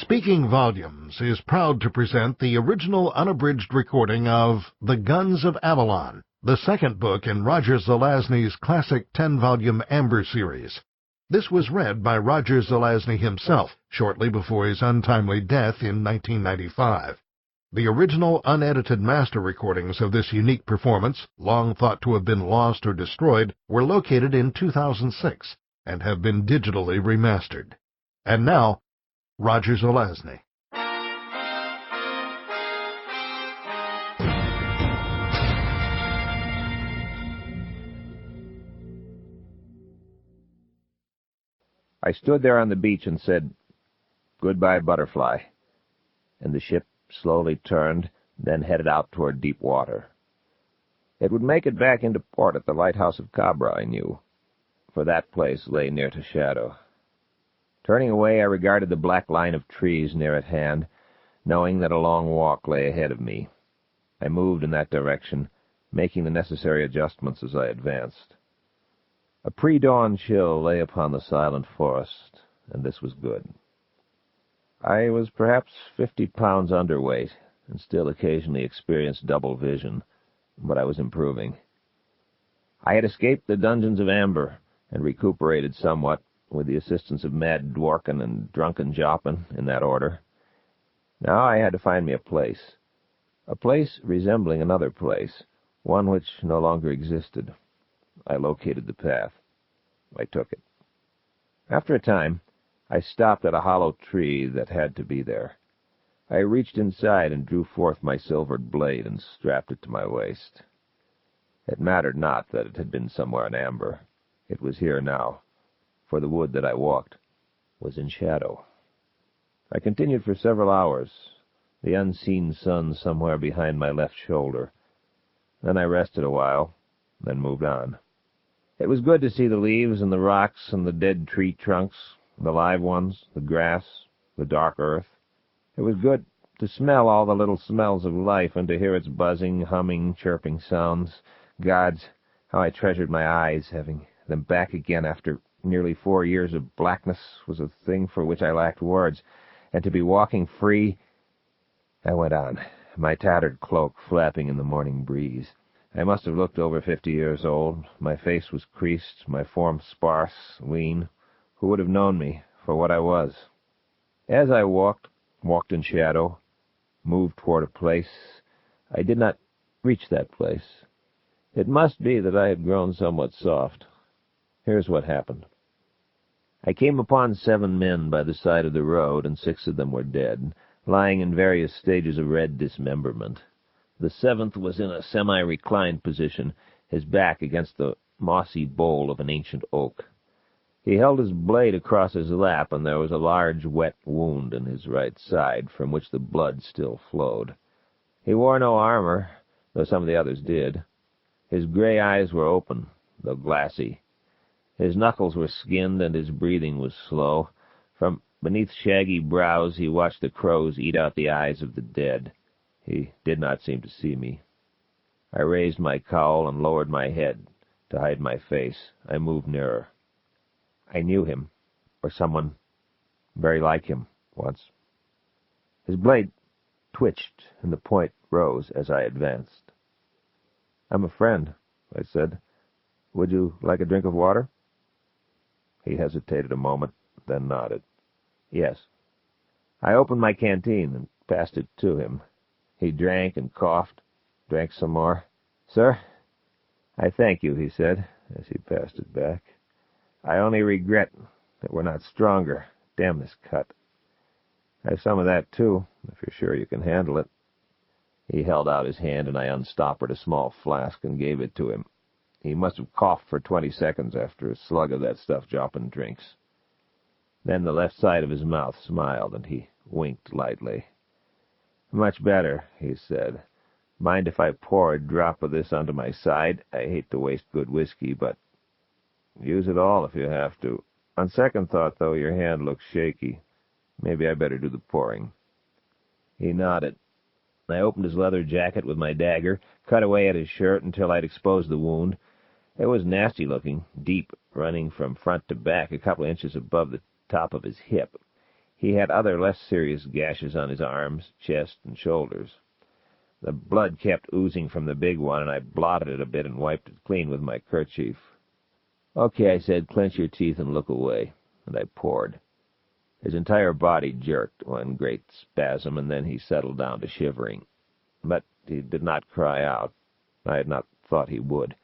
Speaking Volumes is proud to present the original unabridged recording of The Guns of Avalon, the second book in Roger Zelazny's classic 10-volume Amber series. This was read by Roger Zelazny himself shortly before his untimely death in 1995. The original unedited master recordings of this unique performance, long thought to have been lost or destroyed, were located in 2006 and have been digitally remastered. And now, Roger Zelazny. I stood there on the beach and said, "Goodbye, butterfly," and the ship slowly turned, then headed out toward deep water. It would make it back into port at the lighthouse of Cabra, I knew, for that place lay near to shadow. Turning away, I regarded the black line of trees near at hand, knowing that a long walk lay ahead of me. I moved in that direction, making the necessary adjustments as I advanced. A pre-dawn chill lay upon the silent forest, and this was good. I was perhaps 50 pounds underweight, and still occasionally experienced double vision, but I was improving. I had escaped the dungeons of Amber, and recuperated somewhat, with the assistance of Mad Dworkin and Drunken Joppin, in that order. Now I had to find me a place resembling another place, one which no longer existed. I located the path. I took it. After a time, I stopped at a hollow tree that had to be there. I reached inside and drew forth my silvered blade and strapped it to my waist. It mattered not that it had been somewhere in Amber. It was here now, for the wood that I walked was in shadow. I continued for several hours, the unseen sun somewhere behind my left shoulder. Then I rested a while, then moved on. It was good to see the leaves and the rocks and the dead tree trunks, the live ones, the grass, the dark earth. It was good to smell all the little smells of life and to hear its buzzing, humming, chirping sounds. Gods, how I treasured my eyes, having them back again after nearly 4 years of blackness was a thing for which I lacked words, and to be walking free. I went on, my tattered cloak flapping in the morning breeze. I must have looked over 50 years old. My face was creased, my form sparse, lean. Who would have known me for what I was? As I walked in shadow, moved toward a place, I did not reach that place. It must be that I had grown somewhat soft. Here's what happened. I came upon 7 men by the side of the road, and 6 of them were dead, lying in various stages of red dismemberment. The 7th was in a semi-reclined position, his back against the mossy bole of an ancient oak. He held his blade across his lap, and there was a large wet wound in his right side, from which the blood still flowed. He wore no armor, though some of the others did. His gray eyes were open, though glassy. His knuckles were skinned, and his breathing was slow. From beneath shaggy brows he watched the crows eat out the eyes of the dead. He did not seem to see me. I raised my cowl and lowered my head to hide my face. I moved nearer. I knew him, or someone very like him, once. His blade twitched, and the point rose as I advanced. "I'm a friend," I said. "Would you like a drink of water?" He hesitated a moment, then nodded. "Yes." I opened my canteen and passed it to him. He drank and coughed, drank some more. "Sir, I thank you," he said, as he passed it back. "I only regret that we're not stronger. Damn this cut. Have some of that, too, if you're sure you can handle it." He held out his hand, and I unstoppered a small flask and gave it to him. He must have coughed for 20 seconds after a slug of that stuff Joppin drinks. Then the left side of his mouth smiled, and he winked lightly. "Much better," he said. "Mind if I pour a drop of this onto my side? I hate to waste good whiskey, but use it all if you have to. On second thought, though, your hand looks shaky. Maybe I better do the pouring." He nodded. I opened his leather jacket with my dagger, cut away at his shirt until I'd exposed the wound. It was nasty-looking, deep, running from front to back, a couple of inches above the top of his hip. He had other less serious gashes on his arms, chest, and shoulders. The blood kept oozing from the big one, and I blotted it a bit and wiped it clean with my kerchief. "Okay," I said, "clench your teeth and look away." And I poured. His entire body jerked, one great spasm, and then he settled down to shivering. But he did not cry out. I had not thought he would.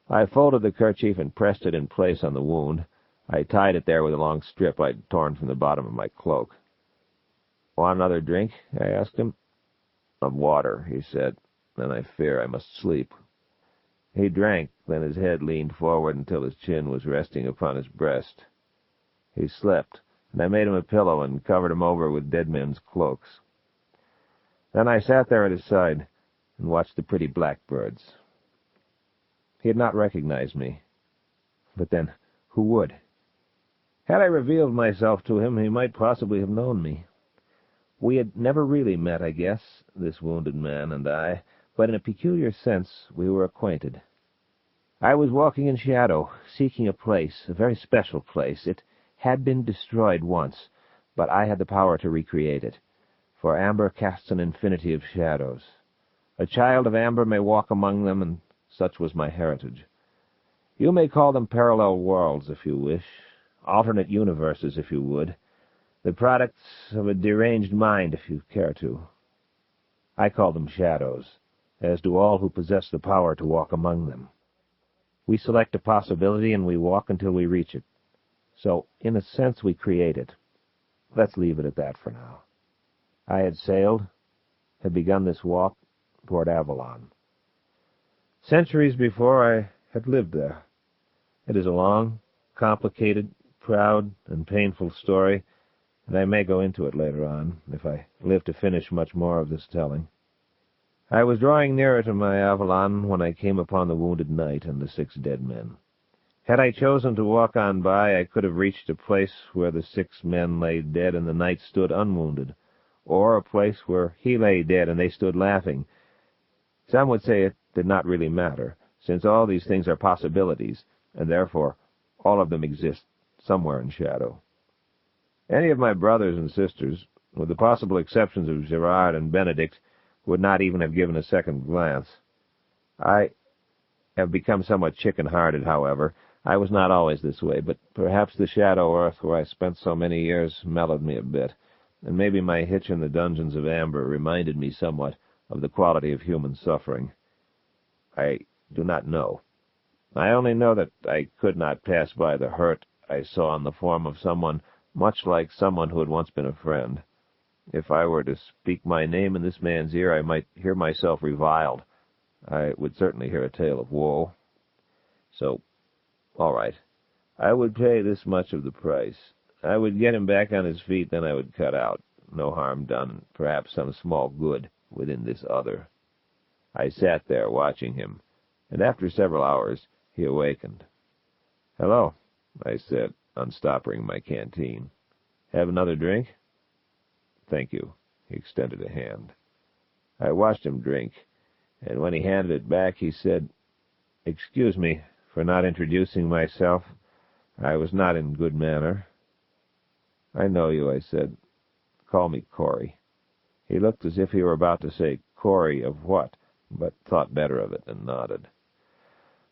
I folded the kerchief and pressed it in place on the wound. I tied it there with a long strip I'd torn from the bottom of my cloak. "Want another drink?" I asked him. "Of water," he said. "Then I fear I must sleep." He drank, then his head leaned forward until his chin was resting upon his breast. He slept, and I made him a pillow and covered him over with dead men's cloaks. Then I sat there at his side and watched the pretty blackbirds. He had not recognized me. But then, who would? Had I revealed myself to him, he might possibly have known me. We had never really met, I guess, this wounded man and I, but in a peculiar sense we were acquainted. I was walking in shadow, seeking a place, a very special place. It had been destroyed once, but I had the power to recreate it, for amber casts an infinity of shadows. A child of amber may walk among them, and such was my heritage. You may call them parallel worlds, if you wish, alternate universes, if you would, the products of a deranged mind, if you care to. I call them shadows, as do all who possess the power to walk among them. We select a possibility, and we walk until we reach it. So, in a sense, we create it. Let's leave it at that for now. I had sailed, had begun this walk toward Avalon. Centuries before, I had lived there. It is a long, complicated, proud, and painful story, and I may go into it later on, if I live to finish much more of this telling. I was drawing nearer to my Avalon when I came upon the wounded knight and the 6 dead men. Had I chosen to walk on by, I could have reached a place where the 6 men lay dead and the knight stood unwounded, or a place where he lay dead and they stood laughing. Some would say it did not really matter, since all these things are possibilities, and therefore all of them exist somewhere in shadow. Any of my brothers and sisters, with the possible exceptions of Gerard and Benedict, would not even have given a second glance. I have become somewhat chicken-hearted, however. I was not always this way, but perhaps the shadow earth where I spent so many years mellowed me a bit, and maybe my hitch in the dungeons of amber reminded me somewhat of the quality of human suffering. I do not know. I only know that I could not pass by the hurt I saw in the form of someone much like someone who had once been a friend. If I were to speak my name in this man's ear, I might hear myself reviled. I would certainly hear a tale of woe. So, all right, I would pay this much of the price. I would get him back on his feet, then I would cut out. No harm done, perhaps some small good within this other. I sat there watching him, and after several hours he awakened. "Hello," I said, unstoppering my canteen. "Have another drink?" "Thank you." He extended a hand. I watched him drink, and when he handed it back, he said, "Excuse me for not introducing myself. I was not in good manner." "I know you," I said. "Call me Corey." He looked as if he were about to say, "Corey of what?" but thought better of it and nodded.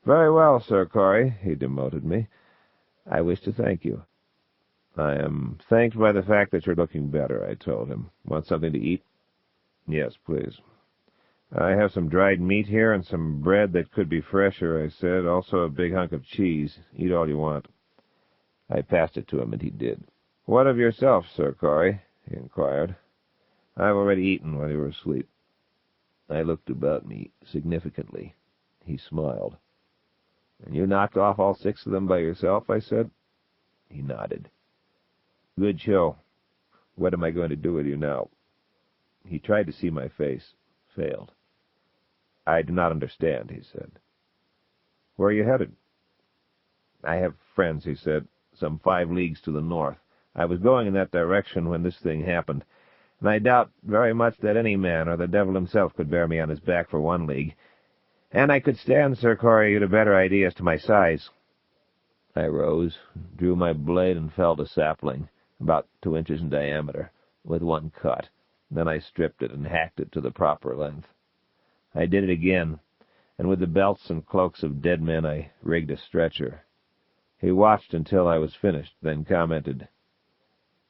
"Very well, Sir Corey," he demoted me. "I wish to thank you." "I am thanked by the fact that you're looking better," I told him. "Want something to eat?" "Yes, please." "I have some dried meat here and some bread that could be fresher," I said. "Also a big hunk of cheese. Eat all you want." I passed it to him, and he did. "What of yourself, Sir Corey?" he inquired. "I've already eaten while you were asleep." I looked about me significantly. He smiled. "And you knocked off all 6 of them by yourself?" I said. He nodded. "Good show. What am I going to do with you now?" He tried to see my face. Failed. "I do not understand," he said. "Where are you headed?" "I have friends," he said, "some 5 leagues to the north. I was going in that direction when this thing happened, and I doubt very much that any man or the devil himself could bear me on his back for 1 league. And I could stand, Sir Corey, you'd a better idea as to my size." I rose, drew my blade, and felled a sapling. about 2 inches in diameter, with one cut. Then I stripped it and hacked it to the proper length. I did it again, and with the belts and cloaks of dead men I rigged a stretcher. He watched until I was finished, then commented,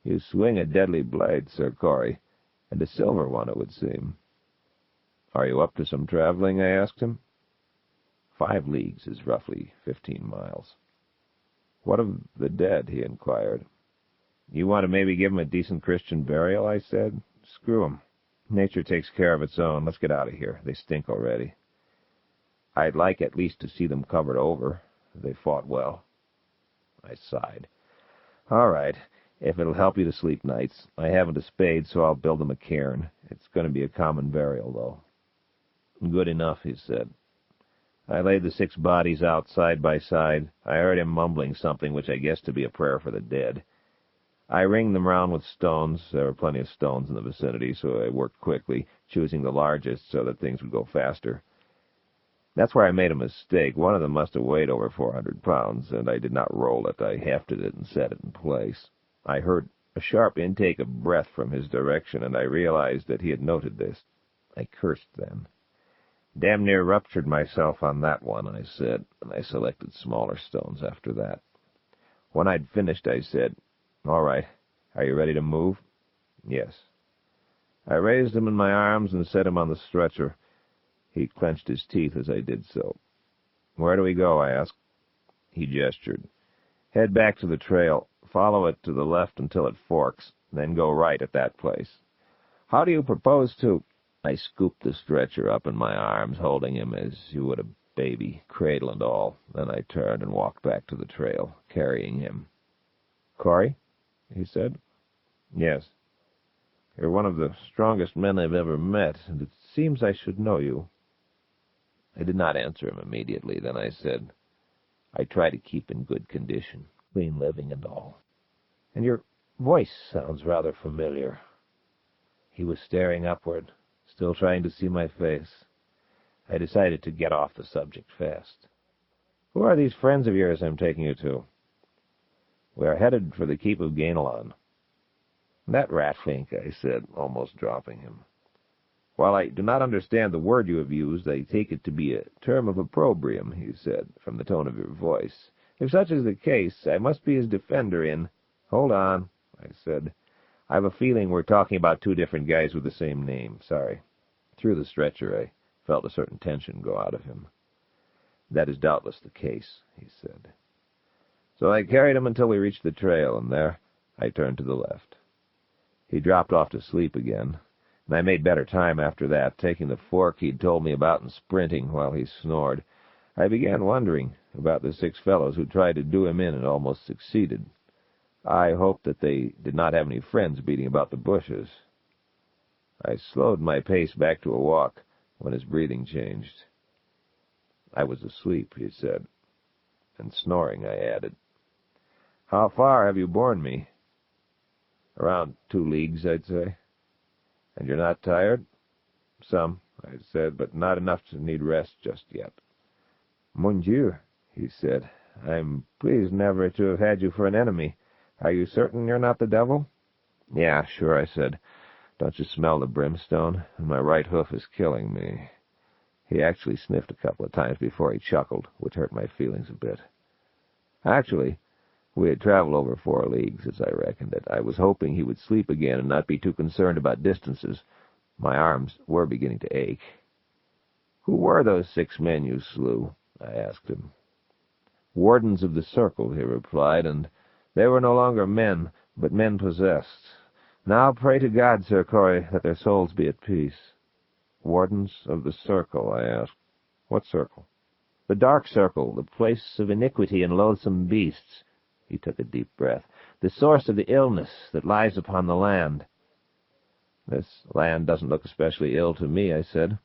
"You swing a deadly blade, Sir Corey, and a silver one, it would seem." "Are you up to some traveling?" I asked him. 5 leagues is roughly 15 miles. "What of the dead?" he inquired. "You want to maybe give 'em a decent Christian burial?" I said. "Screw 'em. Nature takes care of its own. Let's get out of here. They stink already." "I'd like at least to see them covered over. They fought well." I sighed. "All right, if it'll help you to sleep nights. I haven't a spade, so I'll build them a cairn. It's going to be a common burial, though." "Good enough," he said. I laid the 6 bodies out side by side. I heard him mumbling something which I guessed to be a prayer for the dead. I ringed them round with stones. There were plenty of stones in the vicinity, so I worked quickly, choosing the largest so that things would go faster. That's where I made a mistake. One of them must have weighed over 400 pounds, and I did not roll it. I hefted it and set it in place. I heard a sharp intake of breath from his direction, and I realized that he had noted this. I cursed then. "Damn near ruptured myself on that one," I said, and I selected smaller stones after that. When I'd finished, I said, "All right, are you ready to move?" "Yes." I raised him in my arms and set him on the stretcher. He clenched his teeth as I did so. "Where do we go?" I asked. He gestured. "Head back to the trail. Follow it to the left until it forks, then go right at that place." "How do you propose to—" I scooped the stretcher up in my arms, holding him as you would a baby, cradle and all. Then I turned and walked back to the trail, carrying him. "Corey?" he said. "Yes." "You're one of the strongest men I've ever met, and it seems I should know you." I did not answer him immediately. Then I said, "I try to keep in good condition, clean living and all. And your voice sounds rather familiar." He was staring upward, still trying to see my face. I decided to get off the subject fast. "Who are these friends of yours I'm taking you to?" "We are headed for the keep of Avalon." "That ratfink," I said, almost dropping him. "While I do not understand the word you have used, I take it to be a term of opprobrium," he said, from the tone of your voice. "If such is the case, I must be his defender in—" "Hold on," I said. "I've a feeling we're talking about 2 different guys with the same name. Sorry." Through the stretcher, I felt a certain tension go out of him. "That is doubtless the case," he said. So I carried him until we reached the trail, and there I turned to the left. He dropped off to sleep again, and I made better time after that, taking the fork he'd told me about and sprinting while he snored. I began wondering about the 6 fellows who tried to do him in and almost succeeded. I hoped that they did not have any friends beating about the bushes. I slowed my pace back to a walk when his breathing changed. "I was asleep," he said, and snoring, I added. "How far have you borne me?" "Around 2 leagues, I'd say." "And you're not tired?" "Some," I said, "but not enough to need rest just yet." "Mon Dieu," he said, "I'm pleased never to have had you for an enemy. Are you certain you're not the devil?" "Yeah, sure," I said. "Don't you smell the brimstone? And my right hoof is killing me." He actually sniffed a couple of times before he chuckled, which hurt my feelings a bit. Actually, we had traveled over 4 leagues, as I reckoned it. I was hoping he would sleep again and not be too concerned about distances. My arms were beginning to ache. "Who were those 6 men you slew?" I asked him. "Wardens of the circle," he replied, "and they were no longer men, but men possessed. Now pray to God, Sir Corey, that their souls be at peace." "Wardens of the circle?" I asked. "What circle?" "The dark circle, the place of iniquity and loathsome beasts." He took a deep breath. "The source of the illness that lies upon the land." "This land doesn't look especially ill to me," I said.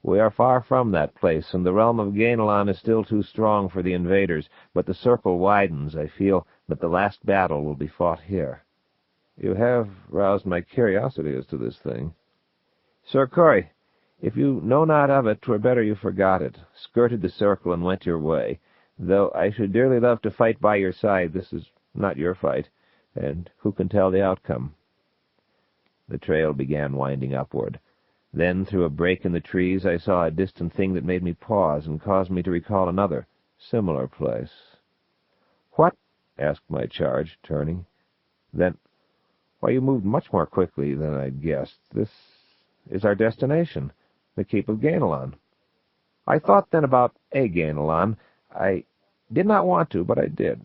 "We are far from that place, and the realm of Avalon is still too strong for the invaders, but the circle widens. I feel that the last battle will be fought here." "You have roused my curiosity as to this thing." "Sir Corey, if you know not of it, 'twere better you forgot it, skirted the circle and went your way. Though I should dearly love to fight by your side, this is not your fight. and who can tell the outcome? The trail began winding upward. Then, through a break in the trees, I saw a distant thing that made me pause and caused me to recall another, similar place. "What?" asked my charge, turning. Then, "Why, you moved much more quickly than I'd guessed. This is our destination, the Keep of Ganelon." I thought then about Ganelon. I did not want to, but I did.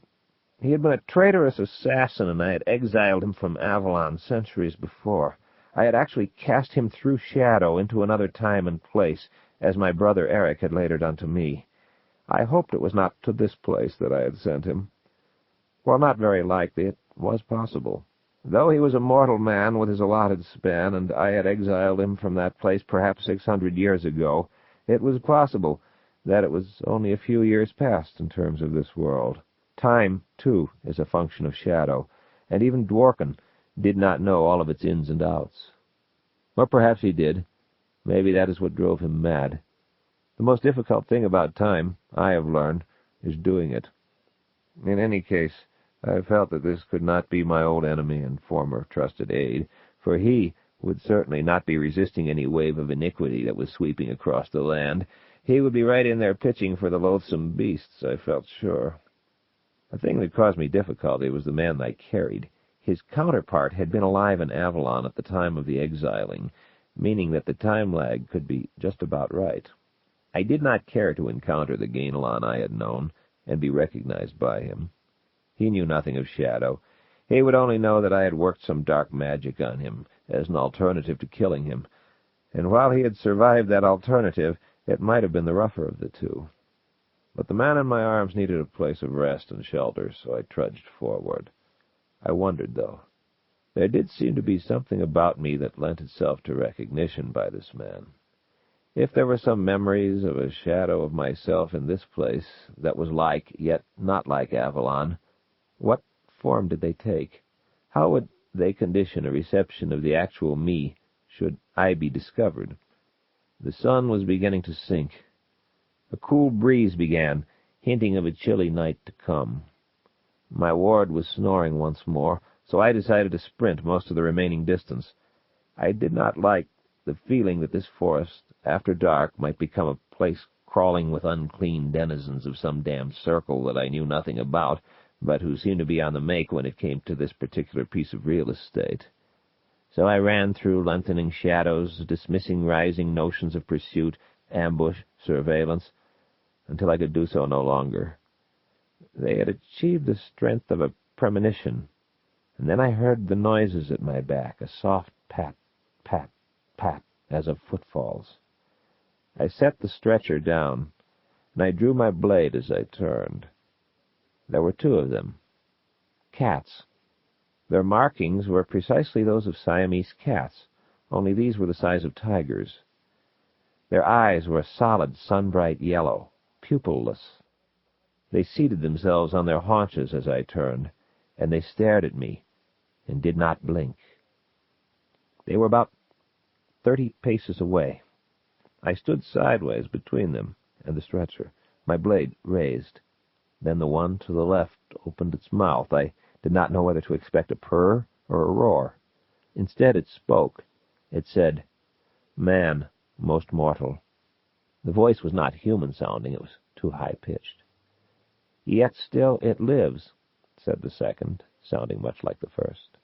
He had been a traitorous assassin, and I had exiled him from Avalon centuries before. I had actually cast him through shadow into another time and place, as my brother Eric had later done to me. I hoped it was not to this place that I had sent him. While not very likely, it was possible. Though he was a mortal man with his allotted span, and I had exiled him from that place perhaps 600 years ago, it was possible that it was only a few years past in terms of this world. Time, too, is a function of shadow, and even Dworkin did not know all of its ins and outs. Or perhaps he did. Maybe that is what drove him mad. The most difficult thing about time, I have learned, is doing it. In any case, I felt that this could not be my old enemy and former trusted aide, for he would certainly not be resisting any wave of iniquity that was sweeping across the land. He would be right in there pitching for the loathsome beasts, I felt sure. The thing that caused me difficulty was the man I carried. His counterpart had been alive in Avalon at the time of the exiling, meaning that the time lag could be just about right. I did not care to encounter the Ganelon I had known and be recognized by him. He knew nothing of shadow. He would only know that I had worked some dark magic on him as an alternative to killing him, and while he had survived that alternative, it might have been the rougher of the two. But the man in my arms needed a place of rest and shelter, so I trudged forward. I wondered, though. There did seem to be something about me that lent itself to recognition by this man. If there were some memories of a shadow of myself in this place that was like, yet not like Avalon, what form did they take? How would they condition a reception of the actual me, should I be discovered? The sun was beginning to sink. A cool breeze began, hinting of a chilly night to come. My ward was snoring once more, so I decided to sprint most of the remaining distance. I did not like the feeling that this forest, after dark, might become a place crawling with unclean denizens of some damned circle that I knew nothing about, but who seemed to be on the make when it came to this particular piece of real estate. So I ran through lengthening shadows, dismissing rising notions of pursuit, ambush, surveillance, until I could do so no longer. They had achieved the strength of a premonition, and then I heard the noises at my back, a soft pat, pat, pat, as of footfalls. I set the stretcher down, and I drew my blade as I turned. There were two of them. Cats. Their markings were precisely those of Siamese cats, only these were the size of tigers. Their eyes were a solid, sun-bright yellow, pupilless. They seated themselves on their haunches as I turned, and they stared at me and did not blink. They were about 30 paces away. I stood sideways between them and the stretcher, my blade raised. Then the one to the left opened its mouth. I did not know whether to expect a purr or a roar. Instead it spoke. It said, "Man, most mortal." The voice was not human-sounding. It was too high-pitched. "Yet still it lives," said the second, sounding much like the first.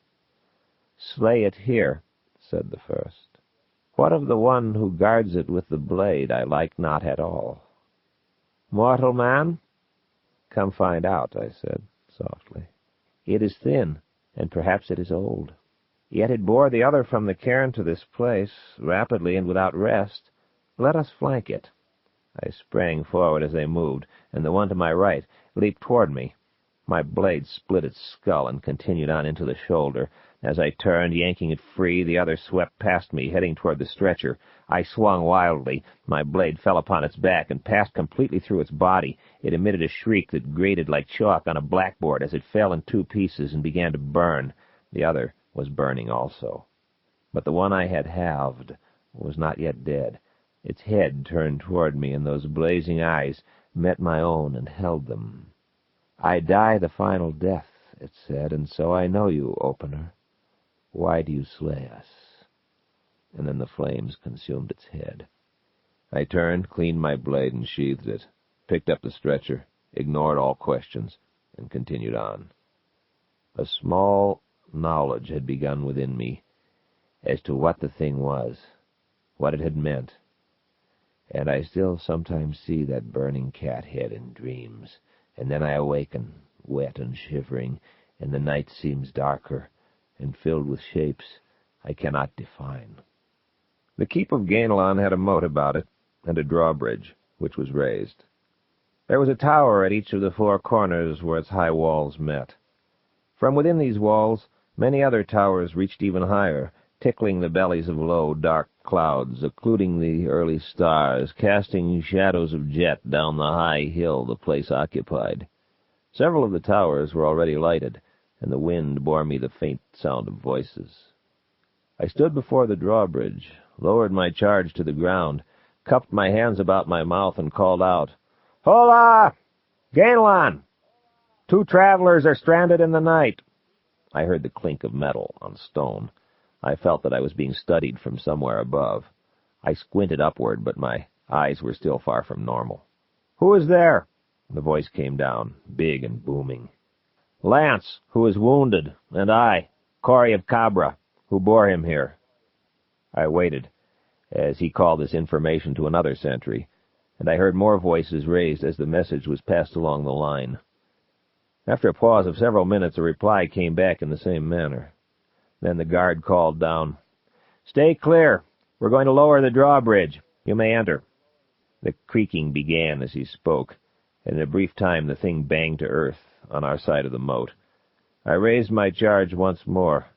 "Slay it here," said the first. "What of the one who guards it with the blade I like not at all?" "Mortal man?" "Come find out," I said softly. "It is thin, and perhaps it is old. Yet it bore the other from the cairn to this place, rapidly and without rest. Let us flank it." I sprang forward as they moved, and the one to my right leaped toward me. My blade split its skull and continued on into the shoulder. As I turned, yanking it free, the other swept past me, heading toward the stretcher. I swung wildly. My blade fell upon its back and passed completely through its body. It emitted a shriek that grated like chalk on a blackboard as it fell in two pieces and began to burn. The other was burning also. But the one I had halved was not yet dead. Its head turned toward me, and those blazing eyes met my own and held them. I die the final death, it said, and so I know you, Opener. Why do you slay us? And then the flames consumed its head. I turned, cleaned my blade, and sheathed it, picked up the stretcher, ignored all questions, and continued on. A small knowledge had begun within me as to what the thing was, what it had meant, and I still sometimes see that burning cat head in dreams, and then I awaken, wet and shivering, and the night seems darker and filled with shapes I cannot define. The keep of Avalon had a moat about it, and a drawbridge, which was raised. There was a tower at each of the four corners where its high walls met. From within these walls, many other towers reached even higher, tickling the bellies of low, dark clouds, occluding the early stars, casting shadows of jet down the high hill the place occupied. Several of the towers were already lighted, and the wind bore me the faint sound of voices. I stood before the drawbridge, lowered my charge to the ground, cupped my hands about my mouth, and called out, "Hola! Avalon! 2 travelers are stranded in the night." I heard the clink of metal on stone. I felt that I was being studied from somewhere above. I squinted upward, but my eyes were still far from normal. "Who is there?" The voice came down, big and booming. "Lance, who is wounded, and I, Cory of Cabra, who bore him here." I waited, as he called this information to another sentry, and I heard more voices raised as the message was passed along the line. After a pause of several minutes, a reply came back in the same manner. Then the guard called down, "Stay clear. We're going to lower the drawbridge. You may enter." The creaking began as he spoke, and in a brief time the thing banged to earth on our side of the moat. I raised my charge once more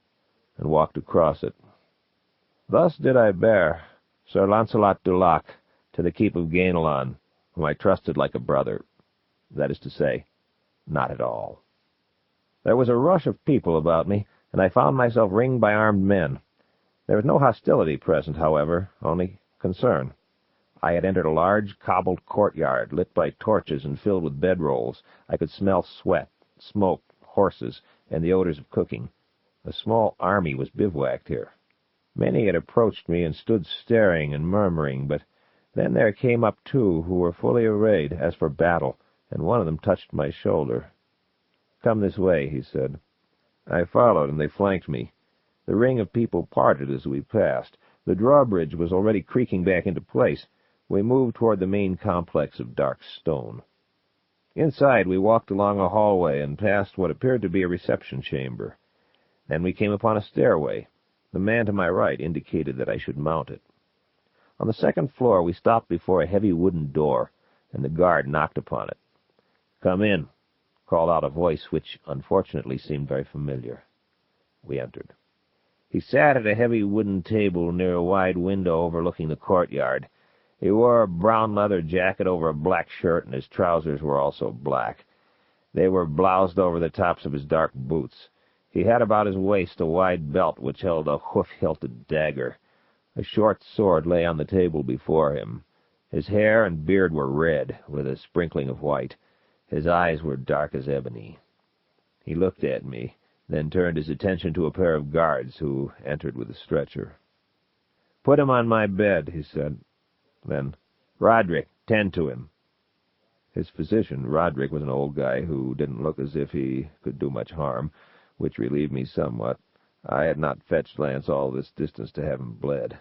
and walked across it. Thus did I bear Sir Launcelot du Lac to the keep of Avalon, whom I trusted like a brother. That is to say, not at all. There was a rush of people about me, and I found myself ringed by armed men. There was no hostility present, however, only concern. I had entered a large, cobbled courtyard, lit by torches and filled with bedrolls. I could smell sweat, smoke, horses, and the odors of cooking. A small army was bivouacked here. Many had approached me and stood staring and murmuring, but then there came up 2 who were fully arrayed, as for battle, and one of them touched my shoulder. "Come this way," he said. I followed, and they flanked me. The ring of people parted as we passed. The drawbridge was already creaking back into place. We moved toward the main complex of dark stone. Inside, we walked along a hallway and passed what appeared to be a reception chamber. Then we came upon a stairway. The man to my right indicated that I should mount it. On the second floor, we stopped before a heavy wooden door, and the guard knocked upon it. "Come in," called out a voice which, unfortunately, seemed very familiar. We entered. He sat at a heavy wooden table near a wide window overlooking the courtyard. He wore a brown leather jacket over a black shirt, and his trousers were also black. They were bloused over the tops of his dark boots. He had about his waist a wide belt which held a hoof-hilted dagger. A short sword lay on the table before him. His hair and beard were red, with a sprinkling of white. His eyes were dark as ebony. He looked at me, then turned his attention to a pair of guards who entered with a stretcher. "Put him on my bed," he said. Then, "Roderick, tend to him." His physician, Roderick, was an old guy who didn't look as if he could do much harm, which relieved me somewhat. I had not fetched Lance all this distance to have him bled.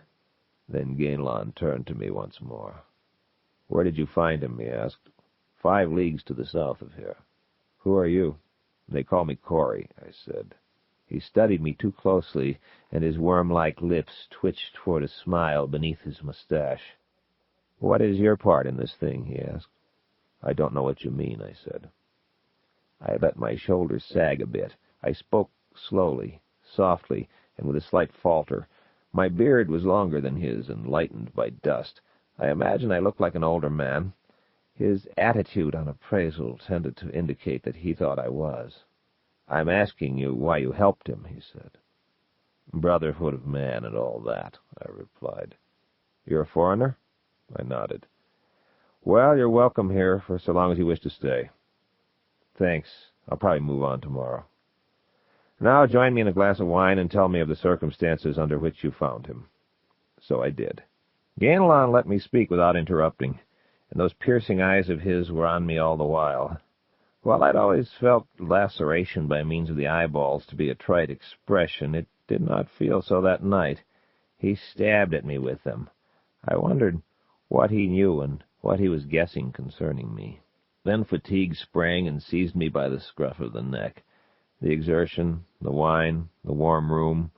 Then Avalon turned to me once more. "Where did you find him?" he asked. 5 leagues to the south of here." "Who are you?" "They call me Cory," I said. He studied me too closely, and his worm-like lips twitched toward a smile beneath his mustache. "What is your part in this thing?" he asked. "I don't know what you mean," I said. I let my shoulders sag a bit. I spoke slowly, softly, and with a slight falter. My beard was longer than his and lightened by dust. I imagine I looked like an older man. His attitude on appraisal tended to indicate that he thought I was. "I'm asking you why you helped him," he said. "Brotherhood of man and all that," I replied. "You're a foreigner?" I nodded. "Well, you're welcome here for so long as you wish to stay." "Thanks. I'll probably move on tomorrow." Now join me in a glass of wine and tell me of the circumstances under which you found him." So I did. Avalon let me speak without interrupting, and those piercing eyes of his were on me all the while. While I'd always felt laceration by means of the eyeballs to be a trite expression, it did not feel so that night. He stabbed at me with them. I wondered what he knew and what he was guessing concerning me. Then fatigue sprang and seized me by the scruff of the neck. The exertion, the wine, the warm room,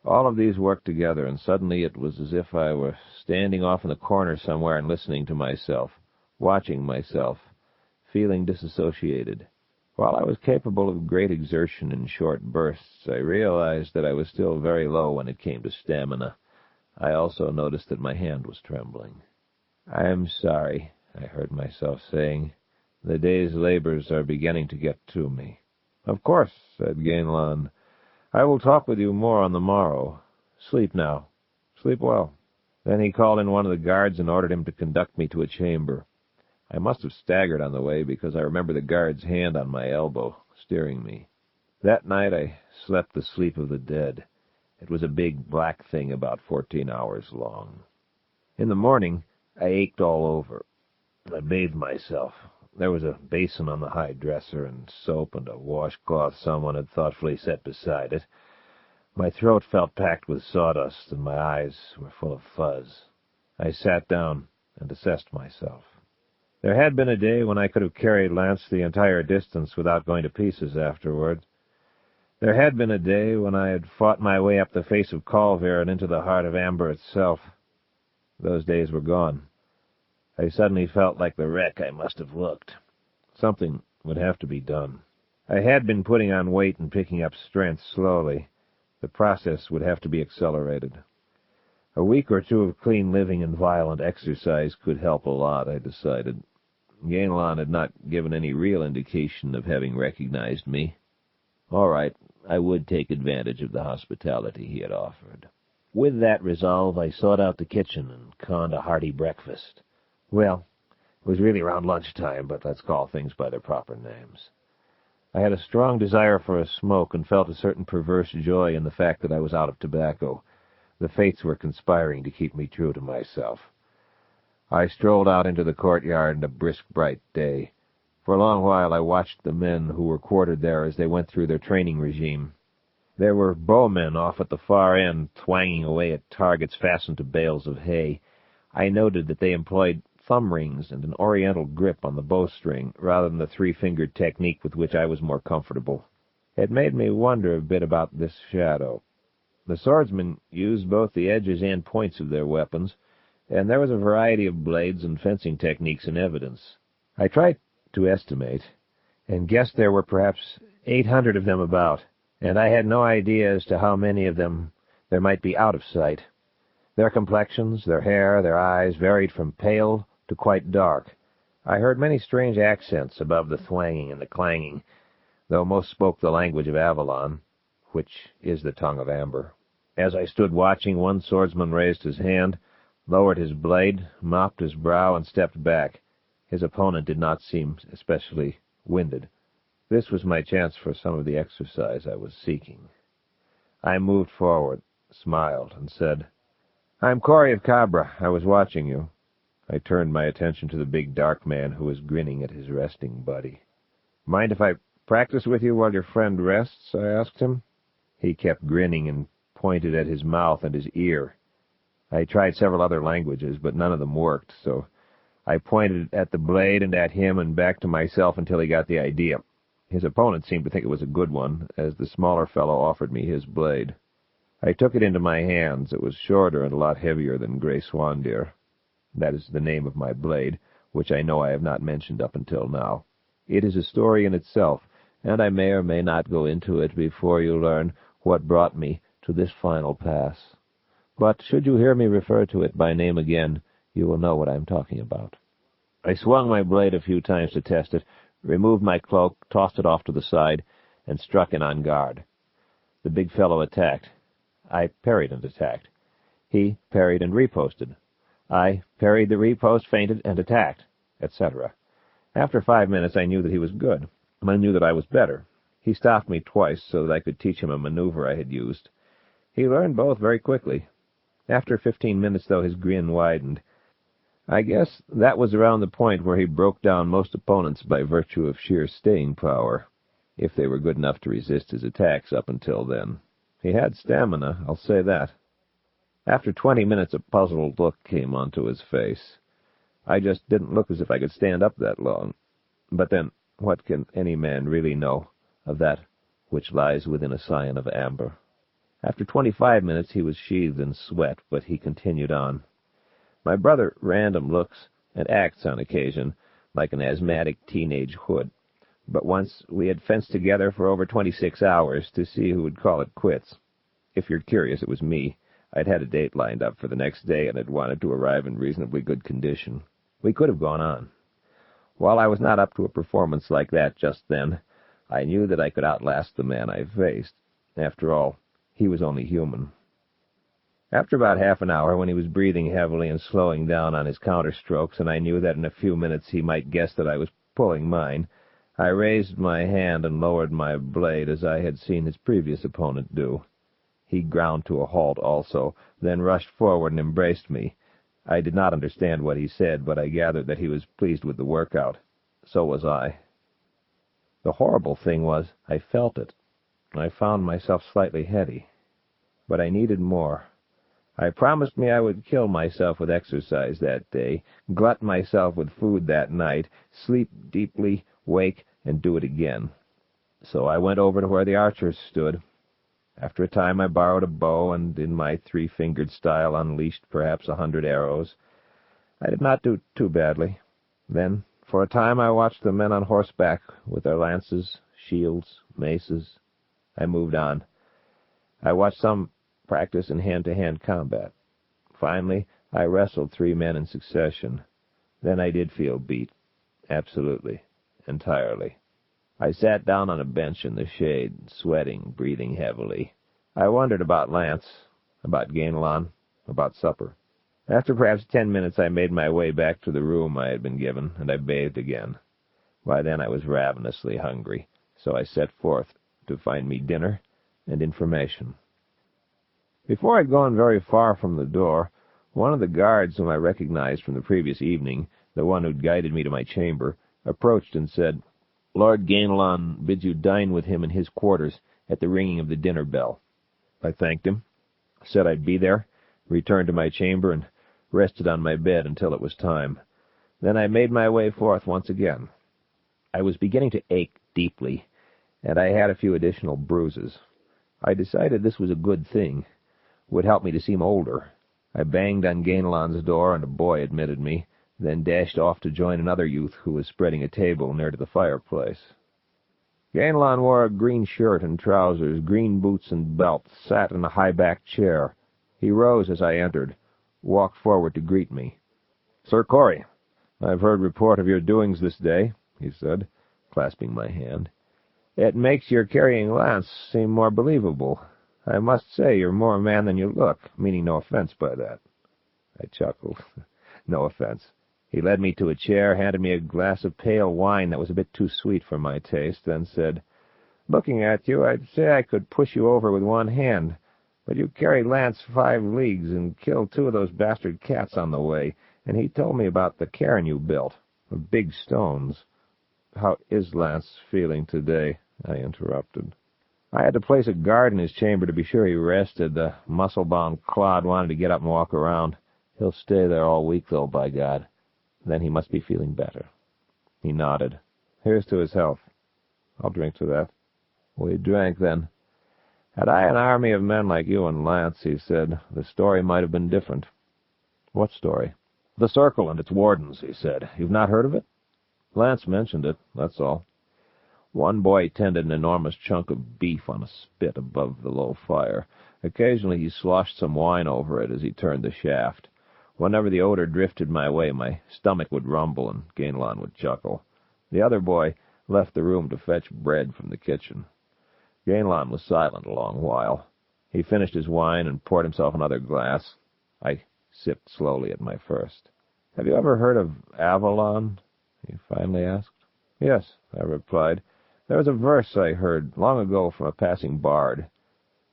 all of these worked together, and suddenly it was as if I were standing off in the corner somewhere and listening to myself, watching myself, feeling disassociated. While I was capable of great exertion in short bursts, I realized that I was still very low when it came to stamina. I also noticed that my hand was trembling. "I am sorry," I heard myself saying. "The day's labors are beginning to get to me." "Of course," said Avalon. "I will talk with you more on the morrow. Sleep now. Sleep well." Then he called in one of the guards and ordered him to conduct me to a chamber. I must have staggered on the way, because I remember the guard's hand on my elbow, steering me. That night I slept the sleep of the dead. It was a big black thing about 14 hours long. In the morning I ached all over. I bathed myself. There was a basin on the high dresser, and soap and a washcloth someone had thoughtfully set beside it. My throat felt packed with sawdust, and my eyes were full of fuzz. I sat down and assessed myself. There had been a day when I could have carried Lance the entire distance without going to pieces afterward. There had been a day when I had fought my way up the face of Colville and into the heart of Amber itself. Those days were gone. I suddenly felt like the wreck I must have looked. Something would have to be done. I had been putting on weight and picking up strength slowly. The process would have to be accelerated. A week or two of clean living and violent exercise could help a lot, I decided. Avalon had not given any real indication of having recognized me. All right, I would take advantage of the hospitality he had offered. With that resolve, I sought out the kitchen and conned a hearty breakfast. Well, it was really around lunchtime, but let's call things by their proper names. I had a strong desire for a smoke and felt a certain perverse joy in the fact that I was out of tobacco. The fates were conspiring to keep me true to myself. I strolled out into the courtyard in a brisk, bright day. For a long while I watched the men who were quartered there as they went through their training regime. There were bowmen off at the far end, twanging away at targets fastened to bales of hay. I noted that they employed thumb rings and an oriental grip on the bowstring, rather than the three-fingered technique with which I was more comfortable. It made me wonder a bit about this shadow. The swordsmen used both the edges and points of their weapons, and there was a variety of blades and fencing techniques in evidence. I tried to estimate, and guessed there were perhaps 800 of them about, and I had no idea as to how many of them there might be out of sight. Their complexions, their hair, their eyes varied from pale to quite dark. I heard many strange accents above the thwanging and the clanging, though most spoke the language of Avalon, which is the tongue of Amber. As I stood watching, one swordsman raised his hand, lowered his blade, mopped his brow, and stepped back. His opponent did not seem especially winded. This was my chance for some of the exercise I was seeking. I moved forward, smiled, and said, "I'm Corey of Cabra. I was watching you." I turned my attention to the big dark man who was grinning at his resting buddy. "Mind if I practice with you while your friend rests?" I asked him. He kept grinning and pointed at his mouth and his ear. I tried several other languages, but none of them worked, so I pointed at the blade and at him and back to myself until he got the idea. His opponent seemed to think it was a good one, as the smaller fellow offered me his blade. I took it into my hands. It was shorter and a lot heavier than Gray Swan Deer. That is the name of my blade, which I know I have not mentioned up until now. It is a story in itself, and I may or may not go into it before you learn what brought me to this final pass. But should you hear me refer to it by name again, you will know what I am talking about. I swung my blade a few times to test it, removed my cloak, tossed it off to the side, and struck in on guard. The big fellow attacked. I parried and attacked. He parried and riposted. I parried the riposte, feinted, and attacked, etc. After 5 minutes I knew that he was good. I knew that I was better. He stopped me twice so that I could teach him a maneuver I had used. He learned both very quickly. After 15 minutes, though, his grin widened. I guess that was around the point where he broke down most opponents by virtue of sheer staying power, if they were good enough to resist his attacks up until then. He had stamina, I'll say that. After 20 minutes, a puzzled look came onto his face. I just didn't look as if I could stand up that long. But then, what can any man really know of that which lies within a scion of amber? After 25 minutes, he was sheathed in sweat, but he continued on. My brother random looks and acts on occasion, like an asthmatic teenage hood. But once we had fenced together for over 26 hours to see who would call it quits. If you're curious, it was me. I'd had a date lined up for the next day and had wanted to arrive in reasonably good condition. We could have gone on. While I was not up to a performance like that just then, I knew that I could outlast the man I faced. After all, he was only human. After about half an hour, when he was breathing heavily and slowing down on his counterstrokes, and I knew that in a few minutes he might guess that I was pulling mine, I raised my hand and lowered my blade as I had seen his previous opponent do. He ground to a halt also, then rushed forward and embraced me. I did not understand what he said, but I gathered that he was pleased with the workout. So was I. The horrible thing was, I felt it. I found myself slightly heady. But I needed more. I promised me I would kill myself with exercise that day, glut myself with food that night, sleep deeply, wake, and do it again. So I went over to where the archers stood. After a time I borrowed a bow, and in my three-fingered style unleashed perhaps 100 arrows. I did not do too badly. Then, for a time, I watched the men on horseback with their lances, shields, maces. I moved on. I watched some practice in hand-to-hand combat. Finally, I wrestled 3 men in succession. Then I did feel beat. Absolutely. Entirely. I sat down on a bench in the shade, sweating, breathing heavily. I wondered about Lance, about Gainlon, about supper. After perhaps 10 minutes, I made my way back to the room I had been given, and I bathed again. By then I was ravenously hungry, so I set forth to find me dinner and information. Before I'd gone very far from the door, one of the guards whom I recognized from the previous evening, the one who'd guided me to my chamber, approached and said, "Lord Gainlon bids you dine with him in his quarters at the ringing of the dinner bell." I thanked him, said I'd be there, returned to my chamber, and rested on my bed until it was time. Then I made my way forth once again. I was beginning to ache deeply, and I had a few additional bruises. I decided this was a good thing, would help me to seem older. I banged on Gainlon's door, and a boy admitted me, then dashed off to join another youth who was spreading a table near to the fireplace. Gainlon wore a green shirt and trousers, green boots and belt, sat in a high-backed chair. He rose as I entered, walked forward to greet me. "Sir Corey, I've heard report of your doings this day," he said, clasping my hand. "It makes your carrying Lance seem more believable. I must say you're more a man than you look, meaning no offense by that." I chuckled. No offense. He led me to a chair, handed me a glass of pale wine that was a bit too sweet for my taste, then said, "Looking at you, I'd say I could push you over with one hand, but you carried Lance 5 leagues and killed 2 of those bastard cats on the way, and he told me about the cairn you built, of big stones." "How is Lance feeling today?" I interrupted. "I had to place a guard in his chamber to be sure he rested. The muscle-bound clod wanted to get up and walk around. He'll stay there all week, though, by God. Then he must be feeling better." He nodded. "Here's to his health." "I'll drink to that." We drank then. "Had I an army of men like you and Lance," he said, "the story might have been different." "What story?" "The Circle and its wardens," he said. "You've not heard of it?" "Lance mentioned it, that's all." One boy tended an enormous chunk of beef on a spit above the low fire. Occasionally he sloshed some wine over it as he turned the shaft. Whenever the odor drifted my way, my stomach would rumble and Gainlon would chuckle. The other boy left the room to fetch bread from the kitchen. Gainlon was silent a long while. He finished his wine and poured himself another glass. I sipped slowly at my first. "Have you ever heard of Avalon?" he finally asked. "Yes," I replied. There was a verse I heard long ago from a passing bard.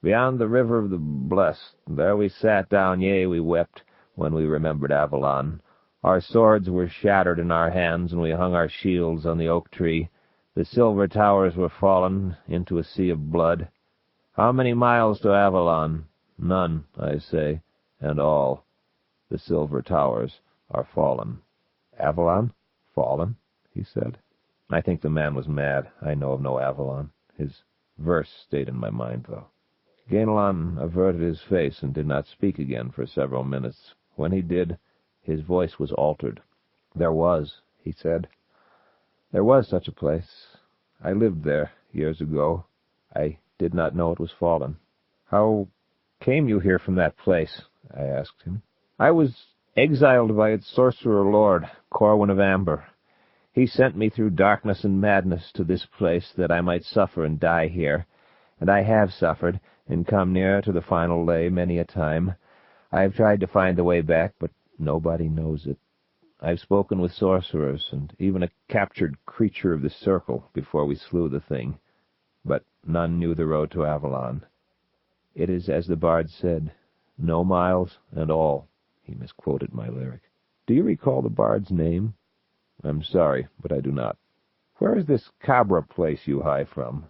Beyond the river of the blessed, there we sat down, yea, we wept, when we remembered Avalon. Our swords were shattered in our hands, and we hung our shields on the oak tree. The silver towers were fallen into a sea of blood. How many miles to Avalon? None, I say, and all. The silver towers are fallen. Avalon? Fallen? He said. I think the man was mad. I know of no Avalon. His verse stayed in my mind, though. Ganelon averted his face and did not speak again for several minutes. When he did, his voice was altered. There was, he said. There was such a place. I lived there years ago. I did not know it was fallen. How came you here from that place? I asked him. I was exiled by its sorcerer lord, Corwin of Amber. He sent me through darkness and madness to this place that I might suffer and die here. And I have suffered, and come near to the final lay many a time. I have tried to find the way back, but nobody knows it. I've spoken with sorcerers, and even a captured creature of the circle before we slew the thing, but none knew the road to Avalon. It is as the bard said, no miles and all. He misquoted my lyric. Do you recall the bard's name? I'm sorry, but I do not. Where is this Cabra place you hie from?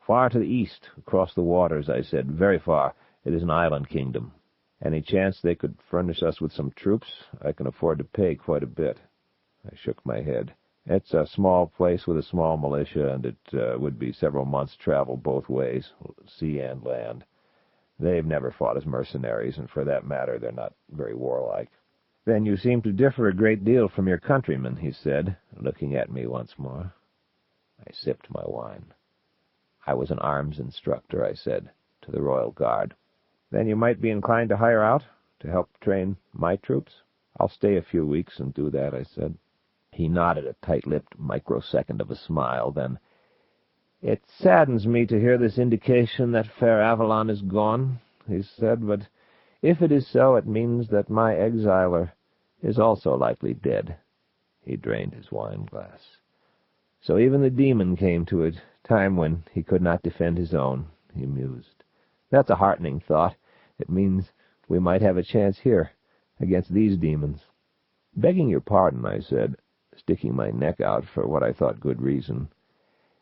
Far to the east, across the waters, I said. Very far. It is an island kingdom. Any chance they could furnish us with some troops? I can afford to pay quite a bit. I shook my head. It's a small place with a small militia, and it would be several months' travel both ways, sea and land. They've never fought as mercenaries, and for that matter, they're not very warlike. Then you seem to differ a great deal from your countrymen, he said, looking at me once more. I sipped my wine. I was an arms instructor, I said, to the Royal Guard. Then you might be inclined to hire out, to help train my troops? I'll stay a few weeks and do that, I said. He nodded a tight-lipped microsecond of a smile, then, It saddens me to hear this indication that fair Avalon is gone, he said, but if it is so, it means that my exiler is also likely dead. He drained his wine-glass. So even the demon came to a time when he could not defend his own, he mused. That's a heartening thought. It means we might have a chance here, against these demons. Begging your pardon, I said, sticking my neck out for what I thought good reason.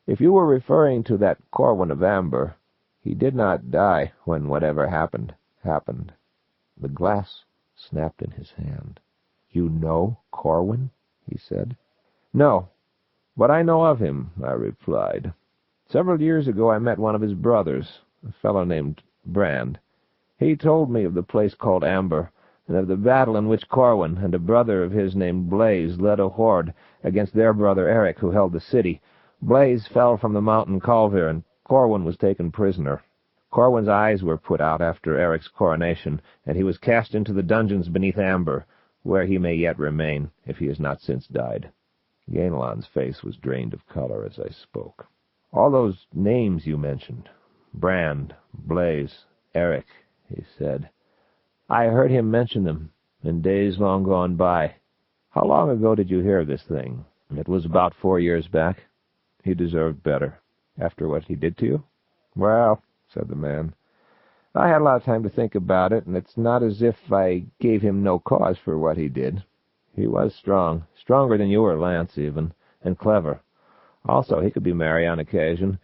If you were referring to that Corwin of Amber, he did not die when whatever happened, happened. The glass snapped in his hand. You know Corwin? He said. No, but I know of him, I replied. Several years ago I met one of his brothers, a fellow named Brand. He told me of the place called Amber, and of the battle in which Corwin and a brother of his named Blaze led a horde against their brother Eric, who held the city. Blaze fell from the mountain Calvir, and Corwin was taken prisoner. Corwin's eyes were put out after Eric's coronation, and he was cast into the dungeons beneath Amber, where he may yet remain, if he has not since died. Ganelon's face was drained of color as I spoke. All those names you mentioned, Brand, Blaze, Eric, he said. I heard him mention them in days long gone by. How long ago did you hear of this thing? It was about 4 years back. He deserved better. After what he did to you? Well, said the man, I had a lot of time to think about it, and it's not as if I gave him no cause for what he did. He was strong, stronger than you or Lance, even, and clever. Also, he could be merry on occasion.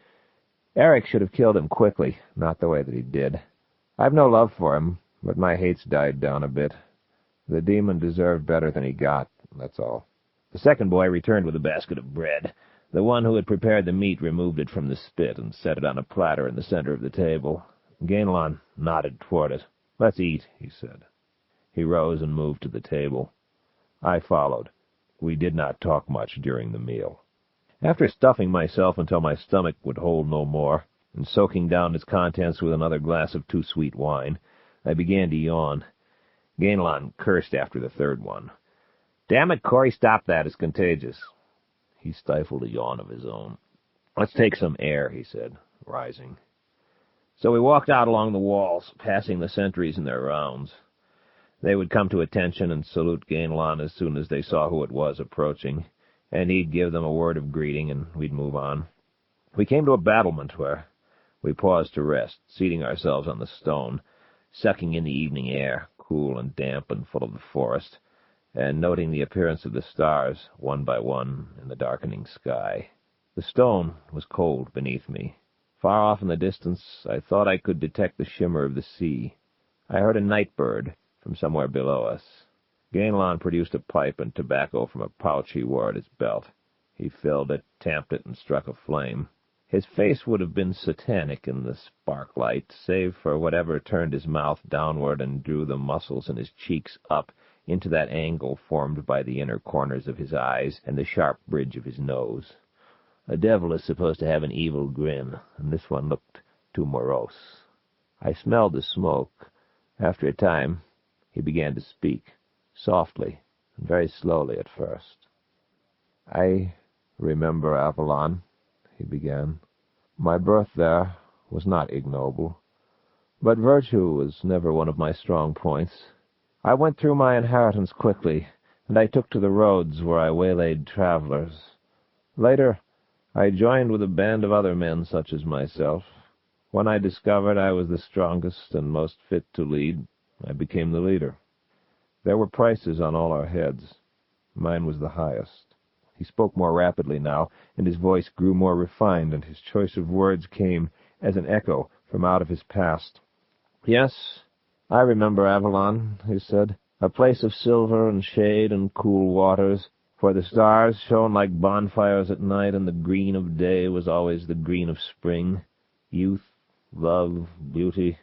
Eric should have killed him quickly, not the way that he did. I've no love for him, but my hate's died down a bit. The demon deserved better than he got, that's all. The second boy returned with a basket of bread. The one who had prepared the meat removed it from the spit and set it on a platter in the center of the table. Ganelon nodded toward it. Let's eat, he said. He rose and moved to the table. I followed. We did not talk much during the meal. After stuffing myself until my stomach would hold no more, and soaking down its contents with another glass of too sweet wine, I began to yawn. Ganelon cursed after the third one. Damn it, Corey, stop that. It's contagious. He stifled a yawn of his own. Let's take some air, he said, rising. So we walked out along the walls, passing the sentries in their rounds. They would come to attention and salute Ganelon as soon as they saw who it was approaching, and he'd give them a word of greeting, and we'd move on. We came to a battlement where we paused to rest, seating ourselves on the stone, sucking in the evening air, cool and damp and full of the forest, and noting the appearance of the stars, one by one, in the darkening sky. The stone was cold beneath me. Far off in the distance, I thought I could detect the shimmer of the sea. I heard a night bird from somewhere below us. Gamelon produced a pipe and tobacco from a pouch he wore at his belt. He filled it, tamped it, and struck a flame. His face would have been satanic in the spark-light, save for whatever turned his mouth downward and drew the muscles in his cheeks up into that angle formed by the inner corners of his eyes and the sharp bridge of his nose. A devil is supposed to have an evil grin, and this one looked too morose. I smelled the smoke. After a time, he began to speak, softly and very slowly at first. "I remember Avalon," he began. "My birth there was not ignoble, but virtue was never one of my strong points. I went through my inheritance quickly, and I took to the roads where I waylaid travelers. Later, I joined with a band of other men such as myself. When I discovered I was the strongest and most fit to lead, I became the leader. There were prices on all our heads. Mine was the highest." He spoke more rapidly now, and his voice grew more refined, and his choice of words came as an echo from out of his past. "Yes, I remember Avalon," he said, "a place of silver and shade and cool waters, where the stars shone like bonfires at night, and the green of day was always the green of spring. Youth, love, beauty.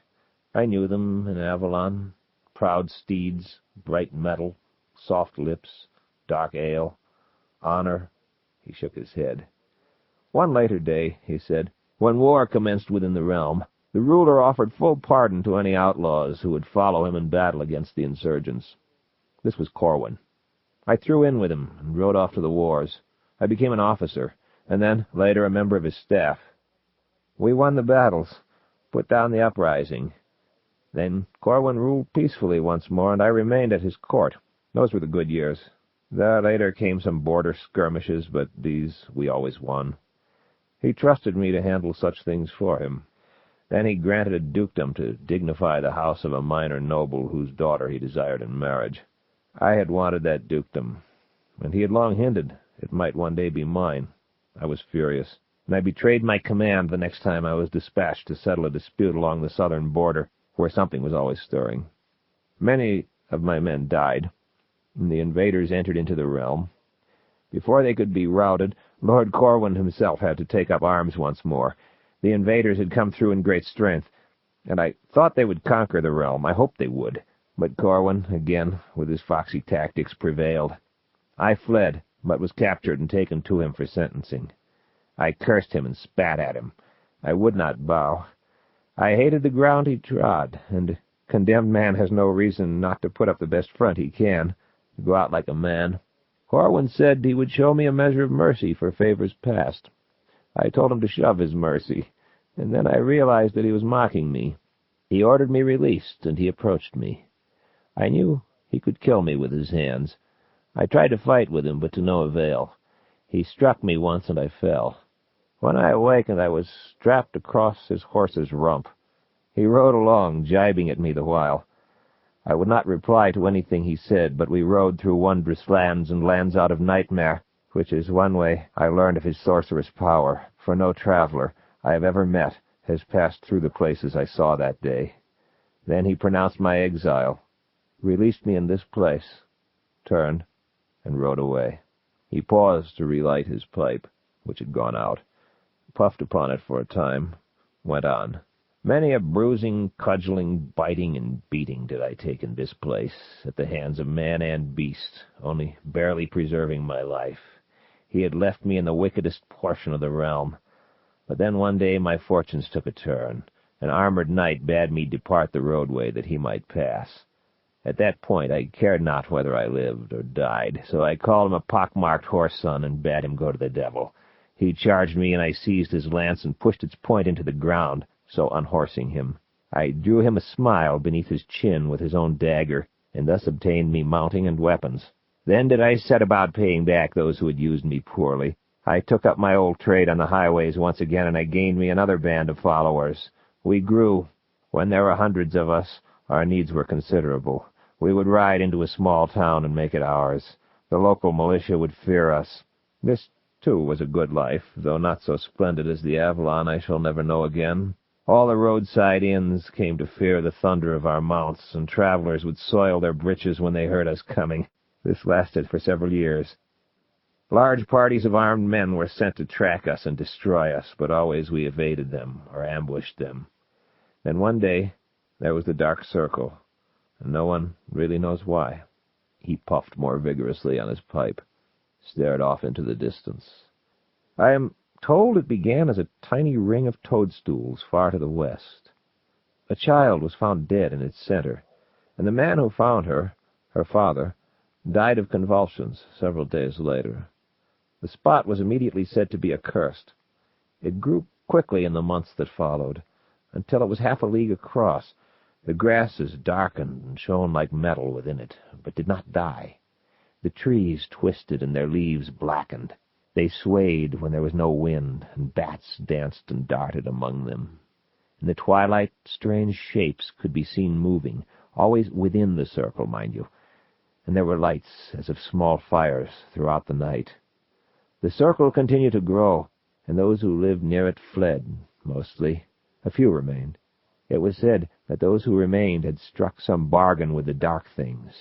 I knew them in Avalon. Proud steeds, bright metal, soft lips, dark ale. Honor." He shook his head. "One later day," he said, "when war commenced within the realm, the ruler offered full pardon to any outlaws who would follow him in battle against the insurgents. This was Corwin. I threw in with him and rode off to the wars. I became an officer, and then, later, a member of his staff. We won the battles, put down the uprising. Then Corwin ruled peacefully once more, and I remained at his court. Those were the good years. There later came some border skirmishes, but these we always won. He trusted me to handle such things for him. Then he granted a dukedom to dignify the house of a minor noble whose daughter he desired in marriage. I had wanted that dukedom, and he had long hinted it might one day be mine. I was furious, and I betrayed my command the next time I was dispatched to settle a dispute along the southern border, where something was always stirring. Many of my men died, and the invaders entered into the realm. Before they could be routed, Lord Corwin himself had to take up arms once more. The invaders had come through in great strength, and I thought they would conquer the realm. I hoped they would. But Corwin, again, with his foxy tactics, prevailed. I fled, but was captured and taken to him for sentencing. I cursed him and spat at him. I would not bow. I hated the ground he trod, and a condemned man has no reason not to put up the best front he can, to go out like a man. Corwin said he would show me a measure of mercy for favors past. I told him to shove his mercy, and then I realized that he was mocking me. He ordered me released, and he approached me. I knew he could kill me with his hands. I tried to fight with him, but to no avail. He struck me once, and I fell. When I awakened, I was strapped across his horse's rump. He rode along, jibing at me the while. I would not reply to anything he said, but we rode through wondrous lands and lands out of nightmare, which is one way I learned of his sorcerous power, for no traveler I have ever met has passed through the places I saw that day. Then he pronounced my exile, released me in this place, turned, and rode away. He paused to relight his pipe, which had gone out, puffed upon it for a time, went on. Many a bruising, cudgeling, biting, and beating did I take in this place, at the hands of man and beast, only barely preserving my life. He had left me in the wickedest portion of the realm. But then one day my fortunes took a turn. An armored knight bade me depart the roadway that he might pass. At that point I cared not whether I lived or died, so I called him a pock-marked horse-son and bade him go to the devil. He charged me, and I seized his lance and pushed its point into the ground, so unhorsing him. I drew him a smile beneath his chin with his own dagger, and thus obtained me mounting and weapons. Then did I set about paying back those who had used me poorly, I took up my old trade on the highways once again, and I gained me another band of followers. We grew. When there were hundreds of us, our needs were considerable. We would ride into a small town and make it ours. The local militia would fear us. This, too, was a good life, though not so splendid as the Avalon I shall never know again. All the roadside inns came to fear the thunder of our mounts, and travelers would soil their breeches when they heard us coming. This lasted for several years. Large parties of armed men were sent to track us and destroy us, but always we evaded them or ambushed them. Then one day there was the Dark Circle, and no one really knows why. He puffed more vigorously on his pipe, stared off into the distance. I am told it began as a tiny ring of toadstools far to the west. A child was found dead in its center, and the man who found her, her father, died of convulsions several days later. The spot was immediately said to be accursed. It grew quickly in the months that followed, until it was half a league across. The grasses darkened and shone like metal within it, but did not die. The trees twisted and their leaves blackened. They swayed when there was no wind, and bats danced and darted among them. In the twilight, strange shapes could be seen moving, always within the circle, mind you, and there were lights as of small fires throughout the night. The circle continued to grow, and those who lived near it fled, mostly. A few remained. It was said that those who remained had struck some bargain with the dark things,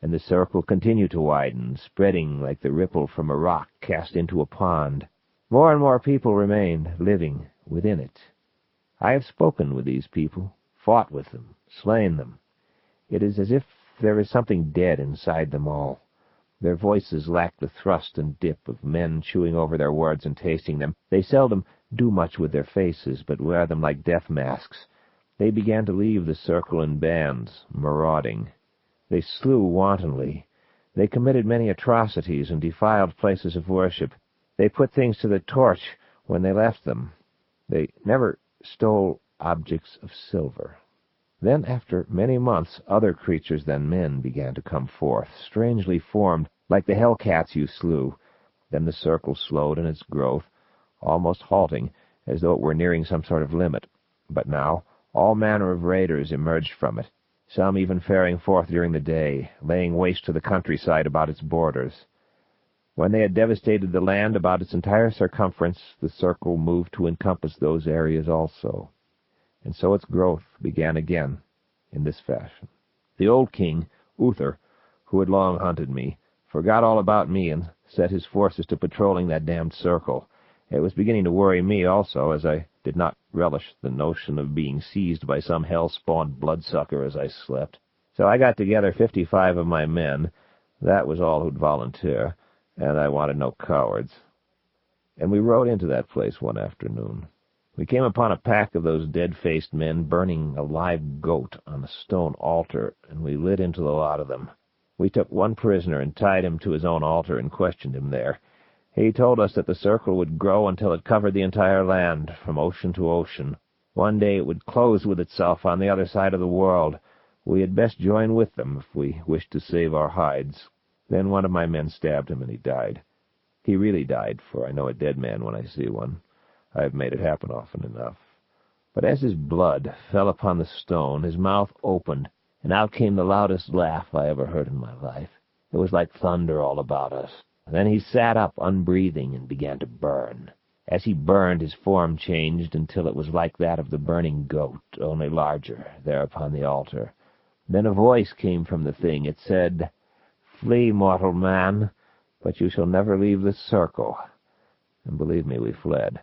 and the circle continued to widen, spreading like the ripple from a rock cast into a pond. More and more people remained, living within it. I have spoken with these people, fought with them, slain them. It is as if there is something dead inside them all. Their voices lack the thrust and dip of men chewing over their words and tasting them. They seldom do much with their faces, but wear them like death masks. They began to leave the circle in bands, marauding. They slew wantonly. They committed many atrocities and defiled places of worship. They put things to the torch when they left them. They never stole objects of silver. Then, after many months, other creatures than men began to come forth, strangely formed, like the hell-cats you slew. Then the circle slowed in its growth, almost halting, as though it were nearing some sort of limit. But now all manner of raiders emerged from it, some even faring forth during the day, laying waste to the countryside about its borders. When they had devastated the land about its entire circumference, the circle moved to encompass those areas also. And so its growth began again, in this fashion. The old king, Uther, who had long hunted me, forgot all about me and set his forces to patrolling that damned circle. It was beginning to worry me also, as I did not relish the notion of being seized by some hell-spawned bloodsucker as I slept. So I got together 55 of my men. That was all who'd volunteer, and I wanted no cowards. And we rode into that place one afternoon. We came upon a pack of those dead-faced men burning a live goat on a stone altar, and we lit into the lot of them. We took one prisoner and tied him to his own altar and questioned him there. He told us that the circle would grow until it covered the entire land, from ocean to ocean. One day it would close with itself on the other side of the world. We had best join with them if we wished to save our hides. Then one of my men stabbed him and he died. He really died, for I know a dead man when I see one. I have made it happen often enough. But as his blood fell upon the stone, his mouth opened, and out came the loudest laugh I ever heard in my life. It was like thunder all about us. Then he sat up, unbreathing, and began to burn. As he burned, his form changed until it was like that of the burning goat, only larger, there upon the altar. Then a voice came from the thing. It said, "Flee, mortal man, but you shall never leave this circle." And believe me, we fled.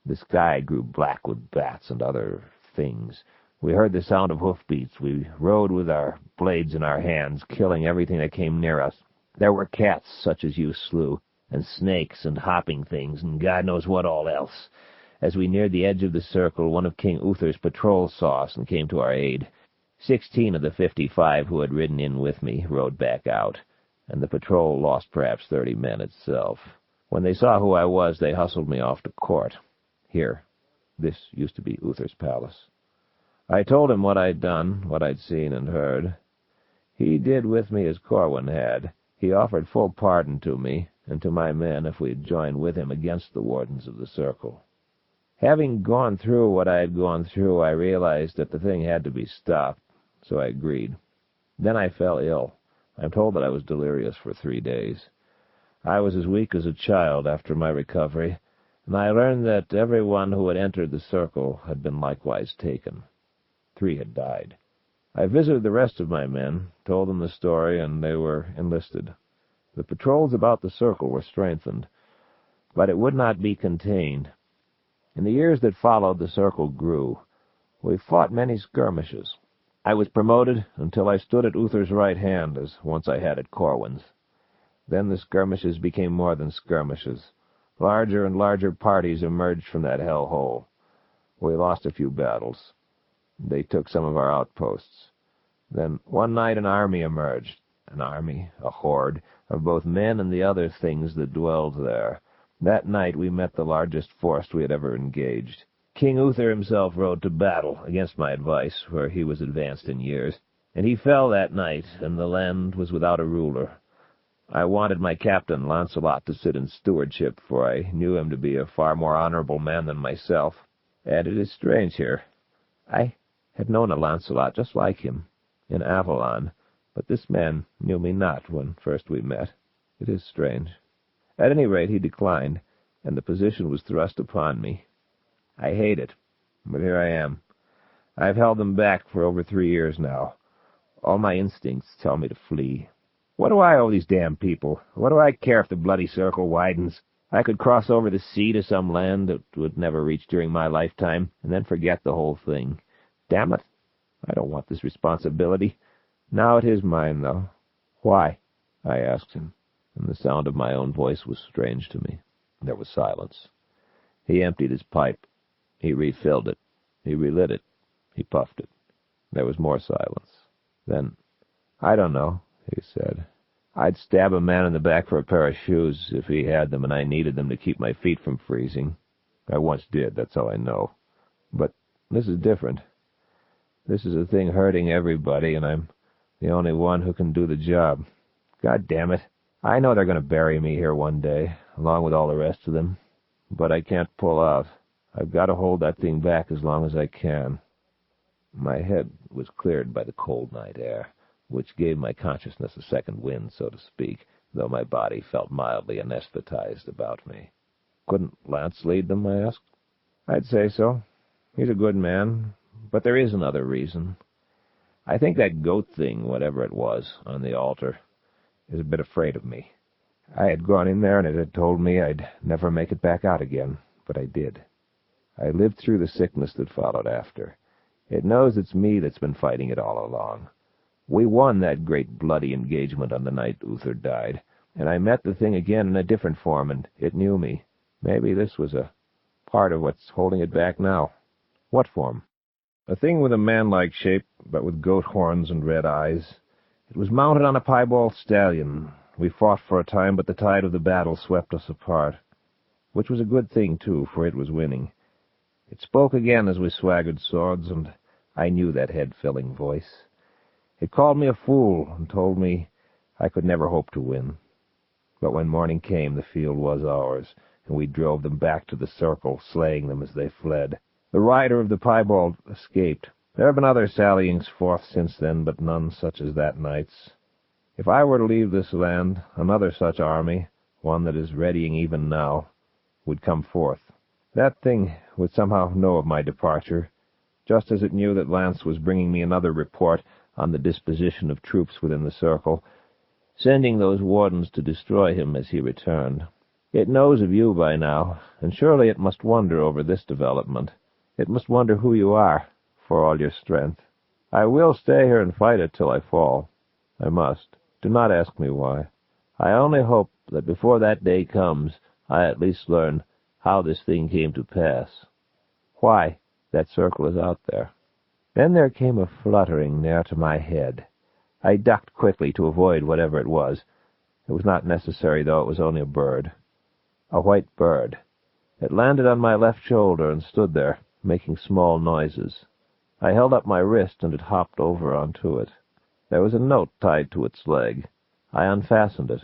The sky grew black with bats and other things. We heard the sound of hoofbeats. We rode with our blades in our hands, killing everything that came near us. There were cats such as you slew, and snakes and hopping things, and God knows what all else. As we neared the edge of the circle, one of King Uther's patrols saw us and came to our aid. 16 of the 55 who had ridden in with me rode back out, and the patrol lost perhaps 30 men itself. When they saw who I was, they hustled me off to court. Here. This used to be Uther's palace. I told him what I'd done, what I'd seen and heard. He did with me as Corwin had. He offered full pardon to me, and to my men if we'd join with him against the wardens of the circle. Having gone through what I had gone through, I realized that the thing had to be stopped, so I agreed. Then I fell ill. I'm told that I was delirious for 3 days. I was as weak as a child after my recovery, and I learned that everyone who had entered the circle had been likewise taken. 3 had died. I visited the rest of my men, told them the story, and they were enlisted. The patrols about the circle were strengthened, but it would not be contained. In the years that followed, the circle grew. We fought many skirmishes. I was promoted until I stood at Uther's right hand, as once I had at Corwin's. Then the skirmishes became more than skirmishes. Larger and larger parties emerged from that hell-hole. We lost a few battles. They took some of our outposts. Then one night an army emerged. An army, a horde, of both men and the other things that dwelled there. That night we met the largest force we had ever engaged. King Uther himself rode to battle, against my advice, for he was advanced in years, and he fell that night, and the land was without a ruler. I wanted my captain, Lancelot, to sit in stewardship, for I knew him to be a far more honorable man than myself. And it is strange here. I had known a Lancelot just like him, in Avalon, but this man knew me not when first we met. It is strange. At any rate, he declined, and the position was thrust upon me. I hate it, but here I am. I've held them back for over 3 years now. All my instincts tell me to flee. What do I owe these damn people? What do I care if the bloody circle widens? I could cross over the sea to some land that would never reach during my lifetime, and then forget the whole thing. Damn it, I don't want this responsibility. Now it is mine, though. Why? I asked him, and the sound of my own voice was strange to me. There was silence. He emptied his pipe. He refilled it. He relit it. He puffed it. There was more silence. Then, I don't know, he said. I'd stab a man in the back for a pair of shoes if he had them and I needed them to keep my feet from freezing. I once did, that's all I know. But this is different. This is a thing hurting everybody, and I'm the only one who can do the job. God damn it. I know they're going to bury me here one day, along with all the rest of them. But I can't pull out. I've got to hold that thing back as long as I can. My head was cleared by the cold night air, which gave my consciousness a second wind, so to speak, though my body felt mildly anesthetized about me. Couldn't Lance lead them, I asked. I'd say so. He's a good man, but there is another reason. I think that goat thing, whatever it was, on the altar, is a bit afraid of me. I had gone in there and it had told me I'd never make it back out again, but I did. I lived through the sickness that followed after. It knows it's me that's been fighting it all along. We won that great bloody engagement on the night Uther died, and I met the thing again in a different form, and it knew me. Maybe this was a part of what's holding it back now. What form? A thing with a man-like shape, but with goat horns and red eyes. It was mounted on a piebald stallion. We fought for a time, but the tide of the battle swept us apart. Which was a good thing, too, for it was winning. It spoke again as we swaggered swords, and I knew that head-filling voice. It called me a fool and told me I could never hope to win. But when morning came, the field was ours, and we drove them back to the circle, slaying them as they fled. The rider of the piebald escaped. There have been other sallyings forth since then, but none such as that night's. If I were to leave this land, another such army, one that is readying even now, would come forth. That thing would somehow know of my departure, just as it knew that Lance was bringing me another report on the disposition of troops within the circle, sending those wardens to destroy him as he returned. It knows of you by now, and surely it must wonder over this development. It must wonder who you are, for all your strength. I will stay here and fight it till I fall. I must. Do not ask me why. I only hope that before that day comes, I at least learn how this thing came to pass. Why that circle is out there. Then there came a fluttering near to my head. I ducked quickly to avoid whatever it was. It was not necessary, though it was only a bird. A white bird. It landed on my left shoulder and stood there, making small noises. I held up my wrist, and it hopped over onto it. There was a note tied to its leg. I unfastened it,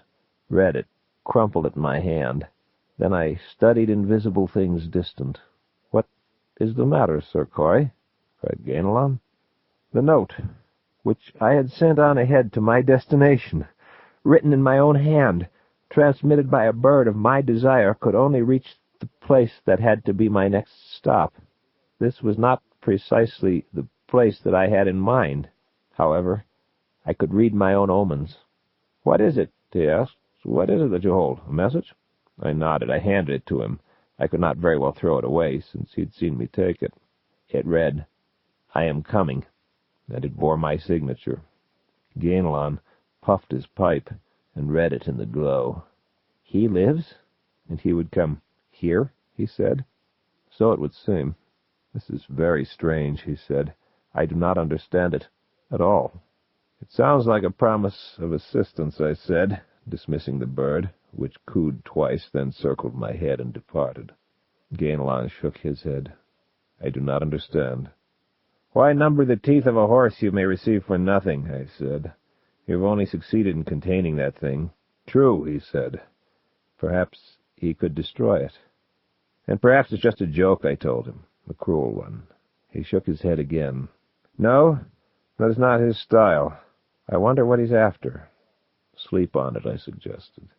read it, crumpled it in my hand. Then I studied invisible things distant. "What is the matter, Sir Cory?" cried Ganelon. The note, which I had sent on ahead to my destination, written in my own hand, transmitted by a bird of my desire, could only reach the place that had to be my next stop. This was not precisely the place that I had in mind. However, I could read my own omens. "What is it?" he asked. "What is it that you hold? A message?" I nodded. I handed it to him. I could not very well throw it away, since he had seen me take it. It read, "I am coming," and it bore my signature. Ganelon puffed his pipe and read it in the glow. "He lives? And he would come here?" he said. "So it would seem." "This is very strange," he said. "I do not understand it at all." "It sounds like a promise of assistance," I said, dismissing the bird, which cooed twice, then circled my head and departed. Ganelon shook his head. "I do not understand." "Why number the teeth of a horse you may receive for nothing?" I said. "You've only succeeded in containing that thing." "True," he said. "Perhaps he could destroy it." "And perhaps it's just a joke," I told him, a cruel one. He shook his head again. "No, that is not his style. I wonder what he's after." "Sleep on it," I suggested.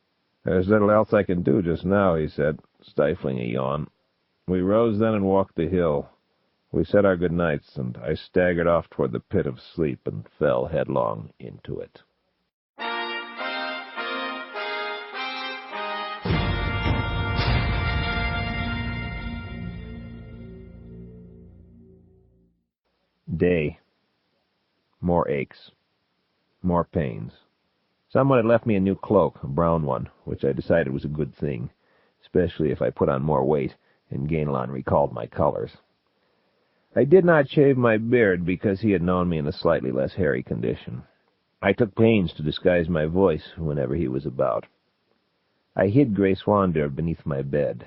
"There's little else I can do just now," he said, stifling a yawn. We rose then and walked the hill. We said our good nights, and I staggered off toward the pit of sleep and fell headlong into it. Day. More aches. More pains. Someone had left me a new cloak, a brown one, which I decided was a good thing, especially if I put on more weight, and Ganelon recalled my colors. I did not shave my beard because he had known me in a slightly less hairy condition. I took pains to disguise my voice whenever he was about. I hid Grey Swander beneath my bed.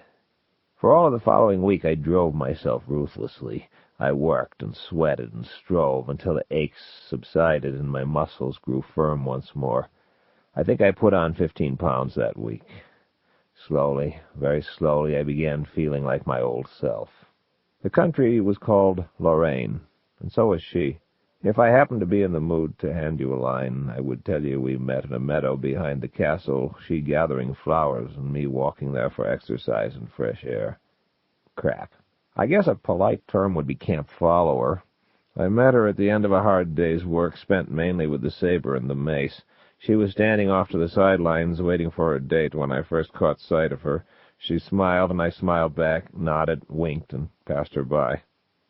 For all of the following week I drove myself ruthlessly. I worked and sweated and strove until the aches subsided and my muscles grew firm once more. I think I put on 15 pounds that week. Slowly, very slowly, I began feeling like my old self. The country was called Lorraine, and so was she. If I happened to be in the mood to hand you a line, I would tell you we met in a meadow behind the castle, she gathering flowers and me walking there for exercise and fresh air. Crap. I guess a polite term would be camp follower. I met her at the end of a hard day's work, spent mainly with the saber and the mace. She was standing off to the sidelines, waiting for her date when I first caught sight of her. She smiled, and I smiled back, nodded, winked, and passed her by.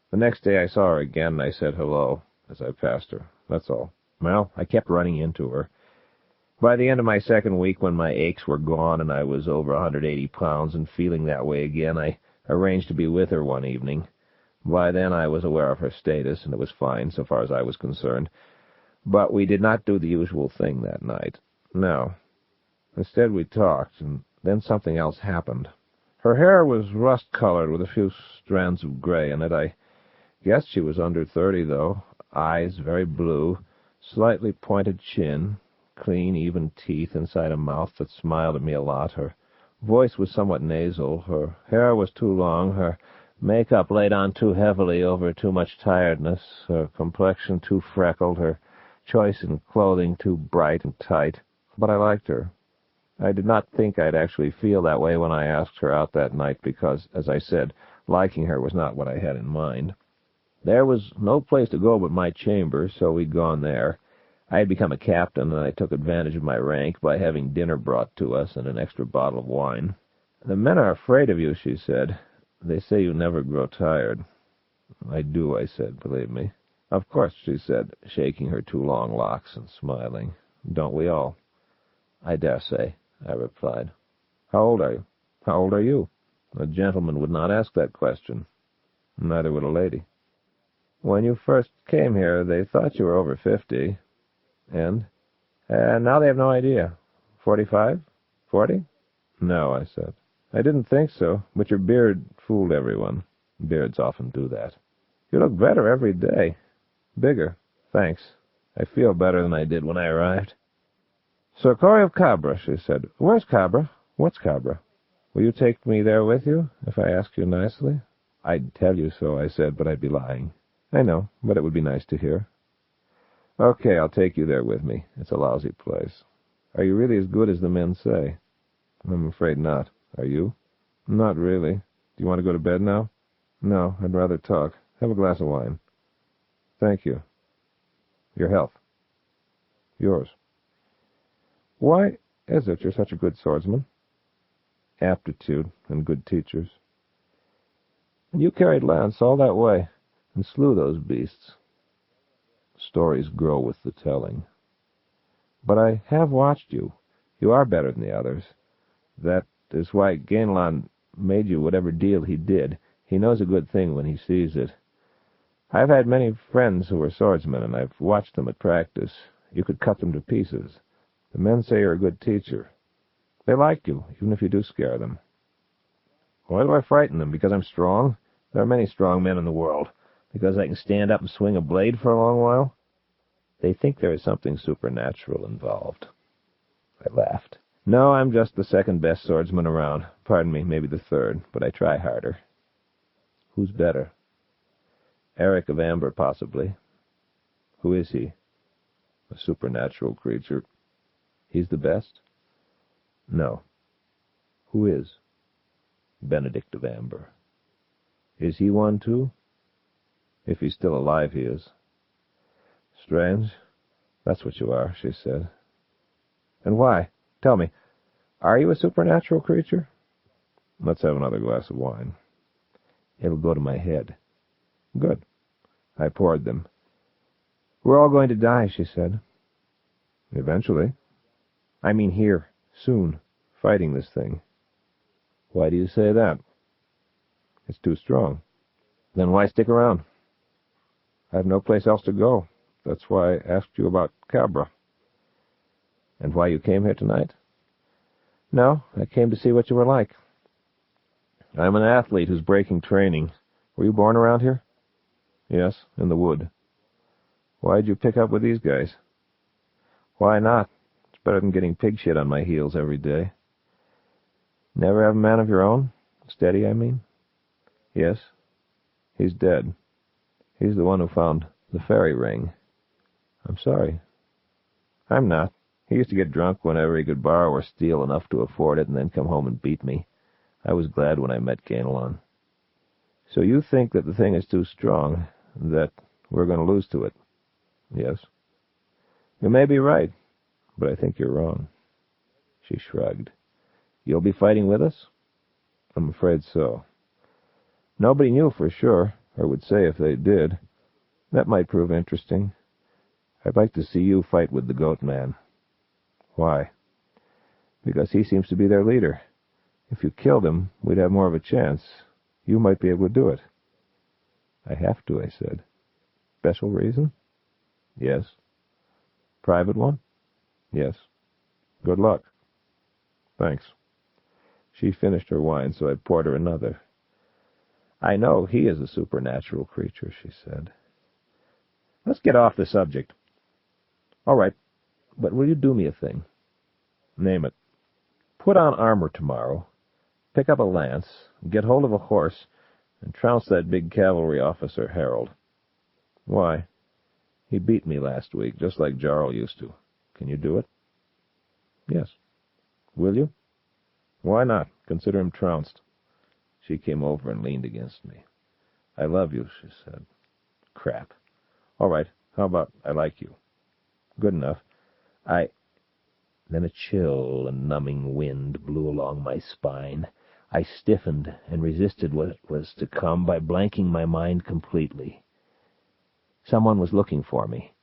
The next day I saw her again, and I said hello as I passed her. That's all. Well, I kept running into her. By the end of my second week, when my aches were gone and I was over 180 pounds and feeling that way again, I arranged to be with her one evening. By then I was aware of her status, and it was fine so far as I was concerned. But we did not do the usual thing that night. No. Instead we talked, and then something else happened. Her hair was rust-colored with a few strands of gray in it. I guessed she was under 30, though. Eyes very blue, slightly pointed chin, clean, even teeth inside a mouth that smiled at me a lot. Her voice was somewhat nasal. Her hair was too long. Her makeup laid on too heavily over too much tiredness. Her complexion too freckled. Her choice in clothing too bright and tight. But I liked her. I did not think I'd actually feel that way when I asked her out that night because, as I said, liking her was not what I had in mind. There was no place to go but my chamber, so we'd gone there. I had become a captain, and I took advantage of my rank by having dinner brought to us and an extra bottle of wine. "The men are afraid of you," she said. "They say you never grow tired." "I do," I said, "believe me." "Of course," she said, shaking her too long locks and smiling. "Don't we all?" "I dare say," I replied. "How old are you?" "How old are you?" "A gentleman would not ask that question." "Neither would a lady." "When you first came here, they thought you were over 50. And now they have no idea. 45? 40? "No," I said. "I didn't think so, but your beard fooled everyone. Beards often do that." "You look better every day. Bigger. Thanks. I feel better than I did when I arrived." "Sir Cory of Cabra," she said. "Where's Cabra?" What's Cabra? Will you take me there with you, if I ask you nicely? I'd tell you so, I said, but I'd be lying. I know, but it would be nice to hear. Okay, I'll take you there with me. It's a lousy place. Are you really as good as the men say? I'm afraid not. Are you? Not really. Do you want to go to bed now? No, I'd rather talk. Have a glass of wine. Thank you. Your health. Yours. Why is it you're such a good swordsman? Aptitude and good teachers. And you carried lance all that way and slew those beasts. Stories grow with the telling. But I have watched you. You are better than the others. That is why Avalon made you whatever deal he did. He knows a good thing when he sees it. I've had many friends who were swordsmen, and I've watched them at practice. You could cut them to pieces. The men say you're a good teacher. They like you, even if you do scare them. Why do I frighten them? Because I'm strong? There are many strong men in the world. Because I can stand up and swing a blade for a long while? They think there is something supernatural involved. I laughed. No, I'm just the second best swordsman around. Pardon me, maybe the third, but I try harder. Who's better? Eric of Amber, possibly. Who is he? A supernatural creature. He's the best? No. Who is? Benedict of Amber. Is he one, too? If he's still alive, he is. Strange. That's what you are, she said. And why? Tell me, are you a supernatural creature? Let's have another glass of wine. It'll go to my head. Good. I poured them. We're all going to die, she said. Eventually. I mean here, soon, fighting this thing. Why do you say that? It's too strong. Then why stick around? I have no place else to go. That's why I asked you about Cabra. And why you came here tonight? No, I came to see what you were like. I'm an athlete who's breaking training. Were you born around here? Yes, in the wood. Why'd you pick up with these guys? Why not? It's better than getting pig shit on my heels every day. Never have a man of your own? Steady, I mean? Yes. He's dead. He's the one who found the fairy ring. I'm sorry. I'm not. He used to get drunk whenever he could borrow or steal enough to afford it and then come home and beat me. I was glad when I met Avalon. So you think that the thing is too strong, that we're going to lose to it? Yes. You may be right, but I think you're wrong. She shrugged. You'll be fighting with us? I'm afraid so. Nobody knew for sure, or would say if they did. That might prove interesting. I'd like to see you fight with the Goat Man. Why? Because he seems to be their leader. If you killed him, we'd have more of a chance. You might be able to do it. I have to, I said. Special reason? Yes. Private one? Yes. Good luck. Thanks. She finished her wine, so I poured her another. I know he is a supernatural creature, she said. Let's get off the subject. All right, but will you do me a thing? Name it. Put on armor tomorrow, pick up a lance, get hold of a horse, and trounce that big cavalry officer, Harold. Why? He beat me last week, just like Jarl used to. Can you do it? Yes. Will you? Why not? Consider him trounced. She came over and leaned against me. I love you, she said. Crap. All right, how about I like you? Good enough. Then a chill and numbing wind blew along my spine. I stiffened and resisted what was to come by blanking my mind completely. Someone was looking for me.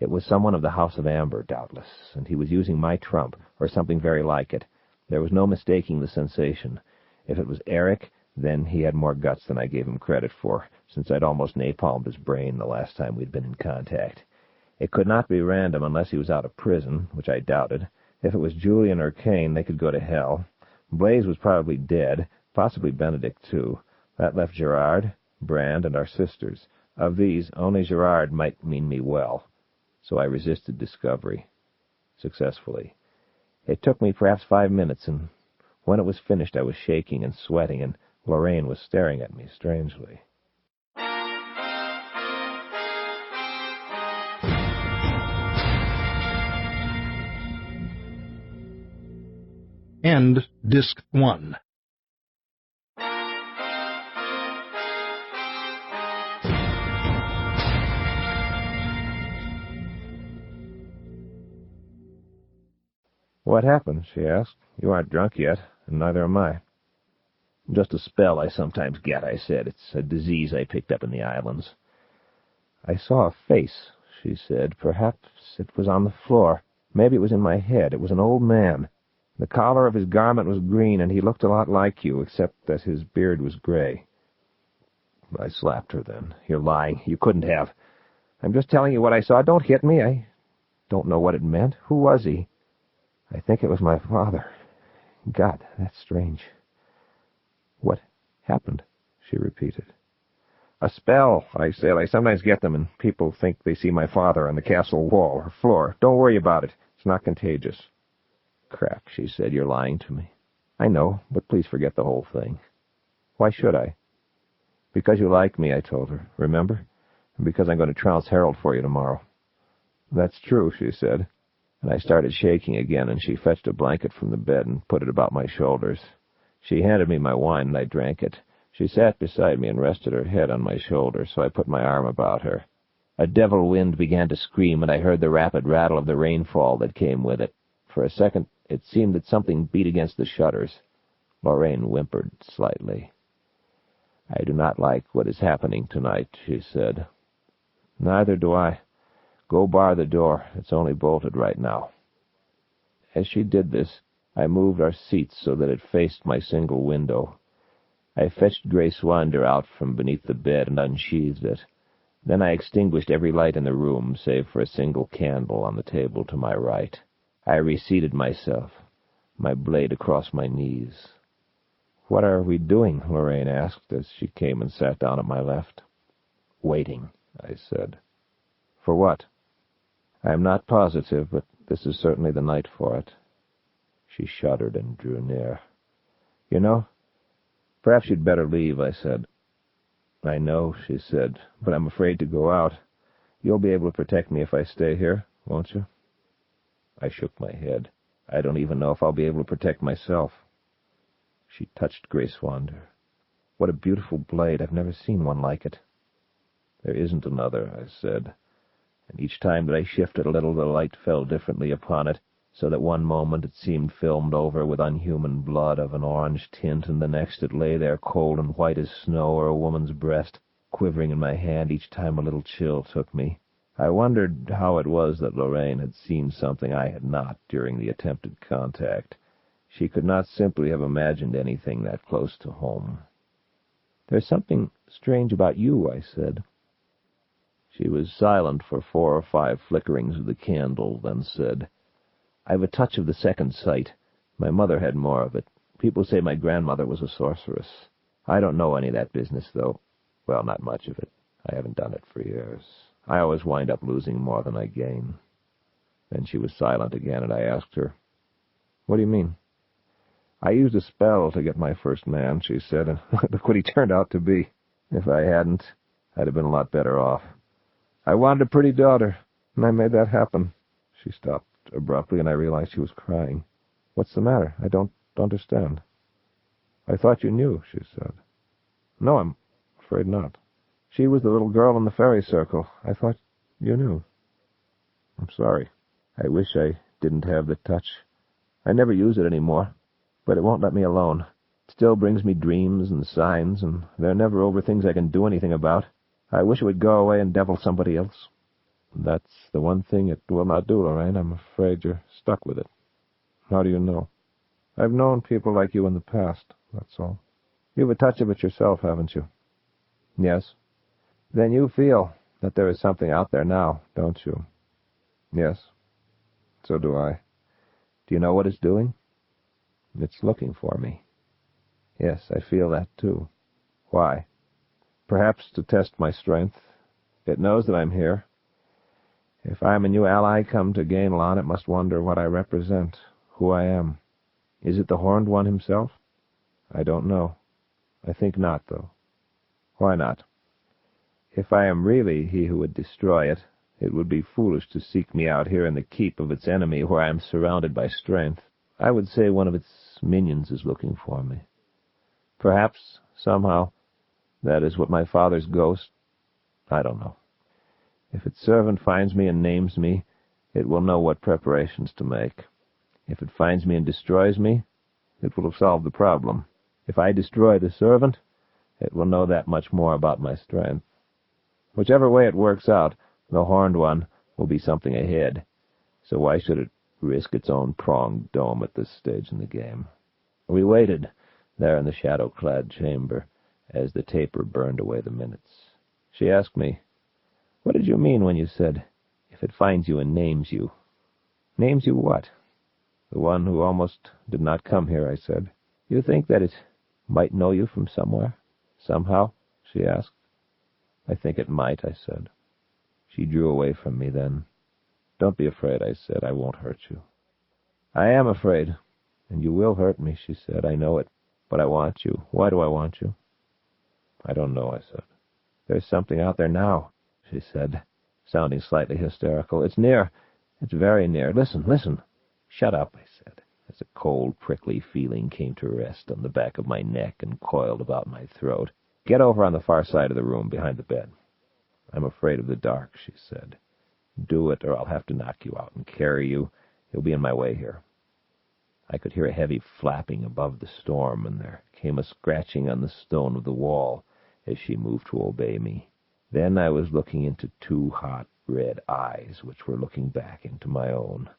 It was someone of the House of Amber, doubtless, and he was using my trump, or something very like it. There was no mistaking the sensation. If it was Eric, then he had more guts than I gave him credit for, since I'd almost napalmed his brain the last time we'd been in contact. It could not be random unless he was out of prison, which I doubted. If it was Julian or Kane, they could go to hell. Blaze was probably dead, possibly Benedict, too. That left Gerard, Brand, and our sisters. Of these, only Gerard might mean me well. So I resisted discovery. Successfully. It took me perhaps 5 minutes, and When it was finished, I was shaking and sweating, and Lorraine was staring at me strangely. End Disc 1. "What happened?" she asked. "You aren't drunk yet, and neither am I." "Just a spell I sometimes get," I said. "It's a disease I picked up in the islands." "I saw a face," she said. "Perhaps it was on the floor. Maybe it was in my head. It was an old man. The collar of his garment was green, and he looked a lot like you, except that his beard was gray." I slapped her then. "You're lying. You couldn't have. I'm just telling you what I saw. Don't hit me. I don't know what it meant. Who was he?" "I think it was my father." "God, that's strange." "What happened?" she repeated. "A spell," I said. "I sometimes get them, and people think they see my father on the castle wall or floor. Don't worry about it. It's not contagious." "Crack," she said. "You're lying to me." "I know, but please forget the whole thing." "Why should I?" "Because you like me," I told her. "Remember? And because I'm going to trounce Harold for you tomorrow." "That's true," she said. And I started shaking again, and she fetched a blanket from the bed and put it about my shoulders. She handed me my wine, and I drank it. She sat beside me and rested her head on my shoulder, so I put my arm about her. A devil wind began to scream, and I heard the rapid rattle of the rainfall that came with it. For a second, it seemed that something beat against the shutters. Lorraine whimpered slightly. "I do not like what is happening tonight," she said. "Neither do I. Go bar the door. It's only bolted right now." As she did this, I moved our seats so that it faced my single window. I fetched Grey Swander out from beneath the bed and unsheathed it. Then I extinguished every light in the room, save for a single candle on the table to my right. I reseated myself, my blade across my knees. "What are we doing?" Lorraine asked as she came and sat down at my left. "Waiting," I said. "For what?" "I am not positive, but this is certainly the night for it." She shuddered and drew near. "You know, perhaps you'd better leave," I said. "I know," she said, "but I'm afraid to go out. You'll be able to protect me if I stay here, won't you?" I shook my head. "I don't even know if I'll be able to protect myself." She touched Grey Swander. "What a beautiful blade. I've never seen one like it." "There isn't another," I said, and each time that I shifted a little the light fell differently upon it, so that one moment it seemed filmed over with unhuman blood of an orange tint, and the next it lay there cold and white as snow or a woman's breast, quivering in my hand each time a little chill took me. I wondered how it was that Lorraine had seen something I had not during the attempted contact. She could not simply have imagined anything that close to home. "There's something strange about you," I said. She was silent for 4 or 5 flickerings of the candle, then said, "I've a touch of the second sight. My mother had more of it. People say my grandmother was a sorceress. I don't know any of that business, though. Well, not much of it. I haven't done it for years. I always wind up losing more than I gain." Then she was silent again, and I asked her, "What do you mean?" "I used a spell to get my first man," she said, "and look what he turned out to be. If I hadn't, I'd have been a lot better off. I wanted a pretty daughter, and I made that happen." She stopped abruptly, and I realized she was crying. "What's the matter? I don't understand." "I thought you knew," she said. "No, I'm afraid not. She was the little girl in the fairy circle. I thought you knew." "I'm sorry. I wish I didn't have the touch. I never use it anymore, but it won't let me alone. It still brings me dreams and signs, and they're never over things I can do anything about. I wish it would go away and devil somebody else." "That's the one thing it will not do, Lorraine. I'm afraid you're stuck with it." "How do you know?" "I've known people like you in the past, that's all. You've a touch of it yourself, haven't you?" "Yes." "Then you feel that there is something out there now, don't you?" "Yes. So do I." "Do you know what it's doing?" "It's looking for me." "Yes, I feel that, too." "Why?" "Perhaps to test my strength. It knows that I'm here. If I'm a new ally come to Gainlon, it must wonder what I represent, who I am." Is it the Horned One himself? I don't know. I think not, though. Why not? If I am really he who would destroy it, it would be foolish to seek me out here in the keep of its enemy where I am surrounded by strength. I would say one of its minions is looking for me. Perhaps, somehow, that is what my father's ghost... I don't know. If its servant finds me and names me, it will know what preparations to make. If it finds me and destroys me, it will have solved the problem. If I destroy the servant, it will know that much more about my strength. Whichever way it works out, the Horned One will be something ahead, so why should it risk its own pronged dome at this stage in the game? We waited, there in the shadow-clad chamber, as the taper burned away the minutes. She asked me, "What did you mean when you said, 'If it finds you and names you'?" "Names you what?" "The one who almost did not come here," I said. "You think that it might know you from somewhere? Somehow?" she asked. "I think it might," I said. She drew away from me then. "Don't be afraid," I said. "I won't hurt you." "I am afraid, and you will hurt me," she said. "I know it, but I want you." "Why do I want you?" "I don't know," I said. "There's something out there now," she said, sounding slightly hysterical. "It's near. It's very near. Listen, listen." "Shut up," I said, as a cold, prickly feeling came to rest on the back of my neck and coiled about my throat. "Get over on the far side of the room, behind the bed." "I'm afraid of the dark," she said. "Do it, or I'll have to knock you out and carry you. You'll be in my way here." I could hear a heavy flapping above the storm, and there came a scratching on the stone of the wall as she moved to obey me. Then I was looking into two hot, red eyes, which were looking back into my own.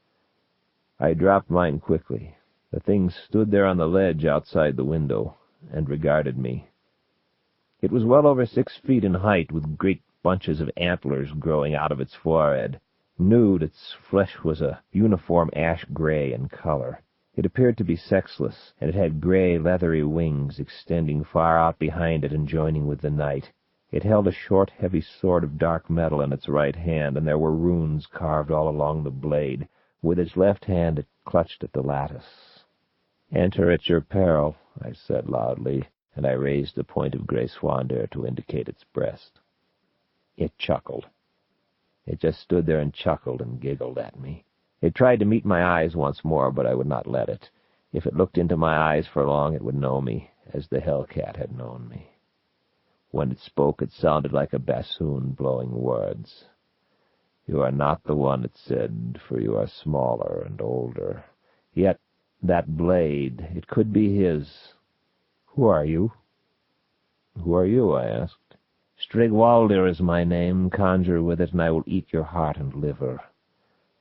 I dropped mine quickly. The thing stood there on the ledge outside the window and regarded me. It was well over 6 feet in height, with great bunches of antlers growing out of its forehead. Nude, its flesh was a uniform ash-gray in color. It appeared to be sexless, and it had gray, leathery wings extending far out behind it and joining with the night. It held a short, heavy sword of dark metal in its right hand, and there were runes carved all along the blade. With its left hand it clutched at the lattice. "Enter at your peril," I said loudly, and I raised the point of gray swandair to indicate its breast. It chuckled. It just stood there and chuckled and giggled at me. It tried to meet my eyes once more, but I would not let it. If it looked into my eyes for long, it would know me, as the hellcat had known me. When it spoke, it sounded like a bassoon blowing words. "You are not the one," it said, "for you are smaller and older. Yet that blade, it could be his. Who are you?" "Who are you?" I asked. "Strigwalder is my name. Conjure with it, and I will eat your heart and liver."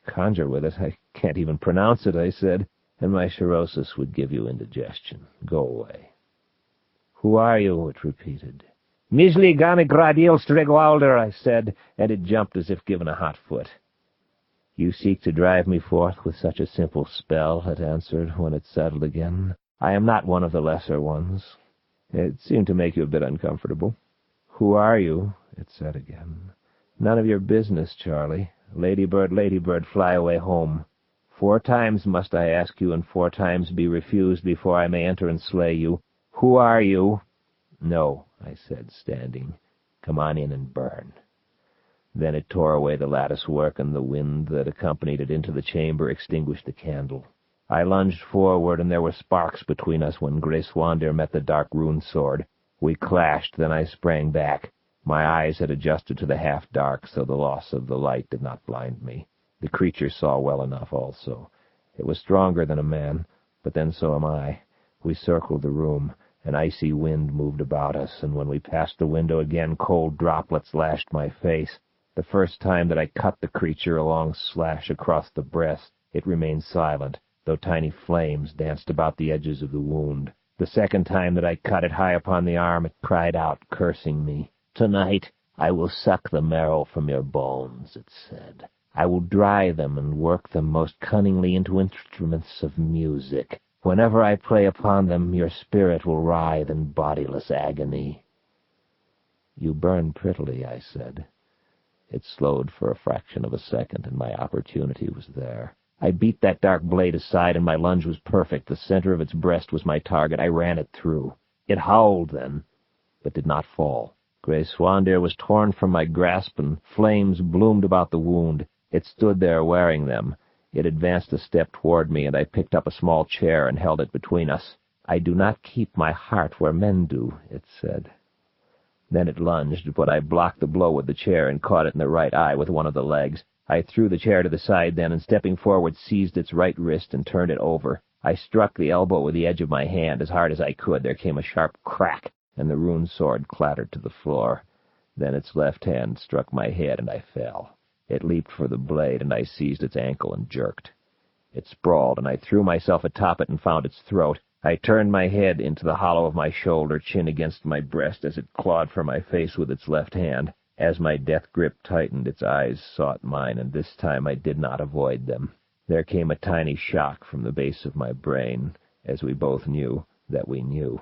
"Conjure with it? I can't even pronounce it," I said, "and my cirrhosis would give you indigestion. Go away." "Who are you?" it repeated. "Misli Ganigradil Strigwalder," I said, and it jumped as if given a hot foot. "You seek to drive me forth with such a simple spell," it answered when it settled again. "I am not one of the lesser ones." It seemed to make you a bit uncomfortable. "Who are you?" it said again. "None of your business, Charlie. Ladybird, ladybird, fly away home. 4 times must I ask you, and 4 times be refused before I may enter and slay you. Who are you?" "No," I said, standing. "Come on in and burn." Then it tore away the lattice work, and the wind that accompanied it into the chamber extinguished the candle. I lunged forward, and there were sparks between us when Grey Swandair met the dark rune sword. We clashed, then I sprang back. My eyes had adjusted to the half-dark, so the loss of the light did not blind me. The creature saw well enough also. It was stronger than a man, but then so am I. We circled the room. An icy wind moved about us, and when we passed the window again, cold droplets lashed my face. The first time that I cut the creature a long slash across the breast, it remained silent, though tiny flames danced about the edges of the wound. The second time that I cut it high upon the arm, it cried out, cursing me. "Tonight I will suck the marrow from your bones," it said. "I will dry them and work them most cunningly into instruments of music. Whenever I play upon them, your spirit will writhe in bodiless agony." "You burn prettily," I said. It slowed for a fraction of a second, and my opportunity was there. I beat that dark blade aside, and my lunge was perfect. The center of its breast was my target. I ran it through. It howled then, but did not fall. Grey Swandeer was torn from my grasp, and flames bloomed about the wound. It stood there wearing them. It advanced a step toward me, and I picked up a small chair and held it between us. "I do not keep my heart where men do," it said. Then it lunged, but I blocked the blow with the chair and caught it in the right eye with one of the legs. I threw the chair to the side then, and stepping forward, seized its right wrist and turned it over. I struck the elbow with the edge of my hand as hard as I could. There came a sharp crack, and the rune sword clattered to the floor. Then its left hand struck my head, and I fell. It leaped for the blade, and I seized its ankle and jerked. It sprawled, and I threw myself atop it and found its throat. I turned my head into the hollow of my shoulder, chin against my breast, as it clawed for my face with its left hand. As my death grip tightened, its eyes sought mine, and this time I did not avoid them. There came a tiny shock from the base of my brain, as we both knew that we knew.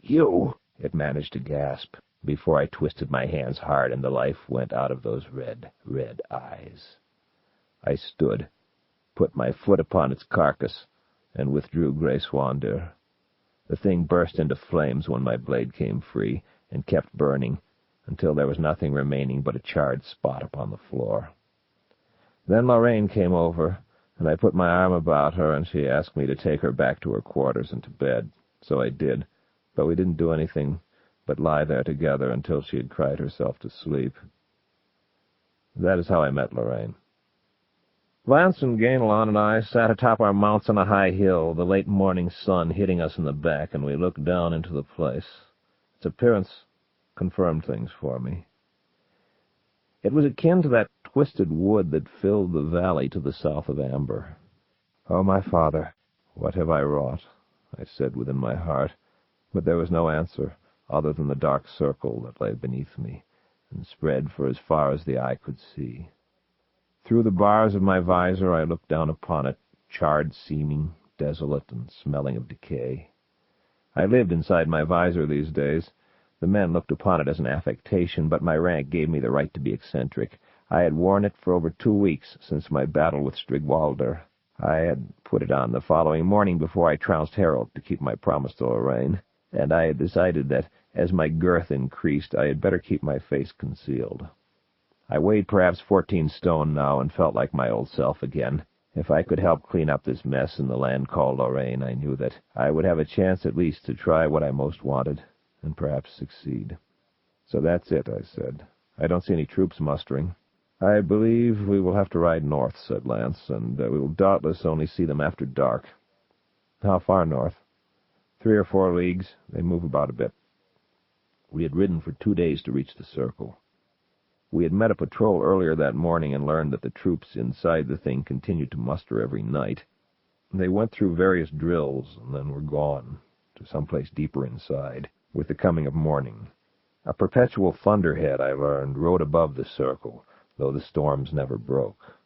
"You!" it managed to gasp, before I twisted my hands hard and the life went out of those red, red eyes. I stood, put my foot upon its carcass, and withdrew Grey Swandeer. The thing burst into flames when my blade came free, and kept burning, until there was nothing remaining but a charred spot upon the floor. Then Lorraine came over, and I put my arm about her, and she asked me to take her back to her quarters and to bed. So I did, but we didn't do anything but lie there together until she had cried herself to sleep. That is how I met Lorraine. Lance and Gainelon and I sat atop our mounts on a high hill, the late morning sun hitting us in the back, and we looked down into the place. Its appearance confirmed things for me. It was akin to that twisted wood that filled the valley to the south of Amber. "Oh, my father, what have I wrought?" I said within my heart, but there was no answer other than the dark circle that lay beneath me and spread for as far as the eye could see. Through the bars of my visor I looked down upon it, charred-seeming, desolate, and smelling of decay. I lived inside my visor these days. The men looked upon it as an affectation, but my rank gave me the right to be eccentric. I had worn it for over 2 weeks since my battle with Strigwalder. I had put it on the following morning before I trounced Harold to keep my promise to Lorraine, and I had decided that, as my girth increased, I had better keep my face concealed. I weighed perhaps 14 stone now, and felt like my old self again. If I could help clean up this mess in the land called Lorraine, I knew that I would have a chance at least to try what I most wanted, and perhaps succeed. "So that's it," I said. "I don't see any troops mustering." "I believe we will have to ride north," said Lance, "and we will doubtless only see them after dark." "How far north?" 3 or 4 leagues. They move about a bit." We had ridden for 2 days to reach the circle. We had met a patrol earlier that morning and learned that the troops inside the thing continued to muster every night. They went through various drills and then were gone to someplace deeper inside with the coming of morning. A perpetual thunderhead, I learned, rode above the circle, though the storms never broke.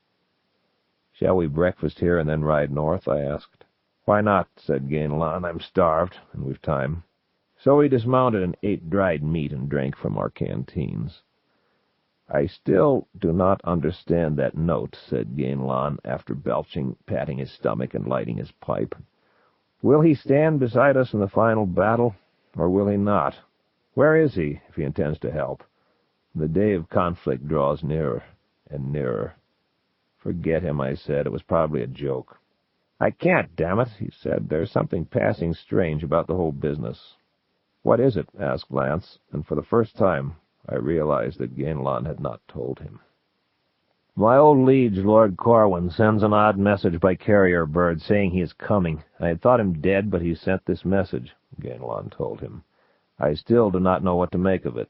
"Shall we breakfast here and then ride north?" I asked. "Why not?" said Gainelon. "I'm starved, and we've time." So we dismounted and ate dried meat and drank from our canteens. "I still do not understand that note," said Gainelon, after belching, patting his stomach, and lighting his pipe. "Will he stand beside us in the final battle, or will he not? Where is he, if he intends to help? The day of conflict draws nearer and nearer." "Forget him," I said. "It was probably a joke." "I can't, damn it," he said. "There's something passing strange about the whole business." "What is it?" asked Lance, and for the first time I realized that Gainelon had not told him. "My old liege, Lord Corwin, sends an odd message by carrier bird, saying he is coming. I had thought him dead, but he sent this message," Gainelon told him. "I still do not know what to make of it."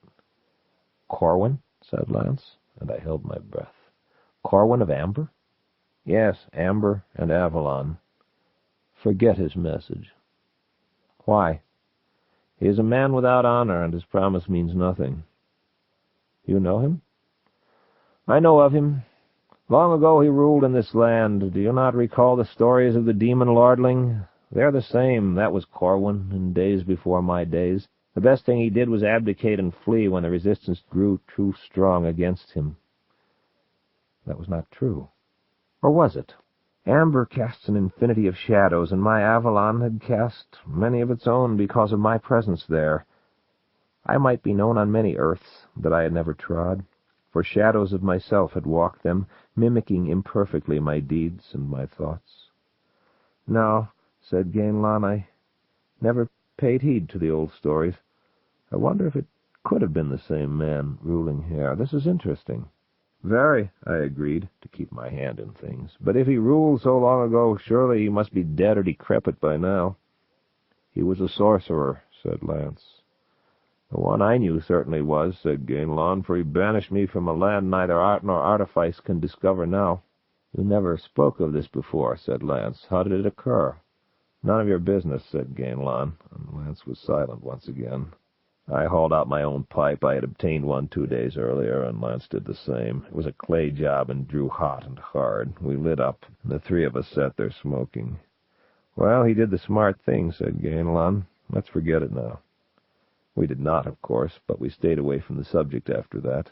"Corwin?" said Lance, and I held my breath. "Corwin of Amber?" "Yes, Amber and Avalon." "Forget his message." "Why?" "He is a man without honor, and his promise means nothing." "You know him?" "I know of him. Long ago he ruled in this land. Do you not recall the stories of the demon lordling? They're the same. That was Corwin, in days before my days. The best thing he did was abdicate and flee when the resistance grew too strong against him." "That was not true. Or was it?" Amber casts an infinity of shadows, and my Avalon had cast many of its own because of my presence there. I might be known on many earths that I had never trod, for shadows of myself had walked them, mimicking imperfectly my deeds and my thoughts. "No," said Gainlan, "I never paid heed to the old stories. I wonder if it could have been the same man ruling here. This is interesting." "Very," I agreed, to keep my hand in things. "But if he ruled so long ago, surely he must be dead or decrepit by now." "He was a sorcerer," said Lance. "The one I knew certainly was," said Gainlan, "for he banished me from a land neither art nor artifice can discover now." "You never spoke of this before," said Lance. "How did it occur?" "None of your business," said Gainlan, and Lance was silent once again. I hauled out my own pipe. I had obtained one 2 days earlier, and Lance did the same. It was a clay job and drew hot and hard. We lit up, and the three of us sat there smoking. "Well, he did the smart thing," said Gainlan. "Let's forget it now." We did not, of course, but we stayed away from the subject after that.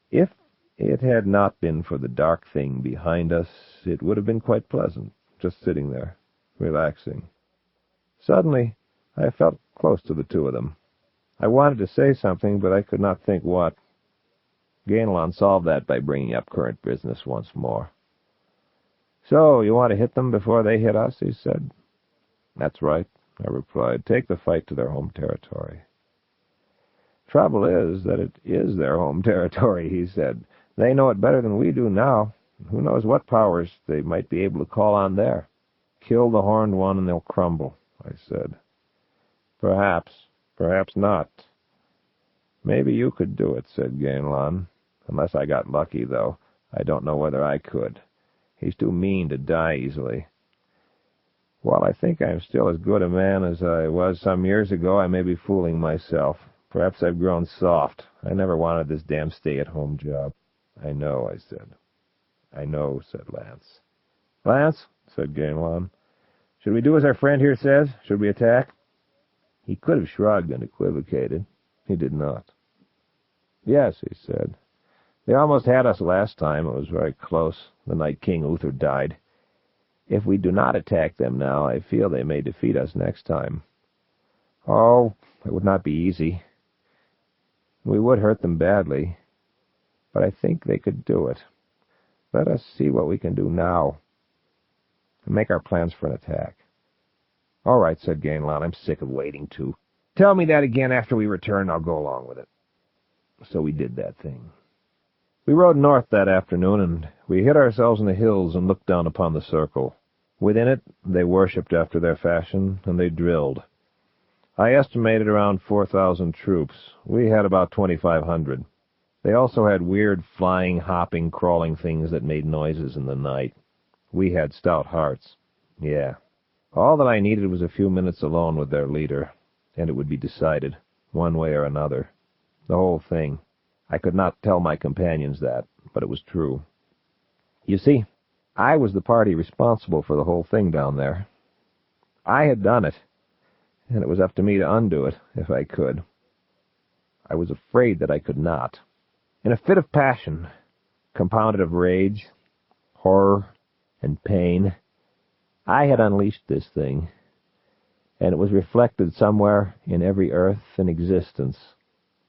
If it had not been for the dark thing behind us, it would have been quite pleasant, just sitting there, relaxing. Suddenly, I felt close to the two of them. I wanted to say something, but I could not think what. Gainlan solved that by bringing up current business once more. "So, you want to hit them before they hit us?" he said. "That's right," I replied. "Take the fight to their home territory." "Trouble is that it is their home territory," he said. "They know it better than we do now. Who knows what powers they might be able to call on there?" "Kill the horned one and they'll crumble," I said. "Perhaps. Perhaps not." "Maybe you could do it," said Gainlan. "Unless I got lucky, though. I don't know whether I could. He's too mean to die easily. While I think I'm still as good a man as I was some years ago, I may be fooling myself. Perhaps I've grown soft. I never wanted this damn stay-at-home job." "I know," I said. "I know," said Lance. "Lance," said Gainlan, "should we do as our friend here says? Should we attack?" He could have shrugged and equivocated. He did not. "Yes," he said. "They almost had us last time. It was very close, the night King Uther died. If we do not attack them now, I feel they may defeat us next time." "Oh, it would not be easy. We would hurt them badly. But I think they could do it. Let us see what we can do now, and make our plans for an attack." "All right," said Gainlan. "I'm sick of waiting, too. Tell me that again after we return, and I'll go along with it." So we did that thing. We rode north that afternoon, and we hid ourselves in the hills and looked down upon the circle. Within it, they worshipped after their fashion, and they drilled. I estimated around 4,000 troops. We had about 2,500. They also had weird flying, hopping, crawling things that made noises in the night. We had stout hearts. Yeah. All that I needed was a few minutes alone with their leader, and it would be decided, one way or another. The whole thing. I could not tell my companions that, but it was true. You see, I was the party responsible for the whole thing down there. I had done it, and it was up to me to undo it, if I could. I was afraid that I could not. In a fit of passion, compounded of rage, horror, and pain, I had unleashed this thing, and it was reflected somewhere in every earth in existence.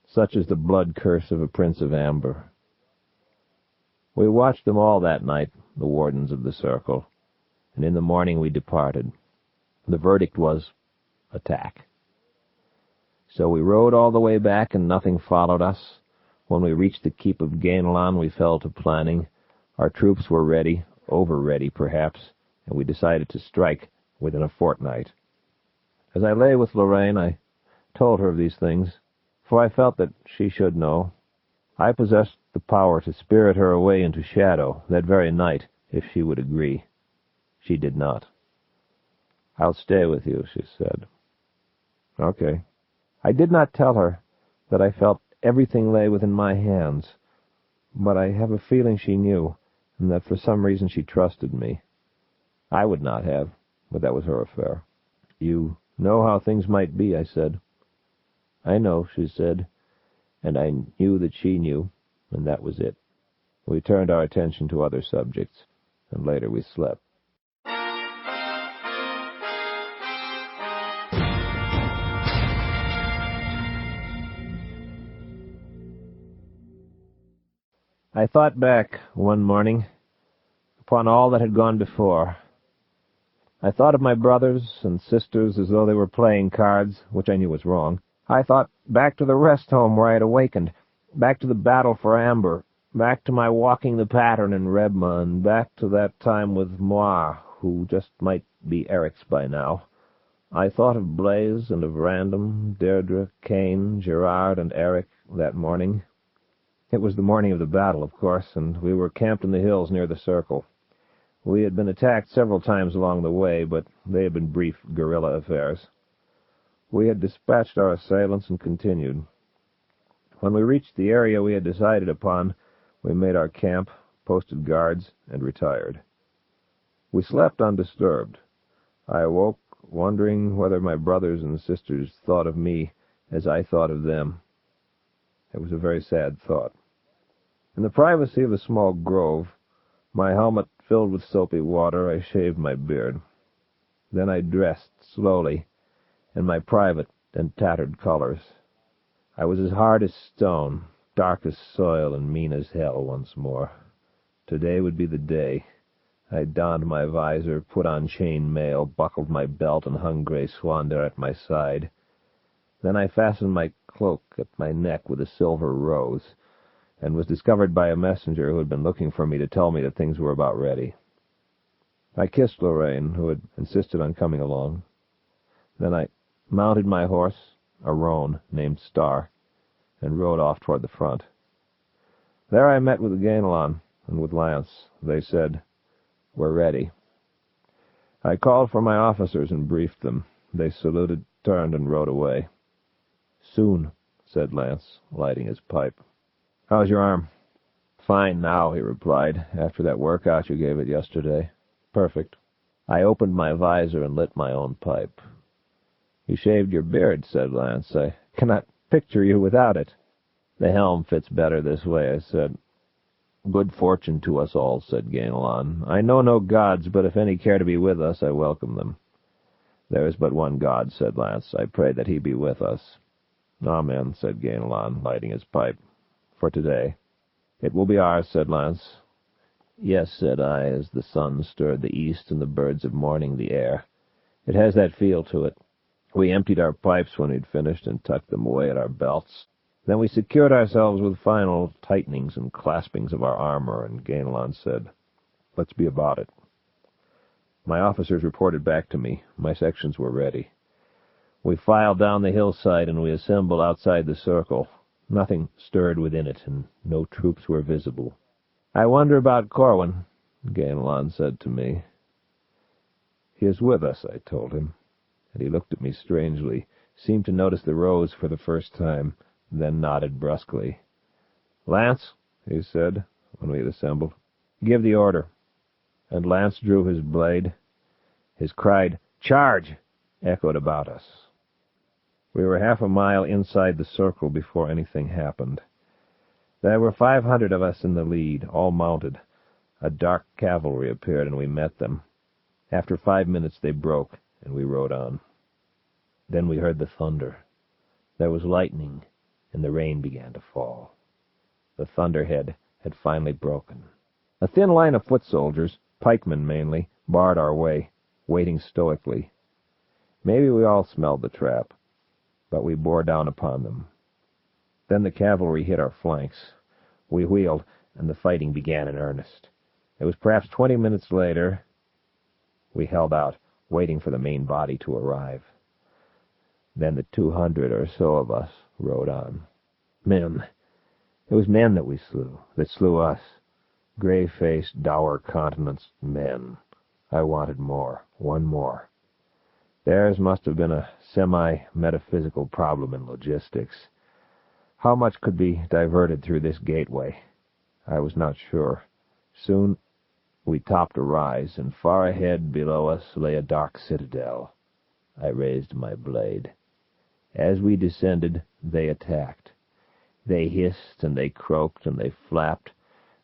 Such is the blood curse of a Prince of Amber. We watched them all that night, the wardens of the circle, and in the morning we departed. The verdict was attack. So we rode all the way back, and nothing followed us. When we reached the keep of Gainlan, we fell to planning. Our troops were ready, over-ready perhaps, and we decided to strike within a fortnight. As I lay with Lorraine, I told her of these things, for I felt that she should know. I possessed the power to spirit her away into shadow that very night, if she would agree. She did not. "I'll stay with you," she said. Okay. I did not tell her that I felt everything lay within my hands, but I have a feeling she knew, and that for some reason she trusted me. I would not have, but that was her affair. "You know how things might be," I said. "I know," she said, and I knew that she knew, and that was it. We turned our attention to other subjects, and later we slept. I thought back one morning upon all that had gone before. I thought of my brothers and sisters as though they were playing cards, which I knew was wrong. I thought back to the rest home where I had awakened, back to the battle for Amber, back to my walking the pattern in Rebma, and back to that time with Moir, who just might be Eric's by now. I thought of Blaise and of Random, Deirdre, Kane, Gerard, and Eric that morning. It was the morning of the battle, of course, and we were camped in the hills near the circle. We had been attacked several times along the way, but they had been brief guerrilla affairs. We had dispatched our assailants and continued. When we reached the area we had decided upon, we made our camp, posted guards, and retired. We slept undisturbed. I awoke, wondering whether my brothers and sisters thought of me as I thought of them. It was a very sad thought. In the privacy of a small grove, my helmet filled with soapy water, I shaved my beard. Then I dressed, slowly, in my private and tattered colors. I was as hard as stone, dark as soil, and mean as hell once more. Today would be the day. I donned my visor, put on chain mail, buckled my belt, and hung Grey Swander at my side. Then I fastened my cloak at my neck with a silver rose, and was discovered by a messenger who had been looking for me to tell me that things were about ready. I kissed Lorraine, who had insisted on coming along. Then I mounted my horse, a roan named Star, and rode off toward the front. There I met with Avalon and with Lance. They said, "We're ready." I called for my officers and briefed them. They saluted, turned, and rode away. "Soon," said Lance, lighting his pipe. "How's your arm?" "Fine now," he replied, "after that workout you gave it yesterday. Perfect." I opened my visor and lit my own pipe. "You shaved your beard," said Lance. "I cannot picture you without it." "The helm fits better this way," I said. "Good fortune to us all," said Avalon. "I know no gods, but if any care to be with us, I welcome them." "There is but one God," said Lance. "I pray that he be with us." "Amen," said Avalon, lighting his pipe. "For today." "It will be ours," said Lance. "Yes," said I, as the sun stirred the east and the birds of morning the air. "It has that feel to it." We emptied our pipes when we'd finished and tucked them away at our belts. Then we secured ourselves with final tightenings and claspings of our armor, and Avalon said, "Let's be about it." My officers reported back to me. My sections were ready. We filed down the hillside, and we assembled outside the circle. Nothing stirred within it, and no troops were visible. "I wonder about Corwin," Avalon said to me. "He is with us," I told him, and he looked at me strangely, seemed to notice the rose for the first time, then nodded brusquely. "Lance," he said, when we had assembled, "give the order." And Lance drew his blade. His cried, "Charge!" echoed about us. We were half a mile inside the circle before anything happened. There were 500 of us in the lead, all mounted. A dark cavalry appeared, and we met them. After 5 minutes they broke, and we rode on. Then we heard the thunder. There was lightning, and the rain began to fall. The thunderhead had finally broken. A thin line of foot soldiers, pikemen mainly, barred our way, waiting stoically. Maybe we all smelled the trap, but we bore down upon them. Then the cavalry hit our flanks. We wheeled, and the fighting began in earnest. It was perhaps 20 minutes later. We held out, waiting for the main body to arrive. Then the 200 or so of us rode on. Men. It was men that we slew, that slew us. Gray-faced, dour-countenanced men. I wanted more, one more. Theirs must have been a semi-metaphysical problem in logistics. How much could be diverted through this gateway? I was not sure. Soon we topped a rise, and far ahead below us lay a dark citadel. I raised my blade. As we descended, they attacked. They hissed, and they croaked, and they flapped.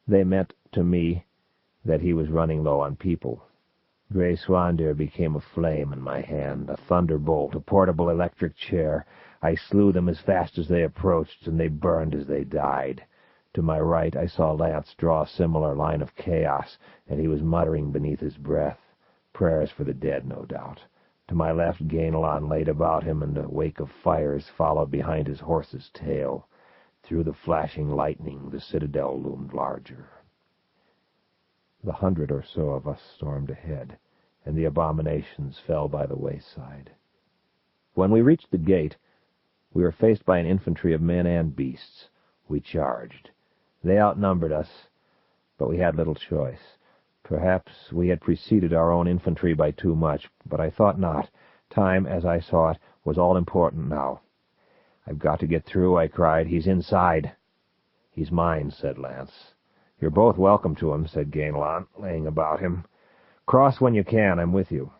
They meant to me that he was running low on people. Grey Swander became a flame in my hand, a thunderbolt, a portable electric chair. I slew them as fast as they approached, and they burned as they died. To my right I saw Lance draw a similar line of chaos, and he was muttering beneath his breath. Prayers for the dead, no doubt. To my left, Gainelon laid about him, and a wake of fires followed behind his horse's tail. Through the flashing lightning, the citadel loomed larger. 100 or so of us stormed ahead, and the abominations fell by the wayside. When we reached the gate, we were faced by an infantry of men and beasts. We charged. They outnumbered us, but we had little choice. Perhaps we had preceded our own infantry by too much, but I thought not. Time, as I saw it, was all important now. "I've got to get through," I cried. "He's inside." "He's mine," said Lance. "You're both welcome to him," said Gainelon, laying about him. "Cross when you can. I'm with you."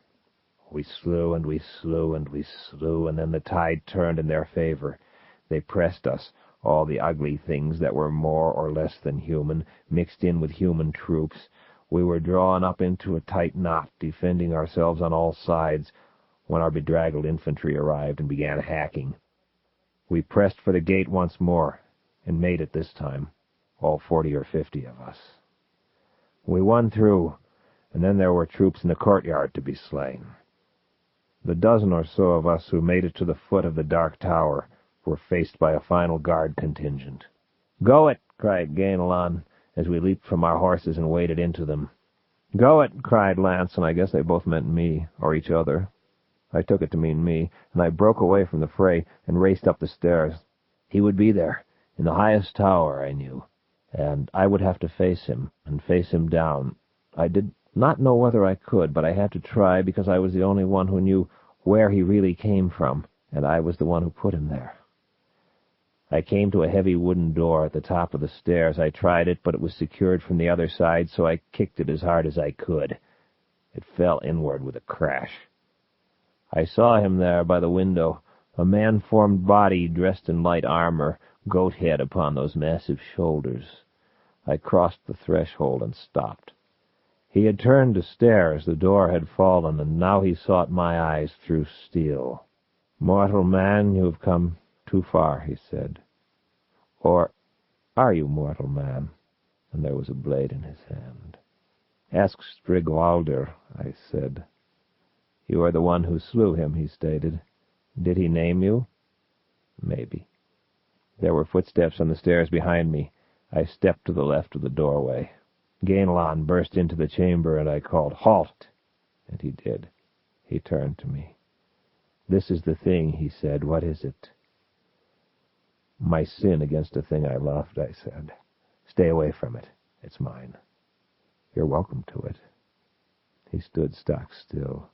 We slew, and we slew, and we slew, and then the tide turned in their favor. They pressed us, all the ugly things that were more or less than human, mixed in with human troops. We were drawn up into a tight knot, defending ourselves on all sides, when our bedraggled infantry arrived and began hacking. We pressed for the gate once more, and made it this time, all 40 or 50 of us. We won through, and then there were troops in the courtyard to be slain. The dozen or so of us who made it to the foot of the dark tower were faced by a final guard contingent. "Go it!" cried Gainelon, as we leaped from our horses and waded into them. "Go it!" cried Lance, and I guess they both meant me, or each other. I took it to mean me, and I broke away from the fray and raced up the stairs. He would be there, in the highest tower, I knew, and I would have to face him, and face him down. I did not know whether I could, but I had to try, because I was the only one who knew where he really came from, and I was the one who put him there. I came to a heavy wooden door at the top of the stairs. I tried it, but it was secured from the other side, so I kicked it as hard as I could. It fell inward with a crash. I saw him there by the window, a man-formed body dressed in light armor, goat head upon those massive shoulders. I crossed the threshold and stopped. He had turned to stare as the door had fallen, and now he sought my eyes through steel. "Mortal man, you have come too far," he said. "Or are you mortal man?" And there was a blade in his hand. "Ask Strigwalder," I said. "You are the one who slew him," he stated. "Did he name you?" "Maybe." There were footsteps on the stairs behind me. I stepped to the left of the doorway. Gainelon burst into the chamber, and I called, "Halt!" And he did. He turned to me. "This is the thing," he said. "What is it?" "My sin against a thing I loved," I said. "Stay away from it. It's mine." "You're welcome to it." He stood stock still.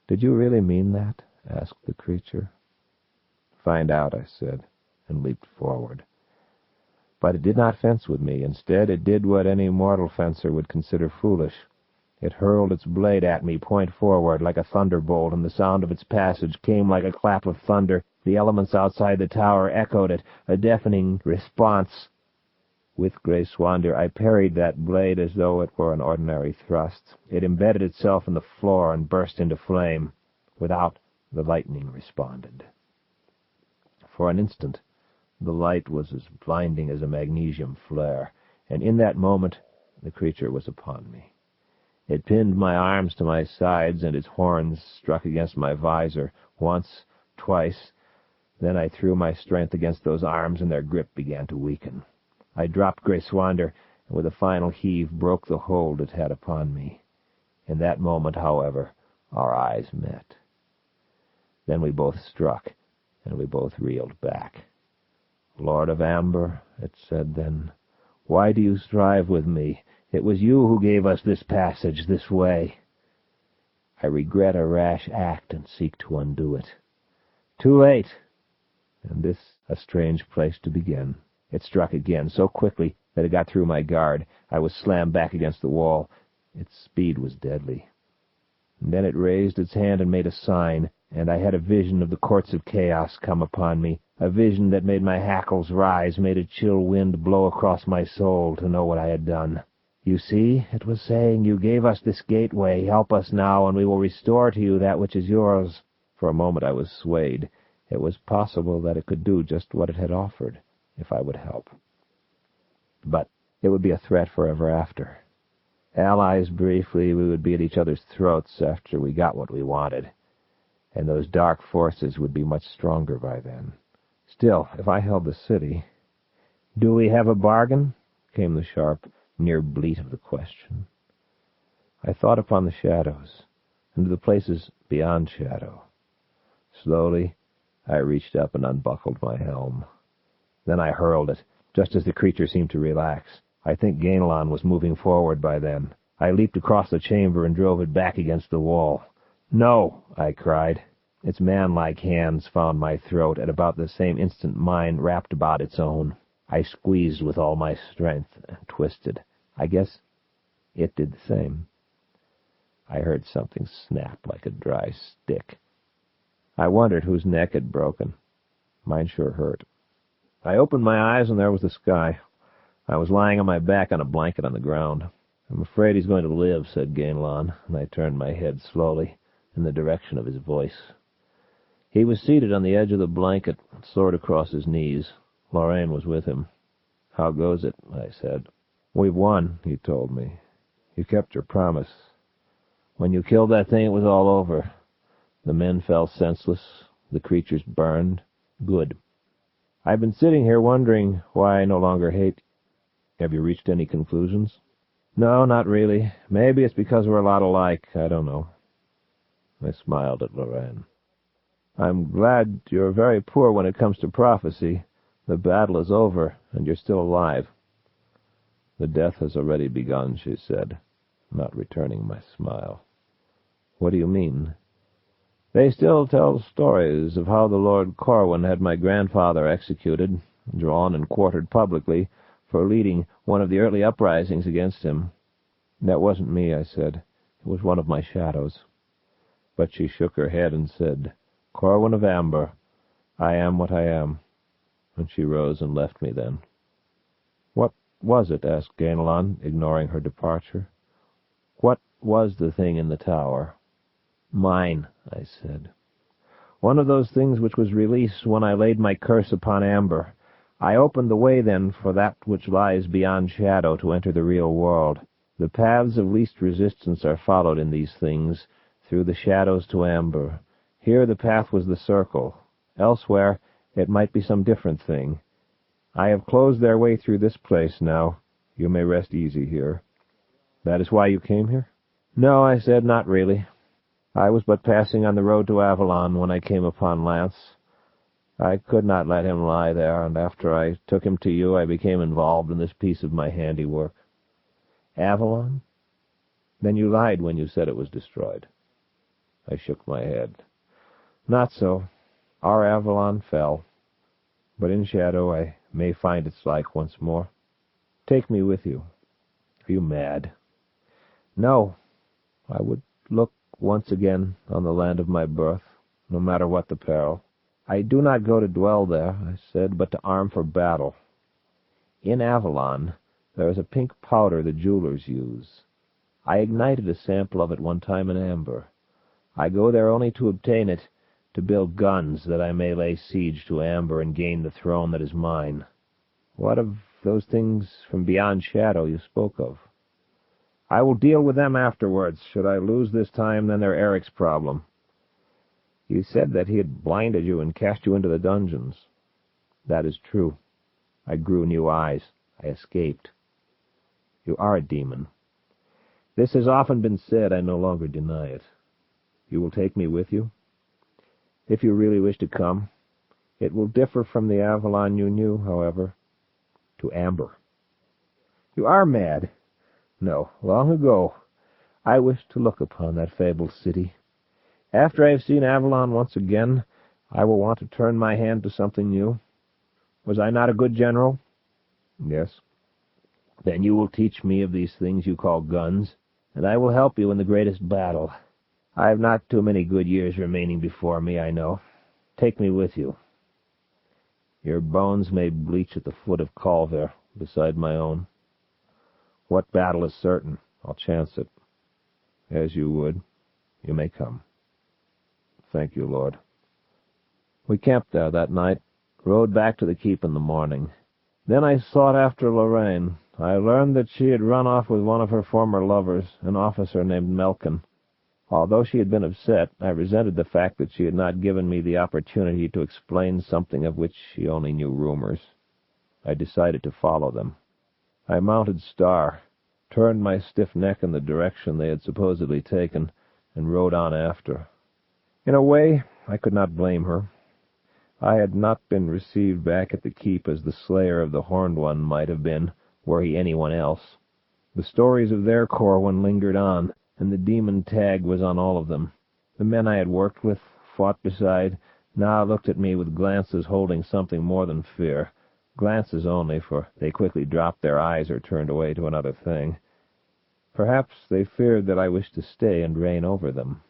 "Did you really mean that?" asked the creature. "Find out," I said, and leaped forward. But it did not fence with me. Instead, it did what any mortal fencer would consider foolish. It hurled its blade at me, point forward, like a thunderbolt, and the sound of its passage came like a clap of thunder. The elements outside the tower echoed it, a deafening response. With Grayswander, I parried that blade as though it were an ordinary thrust. It embedded itself in the floor and burst into flame. Without, the lightning responded. For an instant, the light was as blinding as a magnesium flare, and in that moment the creature was upon me. It pinned my arms to my sides, and its horns struck against my visor, once, twice. Then I threw my strength against those arms, and their grip began to weaken. I dropped Grayswander, and with a final heave broke the hold it had upon me. In that moment, however, our eyes met. Then we both struck, and we both reeled back. "Lord of Amber," it said then, "why do you strive with me? It was you who gave us this passage, this way. I regret a rash act and seek to undo it. Too late!" And this a strange place to begin. It struck again, so quickly that it got through my guard. I was slammed back against the wall. Its speed was deadly. And then it raised its hand and made a sign, and I had a vision of the courts of chaos come upon me, a vision that made my hackles rise, made a chill wind blow across my soul to know what I had done. "You see," it was saying, "you gave us this gateway. Help us now, and we will restore to you that which is yours." For a moment I was swayed. It was possible that it could do just what it had offered, if I would help. but it would be a threat forever after. Allies briefly, we would be at each other's throats after we got what we wanted, and those dark forces would be much stronger by then. Still, if I held the city... "Do we have a bargain?" came the sharp, near bleat of the question. I thought upon the shadows, and the places beyond shadow. Slowly, I reached up and unbuckled my helm. Then I hurled it, just as the creature seemed to relax. I think Avalon was moving forward by then. I leaped across the chamber and drove it back against the wall. "No!" I cried. Its man-like hands found my throat. At about the same instant mine wrapped about its own. I squeezed with all my strength and twisted. I guess it did the same. I heard something snap like a dry stick. I wondered whose neck had broken. Mine sure hurt. I opened my eyes, and there was the sky. I was lying on my back on a blanket on the ground. "I'm afraid he's going to live," said Avalon, and I turned my head slowly in the direction of his voice. He was seated on the edge of the blanket, sword across his knees. Lorraine was with him. "How goes it?" I said. "We've won," he told me. "You kept your promise. When you killed that thing, it was all over. The men fell senseless. The creatures burned. Good. I've been sitting here wondering why I no longer hate... Have you reached any conclusions?" "No, not really. Maybe it's because we're a lot alike. I don't know." I smiled at Lorraine. "I'm glad you're very poor when it comes to prophecy. The battle is over, and you're still alive." "The death has already begun," she said, not returning my smile. "What do you mean?" "They still tell stories of how the Lord Corwin had my grandfather executed, drawn and quartered publicly, for leading one of the early uprisings against him." "That wasn't me," I said. "It was one of my shadows." But she shook her head and said, "Corwin of Amber, I am what I am." And she rose and left me then. "What was it?" asked Avalon, ignoring her departure. "What was the thing in the tower?" "Mine," I said. "One of those things which was released when I laid my curse upon Amber. I opened the way then for that which lies beyond shadow to enter the real world. The paths of least resistance are followed in these things, through the shadows to Amber. Here the path was the circle. Elsewhere it might be some different thing. I have closed their way through this place now. You may rest easy here." "That is why you came here?" "No," I said, "not really. I was but passing on the road to Avalon when I came upon Lance. I could not let him lie there, and after I took him to you, I became involved in this piece of my handiwork." "Avalon? Then you lied when you said it was destroyed." I shook my head. "Not so. Our Avalon fell. But in shadow I may find its like once more. Take me with you." "Are you mad?" "No. I would look once again on the land of my birth, no matter what the peril. I do not go to dwell there," I said, "but to arm for battle. In Avalon there is a pink powder the jewelers use. I ignited a sample of it one time in Amber. I go there only to obtain it, to build guns that I may lay siege to Amber and gain the throne that is mine." "What of those things from beyond shadow you spoke of?" "I will deal with them afterwards. Should I lose this time, then they're Eric's problem." "You said that he had blinded you and cast you into the dungeons." "That is true. I grew new eyes. I escaped." "You are a demon." "This has often been said. I no longer deny it." "You will take me with you?" "If you really wish to come. It will differ from the Avalon you knew, however." "To Amber." "You are mad." "No, long ago I wished to look upon that fabled city. After I have seen Avalon once again, I will want to turn my hand to something new. Was I not a good general?" "Yes." "Then you will teach me of these things you call guns, and I will help you in the greatest battle. I have not too many good years remaining before me, I know. Take me with you. Your bones may bleach at the foot of Calver, beside my own. What battle is certain? I'll chance it." "As you would. You may come." "Thank you, Lord." We camped there that night, rode back to the keep in the morning. Then I sought after Lorraine. I learned that she had run off with one of her former lovers, an officer named Melkin. Although she had been upset, I resented the fact that she had not given me the opportunity to explain something of which she only knew rumors. I decided to follow them. I mounted Star, turned my stiff neck in the direction they had supposedly taken, and rode on after. In a way, I could not blame her. I had not been received back at the keep as the slayer of the Horned One might have been, were he anyone else. The stories of their Corwin lingered on, and the demon tag was on all of them. The men I had worked with, fought beside, now looked at me with glances holding something more than fear. Glances only, for they quickly dropped their eyes or turned away to another thing. Perhaps they feared that I wished to stay and reign over them.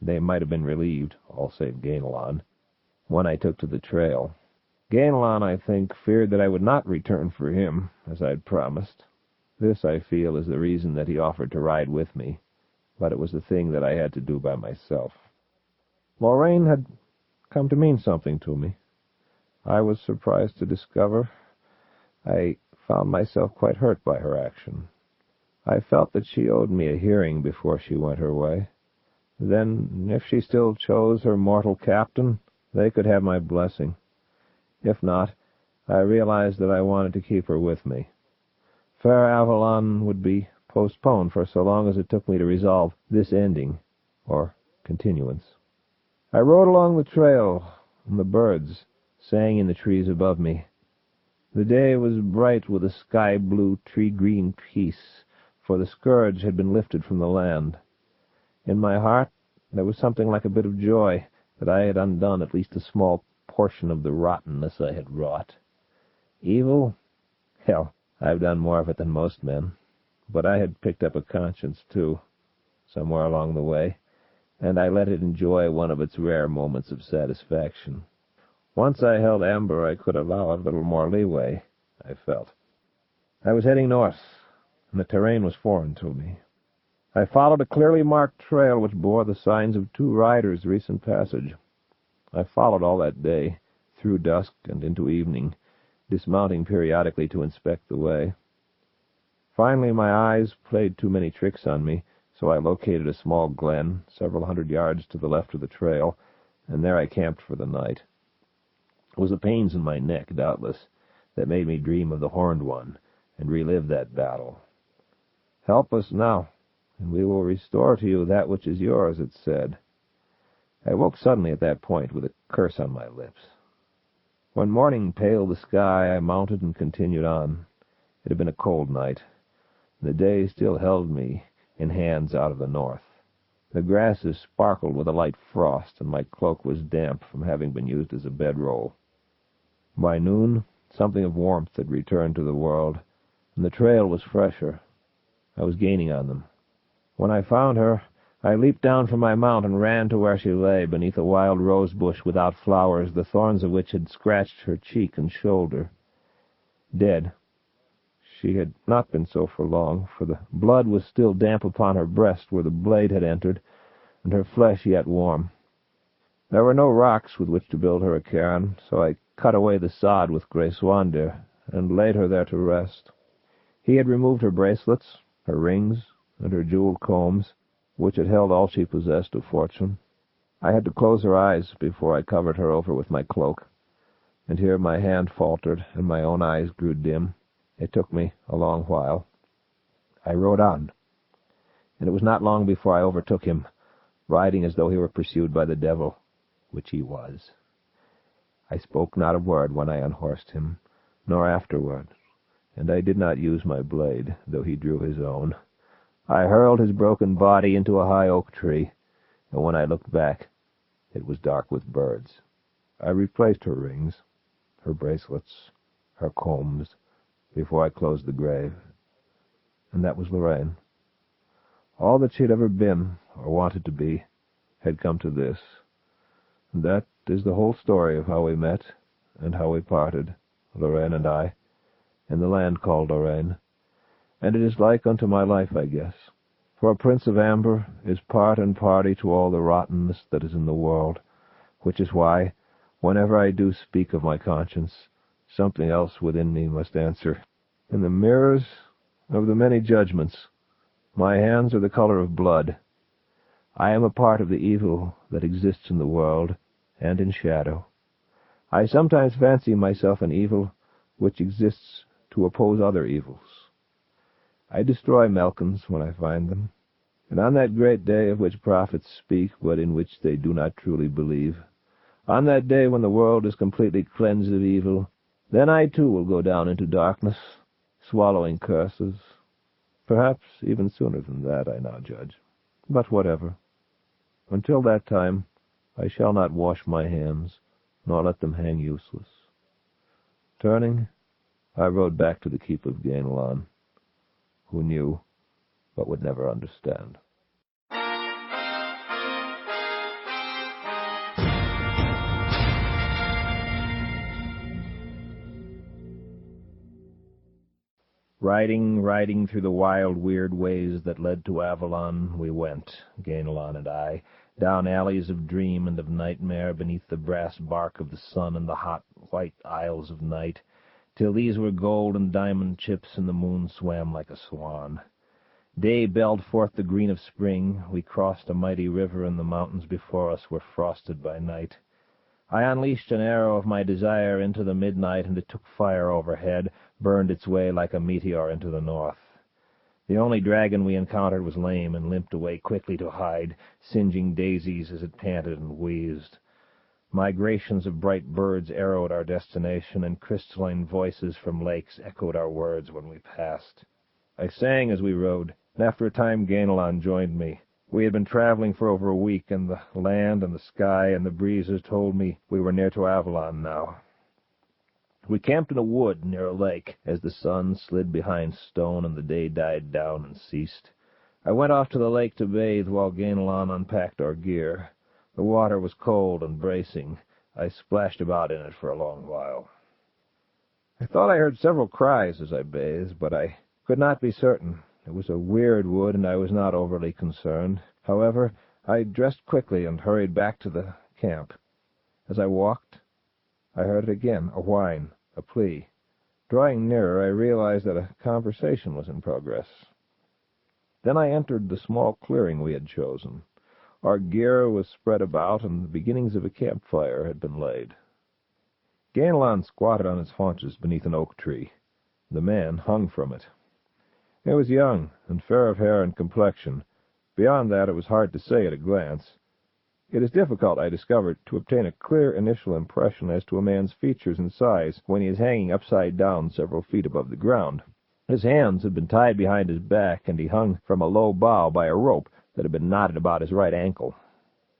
They might have been relieved, all save Gainalon, when I took to the trail. Gainalon, I think, feared that I would not return for him, as I had promised. This, I feel, is the reason that he offered to ride with me, but it was the thing that I had to do by myself. Lorraine had come to mean something to me. I was surprised to discover I found myself quite hurt by her action. I felt that she owed me a hearing before she went her way. Then, if she still chose her mortal captain, they could have my blessing. If not, I realized that I wanted to keep her with me. Fair Avalon would be postponed for so long as it took me to resolve this ending, or continuance. I rode along the trail, and the birds sang in the trees above me. The day was bright with a sky-blue, tree-green peace, for the scourge had been lifted from the land. In my heart there was something like a bit of joy that I had undone at least a small portion of the rottenness I had wrought. Evil? Hell, I've done more of it than most men. But I had picked up a conscience, too, somewhere along the way, and I let it enjoy one of its rare moments of satisfaction. Once I held Amber, I could allow a little more leeway, I felt. I was heading north, and the terrain was foreign to me. I followed a clearly marked trail which bore the signs of 2 riders' recent passage. I followed all that day, through dusk and into evening, dismounting periodically to inspect the way. Finally, my eyes played too many tricks on me, so I located a small glen several hundred yards to the left of the trail, and there I camped for the night. It was the pains in my neck, doubtless, that made me dream of the Horned One and relive that battle. "Help us now, and we will restore to you that which is yours," it said. I woke suddenly at that point with a curse on my lips. When morning paled the sky, I mounted and continued on. It had been a cold night. The day still held me in hands out of the north. The grasses sparkled with a light frost, and my cloak was damp from having been used as a bedroll. By noon, something of warmth had returned to the world, and the trail was fresher. I was gaining on them. When I found her, I leaped down from my mount and ran to where she lay, beneath a wild rose bush without flowers, the thorns of which had scratched her cheek and shoulder. Dead. She had not been so for long, for the blood was still damp upon her breast where the blade had entered, and her flesh yet warm. There were no rocks with which to build her a cairn, so I cut away the sod with Grayswander and laid her there to rest. He had removed her bracelets, her rings, and her jeweled combs, which had held all she possessed of fortune. I had to close her eyes before I covered her over with my cloak, and here my hand faltered and my own eyes grew dim. It took me a long while. I rode on, and it was not long before I overtook him, riding as though he were pursued by the devil, which he was. I spoke not a word when I unhorsed him, nor afterward, and I did not use my blade, though he drew his own. I hurled his broken body into a high oak tree, and when I looked back, it was dark with birds. I replaced her rings, her bracelets, her combs, before I closed the grave. And that was Lorraine. All that she had ever been, or wanted to be, had come to this. And that is the whole story of how we met, and how we parted, Lorraine and I, in the land called Lorraine. And it is like unto my life, I guess. For a Prince of Amber is part and party to all the rottenness that is in the world, which is why, whenever I do speak of my conscience, Something else within me must answer. In the mirrors of the many judgments, my hands are the color of blood. I am a part of the evil that exists in the world and in shadow. I sometimes fancy myself an evil which exists to oppose other evils. I destroy Melkans when I find them, and on that great day of which prophets speak, but in which they do not truly believe, on that day when the world is completely cleansed of evil, then I too will go down into darkness, swallowing curses. Perhaps even sooner than that, I now judge. But whatever. Until that time, I shall not wash my hands, nor let them hang useless. Turning, I rode back to the keep of Gainlan, who knew, but would never understand. Riding through the wild, weird ways that led to Avalon, we went, Gainlan and I, down alleys of dream and of nightmare, beneath the brass bark of the sun and the hot, white aisles of night, till these were gold and diamond chips and the moon swam like a swan. Day belled forth the green of spring. We crossed a mighty river, and the mountains before us were frosted by night. I unleashed an arrow of my desire into the midnight, and it took fire overhead, burned its way like a meteor into the north. The only dragon we encountered was lame and limped away quickly to hide, singeing daisies as it panted and wheezed. Migrations of bright birds arrowed our destination, and crystalline voices from lakes echoed our words when we passed. I sang as we rode, and after a time Gainlan joined me. We had been traveling for over a week, and the land and the sky and the breezes told me we were near to Avalon now. We camped in a wood near a lake as the sun slid behind stone and the day died down and ceased. I went off to the lake to bathe while Gainlan unpacked our gear. The water was cold and bracing. I splashed about in it for a long while. I thought I heard several cries as I bathed, but I could not be certain. It was a weird wood, and I was not overly concerned. However, I dressed quickly and hurried back to the camp. As I walked, I heard it again, a whine, a plea. Drawing nearer, I realized that a conversation was in progress. Then I entered the small clearing we had chosen. Our gear was spread about, and the beginnings of a campfire had been laid. Gainlan squatted on his haunches beneath an oak tree. The man hung from it. He was young, and fair of hair and complexion. Beyond that, it was hard to say at a glance. It is difficult, I discovered, to obtain a clear initial impression as to a man's features and size when he is hanging upside down several feet above the ground. His hands had been tied behind his back, and he hung from a low bough by a rope that had been knotted about his right ankle.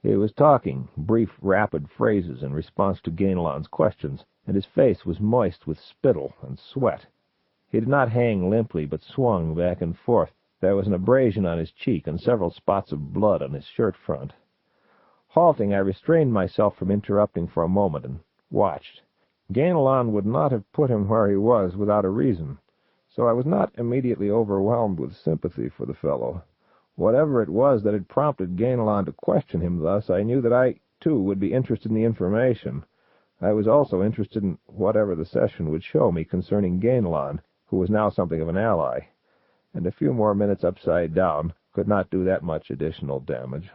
He was talking, brief, rapid phrases in response to Gainlan's questions, and his face was moist with spittle and sweat. He did not hang limply, but swung back and forth. There was an abrasion on his cheek and several spots of blood on his shirt front. Halting, I restrained myself from interrupting for a moment and watched. Gainlan would not have put him where he was without a reason, so I was not immediately overwhelmed with sympathy for the fellow. Whatever it was that had prompted Gainlan to question him thus, I knew that I, too, would be interested in the information. I was also interested in whatever the session would show me concerning Gainlan, who was now something of an ally, and a few more minutes upside down could not do that much additional damage.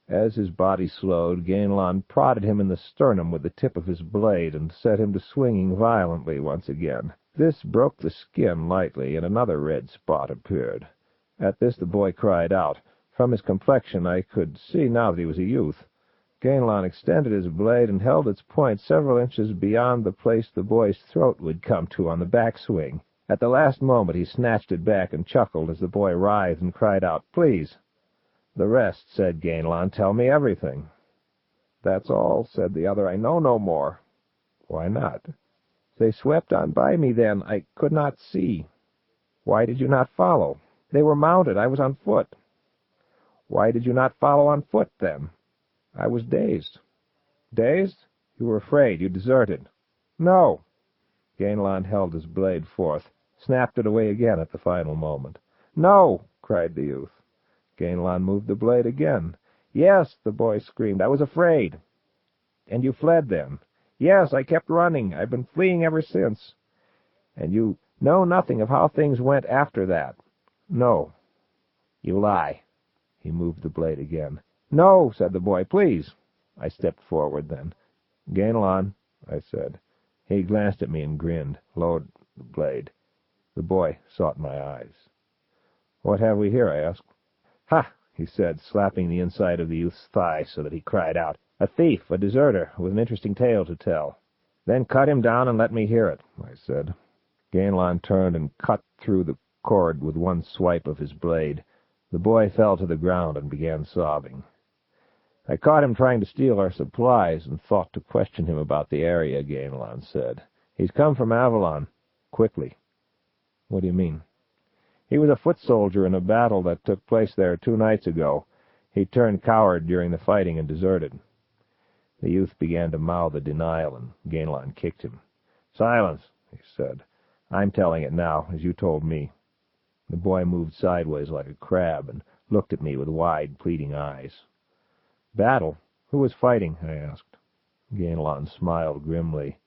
As his body slowed, Gainlan prodded him in the sternum with the tip of his blade and set him to swinging violently once again. This broke the skin lightly, and another red spot appeared. At this the boy cried out. From his complexion I could see now that he was a youth. Gainlan extended his blade and held its point several inches beyond the place the boy's throat would come to on the backswing. At the last moment he snatched it back and chuckled as the boy writhed and cried out, "Please." "The rest," said Gainlan. "Tell me everything." "That's all," said the other. "I know no more." "Why not?" "They swept on by me then. I could not see." "Why did you not follow?" "They were mounted. I was on foot." "Why did you not follow on foot, then?" "I was dazed." "Dazed? You were afraid. You deserted." "No." Gainlan held his blade forth, snapped it away again at the final moment. "No!" cried the youth. Gainlan moved the blade again. "Yes," the boy screamed. "I was afraid." "And you fled, then?" Yes, I kept running. I've been fleeing ever since. And you know nothing of how things went after that? No. You lie. He moved the blade again. No, said the boy, please. I stepped forward then. Gainlon, I said. He glanced at me and grinned, lowered the blade. The boy sought my eyes. What have we here? I asked. Ha! He said, slapping the inside of the youth's thigh so that he cried out. A thief, a deserter, with an interesting tale to tell. Then cut him down and let me hear it, I said. Gainlon turned and cut through the cord with one swipe of his blade. The boy fell to the ground and began sobbing. I caught him trying to steal our supplies and thought to question him about the area, Gainlon said. He's come from Avalon. Quickly. What do you mean? He was a foot soldier in a battle that took place there 2 nights ago. He turned coward during the fighting and deserted. The youth began to mouth a denial, and Gainlon kicked him. Silence, he said. I'm telling it now, as you told me. The boy moved sideways like a crab and looked at me with wide, pleading eyes. Battle? Who was fighting? I asked. Gainlon smiled grimly.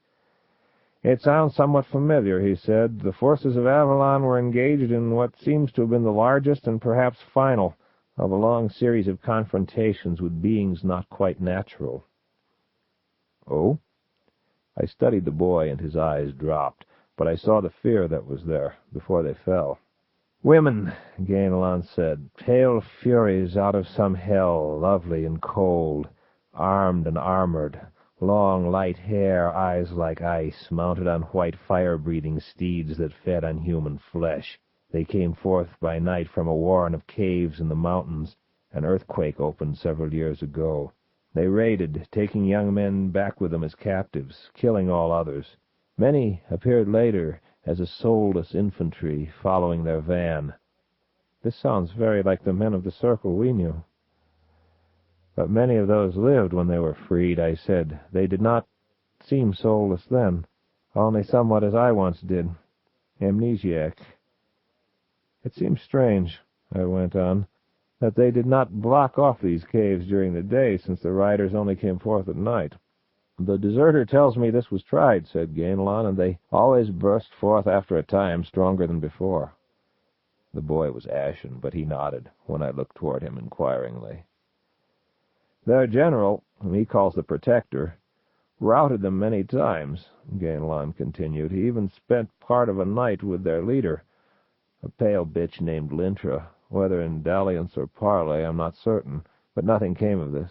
It sounds somewhat familiar, he said. The forces of Avalon were engaged in what seems to have been the largest and perhaps final of a long series of confrontations with beings not quite natural. Oh? I studied the boy, and his eyes dropped, but I saw the fear that was there before they fell. Women, Gainlon said, pale furies out of some hell, lovely and cold, armed and armored, long, light hair, eyes like ice, mounted on white fire-breathing steeds that fed on human flesh. They came forth by night from a warren of caves in the mountains. An earthquake opened several years ago. They raided, taking young men back with them as captives, killing all others. Many appeared later as a soulless infantry following their van. This sounds very like the men of the circle we knew. But many of those lived when they were freed, I said. They did not seem soulless then, only somewhat as I once did, amnesiac. It seems strange, I went on, that they did not block off these caves during the day, since the riders only came forth at night. The deserter tells me this was tried, said Gainlon, and they always burst forth after a time, stronger than before. The boy was ashen, but he nodded when I looked toward him inquiringly. Their general, whom he calls the Protector, routed them many times, Gainlon continued. He even spent part of a night with their leader, a pale bitch named Lintra. Whether in dalliance or parley, I'm not certain, but nothing came of this.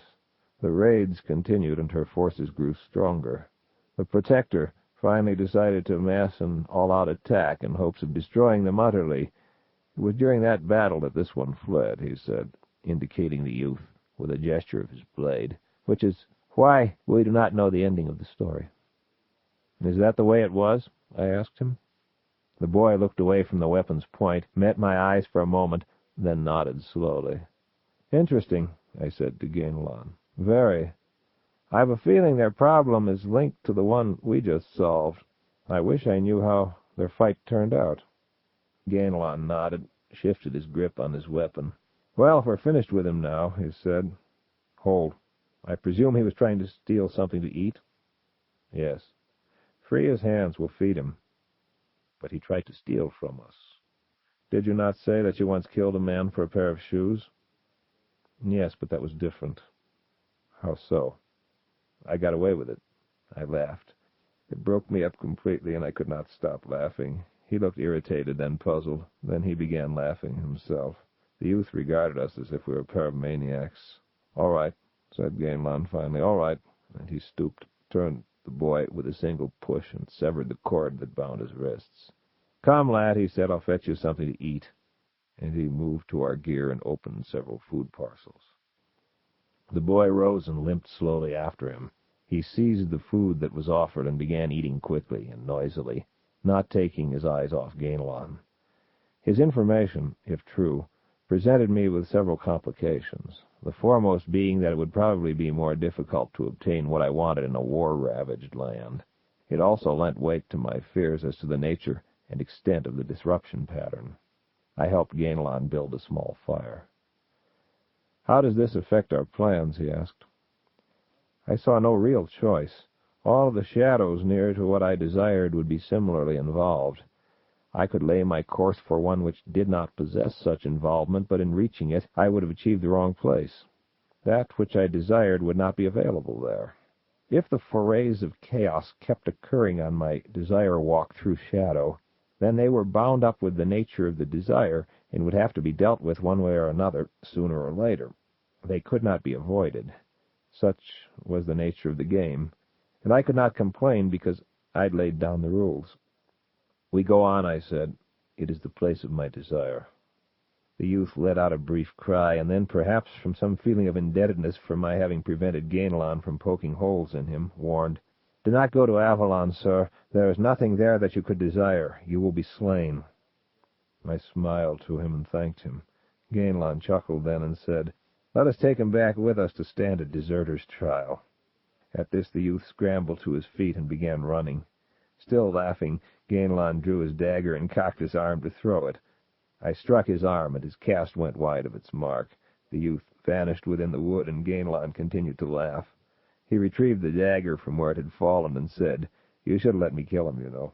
The raids continued, and her forces grew stronger. The Protector finally decided to mass an all-out attack in hopes of destroying them utterly. It was during that battle that this one fled, he said, indicating the youth with a gesture of his blade, which is why we do not know the ending of the story. Is that the way it was? I asked him. The boy looked away from the weapon's point, met my eyes for a moment, then nodded slowly. Interesting, I said to Gainlon. Very. I've a feeling their problem is linked to the one we just solved. I wish I knew how their fight turned out. Gainlon nodded, shifted his grip on his weapon. Well, we're finished with him now, he said. Hold. I presume he was trying to steal something to eat? Yes. Free his hands, we'll feed him. But he tried to steal from us. Did you not say that you once killed a man for a pair of shoes? Yes, but that was different. How so? I got away with it. I laughed. It broke me up completely, and I could not stop laughing. He looked irritated, then puzzled. Then he began laughing himself. The youth regarded us as if we were a pair of maniacs. All right, said Gainlon finally. All right. And he stooped, turned the boy with a single push, and severed the cord that bound his wrists. Come, lad, he said, I'll fetch you something to eat. And he moved to our gear and opened several food parcels. The boy rose and limped slowly after him. He seized the food that was offered and began eating quickly and noisily, not taking his eyes off Gainlon. His information, if true, presented me with several complications, the foremost being that it would probably be more difficult to obtain what I wanted in a war-ravaged land. It also lent weight to my fears as to the nature and extent of the disruption pattern. I helped Gainlon build a small fire. How does this affect our plans? He asked. I saw no real choice. All of the shadows near to what I desired would be similarly involved. I could lay my course for one which did not possess such involvement, but in reaching it I would have achieved the wrong place. That which I desired would not be available there. If the forays of chaos kept occurring on my desire walk through shadow, then they were bound up with the nature of the desire and would have to be dealt with one way or another, sooner or later. They could not be avoided. Such was the nature of the game, and I could not complain because I'd laid down the rules. "We go on," I said. "It is the place of my desire." The youth let out a brief cry, and then, perhaps from some feeling of indebtedness for my having prevented Ganelon from poking holes in him, warned, "Do not go to Avalon, sir. There is nothing there that you could desire. You will be slain." I smiled to him and thanked him. Ganelon chuckled then and said, "Let us take him back with us to stand a deserter's trial." At this the youth scrambled to his feet and began running. Still laughing, Ganelon drew his dagger and cocked his arm to throw it. I struck his arm, and his cast went wide of its mark. The youth vanished within the wood, and Ganelon continued to laugh. He retrieved the dagger from where it had fallen and said, "You should have let me kill him, you know."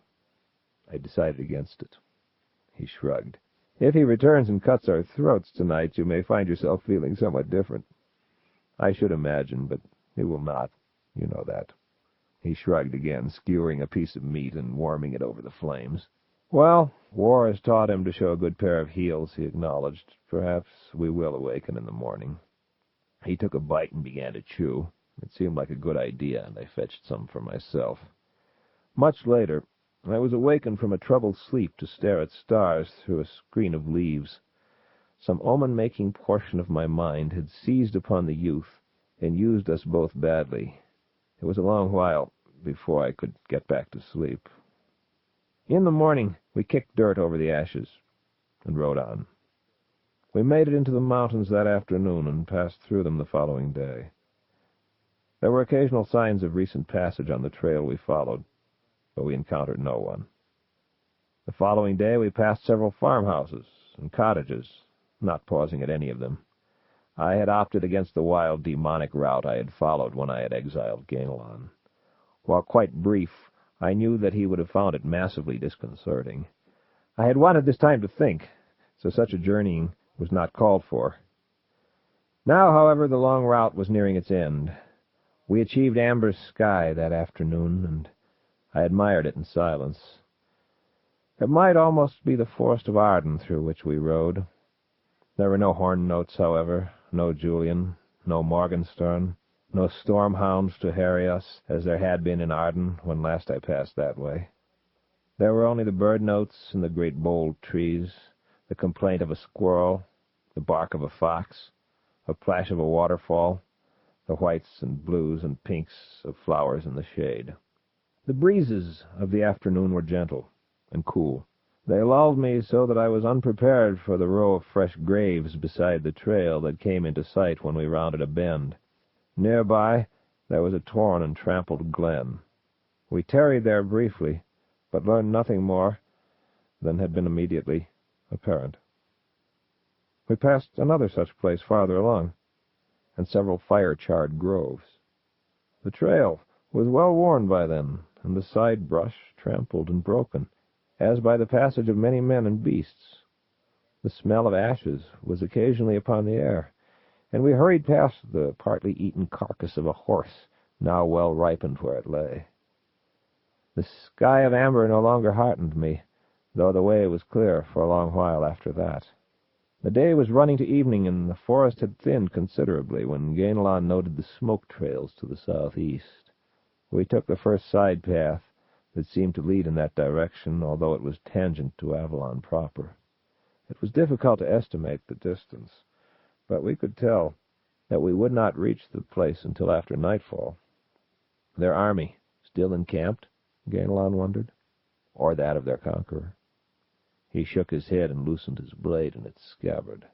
I decided against it. He shrugged. "If he returns and cuts our throats tonight, you may find yourself feeling somewhat different." "I should imagine, but he will not. You know that." He shrugged again, skewering a piece of meat and warming it over the flames. "Well, war has taught him to show a good pair of heels," he acknowledged. "Perhaps we will awaken in the morning." He took a bite and began to chew. It seemed like a good idea, and I fetched some for myself. Much later, I was awakened from a troubled sleep to stare at stars through a screen of leaves. Some omen-making portion of my mind had seized upon the youth and used us both badly. It was a long while before I could get back to sleep. In the morning, we kicked dirt over the ashes and rode on. We made it into the mountains that afternoon and passed through them the following day. There were occasional signs of recent passage on the trail we followed, but we encountered no one. The following day we passed several farmhouses and cottages, not pausing at any of them. I had opted against the wild, demonic route I had followed when I had exiled Ganelon. While quite brief, I knew that he would have found it massively disconcerting. I had wanted this time to think, so such a journeying was not called for. Now, however, the long route was nearing its end. We achieved amber sky that afternoon, and I admired it in silence. It might almost be the forest of Arden through which we rode. There were no horn notes, however, no Julian, no Morgenstern, no storm hounds to harry us, as there had been in Arden when last I passed that way. There were only the bird notes in the great bold trees, the complaint of a squirrel, the bark of a fox, a plash of a waterfall, the whites and blues and pinks of flowers in the shade. The breezes of the afternoon were gentle and cool. They lulled me so that I was unprepared for the row of fresh graves beside the trail that came into sight when we rounded a bend. Nearby, there was a torn and trampled glen. We tarried there briefly, but learned nothing more than had been immediately apparent. We passed another such place farther along, and several fire-charred groves. The trail was well worn by then, and the side brush trampled and broken, as by the passage of many men and beasts. The smell of ashes was occasionally upon the air, and we hurried past the partly eaten carcass of a horse, now well ripened where it lay. The sky of amber no longer heartened me, though the way was clear for a long while after that. The day was running to evening, and the forest had thinned considerably when Ganelon noted the smoke trails to the southeast. We took the first side path that seemed to lead in that direction, although it was tangent to Avalon proper. It was difficult to estimate the distance, but we could tell that we would not reach the place until after nightfall. Their army still encamped, Ganelon wondered, or that of their conqueror? He shook his head and loosened his blade in its scabbard.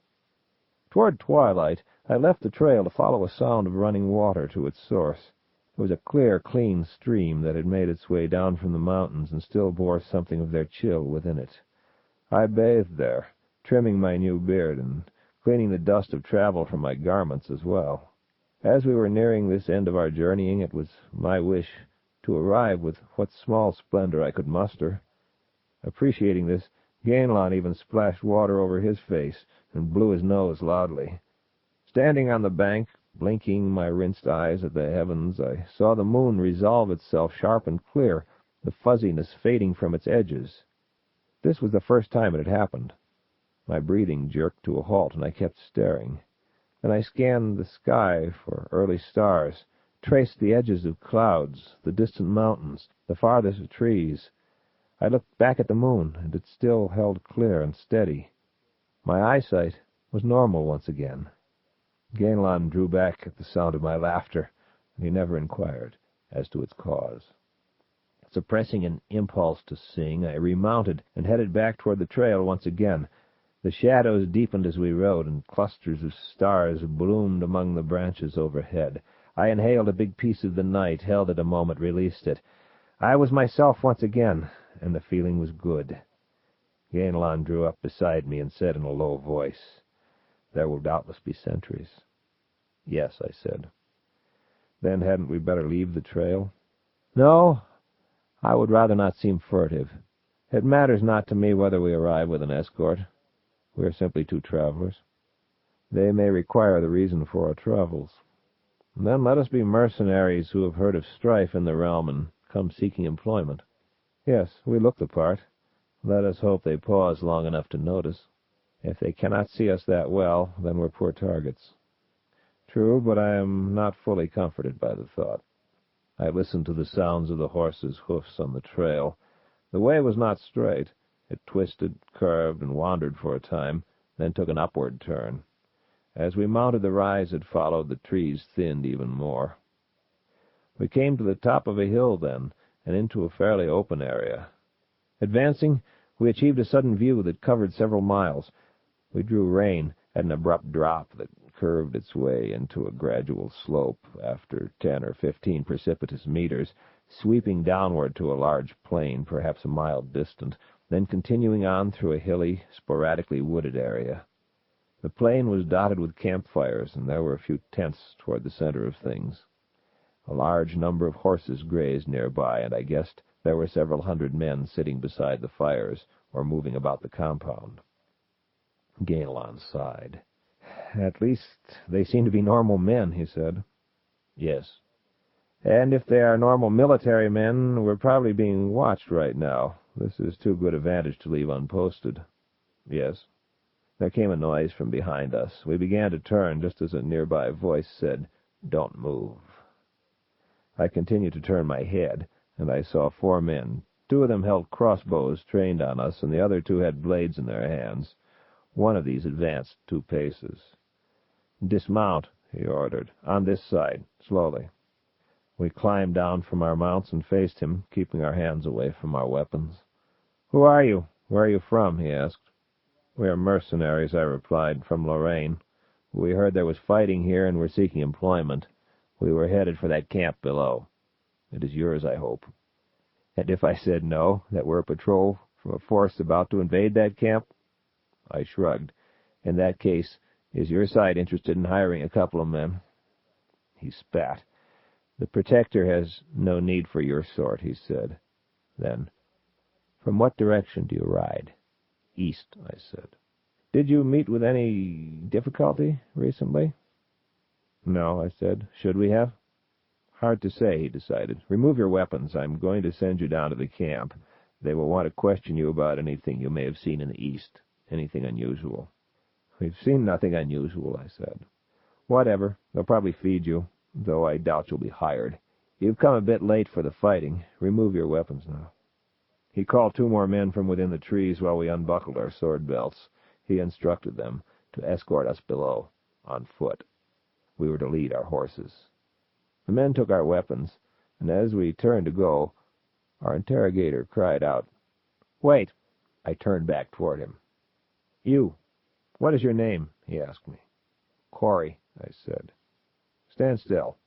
Toward twilight, I left the trail to follow a sound of running water to its source. It was a clear, clean stream that had made its way down from the mountains and still bore something of their chill within it. I bathed there, trimming my new beard and cleaning the dust of travel from my garments as well. As we were nearing this end of our journeying, it was my wish to arrive with what small splendor I could muster. Appreciating this, Gainlon even splashed water over his face and blew his nose loudly. Standing on the bank, blinking my rinsed eyes at the heavens, I saw the moon resolve itself sharp and clear, the fuzziness fading from its edges. This was the first time it had happened. My breathing jerked to a halt, and I kept staring. Then I scanned the sky for early stars, traced the edges of clouds, the distant mountains, the farthest trees. I looked back at the moon, and it still held clear and steady. My eyesight was normal once again. Gainlon drew back at the sound of my laughter, and he never inquired as to its cause. Suppressing an impulse to sing, I remounted and headed back toward the trail once again. The shadows deepened as we rode, and clusters of stars bloomed among the branches overhead. I inhaled a big piece of the night, held it a moment, released it. I was myself once again, and the feeling was good. Gainlon drew up beside me and said in a low voice, "There will doubtless be sentries." "Yes," I said. "Then hadn't we better leave the trail?" "No, I would rather not seem furtive. It matters not to me whether we arrive with an escort. We are simply two travelers. They may require the reason for our travels. Then let us be mercenaries who have heard of strife in the realm and come seeking employment. Yes, we look the part. Let us hope they pause long enough to notice. If they cannot see us that well, then we're poor targets." True, but I am not fully comforted by the thought. I listened to the sounds of the horses' hoofs on the trail. The way was not straight. It twisted, curved, and wandered for a time, then took an upward turn. As we mounted the rise it followed, the trees thinned even more. We came to the top of a hill then, and into a fairly open area. Advancing, we achieved a sudden view that covered several miles. We drew rein at an abrupt drop that curved its way into a gradual slope after 10 or 15 precipitous meters, sweeping downward to a large plain, perhaps a mile distant, then continuing on through a hilly, sporadically wooded area. The plain was dotted with campfires, and there were a few tents toward the center of things. A large number of horses grazed nearby, and I guessed there were several hundred men sitting beside the fires or moving about the compound. Gainlon sighed. "At least they seem to be normal men," he said. "Yes." "And if they are normal military men, we're probably being watched right now. This is too good a vantage to leave unposted." "Yes." There came a noise from behind us. We began to turn just as a nearby voice said, "Don't move." I continued to turn my head, and I saw 4 men. 2 of them held crossbows trained on us, and the other 2 had blades in their hands. One of these advanced 2 paces. "Dismount," he ordered. "On this side, slowly." We climbed down from our mounts and faced him, keeping our hands away from our weapons. "Who are you? Where are you from?" he asked. "We are mercenaries," I replied, "from Lorraine. We heard there was fighting here and were seeking employment. We were headed for that camp below. It is yours, I hope." "And if I said no, that we're a patrol from a force about to invade that camp?" I shrugged. "In that case, is your side interested in hiring a couple of men?" He spat. "The Protector has no need for your sort," he said. Then, "From what direction do you ride?" "East," I said. "Did you meet with any difficulty recently?" "No," I said. "Should we have?" "Hard to say," he decided. "Remove your weapons. I'm going to send you down to the camp. They will want to question you about anything you may have seen in the east. Anything unusual." "We've seen nothing unusual," I said. "Whatever. They'll probably feed you, though I doubt you'll be hired. You've come a bit late for the fighting. Remove your weapons now." He called 2 more men from within the trees while we unbuckled our sword belts. He instructed them to escort us below, on foot. We were to lead our horses. The men took our weapons, and as we turned to go, our interrogator cried out, "Wait!" I turned back toward him. "You, what is your name?" he asked me. "Corey," I said. "Stand still."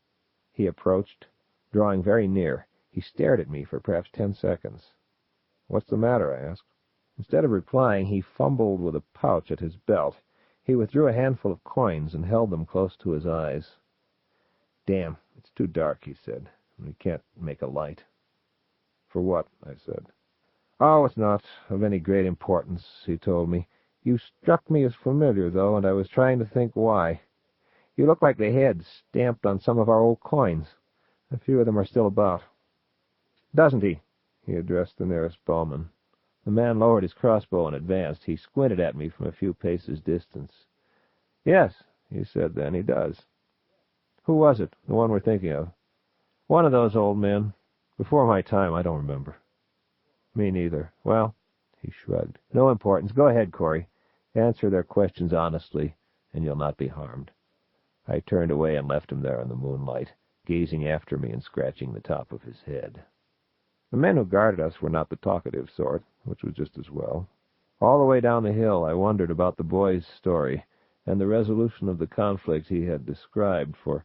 He approached, drawing very near. He stared at me for perhaps 10 seconds. "What's the matter?" I asked. Instead of replying, he fumbled with a pouch at his belt. He withdrew a handful of coins and held them close to his eyes. "Damn, it's too dark," he said. We can't make a light." "For what?" I said. "Oh, it's not of any great importance," he told me. "You struck me as familiar, though, and I was trying to think why. You look like the head stamped on some of our old coins. A few of them are still about." "Doesn't he?" He addressed the nearest bowman. The man lowered his crossbow and advanced. He squinted at me from a few paces' distance. "Yes," he said then, "he does." "Who was it, the one we're thinking of?" "One of those old men. Before my time, I don't remember." "Me neither. Well," he shrugged, "no importance. Go ahead, Corey. Answer their questions honestly, and you'll not be harmed." I turned away and left him there in the moonlight, gazing after me and scratching the top of his head. The men who guarded us were not the talkative sort, which was just as well. All the way down the hill I wondered about the boy's story and the resolution of the conflict he had described, for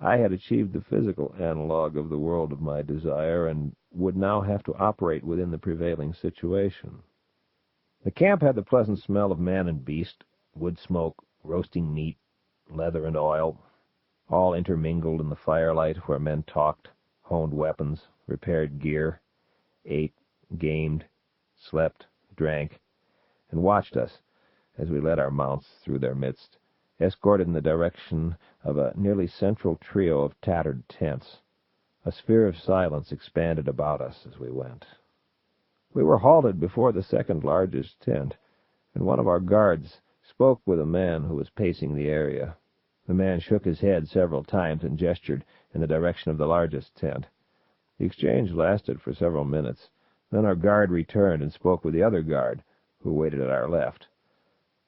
I had achieved the physical analog of the world of my desire and would now have to operate within the prevailing situation. The camp had the pleasant smell of man and beast, wood smoke, roasting meat, leather and oil, all intermingled in the firelight where men talked, honed weapons, repaired gear, ate, gamed, slept, drank, and watched us as we led our mounts through their midst, escorted in the direction of a nearly central trio of tattered tents. A sphere of silence expanded about us as we went. We were halted before the second largest tent, and one of our guards spoke with a man who was pacing the area. The man shook his head several times and gestured in the direction of the largest tent. The exchange lasted for several minutes. Then our guard returned and spoke with the other guard, who waited at our left.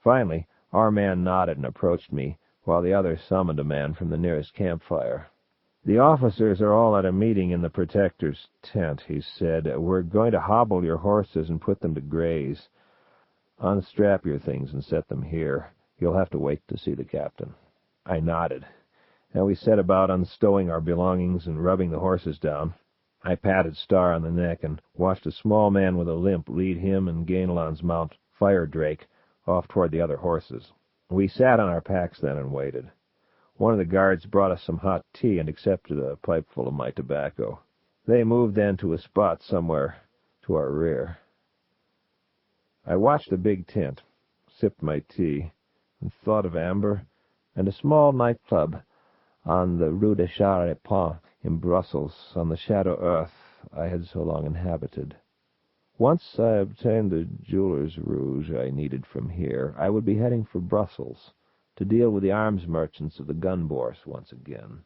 Finally, our man nodded and approached me, while the other summoned a man from the nearest campfire. "The officers are all at a meeting in the protector's tent," he said. "We're going to hobble your horses and put them to graze. Unstrap your things and set them here. You'll have to wait to see the captain." I nodded, and we set about unstowing our belongings and rubbing the horses down. I patted Starr on the neck and watched a small man with a limp lead him and Gainlon's mount, Fire Drake, off toward the other horses. We sat on our packs then and waited. One of the guards brought us some hot tea and accepted a pipeful of my tobacco. They moved then to a spot somewhere to our rear. I watched the big tent, sipped my tea, and thought of Amber and a small nightclub on the Rue de Charlepont in Brussels, on the shadow earth I had so long inhabited. Once I obtained the jeweler's rouge I needed from here, I would be heading for Brussels, to deal with the arms merchants of the gun bourse once again.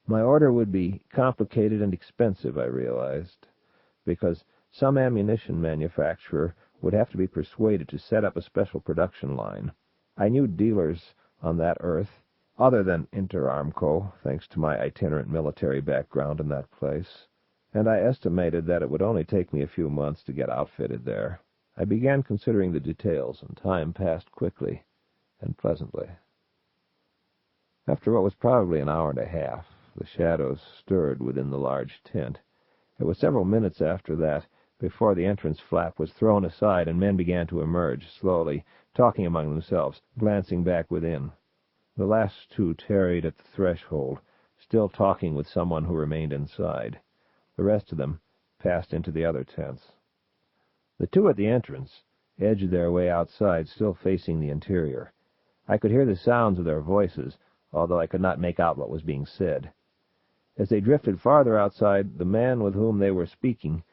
My order would be complicated and expensive, I realized, because some ammunition manufacturer would have to be persuaded to set up a special production line. I knew dealers on that earth, other than Interarmco, thanks to my itinerant military background in that place, and I estimated that it would only take me a few months to get outfitted there. I began considering the details, and time passed quickly and pleasantly. After what was probably an hour and a half, the shadows stirred within the large tent. It was several minutes after that before the entrance flap was thrown aside and men began to emerge, slowly, talking among themselves, glancing back within. The last two tarried at the threshold, still talking with someone who remained inside. The rest of them passed into the other tents. The two at the entrance edged their way outside, still facing the interior. I could hear the sounds of their voices, although I could not make out what was being said. As they drifted farther outside, the man with whom they were speaking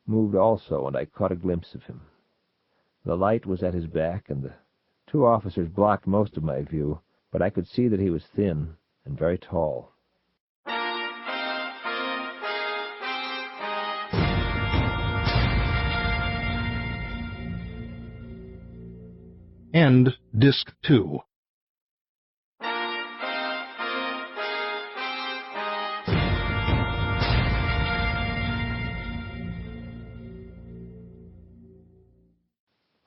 moved also, and I caught a glimpse of him. The light was at his back, and the two officers blocked most of my view, but I could see that he was thin and very tall. End Disc 2.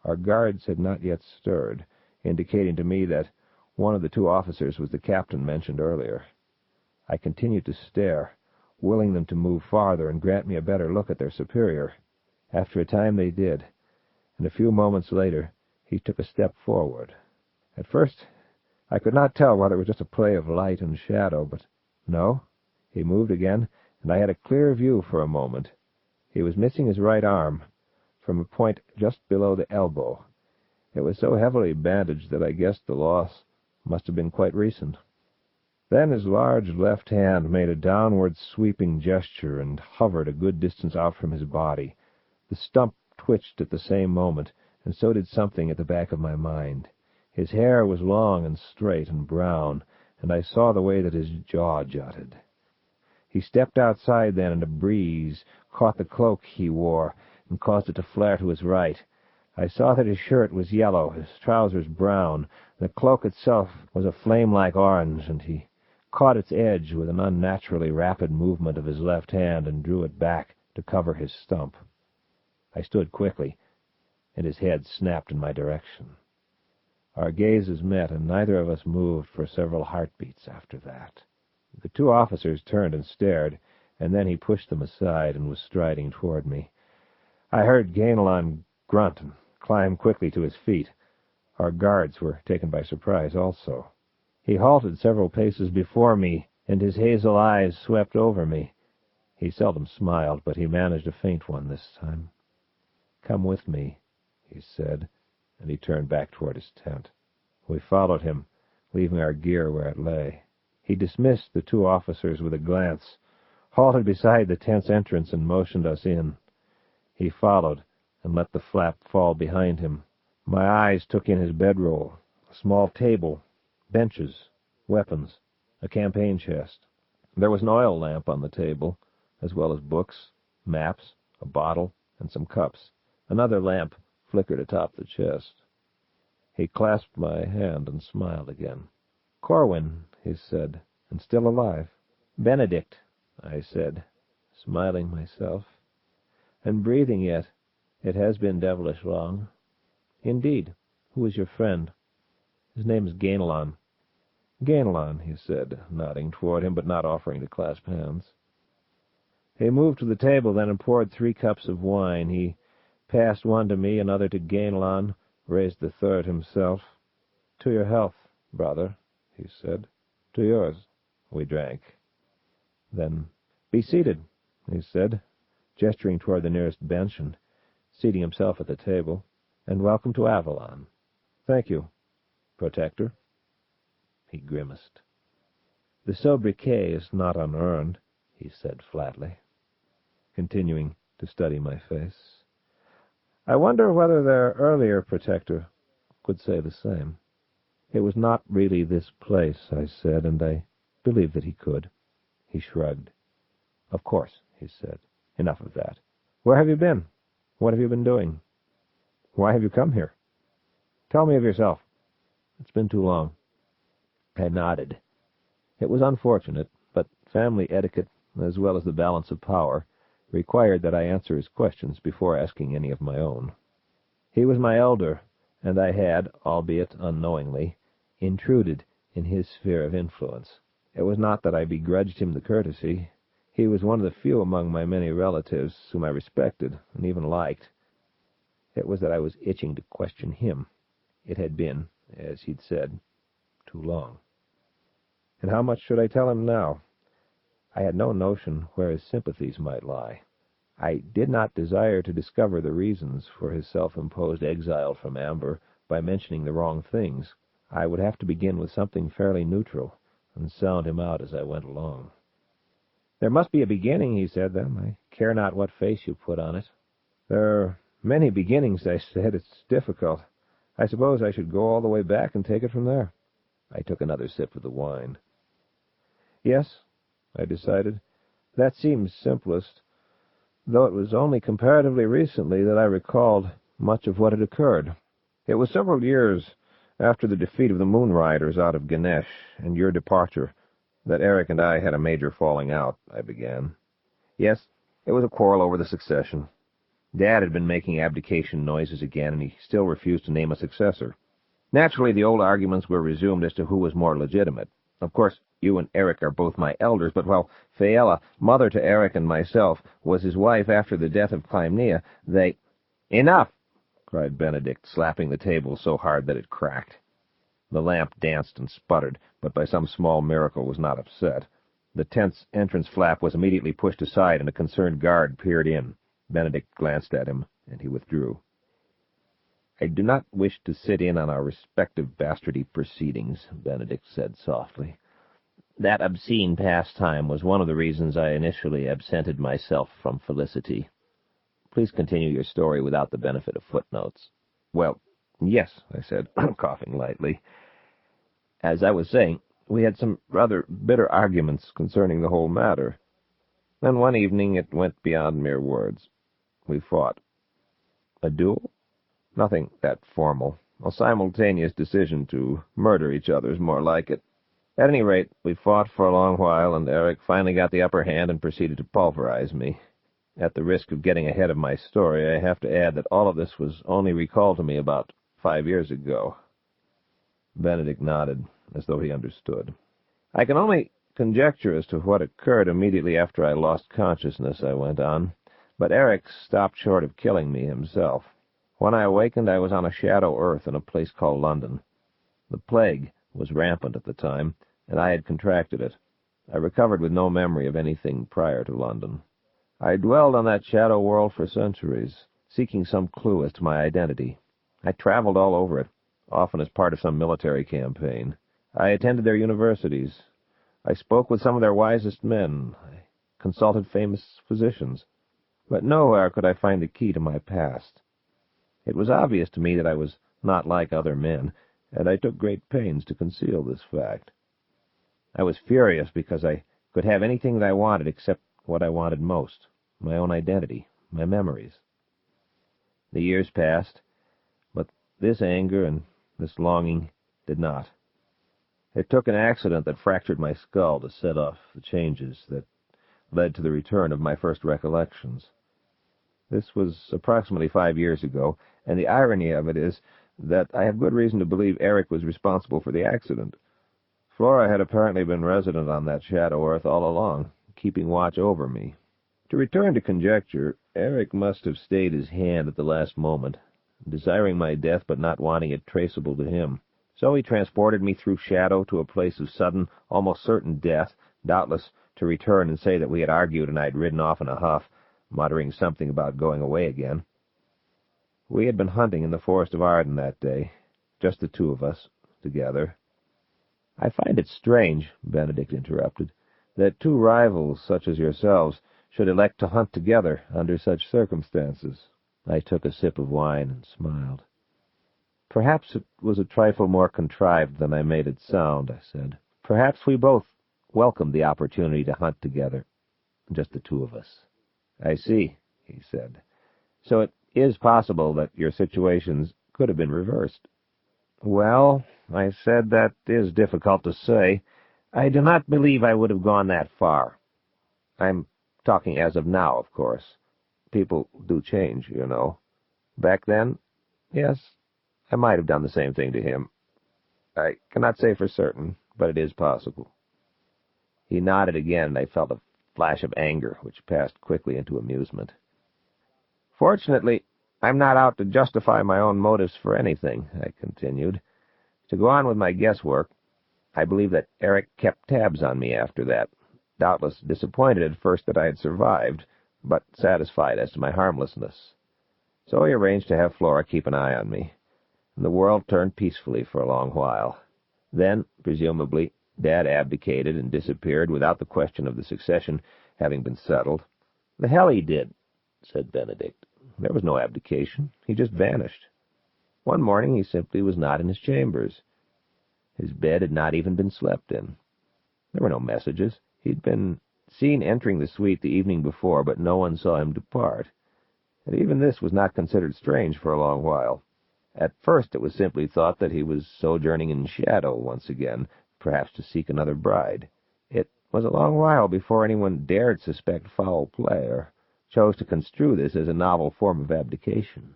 Our guards had not yet stirred, indicating to me that one of the two officers was the captain mentioned earlier. I continued to stare, willing them to move farther and grant me a better look at their superior. After a time they did, and a few moments later he took a step forward. At first I could not tell whether it was just a play of light and shadow, but no, he moved again and I had a clear view for a moment. He was missing his right arm, from a point just below the elbow. It was so heavily bandaged that I guessed the loss must have been quite recent. Then his large left hand made a downward sweeping gesture and hovered a good distance out from his body. The stump twitched at the same moment, and so did something at the back of my mind. His hair was long and straight and brown, and I saw the way that his jaw jutted. He stepped outside then, and a breeze caught the cloak he wore and caused it to flare to his right. I saw that his shirt was yellow, his trousers brown, the cloak itself was a flame-like orange, and he caught its edge with an unnaturally rapid movement of his left hand and drew it back to cover his stump. I stood quickly, and his head snapped in my direction. Our gazes met, and neither of us moved for several heartbeats after that. The two officers turned and stared, and then he pushed them aside and was striding toward me. I heard Ganelon grunt and climb quickly to his feet. Our guards were taken by surprise also. He halted several paces before me, and his hazel eyes swept over me. He seldom smiled, but he managed a faint one this time. "Come with me," he said, and he turned back toward his tent. We followed him, leaving our gear where it lay. He dismissed the two officers with a glance, halted beside the tent's entrance, and motioned us in. He followed, and let the flap fall behind him. My eyes took in his bedroll, a small table, benches, weapons, a campaign chest. There was an oil lamp on the table, as well as books, maps, a bottle, and some cups. Another lamp flickered atop the chest. He clasped my hand and smiled again. "Corwin," he said, "and still alive." "Benedict," I said, smiling myself. "And breathing yet. It has been devilish long." "Indeed. Who is your friend?" "His name is Ganelon." "Ganelon," he said, nodding toward him, but not offering to clasp hands. He moved to the table then and poured 3 cups of wine. He passed one to me, another to Ganelon, raised the third himself. "To your health, brother," he said. "To yours." We drank. Then, "Be seated," he said, gesturing toward the nearest bench and seating himself at the table. "And welcome to Avalon." "Thank you, Protector." He grimaced. "The sobriquet is not unearned," he said flatly, continuing to study my face. "I wonder whether their earlier Protector could say the same." "It was not really this place," I said, and I believed that he could. He shrugged. "Of course," he said. "Enough of that. Where have you been? What have you been doing? Why have you come here? Tell me of yourself." "It's been too long." I nodded. It was unfortunate, but family etiquette, as well as the balance of power, required that I answer his questions before asking any of my own. He was my elder, and I had, albeit unknowingly, intruded in his sphere of influence. It was not that I begrudged him the courtesy. He was one of the few among my many relatives whom I respected and even liked. It was that I was itching to question him. It had been, as he'd said, too long. And how much should I tell him now? I had no notion where his sympathies might lie. I did not desire to discover the reasons for his self-imposed exile from Amber by mentioning the wrong things. I would have to begin with something fairly neutral and sound him out as I went along. "There must be a beginning," he said then. "I care not what face you put on it." "There are many beginnings," I said. "It's difficult. I suppose I should go all the way back and take it from there." I took another sip of the wine. "Yes," I decided, "that seems simplest, though it was only comparatively recently that I recalled much of what had occurred. It was several years after the defeat of the Moon Riders out of Ganesh and your departure that Eric and I had a major falling out," I began. "Yes, it was a quarrel over the succession. Dad had been making abdication noises again, and he still refused to name a successor. Naturally, the old arguments were resumed as to who was more legitimate. Of course, you and Eric are both my elders, but while Faella, mother to Eric and myself, was his wife after the death of Clymnea, they—" "Enough!" cried Benedict, slapping the table so hard that it cracked. The lamp danced and sputtered, but by some small miracle was not upset. The tent's entrance flap was immediately pushed aside, and a concerned guard peered in. Benedict glanced at him, and he withdrew. "I do not wish to sit in on our respective bastardy proceedings," Benedict said softly. "That obscene pastime was one of the reasons I initially absented myself from Felicity. Please continue your story without the benefit of footnotes." "Well, yes," I said, coughing lightly. "As I was saying, we had some rather bitter arguments concerning the whole matter. Then one evening it went beyond mere words. We fought." "A duel?" "Nothing that formal. A simultaneous decision to murder each other is more like it. At any rate, we fought for a long while, and Eric finally got the upper hand and proceeded to pulverize me. At the risk of getting ahead of my story, I have to add that all of this was only recalled to me about 5 years ago." Benedict nodded, as though he understood. "I can only conjecture as to what occurred immediately after I lost consciousness," I went on, "but Eric stopped short of killing me himself. When I awakened, I was on a shadow Earth in a place called London. The plague was rampant at the time, and I had contracted it. I recovered with no memory of anything prior to London. I dwelled on that shadow world for centuries, seeking some clue as to my identity. I traveled all over it, often as part of some military campaign. I attended their universities. I spoke with some of their wisest men. I consulted famous physicians. But nowhere could I find the key to my past. It was obvious to me that I was not like other men, and I took great pains to conceal this fact. I was furious because I could have anything that I wanted except what I wanted most, my own identity, my memories. The years passed, but this anger and this longing did not. It took an accident that fractured my skull to set off the changes that led to the return of my first recollections. This was approximately 5 years ago, and the irony of it is that I have good reason to believe Eric was responsible for the accident. Flora had apparently been resident on that shadow Earth all along, keeping watch over me. To return to conjecture, Eric must have stayed his hand at the last moment, desiring my death but not wanting it traceable to him. So he transported me through shadow to a place of sudden, almost certain death, doubtless to return and say that we had argued and I had ridden off in a huff, muttering something about going away again. We had been hunting in the forest of Arden that day, just the two of us, together. "I find it strange," Benedict interrupted, "that two rivals such as yourselves should elect to hunt together under such circumstances." I took a sip of wine and smiled. "Perhaps it was a trifle more contrived than I made it sound," I said. "Perhaps we both welcomed the opportunity to hunt together, just the two of us." "I see," he said. "So it is possible that your situations could have been reversed." "Well," I said, "that is difficult to say. I do not believe I would have gone that far. I'm talking as of now, of course. People do change, you know. Back then, yes, I might have done the same thing to him. I cannot say for certain, but it is possible." He nodded again, and I felt a flash of anger, which passed quickly into amusement. "Fortunately, I'm not out to justify my own motives for anything," I continued. "To go on with my guesswork, I believe that Eric kept tabs on me after that, doubtless disappointed at first that I had survived, but satisfied as to my harmlessness. So he arranged to have Flora keep an eye on me, and the world turned peacefully for a long while. Then, presumably, Dad abdicated and disappeared without the question of the succession having been settled." "The hell he did," said Benedict. "There was no abdication. He just vanished. One morning he simply was not in his chambers. His bed had not even been slept in. There were no messages. He'd been seen entering the suite the evening before, but no one saw him depart. And even this was not considered strange for a long while. At first it was simply thought that he was sojourning in shadow once again, perhaps to seek another bride. It was a long while before anyone dared suspect foul play, or chose to construe this as a novel form of abdication."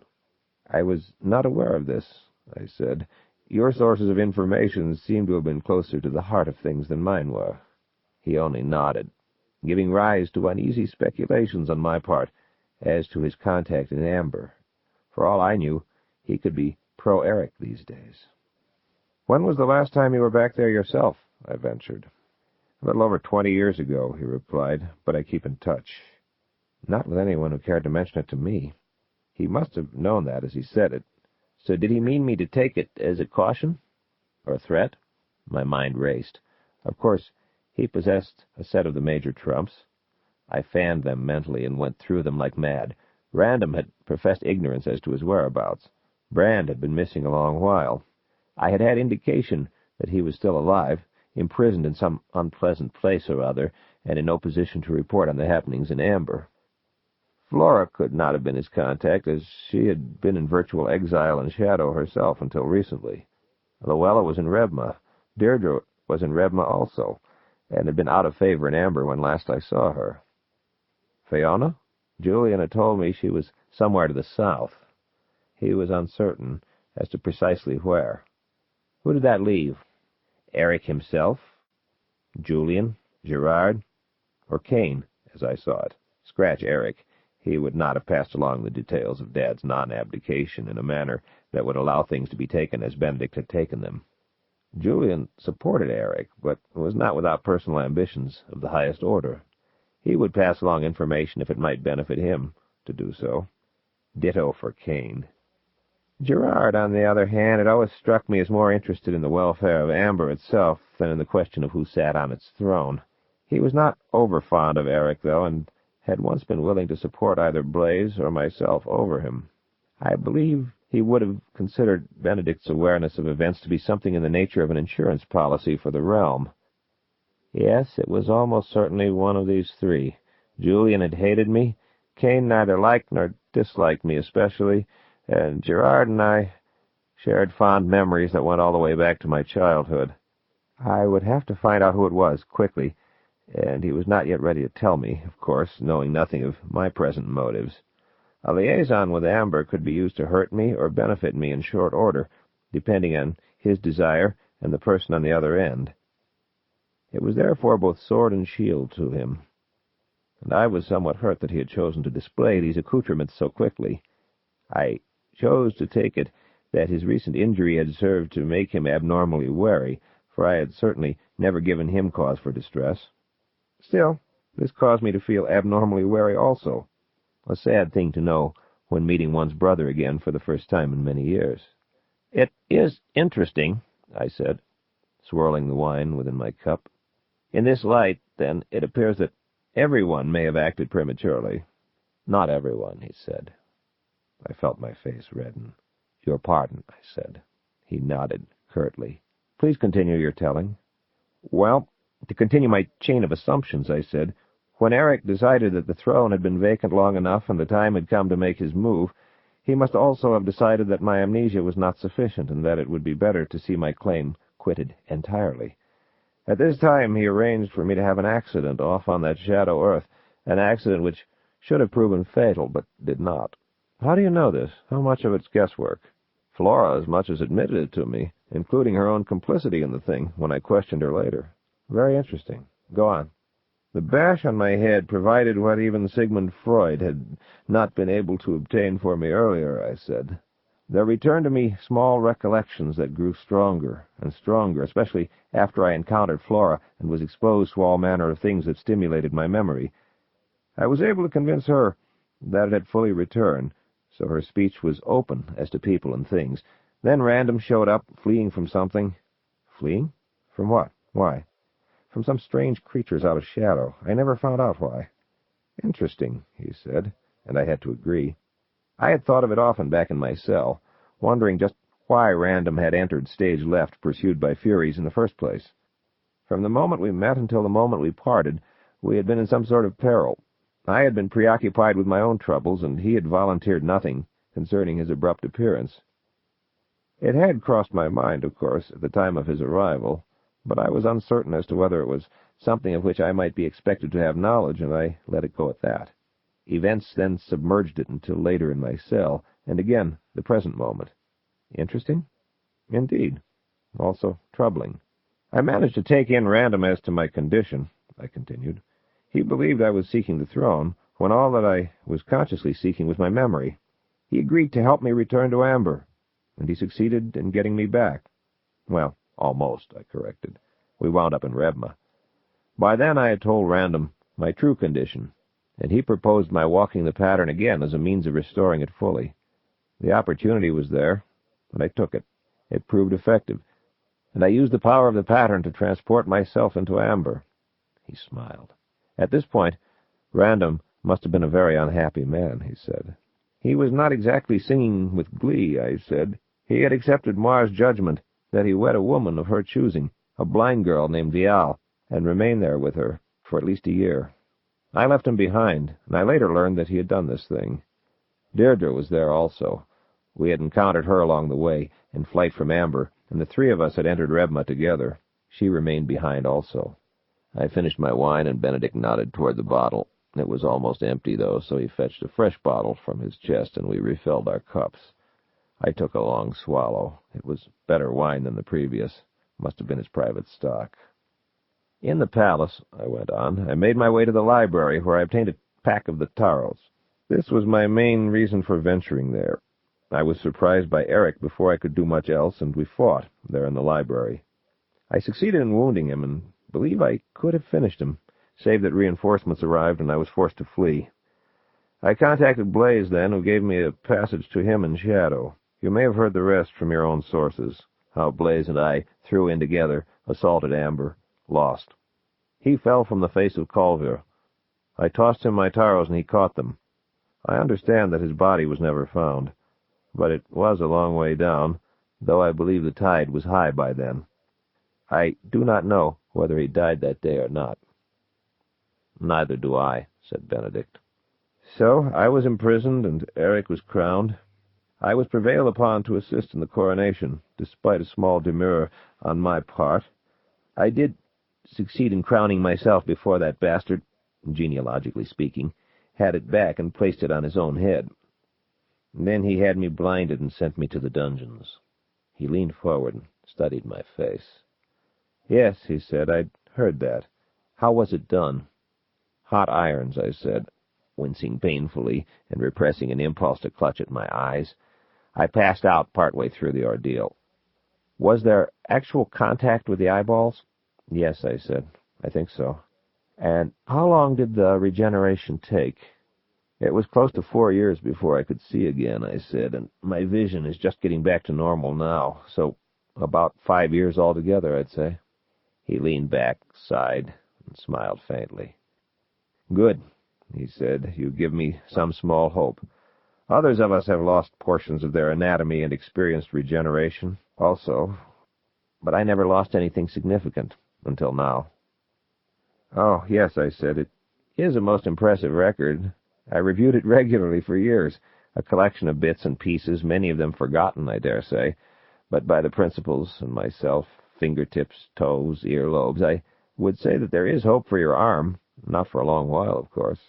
"I was not aware of this," I said. "Your sources of information seem to have been closer to the heart of things than mine were." He only nodded, giving rise to uneasy speculations on my part as to his contact in Amber. For all I knew, he could be pro-Eric these days. "When was the last time you were back there yourself?" I ventured. "A little over 20 years ago," he replied, "but I keep in touch." Not with anyone who cared to mention it to me. He must have known that as he said it. So did he mean me to take it as a caution? Or a threat? My mind raced. Of course, he possessed a set of the major trumps. I fanned them mentally and went through them like mad. Random had professed ignorance as to his whereabouts. Brand had been missing a long while. I had had indication that he was still alive, imprisoned in some unpleasant place or other, and in no position to report on the happenings in Amber. Flora could not have been his contact, as she had been in virtual exile and shadow herself until recently. Luella was in Rebma. Deirdre was in Rebma also, and had been out of favor in Amber when last I saw her. Fiona? Julian had told me she was somewhere to the south. He was uncertain as to precisely where. Who did that leave? Eric himself? Julian? Gerard? Or Kane, as I saw it? Scratch Eric. He would not have passed along the details of Dad's non-abdication in a manner that would allow things to be taken as Benedict had taken them. Julian supported Eric, but was not without personal ambitions of the highest order. He would pass along information if it might benefit him to do so. Ditto for Kane. Gerard, on the other hand, had always struck me as more interested in the welfare of Amber itself than in the question of who sat on its throne. He was not over-fond of Eric, though, and had once been willing to support either Blaze or myself over him. I believe he would have considered Benedict's awareness of events to be something in the nature of an insurance policy for the realm. Yes, it was almost certainly one of these three. Julian had hated me, Kane neither liked nor disliked me especially, and Gerard and I shared fond memories that went all the way back to my childhood. I would have to find out who it was, quickly, and he was not yet ready to tell me, of course, knowing nothing of my present motives. A liaison with Amber could be used to hurt me or benefit me in short order, depending on his desire and the person on the other end. It was therefore both sword and shield to him, and I was somewhat hurt that he had chosen to display these accoutrements so quickly. I chose to take it that his recent injury had served to make him abnormally wary, for I had certainly never given him cause for distress. Still, this caused me to feel abnormally wary also, a sad thing to know when meeting one's brother again for the first time in many years. "It is interesting," I said, swirling the wine within my cup. "In this light, then, it appears that everyone may have acted prematurely." "Not everyone," he said. I felt my face redden. "Your pardon," I said. He nodded curtly. "Please continue your telling." "Well, to continue my chain of assumptions," I said, "when Eric decided that the throne had been vacant long enough and the time had come to make his move, he must also have decided that my amnesia was not sufficient and that it would be better to see my claim quitted entirely. At this time he arranged for me to have an accident off on that shadow Earth, an accident which should have proven fatal, but did not. How do you know this? How much of it's guesswork?" "Flora as much as admitted it to me, including her own complicity in the thing when I questioned her later." "Very interesting. Go on." "The bash on my head provided what even Sigmund Freud had not been able to obtain for me earlier," I said. "There returned to me small recollections that grew stronger and stronger, especially after I encountered Flora and was exposed to all manner of things that stimulated my memory. I was able to convince her that it had fully returned, so her speech was open as to people and things. Then Random showed up, fleeing from something." "Fleeing? From what? Why?" "From some strange creatures out of shadow. I never found out why." "Interesting," he said, and I had to agree. I had thought of it often back in my cell, wondering just why Random had entered stage left, pursued by Furies in the first place. From the moment we met until the moment we parted, we had been in some sort of peril. I had been preoccupied with my own troubles, and he had volunteered nothing concerning his abrupt appearance. It had crossed my mind, of course, at the time of his arrival, but I was uncertain as to whether it was something of which I might be expected to have knowledge, and I let it go at that. Events then submerged it until later in my cell, and again the present moment. Interesting? Indeed. Also troubling. I managed to take in Random as to my condition, I continued. He believed I was seeking the throne, when all that I was consciously seeking was my memory. He agreed to help me return to Amber, and he succeeded in getting me back. Well, almost, I corrected. We wound up in Rebma. By then I had told Random my true condition, and he proposed my walking the pattern again as a means of restoring it fully. The opportunity was there, and I took it. It proved effective, and I used the power of the pattern to transport myself into Amber. He smiled. At this point, Random must have been a very unhappy man, he said. He was not exactly singing with glee, I said. He had accepted Mars' judgment that he wed a woman of her choosing, a blind girl named Vial, and remained there with her for at least a year. I left him behind, and I later learned that he had done this thing. Deirdre was there also. We had encountered her along the way, in flight from Amber, and the three of us had entered Rebma together. She remained behind also. I finished my wine, and Benedict nodded toward the bottle. It was almost empty, though, so he fetched a fresh bottle from his chest, and we refilled our cups. I took a long swallow. It was better wine than the previous. Must have been his private stock. In the palace, I went on, I made my way to the library, where I obtained a pack of the taros. This was my main reason for venturing there. I was surprised by Eric before I could do much else, and we fought there in the library. I succeeded in wounding him, and believe I could have finished him, save that reinforcements arrived and I was forced to flee. I contacted Blaze then, who gave me a passage to him in Shadow. You may have heard the rest from your own sources, how Blaze and I threw in together, assaulted Amber, lost. He fell from the face of Colville. I tossed him my taros and he caught them. I understand that his body was never found, but it was a long way down, though I believe the tide was high by then. I do not know whether he died that day or not. Neither do I, said Benedict. So I was imprisoned, and Eric was crowned. I was prevailed upon to assist in the coronation, despite a small demur on my part. I did succeed in crowning myself before that bastard, genealogically speaking, had it back and placed it on his own head. And then he had me blinded and sent me to the dungeons. He leaned forward and studied my face. Yes, he said, I'd heard that. How was it done? Hot irons, I said, wincing painfully and repressing an impulse to clutch at my eyes. I passed out partway through the ordeal. Was there actual contact with the eyeballs? Yes, I said. I think so. And how long did the regeneration take? It was close to 4 years before I could see again, I said, and my vision is just getting back to normal now, so about 5 years altogether, I'd say. He leaned back, sighed, and smiled faintly. Good, he said. You give me some small hope. Others of us have lost portions of their anatomy and experienced regeneration, also, but I never lost anything significant until now. Oh, yes, I said. It is a most impressive record. I reviewed it regularly for years, a collection of bits and pieces, many of them forgotten, I dare say, but by the principals and myself, fingertips, toes, earlobes, I would say that there is hope for your arm, not for a long while, of course.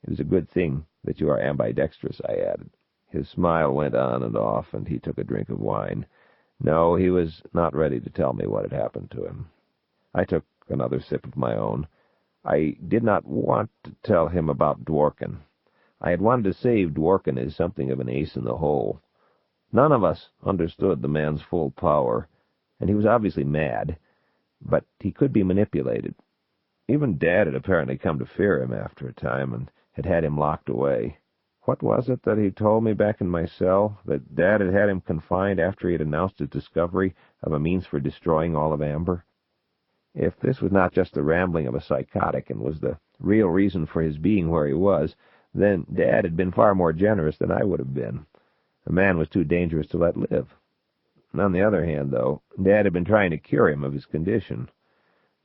It is a good thing that you are ambidextrous, I added. His smile went on and off, and he took a drink of wine. No, he was not ready to tell me what had happened to him. I took another sip of my own. I did not want to tell him about Dworkin. I had wanted to save Dworkin as something of an ace in the hole. None of us understood the man's full power, and he was obviously mad, but he could be manipulated. Even Dad had apparently come to fear him after a time, and had had him locked away. What was it that he told me back in my cell? That Dad had had him confined after he had announced his discovery of a means for destroying all of Amber? If this was not just the rambling of a psychotic and was the real reason for his being where he was, then Dad had been far more generous than I would have been. A man was too dangerous to let live. On the other hand, though, Dad had been trying to cure him of his condition.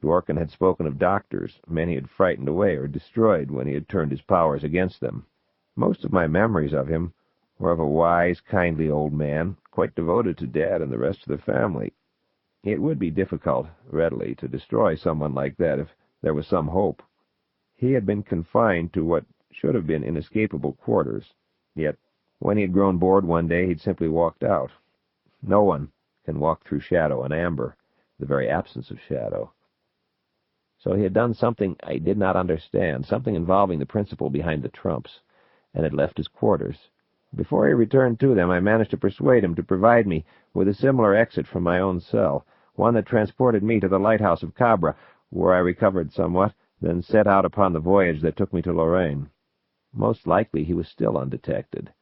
Dworkin had spoken of doctors, men he had frightened away or destroyed when he had turned his powers against them. Most of my memories of him were of a wise, kindly old man, quite devoted to Dad and the rest of the family. It would be difficult, readily, to destroy someone like that if there was some hope. He had been confined to what should have been inescapable quarters, yet when he had grown bored one day he'd simply walked out. No one can walk through shadow and amber, the very absence of shadow. So he had done something I did not understand, something involving the principle behind the trumps, and had left his quarters. Before he returned to them, I managed to persuade him to provide me with a similar exit from my own cell, one that transported me to the lighthouse of Cabra, where I recovered somewhat, then set out upon the voyage that took me to Lorraine. Most likely he was still undetected.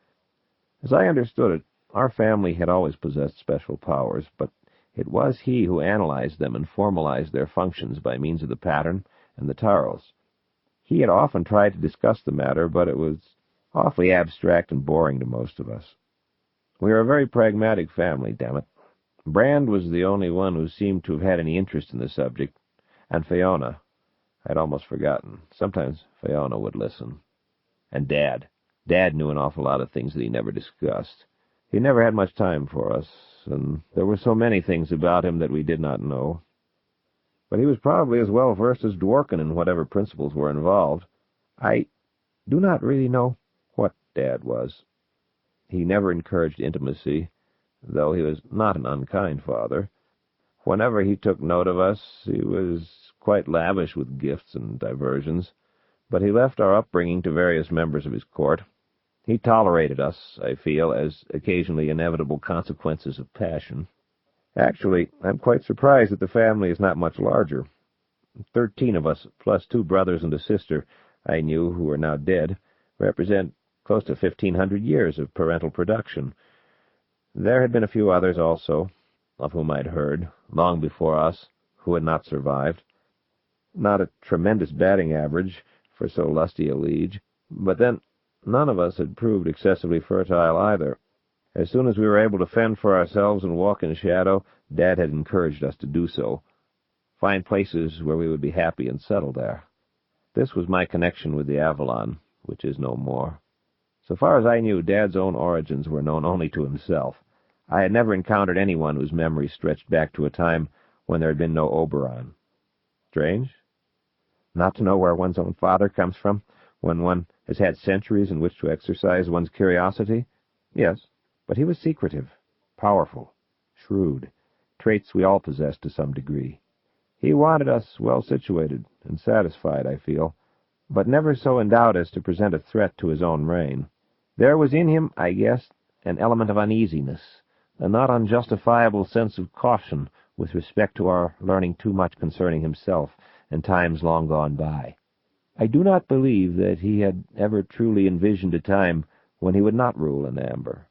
As I understood it, our family had always possessed special powers, but it was he who analyzed them and formalized their functions by means of the pattern and the taros. He had often tried to discuss the matter, but it was awfully abstract and boring to most of us. We are a very pragmatic family, damn it. Brand was the only one who seemed to have had any interest in the subject, and Fiona. I'd almost forgotten. Sometimes Fiona would listen. And Dad. Dad knew an awful lot of things that he never discussed. He never had much time for us, and there were so many things about him that we did not know. But he was probably as well versed as Dworkin in whatever principles were involved. I do not really know what Dad was. He never encouraged intimacy, though he was not an unkind father. Whenever he took note of us, he was quite lavish with gifts and diversions, but he left our upbringing to various members of his court. He tolerated us, I feel, as occasionally inevitable consequences of passion. Actually, I'm quite surprised that the family is not much larger. 13 of us, plus 2 brothers and a sister I knew who are now dead, represent close to 1,500 years of parental production. There had been a few others also, of whom I'd heard, long before us, who had not survived. Not a tremendous batting average for so lusty a liege, but then none of us had proved excessively fertile either. As soon as we were able to fend for ourselves and walk in shadow, Dad had encouraged us to do so, find places where we would be happy and settle there. This was my connection with the Avalon, which is no more. So far as I knew, Dad's own origins were known only to himself. I had never encountered anyone whose memory stretched back to a time when there had been no Oberon. Strange? Not to know where one's own father comes from, when one has had centuries in which to exercise one's curiosity? Yes, but he was secretive, powerful, shrewd, traits we all possess to some degree. He wanted us well-situated and satisfied, I feel, but never so endowed as to present a threat to his own reign. There was in him, I guess, an element of uneasiness, a not unjustifiable sense of caution with respect to our learning too much concerning himself and times long gone by. I do not believe that he had ever truly envisioned a time when he would not rule in Amber.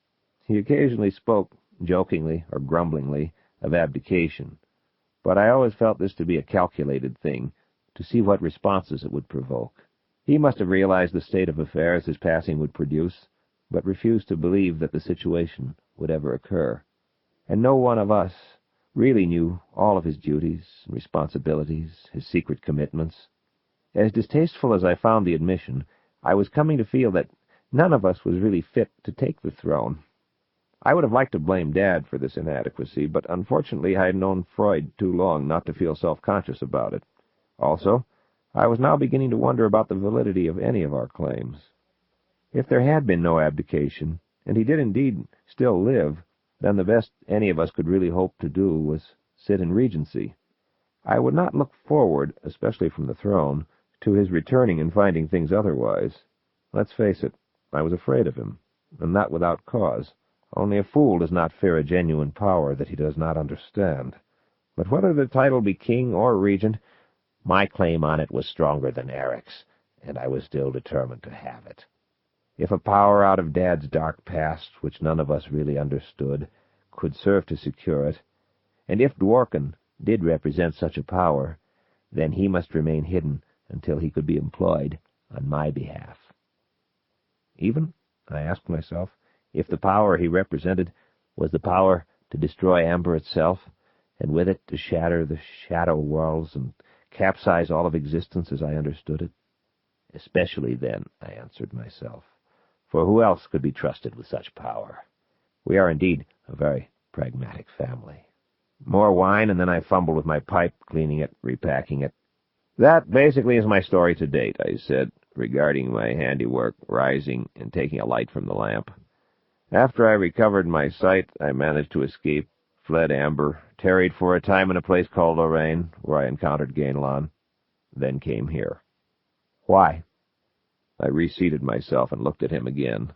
He occasionally spoke, jokingly or grumblingly, of abdication, but I always felt this to be a calculated thing, to see what responses it would provoke. He must have realized the state of affairs his passing would produce, but refused to believe that the situation would ever occur. And no one of us really knew all of his duties and responsibilities, his secret commitments. As distasteful as I found the admission, I was coming to feel that none of us was really fit to take the throne. I would have liked to blame Dad for this inadequacy, but unfortunately I had known Freud too long not to feel self-conscious about it. Also, I was now beginning to wonder about the validity of any of our claims. If there had been no abdication, and he did indeed still live, then the best any of us could really hope to do was sit in regency. I would not look forward, especially from the throne, to his returning and finding things otherwise. Let's face it, I was afraid of him, and not without cause. Only a fool does not fear a genuine power that he does not understand. But whether the title be king or regent, my claim on it was stronger than Eric's, and I was still determined to have it. If a power out of Dad's dark past, which none of us really understood, could serve to secure it, and if Dworkin did represent such a power, then he must remain hidden until he could be employed on my behalf. Even, I asked myself, if the power he represented was the power to destroy Amber itself, and with it to shatter the shadow worlds and capsize all of existence as I understood it? Especially then, I answered myself, for who else could be trusted with such power? We are indeed a very pragmatic family. More wine, and then I fumbled with my pipe, cleaning it, repacking it. That basically is my story to date, I said, regarding my handiwork, rising and taking a light from the lamp. After I recovered my sight, I managed to escape, fled Amber, tarried for a time in a place called Lorraine, where I encountered Gainlon, then came here. Why? I reseated myself and looked at him again.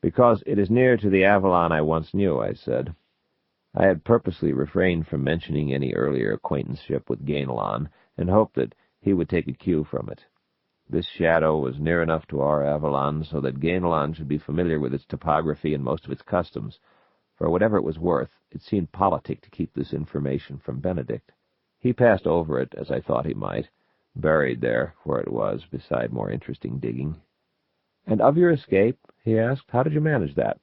Because it is near to the Avalon I once knew, I said. I had purposely refrained from mentioning any earlier acquaintanceship with Gainlon, and hoped that he would take a cue from it. This shadow was near enough to our Avalon so that Gainalon should be familiar with its topography and most of its customs. For whatever it was worth, it seemed politic to keep this information from Benedict. He passed over it, as I thought he might, buried there where it was, beside more interesting digging. "And of your escape," he asked, "how did you manage that?"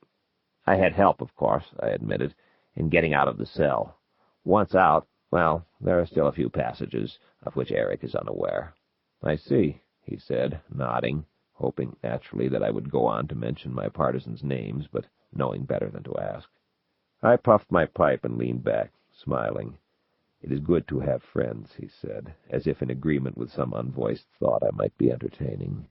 "I had help, of course," I admitted, "in getting out of the cell. Once out, well, there are still a few passages of which Eric is unaware." "I see," he said, nodding, hoping naturally that I would go on to mention my partisans' names, but knowing better than to ask. I puffed my pipe and leaned back, smiling. "It is good to have friends," he said, as if in agreement with some unvoiced thought I might be entertaining.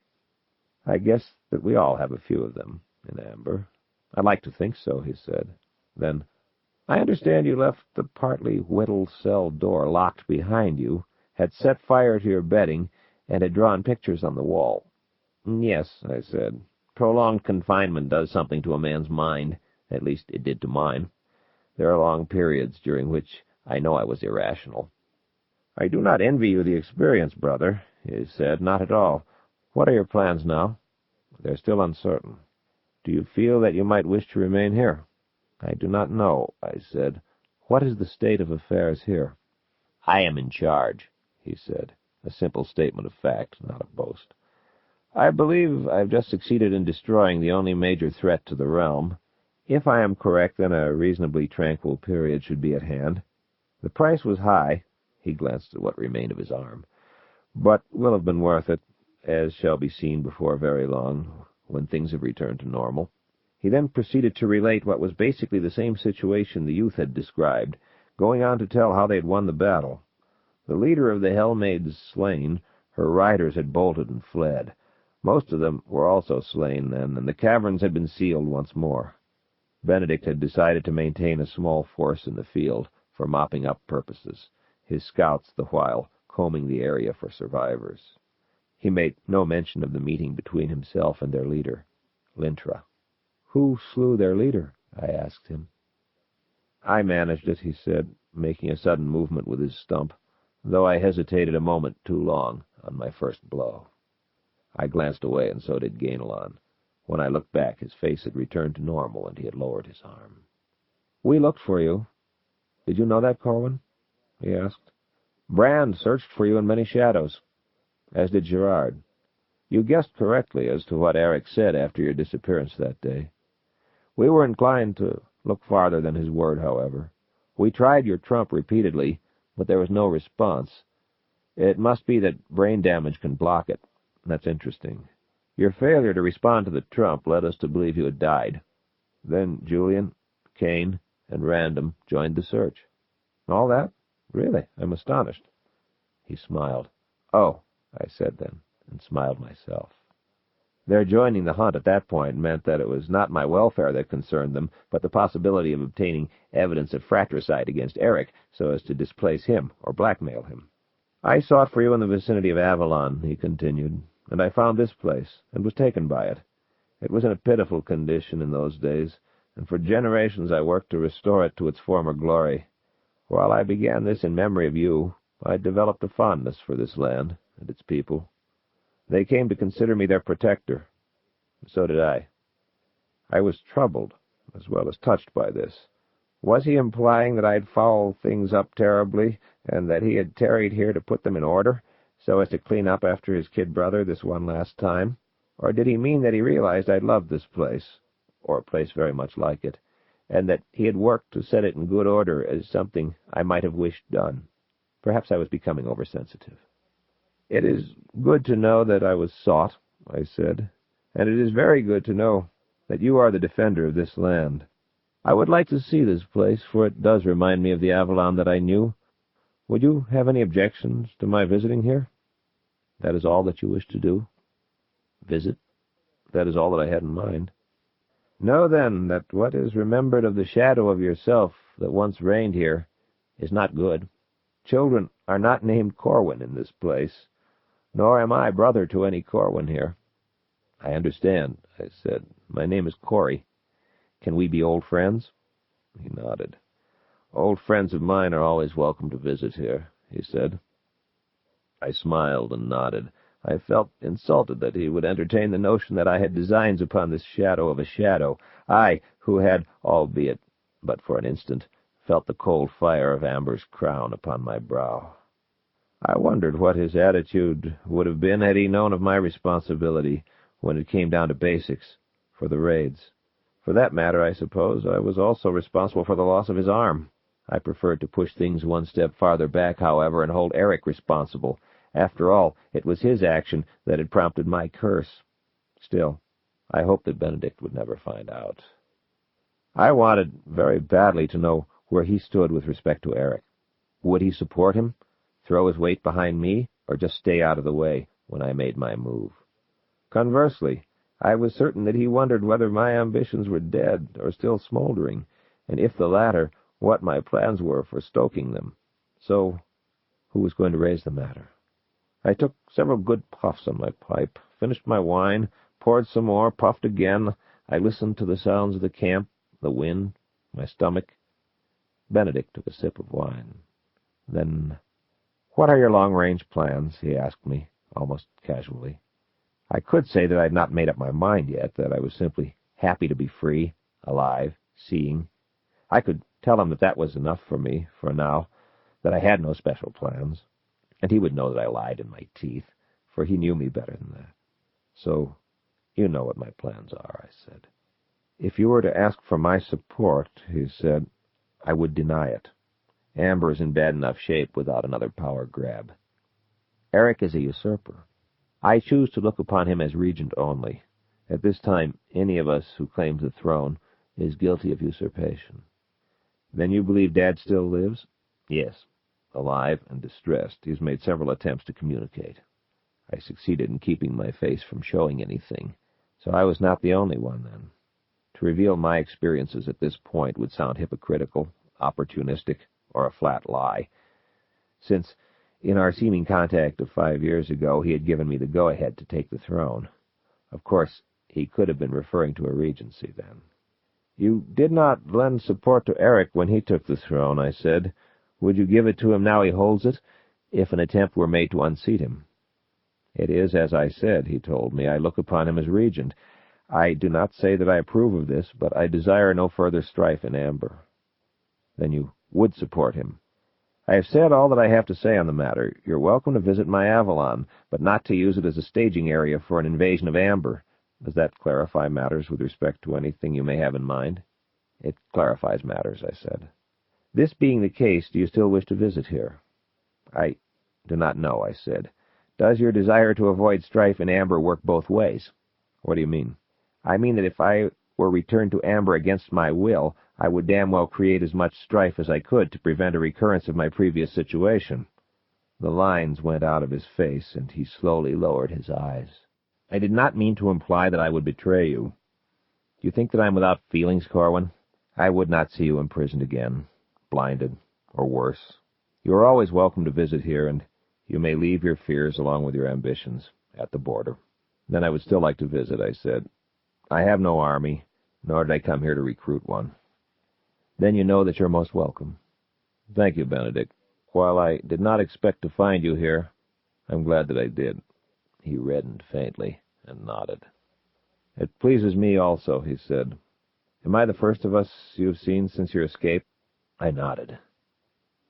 "I guess that we all have a few of them in Amber." "I'd like to think so," he said. Then, "I understand you left the partly whittled cell door locked behind you, had set fire to your bedding, and had drawn pictures on the wall." "Yes," I said. "Prolonged confinement does something to a man's mind. At least it did to mine. There are long periods during which I know I was irrational." "I do not envy you the experience, brother," he said. "Not at all. What are your plans now?" "They're still uncertain." "Do you feel that you might wish to remain here?" "I do not know," I said. "What is the state of affairs here?" "I am in charge," he said. A simple statement of fact, not a boast. "I believe I have just succeeded in destroying the only major threat to the realm. If I am correct, then a reasonably tranquil period should be at hand. The price was high," he glanced at what remained of his arm, "but will have been worth it, as shall be seen before very long, when things have returned to normal." He then proceeded to relate what was basically the same situation the youth had described, going on to tell how they had won the battle. The leader of the Hell-Maids slain, her riders had bolted and fled. Most of them were also slain then, and the caverns had been sealed once more. Benedict had decided to maintain a small force in the field for mopping-up purposes, his scouts the while combing the area for survivors. He made no mention of the meeting between himself and their leader, Lintra. "Who slew their leader?" I asked him. "I managed it," he said, making a sudden movement with his stump, though I hesitated a moment too long on my first blow. I glanced away, and so did Gainalon. When I looked back, his face had returned to normal, and he had lowered his arm. "We looked for you. Did you know that, Corwin?" he asked. "Brand searched for you in many shadows, as did Gerard. You guessed correctly as to what Eric said after your disappearance that day. We were inclined to look farther than his word, however. We tried your trump repeatedly, but there was no response. It must be that brain damage can block it. That's interesting. Your failure to respond to the trump led us to believe you had died. Then Julian, Kane, and Random joined the search." "All that? Really? I'm astonished." He smiled. "Oh," I said then, and smiled myself. Their joining the hunt at that point meant that it was not my welfare that concerned them, but the possibility of obtaining evidence of fratricide against Eric so as to displace him or blackmail him. "I sought for you in the vicinity of Avalon," he continued, "and I found this place, and was taken by it. It was in a pitiful condition in those days, and for generations I worked to restore it to its former glory. While I began this in memory of you, I developed a fondness for this land and its people. They came to consider me their protector, and so did I. I was troubled, as well as touched by this. Was he implying that I had fouled things up terribly, and that he had tarried here to put them in order, so as to clean up after his kid brother this one last time? Or did he mean that he realized I loved this place, or a place very much like it, and that he had worked to set it in good order as something I might have wished done? Perhaps I was becoming oversensitive. "It is good to know that I was sought," I said, "and it is very good to know that you are the defender of this land. I would like to see this place, for it does remind me of the Avalon that I knew. Would you have any objections to my visiting here?" "That is all that you wish to do?" "Visit? That is all that I had in mind." "Know, then, that what is remembered of the shadow of yourself that once reigned here is not good. Children are not named Corwin in this place, nor am I brother to any Corwin here." "I understand," I said. "My name is Corey. Can we be old friends?" He nodded. "Old friends of mine are always welcome to visit here," he said. I smiled and nodded. I felt insulted that he would entertain the notion that I had designs upon this shadow of a shadow, I, who had, albeit but for an instant, felt the cold fire of Amber's crown upon my brow. I wondered what his attitude would have been had he known of my responsibility, when it came down to basics, for the raids. For that matter, I suppose, I was also responsible for the loss of his arm. I preferred to push things one step farther back, however, and hold Eric responsible. After all, it was his action that had prompted my curse. Still, I hoped that Benedict would never find out. I wanted very badly to know where he stood with respect to Eric. Would he support him, throw his weight behind me, or just stay out of the way when I made my move? Conversely, I was certain that he wondered whether my ambitions were dead or still smoldering, and if the latter, what my plans were for stoking them. So, who was going to raise the matter? I took several good puffs on my pipe, finished my wine, poured some more, puffed again. I listened to the sounds of the camp, the wind, my stomach. Benedict took a sip of wine. Then, "What are your long-range plans?" he asked me, almost casually. I could say that I had not made up my mind yet, that I was simply happy to be free, alive, seeing. I could tell him that that was enough for me, for now, that I had no special plans. And he would know that I lied in my teeth, for he knew me better than that. "So, you know what my plans are," I said. "If you were to ask for my support," he said, "I would deny it. Amber is in bad enough shape without another power grab. Eric is a usurper. I choose to look upon him as regent only. At this time, any of us who claims the throne is guilty of usurpation." "Then you believe Dad still lives?" "Yes. Alive and distressed. He's made several attempts to communicate." I succeeded in keeping my face from showing anything, so I was not the only one, then. To reveal my experiences at this point would sound hypocritical, opportunistic, or a flat lie, since in our seeming contact of 5 years ago he had given me the go-ahead to take the throne. Of course, he could have been referring to a regency then. "You did not lend support to Eric when he took the throne," I said. "Would you give it to him now he holds it, if an attempt were made to unseat him?" "It is as I said," he told me. "I look upon him as regent. I do not say that I approve of this, but I desire no further strife in Amber." "Then you would support him?" "I have said all that I have to say on the matter. You're welcome to visit my Avalon, but not to use it as a staging area for an invasion of Amber. Does that clarify matters with respect to anything you may have in mind?" "It clarifies matters," I said. "This being the case, do you still wish to visit here?" "I do not know," I said. "Does your desire to avoid strife in Amber work both ways?" "What do you mean?" "I mean that if I were returned to Amber against my will, I would damn well create as much strife as I could to prevent a recurrence of my previous situation." The lines went out of his face, and he slowly lowered his eyes. "I did not mean to imply that I would betray you. Do you think that I am without feelings, Corwin? I would not see you imprisoned again, blinded, or worse. You are always welcome to visit here, and you may leave your fears along with your ambitions at the border." "Then I would still like to visit," I said. "I have no army, nor did I come here to recruit one." "Then you know that you're most welcome." "Thank you, Benedict. While I did not expect to find you here, I'm glad that I did." He reddened faintly and nodded. "It pleases me also," he said. "Am I the first of us you have seen since your escape?" I nodded.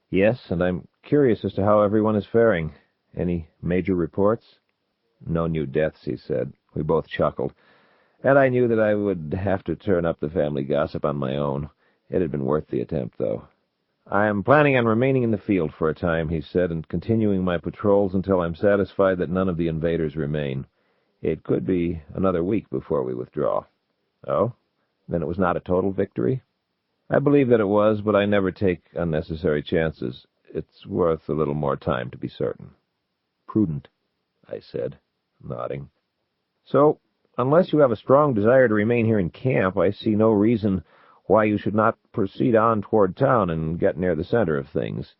"Yes, and I'm curious as to how everyone is faring. Any major reports?" "No new deaths," he said. We both chuckled, and I knew that I would have to turn up the family gossip on my own. It had been worth the attempt, though. "I am planning on remaining in the field for a time," he said, "and continuing my patrols until I'm satisfied that none of the invaders remain. It could be another week before we withdraw." "Oh? Then it was not a total victory?" "I believe that it was, but I never take unnecessary chances. It's worth a little more time to be certain." "Prudent," I said, nodding. "So, unless you have a strong desire to remain here in camp, I see no reason why you should not proceed on toward town and get near the center of things.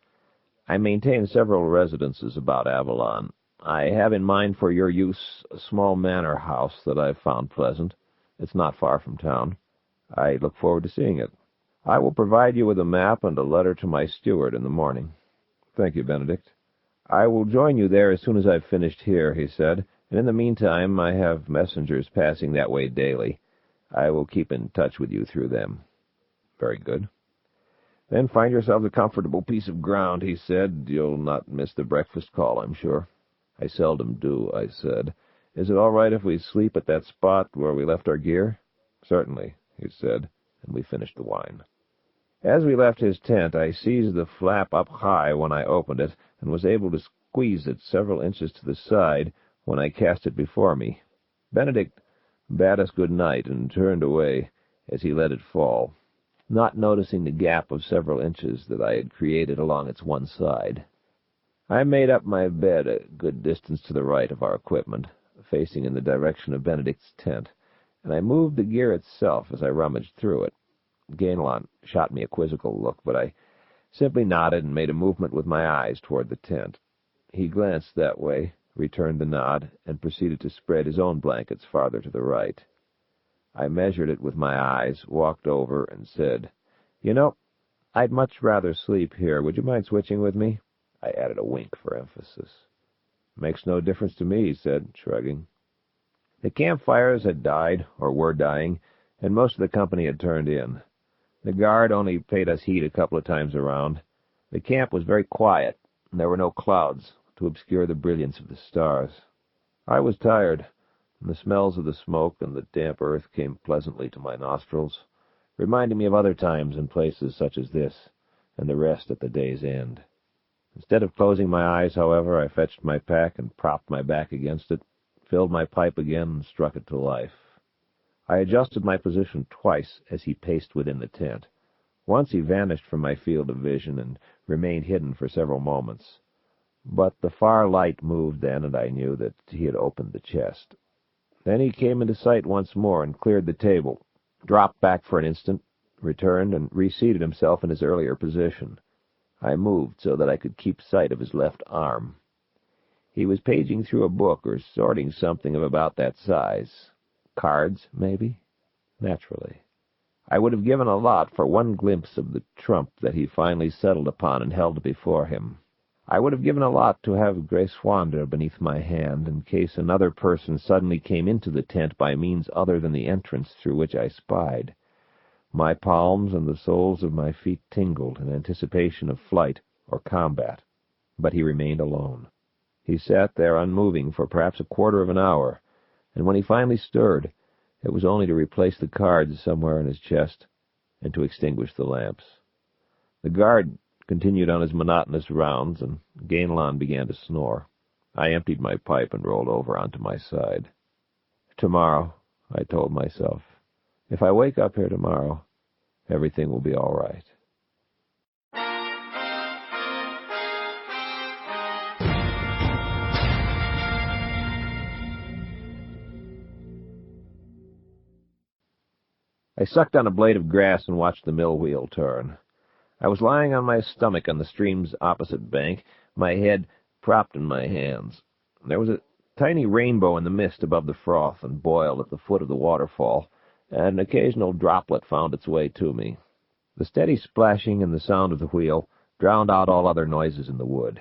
I maintain several residences about Avalon. I have in mind for your use a small manor house that I've found pleasant. It's not far from town. I look forward to seeing it. I will provide you with a map and a letter to my steward in the morning." "Thank you, Benedict." "I will join you there as soon as I've finished here," he said, "and in the meantime I have messengers passing that way daily. I will keep in touch with you through them." "Very good." "Then find yourselves a comfortable piece of ground," he said. "You'll not miss the breakfast call, I'm sure." "I seldom do," I said. "Is it all right if we sleep at that spot where we left our gear?" "Certainly," he said, and we finished the wine. As we left his tent, I seized the flap up high when I opened it, and was able to squeeze it several inches to the side when I cast it before me. Benedict bade us good night and turned away as he let it fall, not noticing the gap of several inches that I had created along its one side. I made up my bed a good distance to the right of our equipment, facing in the direction of Benedict's tent, and I moved the gear itself as I rummaged through it. Gamelon shot me a quizzical look, but I simply nodded and made a movement with my eyes toward the tent. He glanced that way, returned the nod, and proceeded to spread his own blankets farther to the right. I measured it with my eyes, walked over, and said, "You know, I'd much rather sleep here. Would you mind switching with me?" I added a wink for emphasis. "Makes no difference to me," he said, shrugging. The campfires had died, or were dying, and most of the company had turned in. The guard only paid us heed a couple of times around. The camp was very quiet, and there were no clouds to obscure the brilliance of the stars. I was tired, and the smells of the smoke and the damp earth came pleasantly to my nostrils, reminding me of other times and places such as this, and the rest at the day's end. Instead of closing my eyes, however, I fetched my pack and propped my back against it, filled my pipe again, and struck it to life. I adjusted my position twice as he paced within the tent. Once he vanished from my field of vision and remained hidden for several moments. But the far light moved then, and I knew that he had opened the chest. Then he came into sight once more and cleared the table, dropped back for an instant, returned, and reseated himself in his earlier position. I moved so that I could keep sight of his left arm. He was paging through a book or sorting something of about that size. Cards, maybe? Naturally. I would have given a lot for one glimpse of the trump that he finally settled upon and held before him. I would have given a lot to have Grace Wander beneath my hand, in case another person suddenly came into the tent by means other than the entrance through which I spied. My palms and the soles of my feet tingled in anticipation of flight or combat, but he remained alone. He sat there unmoving for perhaps a quarter of an hour, and when he finally stirred, it was only to replace the cards somewhere in his chest and to extinguish the lamps. The guard continued on his monotonous rounds, and Gamelon began to snore. I emptied my pipe and rolled over onto my side. "Tomorrow," I told myself. "If I wake up here tomorrow, everything will be all right." I sucked on a blade of grass and watched the mill wheel turn. I was lying on my stomach on the stream's opposite bank, my head propped in my hands. There was a tiny rainbow in the mist above the froth and boil at the foot of the waterfall, and an occasional droplet found its way to me. The steady splashing and the sound of the wheel drowned out all other noises in the wood.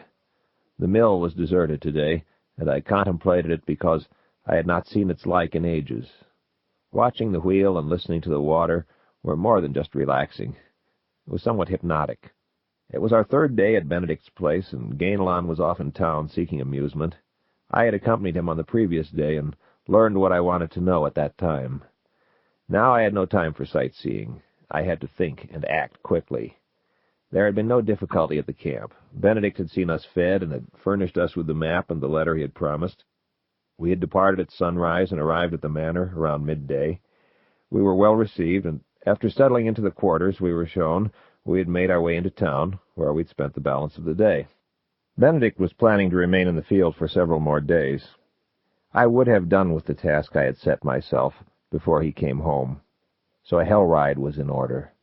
The mill was deserted today, and I contemplated it because I had not seen its like in ages. Watching the wheel and listening to the water were more than just relaxing. It was somewhat hypnotic. It was our third day at Benedict's place, and Gamelon was off in town seeking amusement. I had accompanied him on the previous day and learned what I wanted to know at that time. Now I had no time for sightseeing. I had to think and act quickly. There had been no difficulty at the camp. Benedict had seen us fed and had furnished us with the map and the letter he had promised. We had departed at sunrise and arrived at the manor around midday. We were well received, and after settling into the quarters we were shown, we had made our way into town, where we'd spent the balance of the day. Benedict was planning to remain in the field for several more days. I would have done with the task I had set myself before he came home, so a hell ride was in order.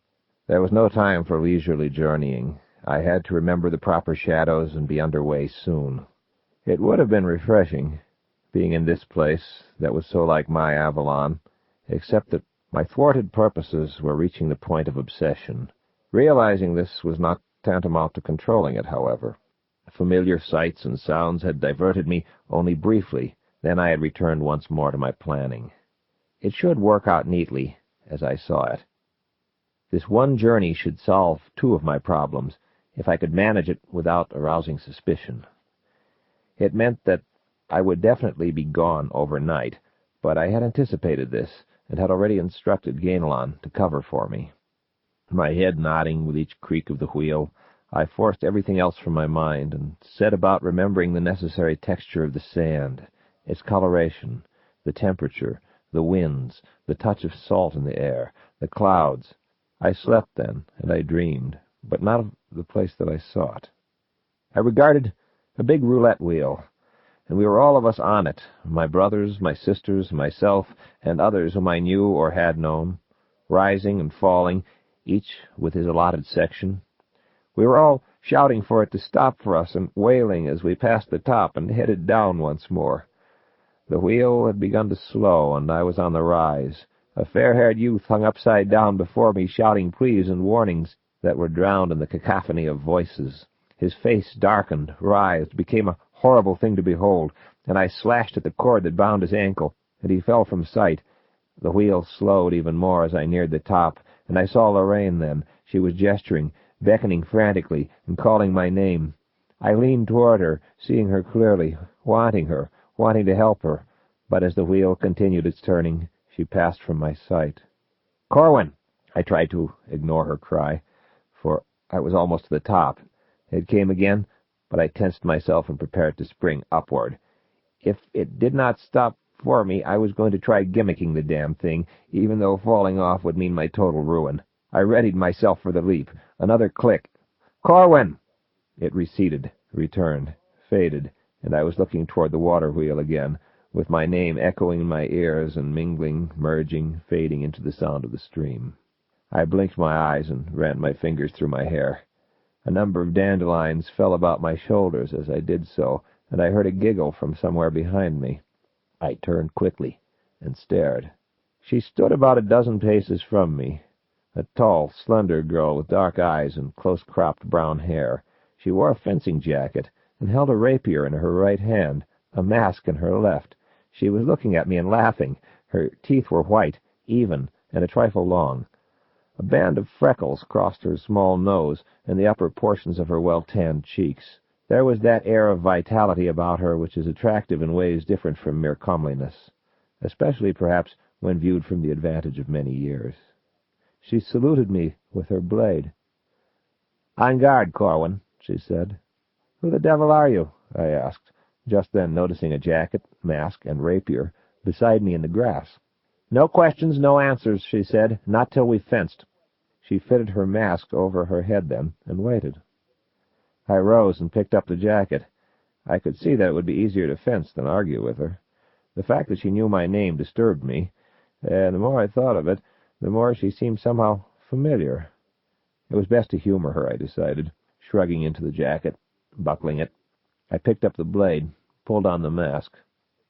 There was no time for leisurely journeying. I had to remember the proper shadows and be under way soon. It would have been refreshing, being in this place that was so like my Avalon, except that my thwarted purposes were reaching the point of obsession. Realizing this was not tantamount to controlling it, however. Familiar sights and sounds had diverted me only briefly. Then I had returned once more to my planning. It should work out neatly, as I saw it. This one journey should solve two of my problems, if I could manage it without arousing suspicion. It meant that I would definitely be gone overnight, but I had anticipated this, and had already instructed Avalon to cover for me. My head nodding with each creak of the wheel, I forced everything else from my mind, and set about remembering the necessary texture of the sand, its coloration, the temperature, the winds, the touch of salt in the air, the clouds. I slept then, and I dreamed, but not of the place that I sought. I regarded a big roulette wheel, and we were all of us on it, my brothers, my sisters, myself, and others whom I knew or had known, rising and falling, each with his allotted section. We were all shouting for it to stop for us, and wailing as we passed the top and headed down once more. The wheel had begun to slow, and I was on the rise. A fair-haired youth hung upside down before me, shouting pleas and warnings that were drowned in the cacophony of voices. His face darkened, writhed, became a horrible thing to behold, and I slashed at the cord that bound his ankle, and he fell from sight. The wheel slowed even more as I neared the top, and I saw Lorraine then. She was gesturing, beckoning frantically, and calling my name. I leaned toward her, seeing her clearly, wanting to help her, but as the wheel continued its turning, she passed from my sight. "Corwin!" I tried to ignore her cry, for I was almost to the top. It came again, but I tensed myself and prepared to spring upward. If it did not stop for me, I was going to try gimmicking the damn thing, even though falling off would mean my total ruin. I readied myself for the leap. Another click. "Corwin!" It receded, returned, faded, and I was looking toward the water wheel again, with my name echoing in my ears and mingling, merging, fading into the sound of the stream. I blinked my eyes and ran my fingers through my hair. A number of dandelions fell about my shoulders as I did so, and I heard a giggle from somewhere behind me. I turned quickly and stared. She stood about a dozen paces from me, a tall, slender girl with dark eyes and close-cropped brown hair. She wore a fencing jacket and held a rapier in her right hand, a mask in her left. She was looking at me and laughing. Her teeth were white, even, and a trifle long. A band of freckles crossed her small nose and the upper portions of her well-tanned cheeks. There was that air of vitality about her which is attractive in ways different from mere comeliness, especially perhaps when viewed from the advantage of many years. She saluted me with her blade. "On guard, Corwin," she said. "Who the devil are you?" I asked, just then noticing a jacket, mask, and rapier beside me in the grass. "No questions, no answers," she said. "Not till we've fenced." She fitted her mask over her head then, and waited. I rose and picked up the jacket. I could see that it would be easier to fence than argue with her. The fact that she knew my name disturbed me, and the more I thought of it, the more she seemed somehow familiar. It was best to humor her, I decided, shrugging into the jacket, buckling it. I picked up the blade, pulled on the mask.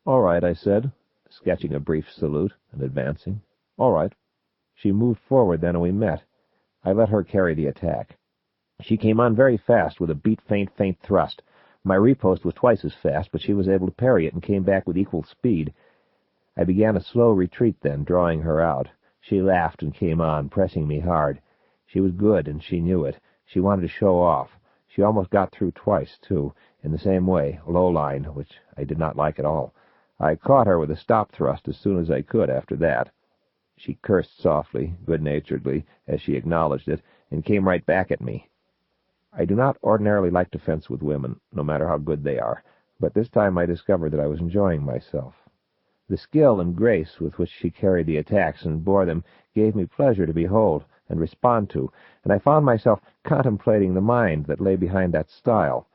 "All right," I said, sketching a brief salute and advancing. "All right." She moved forward then, and we met. I let her carry the attack. She came on very fast with a beat feint thrust. My riposte was twice as fast, but she was able to parry it and came back with equal speed. I began a slow retreat then, drawing her out. She laughed and came on, pressing me hard. She was good, and she knew it. She wanted to show off. She almost got through twice, too, in the same way, low line, which I did not like at all. I caught her with a stop thrust as soon as I could after that. She cursed softly, good-naturedly, as she acknowledged it, and came right back at me. I do not ordinarily like to fence with women, no matter how good they are, but this time I discovered that I was enjoying myself. The skill and grace with which she carried the attacks and bore them gave me pleasure to behold and respond to, and I found myself contemplating the mind that lay behind that style.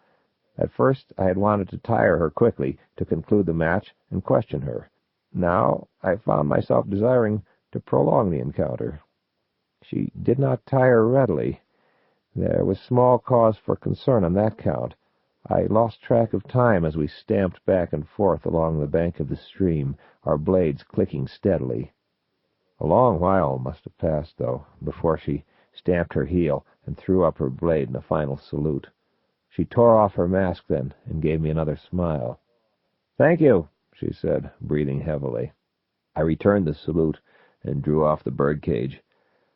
At first I had wanted to tire her quickly, to conclude the match and question her. Now I found myself desiring to prolong the encounter. She did not tire readily. There was small cause for concern on that count. I lost track of time as we stamped back and forth along the bank of the stream, our blades clicking steadily. A long while must have passed, though, before she stamped her heel and threw up her blade in a final salute. She tore off her mask then and gave me another smile. "Thank you," she said, breathing heavily. I returned the salute and drew off the birdcage.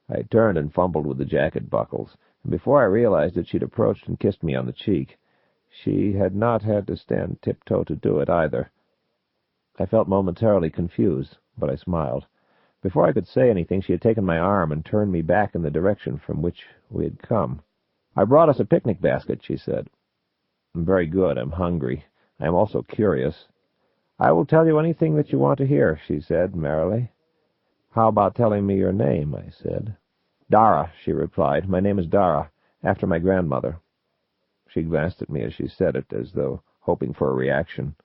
I turned and fumbled with the jacket buckles, and before I realized it, she'd approached and kissed me on the cheek. She had not had to stand tiptoe to do it, either. I felt momentarily confused, but I smiled. Before I could say anything, she had taken my arm and turned me back in the direction from which we had come. "I brought us a picnic basket," she said. "Very good. I'm hungry. I am also curious." "I will tell you anything that you want to hear," she said merrily. "How about telling me your name?" I said. "Dara," she replied. "My name is Dara, after my grandmother." She glanced at me as she said it, as though hoping for a reaction.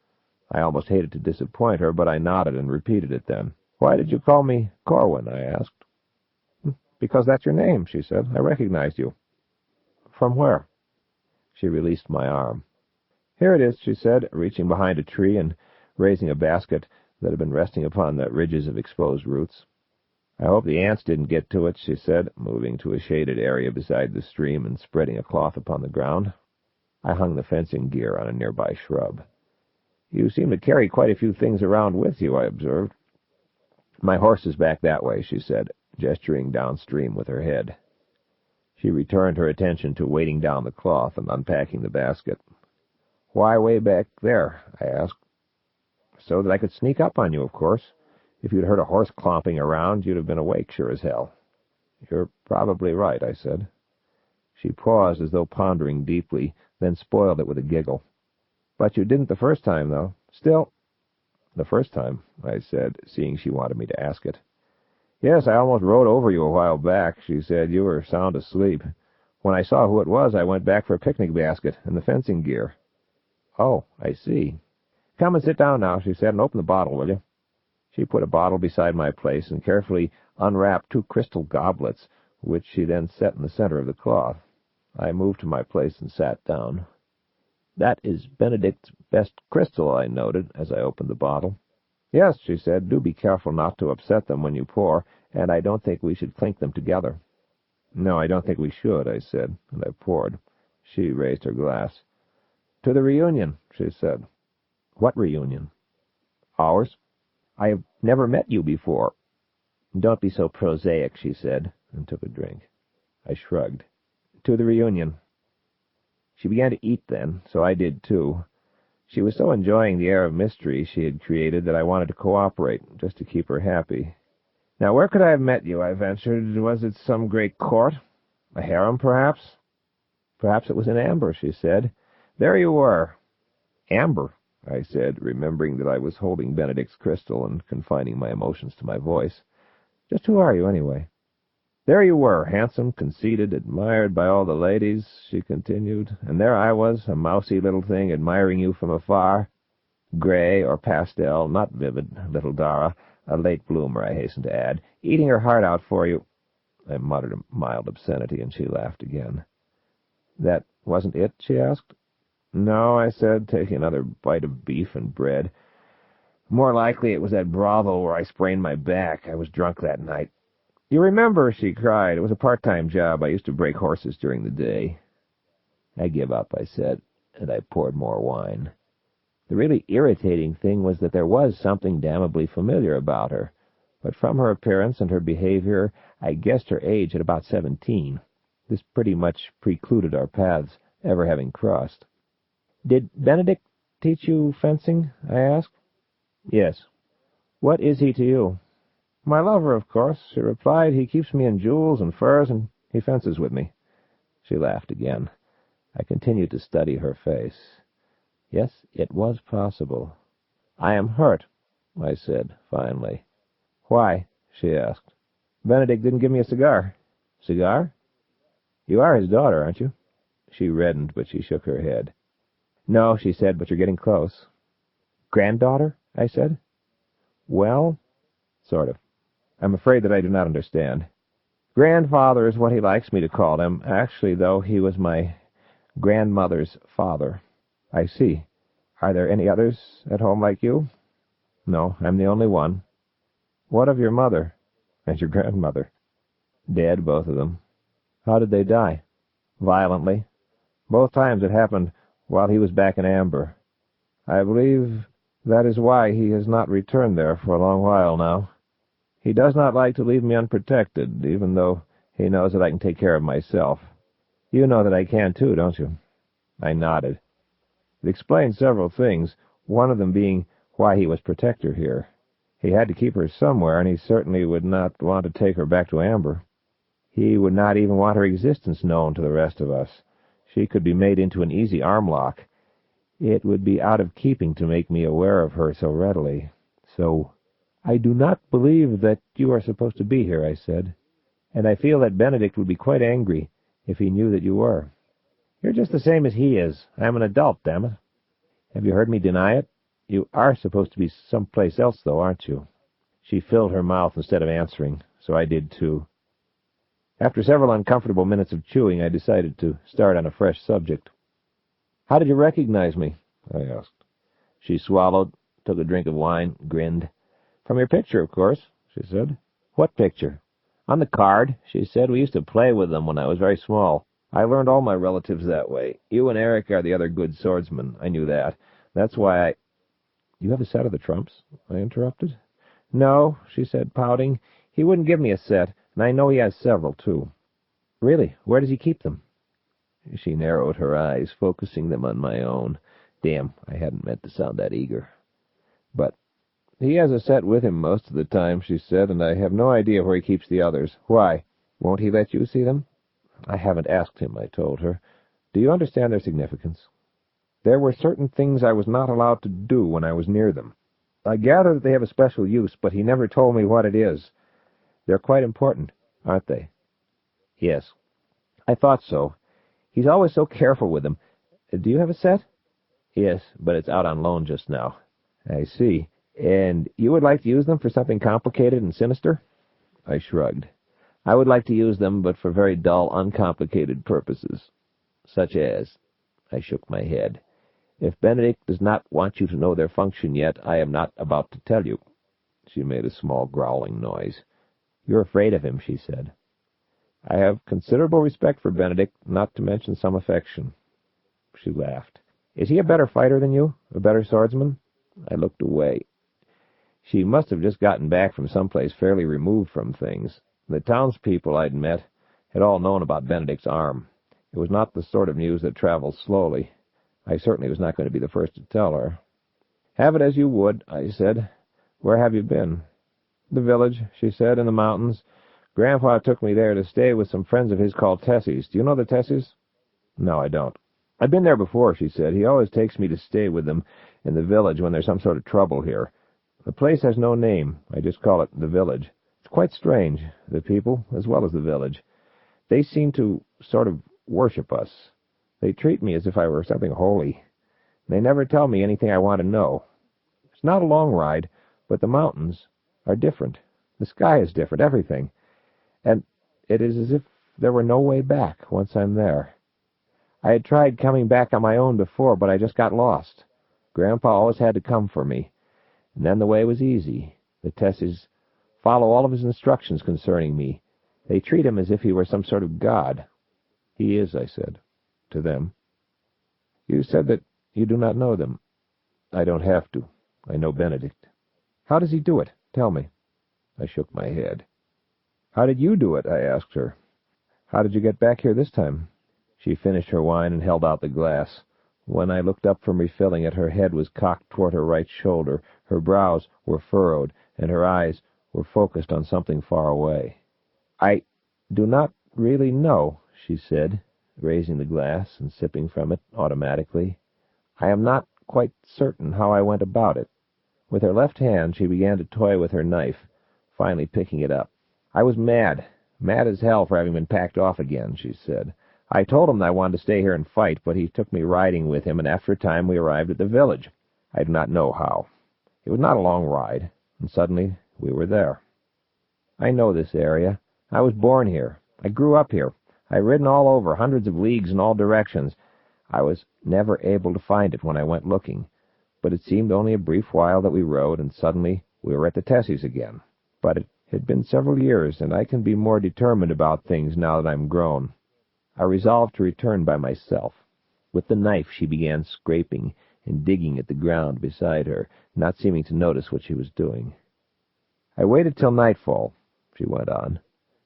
I almost hated to disappoint her, but I nodded and repeated it then. "Why did you call me Corwin?" I asked. "Because that's your name," she said. "I recognized you." "From where?" She released my arm. "Here it is," she said, reaching behind a tree and raising a basket that had been resting upon the ridges of exposed roots. "I hope the ants didn't get to it," she said, moving to a shaded area beside the stream and spreading a cloth upon the ground. I hung the fencing gear on a nearby shrub. "You seem to carry quite a few things around with you," I observed. "My horse is back that way," she said, gesturing downstream with her head. She returned her attention to weighting down the cloth and unpacking the basket. "Why way back there?" I asked. "So that I could sneak up on you, of course. If you'd heard a horse clomping around, you'd have been awake, sure as hell." "You're probably right," I said. She paused as though pondering deeply, then spoiled it with a giggle. "But you didn't the first time, though. Still—" "The first time?" I said, seeing she wanted me to ask it. "Yes, I almost rode over you a while back," she said. "You were sound asleep. When I saw who it was, I went back for a picnic basket and the fencing gear." "Oh, I see." "Come and sit down now," she said, "and open the bottle, will you?" She put a bottle beside my place and carefully unwrapped 2 crystal goblets, which she then set in the center of the cloth. I moved to my place and sat down. "That is Benedict's best crystal," I noted as I opened the bottle. "Yes," she said, "do be careful not to upset them when you pour, and I don't think we should clink them together." "No, I don't think we should," I said, and I poured. She raised her glass. "To the reunion," she said. "What reunion?" "Ours. I have never met you before." "Don't be so prosaic," she said, and took a drink. I shrugged. "To the reunion." She began to eat then, so I did too. She was so enjoying the air of mystery she had created that I wanted to cooperate, just to keep her happy. "Now, where could I have met you?" I ventured. "Was it some great court? A harem, perhaps?" "Perhaps it was in amber," she said. "There you were." "Amber," I said, remembering that I was holding Benedict's crystal and confining my emotions to my voice. "Just who are you, anyway?" "There you were, handsome, conceited, admired by all the ladies," she continued, "and there I was, a mousy little thing, admiring you from afar. Gray, or pastel, not vivid, little Dara, a late bloomer, I hasten to add, eating her heart out for you." I muttered a mild obscenity, and she laughed again. "That wasn't it?" she asked. "No," I said, taking another bite of beef and bread. "More likely it was that brothel where I sprained my back. I was drunk that night." "You remember," she cried. "It was a part-time job. I used to break horses during the day." "I give up," I said, and I poured more wine. The really irritating thing was that there was something damnably familiar about her, but from her appearance and her behavior, I guessed her age at about 17. This pretty much precluded our paths ever having crossed. "Did Benedict teach you fencing?" I asked. "Yes." "What is he to you?" "My lover, of course," she replied. "He keeps me in jewels and furs, and he fences with me." She laughed again. I continued to study her face. Yes, it was possible. "I am hurt," I said, finally. "Why?" she asked. "Benedict didn't give me a cigar." "Cigar?" "You are his daughter, aren't you?" She reddened, but she shook her head. "No," she said, "but you're getting close." "Granddaughter?" I said. "Well, sort of. I'm afraid that I do not understand." "Grandfather is what he likes me to call him. Actually, though, he was my grandmother's father." "I see. Are there any others at home like you?" "No, I'm the only one." "What of your mother and your grandmother?" "Dead, both of them." "How did they die?" "Violently. Both times it happened while he was back in Amber. I believe that is why he has not returned there for a long while now. He does not like to leave me unprotected, even though he knows that I can take care of myself. You know that I can too, don't you?" I nodded. It explained several things, one of them being why he was protector here. He had to keep her somewhere, and he certainly would not want to take her back to Amber. He would not even want her existence known to the rest of us. She could be made into an easy arm lock. It would be out of keeping to make me aware of her so readily. So, "I do not believe that you are supposed to be here," I said, "and I feel that Benedict would be quite angry if he knew that you were." "You're just the same as he is. I'm an adult, damn it." "Have you heard me deny it? You are supposed to be someplace else, though, aren't you?" She filled her mouth instead of answering, so I did too. After several uncomfortable minutes of chewing, I decided to start on a fresh subject. "How did you recognize me?" I asked. She swallowed, took a drink of wine, grinned. "From your picture, of course," she said. "What picture?" "On the card," she said. "We used to play with them when I was very small. I learned all my relatives that way. You and Eric are the other good swordsmen. I knew that. That's why I—" "You have a set of the trumps?" I interrupted. "No," she said, pouting. "He wouldn't give me a set, and I know he has several, too." "Really? Where does he keep them?" She narrowed her eyes, focusing them on my own. Damn, I hadn't meant to sound that eager. "But he has a set with him most of the time," she said, "and I have no idea where he keeps the others. Why? Won't he let you see them?" "I haven't asked him," I told her. "Do you understand their significance?" "There were certain things I was not allowed to do when I was near them. I gather that they have a special use, but he never told me what it is. They're quite important, aren't they?" "Yes." "I thought so. He's always so careful with them. Do you have a set?" "Yes, but it's out on loan just now." "I see. And you would like to use them for something complicated and sinister?" I shrugged. "I would like to use them, but for very dull, uncomplicated purposes." "Such as?" I shook my head. "If Benedict does not want you to know their function yet, I am not about to tell you." She made a small growling noise. "You're afraid of him," she said. "I have considerable respect for Benedict, not to mention some affection." She laughed. "Is he a better fighter than you? A better swordsman?" I looked away. She must have just gotten back from someplace fairly removed from things. The townspeople I'd met had all known about Benedict's arm. It was not the sort of news that travels slowly. I certainly was not going to be the first to tell her. "Have it as you would," I said. "Where have you been?" "The village," she said, "in the mountains. Grandpa took me there to stay with some friends of his called Tessies. Do you know the Tessies?" "No, I don't." "I've been there before," she said. "He always takes me to stay with them in the village when there's some sort of trouble here. The place has no name. I just call it the village. It's quite strange, the people, as well as the village. They seem to sort of worship us. They treat me as if I were something holy. They never tell me anything I want to know. It's not a long ride, but the mountains are different. The sky is different, everything. And it is as if there were no way back once I'm there. I had tried coming back on my own before, but I just got lost. Grandpa always had to come for me. And then the way was easy. The Tessies follow all of his instructions concerning me. They treat him as if he were some sort of god." "He is," I said, "to them." "You said that you do not know them." "I don't have to. I know Benedict." "How does he do it? Tell me." I shook my head. "How did you do it?" I asked her. "How did you get back here this time?" She finished her wine and held out the glass. When I looked up from refilling it, her head was cocked toward her right shoulder, her brows were furrowed, and her eyes were focused on something far away. "I do not really know," she said, raising the glass and sipping from it automatically. "I am not quite certain how I went about it." With her left hand she began to toy with her knife, finally picking it up. "I was mad as hell for having been packed off again," she said. "I told him that I wanted to stay here and fight, but he took me riding with him, and after a time we arrived at the village. I do not know how. It was not a long ride, and suddenly we were there. I know this area. I was born here. I grew up here. I've ridden all over, hundreds of leagues in all directions. I was never able to find it when I went looking, but it seemed only a brief while that we rode, and suddenly we were at the Tessies again. But it had been several years, and I can be more determined about things now that I'm grown. I resolved to return by myself." With the knife she began scraping and digging at the ground beside her, not seeming to notice what she was doing. "I waited till nightfall," she went on,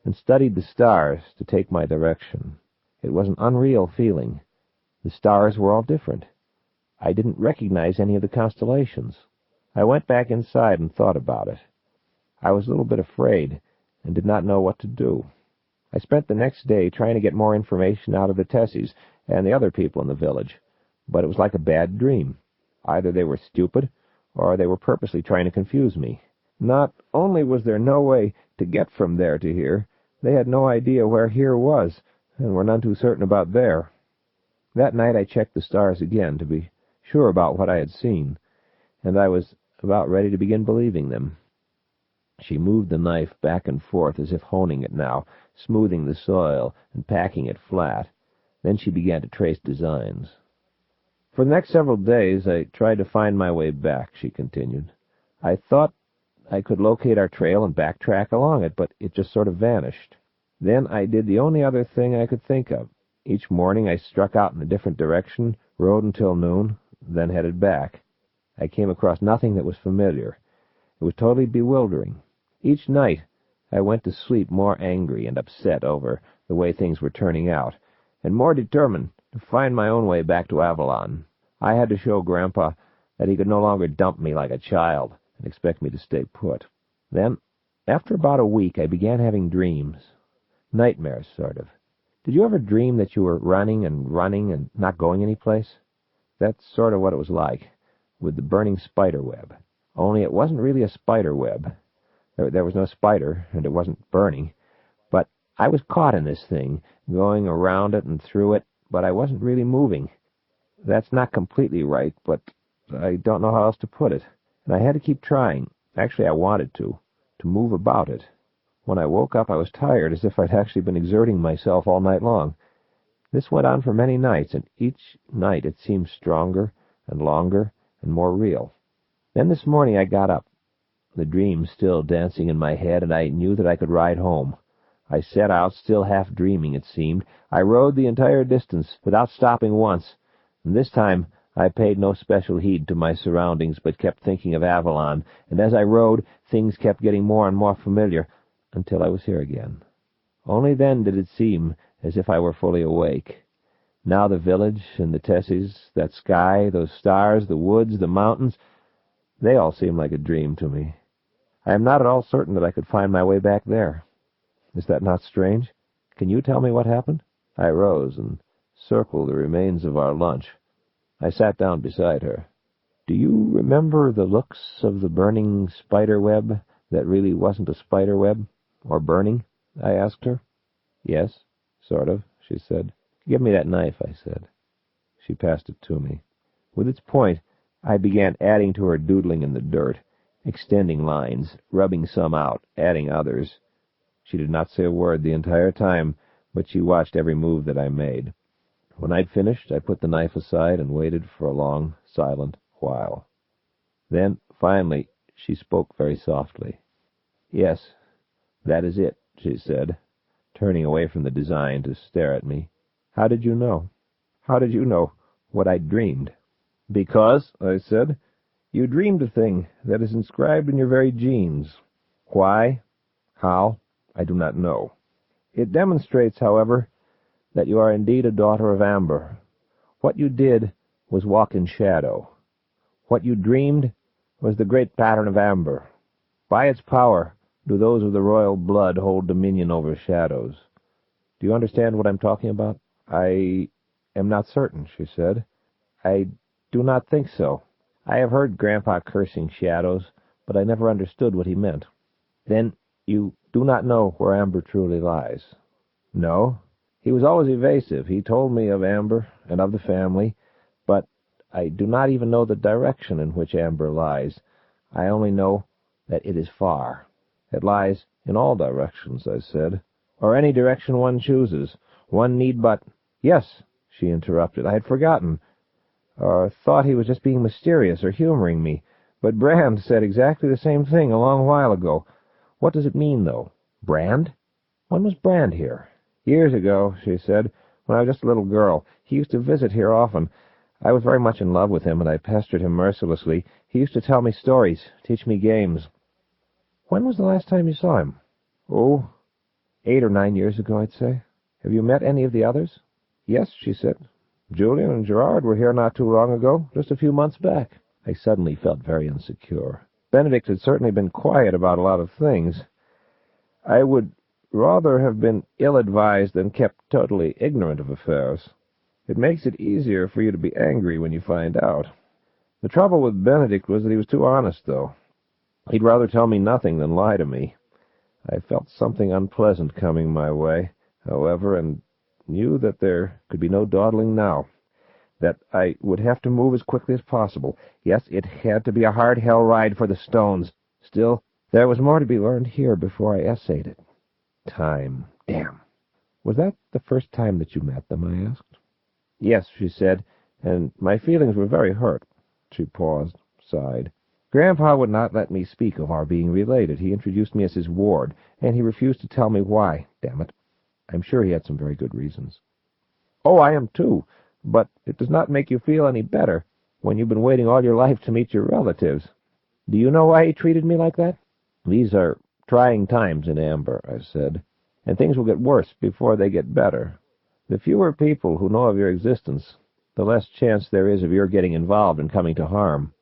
"and studied the stars to take my direction. It was an unreal feeling. The stars were all different. I didn't recognize any of the constellations. I went back inside and thought about it. I was a little bit afraid and did not know what to do. I spent the next day trying to get more information out of the Tessies and the other people in the village, but it was like a bad dream. Either they were stupid, or they were purposely trying to confuse me. Not only was there no way to get from there to here, they had no idea where here was, and were none too certain about there. That night I checked the stars again to be sure about what I had seen, and I was about ready to begin believing them." She moved the knife back and forth as if honing it now, smoothing the soil and packing it flat. Then she began to trace designs. "For the next several days I tried to find my way back," she continued. "I thought I could locate our trail and backtrack along it, but it just sort of vanished. Then I did the only other thing I could think of. Each morning I struck out in a different direction, rode until noon, then headed back. I came across nothing that was familiar. It was totally bewildering. Each night I went to sleep more angry and upset over the way things were turning out, and more determined to find my own way back to Avalon. I had to show Grandpa that he could no longer dump me like a child and expect me to stay put. Then, after about a week, I began having dreams. Nightmares, sort of. Did you ever dream that you were running and not going any place? That's sort of what it was like, with the burning spider web. Only it wasn't really a spider web. There was no spider, and it wasn't burning. But I was caught in this thing, going around it and through it, but I wasn't really moving. That's not completely right, but I don't know how else to put it. And I had to keep trying. Actually, I wanted to move about it. When I woke up, I was tired, as if I'd actually been exerting myself all night long. This went on for many nights, and each night it seemed stronger and longer and more real. Then this morning I got up, the dream still dancing in my head, and I knew that I could ride home. I set out, still half dreaming, it seemed. I rode the entire distance, without stopping once, and this time I paid no special heed to my surroundings, but kept thinking of Avalon, and as I rode, things kept getting more and more familiar, until I was here again. Only then did it seem as if I were fully awake. Now the village and the Tessies, that sky, those stars, the woods, the mountains, they all seem like a dream to me. I am not at all certain that I could find my way back there. Is that not strange? Can you tell me what happened?" I rose and circled the remains of our lunch. I sat down beside her. "Do you remember the looks of the burning spider web that really wasn't a spider web, or burning?" I asked her. "Yes, sort of," she said. "Give me that knife," I said. She passed it to me. With its point, I began adding to her doodling in the dirt, extending lines, rubbing some out, adding others. She did not say a word the entire time, but she watched every move that I made. When I'd finished, I put the knife aside and waited for a long, silent while. Then, finally, she spoke very softly. "Yes, that is it," she said, turning away from the design to stare at me. "How did you know? How did you know what I dreamed?" "Because," I said, "you dreamed a thing that is inscribed in your very genes. Why, how, I do not know. It demonstrates, however, that you are indeed a daughter of Amber. What you did was walk in shadow. What you dreamed was the great pattern of Amber. By its power do those of the royal blood hold dominion over shadows. Do you understand what I'm talking about?" "I am not certain," she said. "I do not think so. I have heard Grandpa cursing shadows, but I never understood what he meant." "Then you do not know where Amber truly lies?" "No. He was always evasive. He told me of Amber and of the family, but I do not even know the direction in which Amber lies. I only know that it is far." "It lies in all directions," I said, "or any direction one chooses. One need but—" "Yes," she interrupted, "I had forgotten, or thought he was just being mysterious or humoring me. But Brand said exactly the same thing a long while ago. What does it mean, though?" "Brand? When was Brand here?" "Years ago," she said, when I was just a little girl. He used to visit here often. I was very much in love with him, and I pestered him mercilessly. He used to tell me stories, teach me games. When was the last time you saw him? Oh, 8 or 9 years ago, I'd say. Have you met any of the others? Yes, she said. Julian and Gerard were here not too long ago, just a few months back. I suddenly felt very insecure. Benedict had certainly been quiet about a lot of things. I would rather have been ill-advised than kept totally ignorant of affairs. It makes it easier for you to be angry when you find out. The trouble with Benedict was that he was too honest, though. He'd rather tell me nothing than lie to me. I felt something unpleasant coming my way, however, and knew that there could be no dawdling now, that I would have to move as quickly as possible. Yes, it had to be a hard hell ride for the stones. Still, there was more to be learned here before I essayed it. Time. Damn. Was that the first time that you met them, I asked. Yes, she said, and my feelings were very hurt. She paused, sighed. Grandpa would not let me speak of our being related. He introduced me as his ward, and he refused to tell me why, damn it. I'm sure he had some very good reasons. Oh, I am too, but it does not make you feel any better when you've been waiting all your life to meet your relatives. Do you know why he treated me like that? These are trying times in Amber, I said, and things will get worse before they get better. The fewer people who know of your existence, the less chance there is of your getting involved and coming to harm.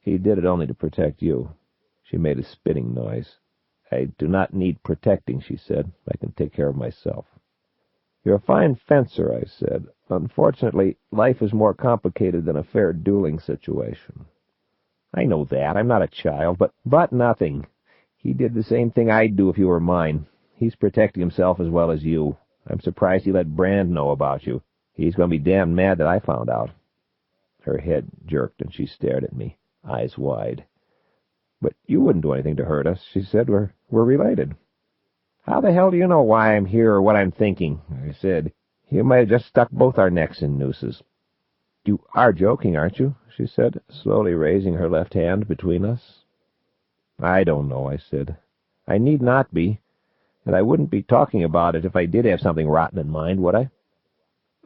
He did it only to protect you. She made a spitting noise. I do not need protecting, she said. I can take care of myself. You're a fine fencer, I said. Unfortunately, life is more complicated than a fair dueling situation. I know that. I'm not a child, but nothing. He did the same thing I'd do if you were mine. He's protecting himself as well as you. I'm surprised he let Brand know about you. He's going to be damned mad that I found out. Her head jerked, and she stared at me, eyes wide. But you wouldn't do anything to hurt us, she said. We're related. How the hell do you know why I'm here or what I'm thinking? I said. You might have just stuck both our necks in nooses. You are joking, aren't you? She said, slowly raising her left hand between us. I don't know, I said. I need not be, and I wouldn't be talking about it if I did have something rotten in mind, would I?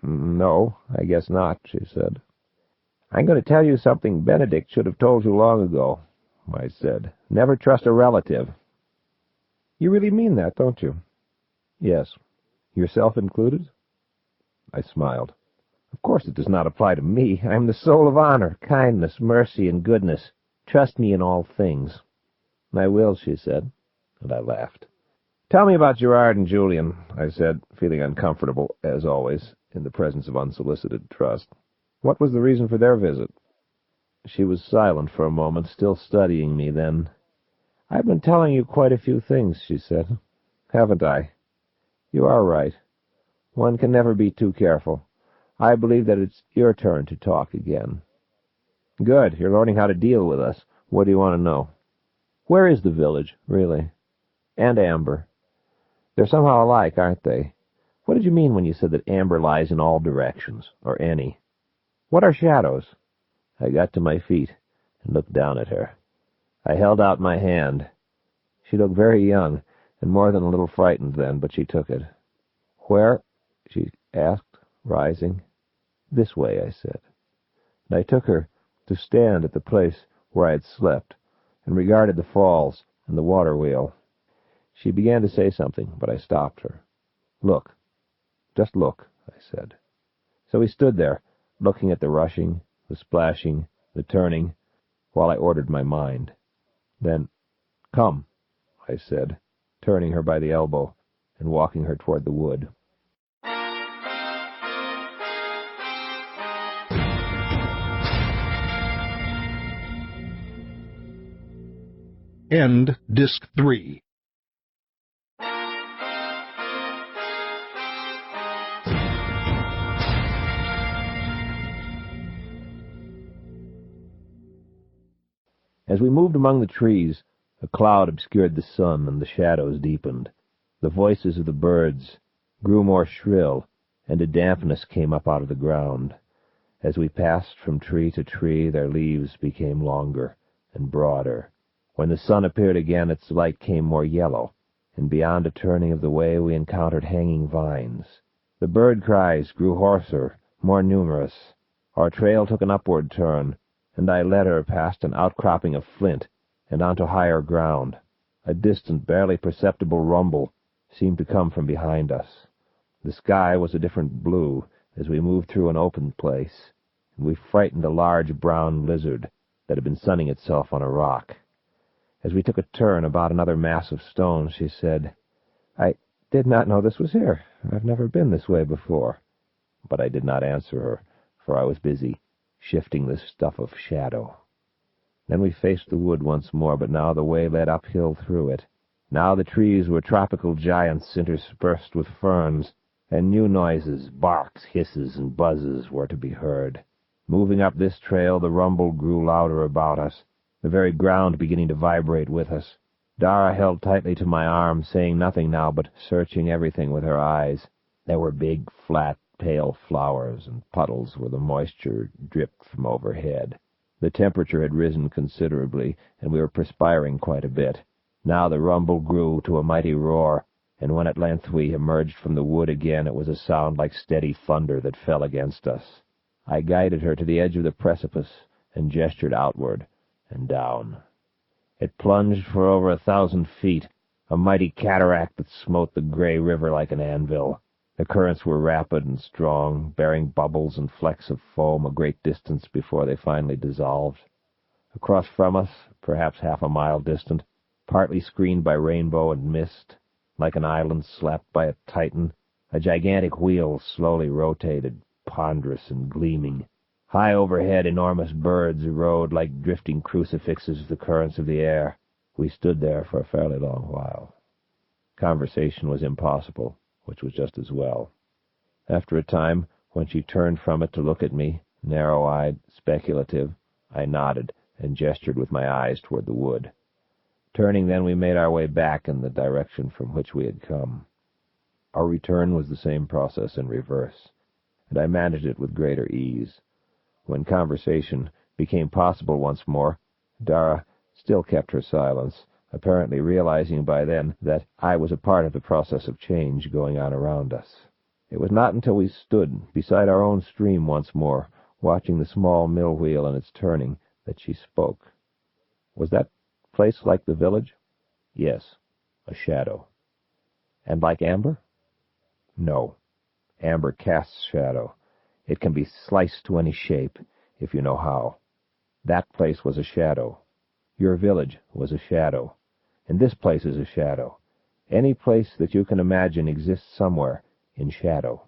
No, I guess not, she said. I'm going to tell you something Benedict should have told you long ago, I said. Never trust a relative. You really mean that, don't you? Yes. Yourself included? I smiled. Of course it does not apply to me. I am the soul of honor, kindness, mercy, and goodness. Trust me in all things. I will, she said, and I laughed. Tell me about Gerard and Julian, I said, feeling uncomfortable, as always, in the presence of unsolicited trust. What was the reason for their visit? She was silent for a moment, still studying me then. I've been telling you quite a few things, she said. Haven't I? You are right. One can never be too careful. I believe that it's your turn to talk again. Good. You're learning how to deal with us. What do you want to know? Where is the village, really? And Amber. They're somehow alike, aren't they? What did you mean when you said that Amber lies in all directions, or any? What are shadows? I got to my feet and looked down at her. I held out my hand. She looked very young, and more than a little frightened then, but she took it. Where? She asked, rising. This way, I said. And I took her to stand at the place where I had slept, and regarded the falls and the water wheel. She began to say something, but I stopped her. Look. Just look, I said. So we stood there, looking at the rushing, the splashing, the turning, while I ordered my mind. Then, come, I said, turning her by the elbow and walking her toward the wood. End Disc 3. As we moved among the trees, a cloud obscured the sun and the shadows deepened. The voices of the birds grew more shrill, and a dampness came up out of the ground. As we passed from tree to tree, their leaves became longer and broader. When the sun appeared again, its light came more yellow, and beyond a turning of the way we encountered hanging vines. The bird cries grew hoarser, more numerous. Our trail took an upward turn, and I led her past an outcropping of flint and onto higher ground. A distant, barely perceptible rumble seemed to come from behind us. The sky was a different blue as we moved through an open place, and we frightened a large brown lizard that had been sunning itself on a rock. As we took a turn about another mass of stones, she said, "I did not know this was here. I've never been this way before." But I did not answer her, for I was busy shifting the stuff of shadow. Then we faced the wood once more, but now the way led uphill through it. Now the trees were tropical giants interspersed with ferns, and new noises, barks, hisses, and buzzes were to be heard. Moving up this trail, the rumble grew louder about us, the very ground beginning to vibrate with us. Dara held tightly to my arm, saying nothing now, but searching everything with her eyes. There were big, flat, pale flowers and puddles where the moisture dripped from overhead. The temperature had risen considerably, and we were perspiring quite a bit. Now the rumble grew to a mighty roar, and when at length we emerged from the wood again, it was a sound like steady thunder that fell against us. I guided her to the edge of the precipice and gestured outward and down. It plunged for over 1,000 feet, a mighty cataract that smote the gray river like an anvil. The currents were rapid and strong, bearing bubbles and flecks of foam a great distance before they finally dissolved. Across from us, perhaps half a mile distant, partly screened by rainbow and mist, like an island slapped by a titan, a gigantic wheel slowly rotated, ponderous and gleaming. High overhead, enormous birds rode like drifting crucifixes the currents of the air. We stood there for a fairly long while. Conversation was impossible, which was just as well. After a time, when she turned from it to look at me, narrow-eyed, speculative, I nodded and gestured with my eyes toward the wood. Turning then, we made our way back in the direction from which we had come. Our return was the same process in reverse, and I managed it with greater ease. When conversation became possible once more, Dara still kept her silence, apparently realizing by then that I was a part of the process of change going on around us. It was not until we stood beside our own stream once more, watching the small mill wheel and its turning, that she spoke. "Was that place like the village?" "Yes, a shadow." "And like amber?" "No. Amber casts shadow. It can be sliced to any shape, if you know how. That place was a shadow. Your village was a shadow. And this place is a shadow. Any place that you can imagine exists somewhere in shadow.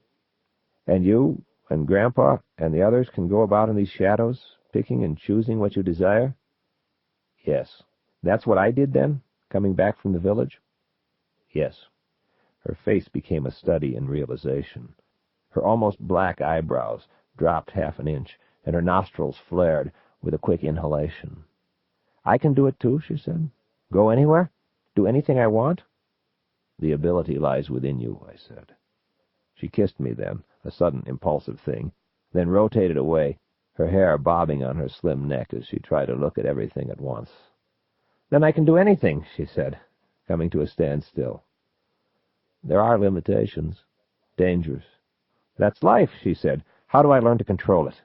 And you and Grandpa and the others can go about in these shadows, picking and choosing what you desire?" "Yes." "That's what I did then, coming back from the village?" "Yes." Her face became a study in realization. Her almost black eyebrows dropped half an inch, and her nostrils flared with a quick inhalation. "I can do it too," she said. "Go anywhere? Do anything I want?" "The ability lies within you," I said. She kissed me then, a sudden impulsive thing, then rotated away, her hair bobbing on her slim neck as she tried to look at everything at once. "Then I can do anything," she said, coming to a standstill. "There are limitations. Dangers." "That's life," she said. "How do I learn to control it?"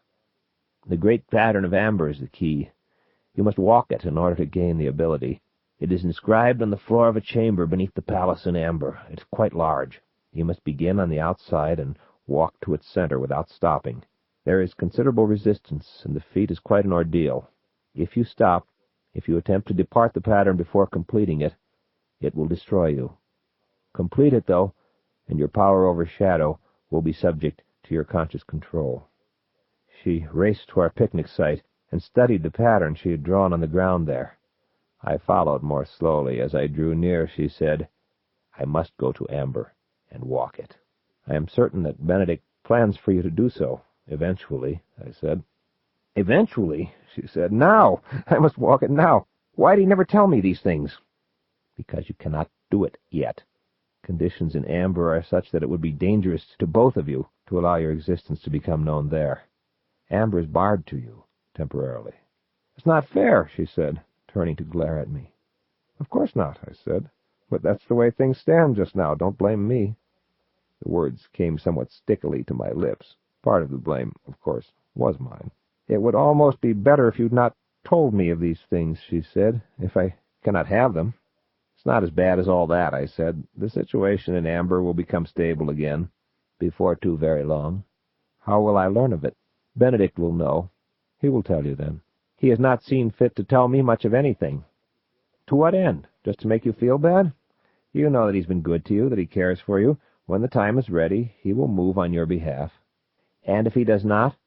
"The great pattern of amber is the key. You must walk it in order to gain the ability. It is inscribed on the floor of a chamber beneath the palace in amber. It is quite large. You must begin on the outside and walk to its center without stopping. There is considerable resistance, and the feat is quite an ordeal. If you stop, if you attempt to depart the pattern before completing it, it will destroy you. Complete it, though, and your power over shadow will be subject to your conscious control." She raced to our picnic site and studied the pattern she had drawn on the ground there. I followed more slowly. As I drew near, she said, "I must go to amber and walk it." "I am certain that Benedict plans for you to do so, eventually," I said. "Eventually?" she said. "Now! I must walk it now. Why did he never tell me these things?" "Because you cannot do it yet. Conditions in amber are such that it would be dangerous to both of you to allow your existence to become known there. Amber is barred to you, temporarily." "It's not fair," she said, turning to glare at me. "Of course not," I said. "But that's the way things stand just now. Don't blame me." The words came somewhat stickily to my lips. Part of the blame, of course, was mine. "It would almost be better if you'd not told me of these things," she said, "if I cannot have them." "It's not as bad as all that," I said. "The situation in Amber will become stable again, before too very long." "How will I learn of it?" "Benedict will know. He will tell you then. He has not seen fit to tell me much of anything." "To what end? Just to make you feel bad? You know that he's been good to you, that he cares for you. When the time is ready, he will move on your behalf." "And if he does not?"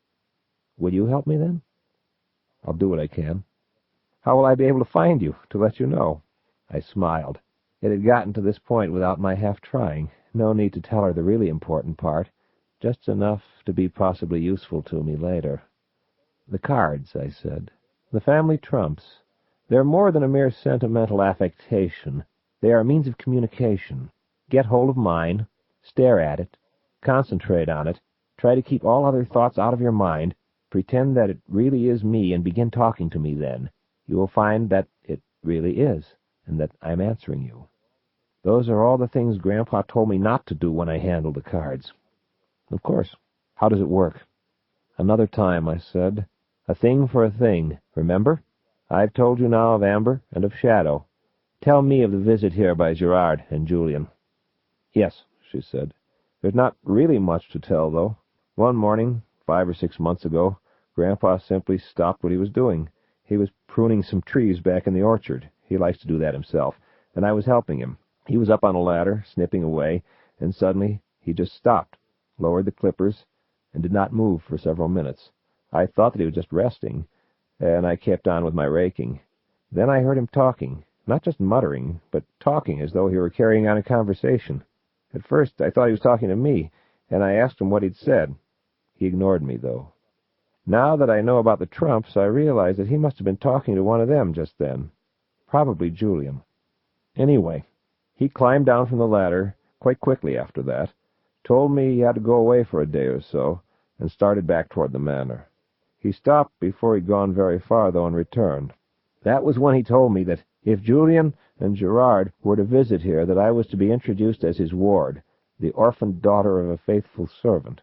"Will you help me then?" "I'll do what I can." "How will I be able to find you, to let you know?" I smiled. It had gotten to this point without my half-trying. No need to tell her the really important part, just enough to be possibly useful to me later. "The cards," I said. "The family trumps. They're more than a mere sentimental affectation. They are a means of communication. Get hold of mine, stare at it, concentrate on it, try to keep all other thoughts out of your mind, pretend that it really is me, and begin talking to me then. You will find that it really is, and that I'm answering you. Those are all the things Grandpa told me not to do when I handled the cards." "Of course. How does it work?" "Another time," I said. "A thing for a thing, remember? I've told you now of Amber and of Shadow. Tell me of the visit here by Gerard and Julian." "Yes," she said. "There's not really much to tell, though. One morning, 5 or 6 months ago, Grandpa simply stopped what he was doing. He was pruning some trees back in the orchard. He likes to do that himself, and I was helping him. He was up on a ladder, snipping away, and suddenly he just stopped, lowered the clippers, and did not move for several minutes. I thought that he was just resting, and I kept on with my raking. Then I heard him talking, not just muttering, but talking as though he were carrying on a conversation. At first I thought he was talking to me, and I asked him what he'd said. He ignored me, though. Now that I know about the trumps, I realize that he must have been talking to one of them just then. Probably Julian. Anyway, he climbed down from the ladder quite quickly after that, told me he had to go away for a day or so, and started back toward the manor. He stopped before he'd gone very far, though, and returned. That was when he told me that if Julian and Gerard were to visit here, that I was to be introduced as his ward, the orphaned daughter of a faithful servant.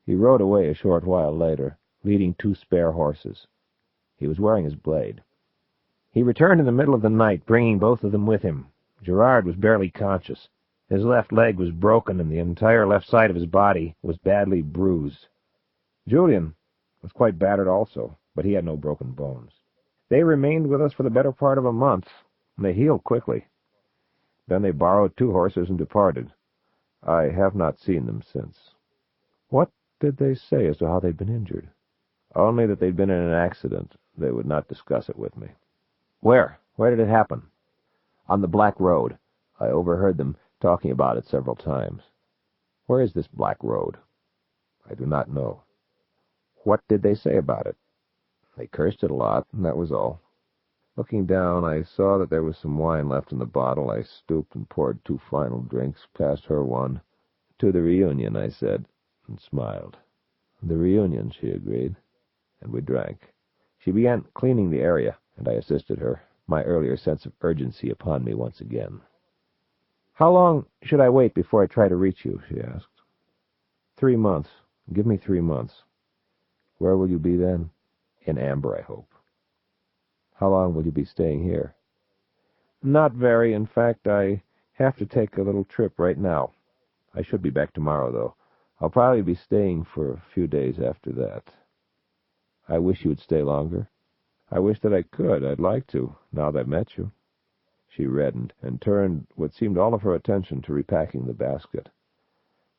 He rode away a short while later, leading 2 spare horses. He was wearing his blade. He returned in the middle of the night, bringing both of them with him. Gerard was barely conscious. His left leg was broken, and the entire left side of his body was badly bruised. Julian was quite battered also, but he had no broken bones. They remained with us for the better part of a month, and they healed quickly. Then they borrowed 2 horses and departed. I have not seen them since." "What did they say as to how they'd been injured?" "Only that they'd been in an accident. They would not discuss it with me." "Where? Where did it happen?" "On the Black Road. I overheard them talking about it several times." "Where is this Black Road?" "I do not know." "What did they say about it?" "They cursed it a lot, and that was all." Looking down, I saw that there was some wine left in the bottle. I stooped and poured 2 final drinks, passed her one. "To the reunion," I said, and smiled. "The reunion," she agreed, and we drank. She began cleaning the area, and I assisted her, my earlier sense of urgency upon me once again. "How long should I wait before I try to reach you?" she asked. 3 months. Give me 3 months. "Where will you be then?" "In Amber, I hope." "How long will you be staying here?" "Not very. In fact, I have to take a little trip right now. I should be back tomorrow, though. I'll probably be staying for a few days after that." "I wish you would stay longer." "I wish that I could. I'd like to, now that I've met you." She reddened, and turned what seemed all of her attention to repacking the basket.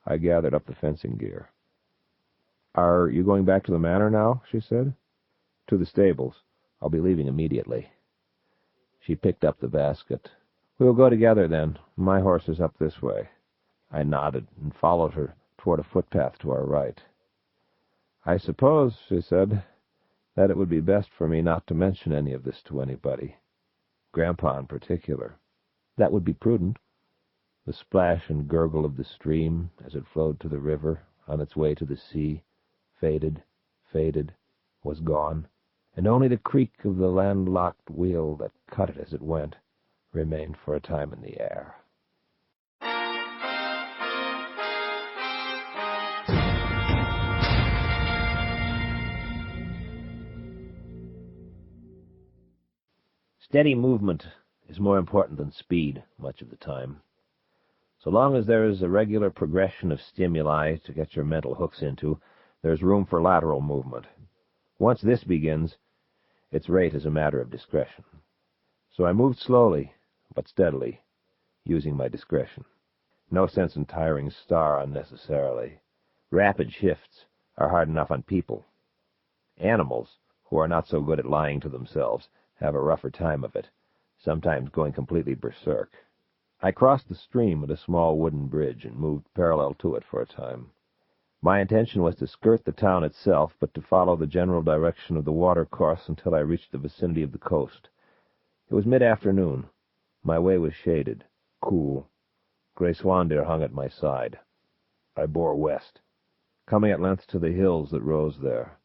I gathered up the fencing gear. "Are you going back to the manor now?" she said. "To the stables. I'll be leaving immediately." She picked up the basket. "We'll go together, then. My horse is up this way." I nodded and followed her toward a footpath to our right. "I suppose," she said, "that it would be best for me not to mention any of this to anybody. Grandpa in particular." "That would be prudent." The splash and gurgle of the stream, as it flowed to the river, on its way to the sea, faded, was gone, and only the creak of the landlocked wheel that cut it as it went remained for a time in the air. Steady movement is more important than speed much of the time. So long as there is a regular progression of stimuli to get your mental hooks into, there's room for lateral movement. Once this begins, its rate is a matter of discretion. So I moved slowly, but steadily, using my discretion. No sense in tiring Star unnecessarily. Rapid shifts are hard enough on people. Animals, who are not so good at lying to themselves, have a rougher time of it, sometimes going completely berserk. I crossed the stream at a small wooden bridge and moved parallel to it for a time. My intention was to skirt the town itself, but to follow the general direction of the watercourse until I reached the vicinity of the coast. It was mid-afternoon. My way was shaded, cool. Gray swan deer hung at my side. I bore west, coming at length to the hills that rose there.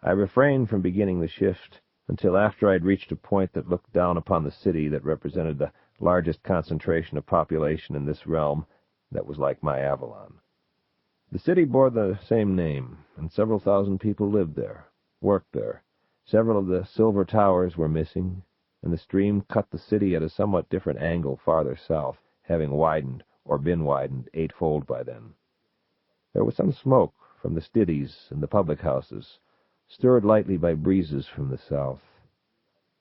I refrained from beginning the shift until after I'd reached a point that looked down upon the city that represented the largest concentration of population in this realm that was like my Avalon. The city bore the same name, and several thousand people lived there, worked there. Several of the silver towers were missing, and the stream cut the city at a somewhat different angle farther south, having widened, or been widened, eightfold by then. There was some smoke from the stiddies and the public houses, stirred lightly by breezes from the south.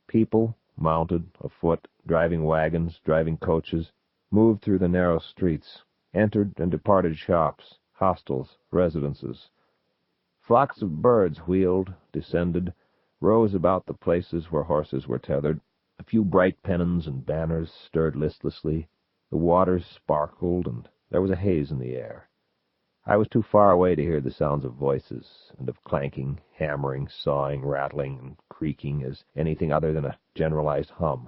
People, mounted, afoot, driving wagons, driving coaches, moved through the narrow streets, entered and departed shops, hostels, residences. Flocks of birds wheeled, descended, rose about the places where horses were tethered. A few bright pennons and banners stirred listlessly. The waters sparkled, and there was a haze in the air. I was too far away to hear the sounds of voices, and of clanking, hammering, sawing, rattling, and creaking as anything other than a generalized hum.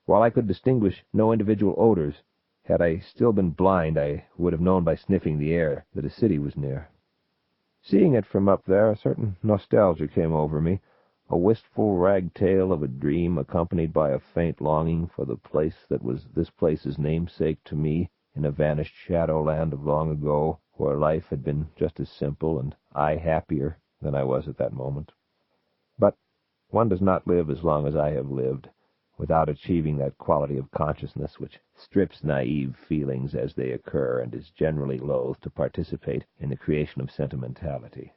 While I could distinguish no individual odors, had I still been blind, I would have known by sniffing the air that a city was near. Seeing it from up there, a certain nostalgia came over me, a wistful rag-tale of a dream accompanied by a faint longing for the place that was this place's namesake to me in a vanished shadowland of long ago, where life had been just as simple and I happier than I was at that moment. But one does not live as long as I have lived without achieving that quality of consciousness which strips naive feelings as they occur and is generally loath to participate in the creation of sentimentality.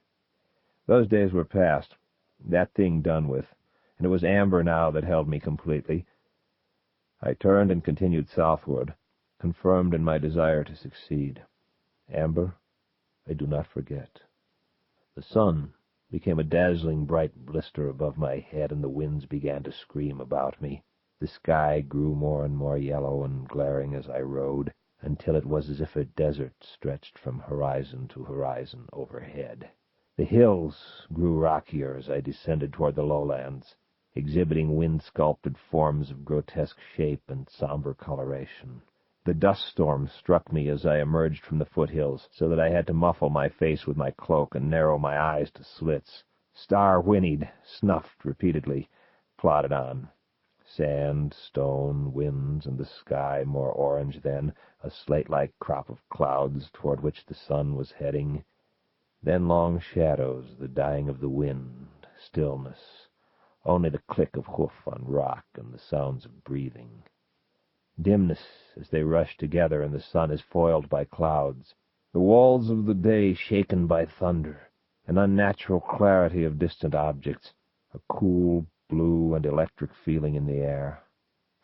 Those days were past, that thing done with, and it was amber now that held me completely. I turned and continued southward, confirmed in my desire to succeed. Amber, I do not forget. The sun became a dazzling bright blister above my head, and the winds began to scream about me. The sky grew more and more yellow and glaring as I rode, until it was as if a desert stretched from horizon to horizon overhead. The hills grew rockier as I descended toward the lowlands, exhibiting wind-sculpted forms of grotesque shape and somber coloration. The dust storm struck me as I emerged from the foothills, so that I had to muffle my face with my cloak and narrow my eyes to slits. Star whinnied, snuffed repeatedly, plodded on. Sand, stone, winds, and the sky more orange then, a slate-like crop of clouds toward which the sun was heading. Then long shadows, the dying of the wind, stillness, only the click of hoof on rock and the sounds of breathing. Dimness as they rush together and the sun is foiled by clouds. The walls of the day shaken by thunder, an unnatural clarity of distant objects, a cool, blue, and electric feeling in the air.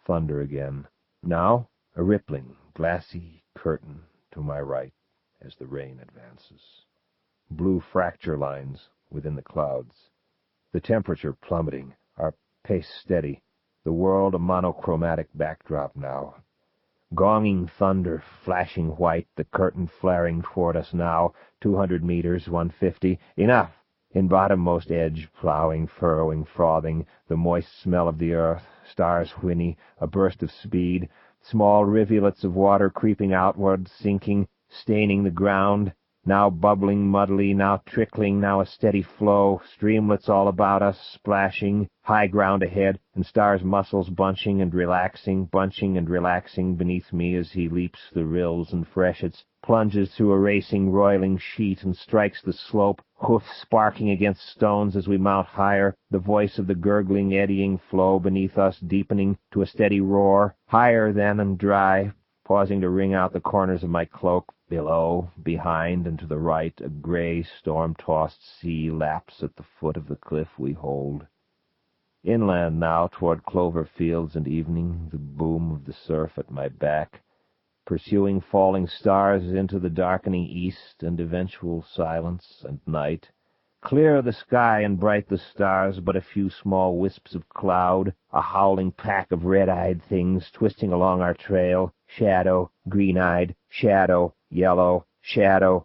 Thunder again. Now a rippling, glassy curtain to my right as the rain advances. Blue fracture lines within the clouds. The temperature plummeting, our pace steady, the world a monochromatic backdrop now. Gonging thunder, flashing white, the curtain flaring toward us now, 200 meters, 150. Enough! In bottommost edge, plowing, furrowing, frothing, the moist smell of the earth, stars whinny, a burst of speed, small rivulets of water creeping outward, sinking, staining the ground, now bubbling muddily, now trickling, now a steady flow, streamlets all about us, splashing, high ground ahead, and Star's muscles bunching and relaxing beneath me as he leaps the rills and freshets, plunges through a racing, roiling sheet and strikes the slope, hoofs sparking against stones as we mount higher, the voice of the gurgling, eddying flow beneath us deepening to a steady roar, higher then and dry, pausing to wring out the corners of my cloak. Below, behind, and to the right, a gray, storm-tossed sea laps at the foot of the cliff we hold. Inland now, toward clover fields and evening, the boom of the surf at my back, pursuing falling stars into the darkening east and eventual silence and night. Clear the sky and bright the stars, but a few small wisps of cloud, a howling pack of red-eyed things twisting along our trail, shadow, green-eyed, shadow, yellow, shadow,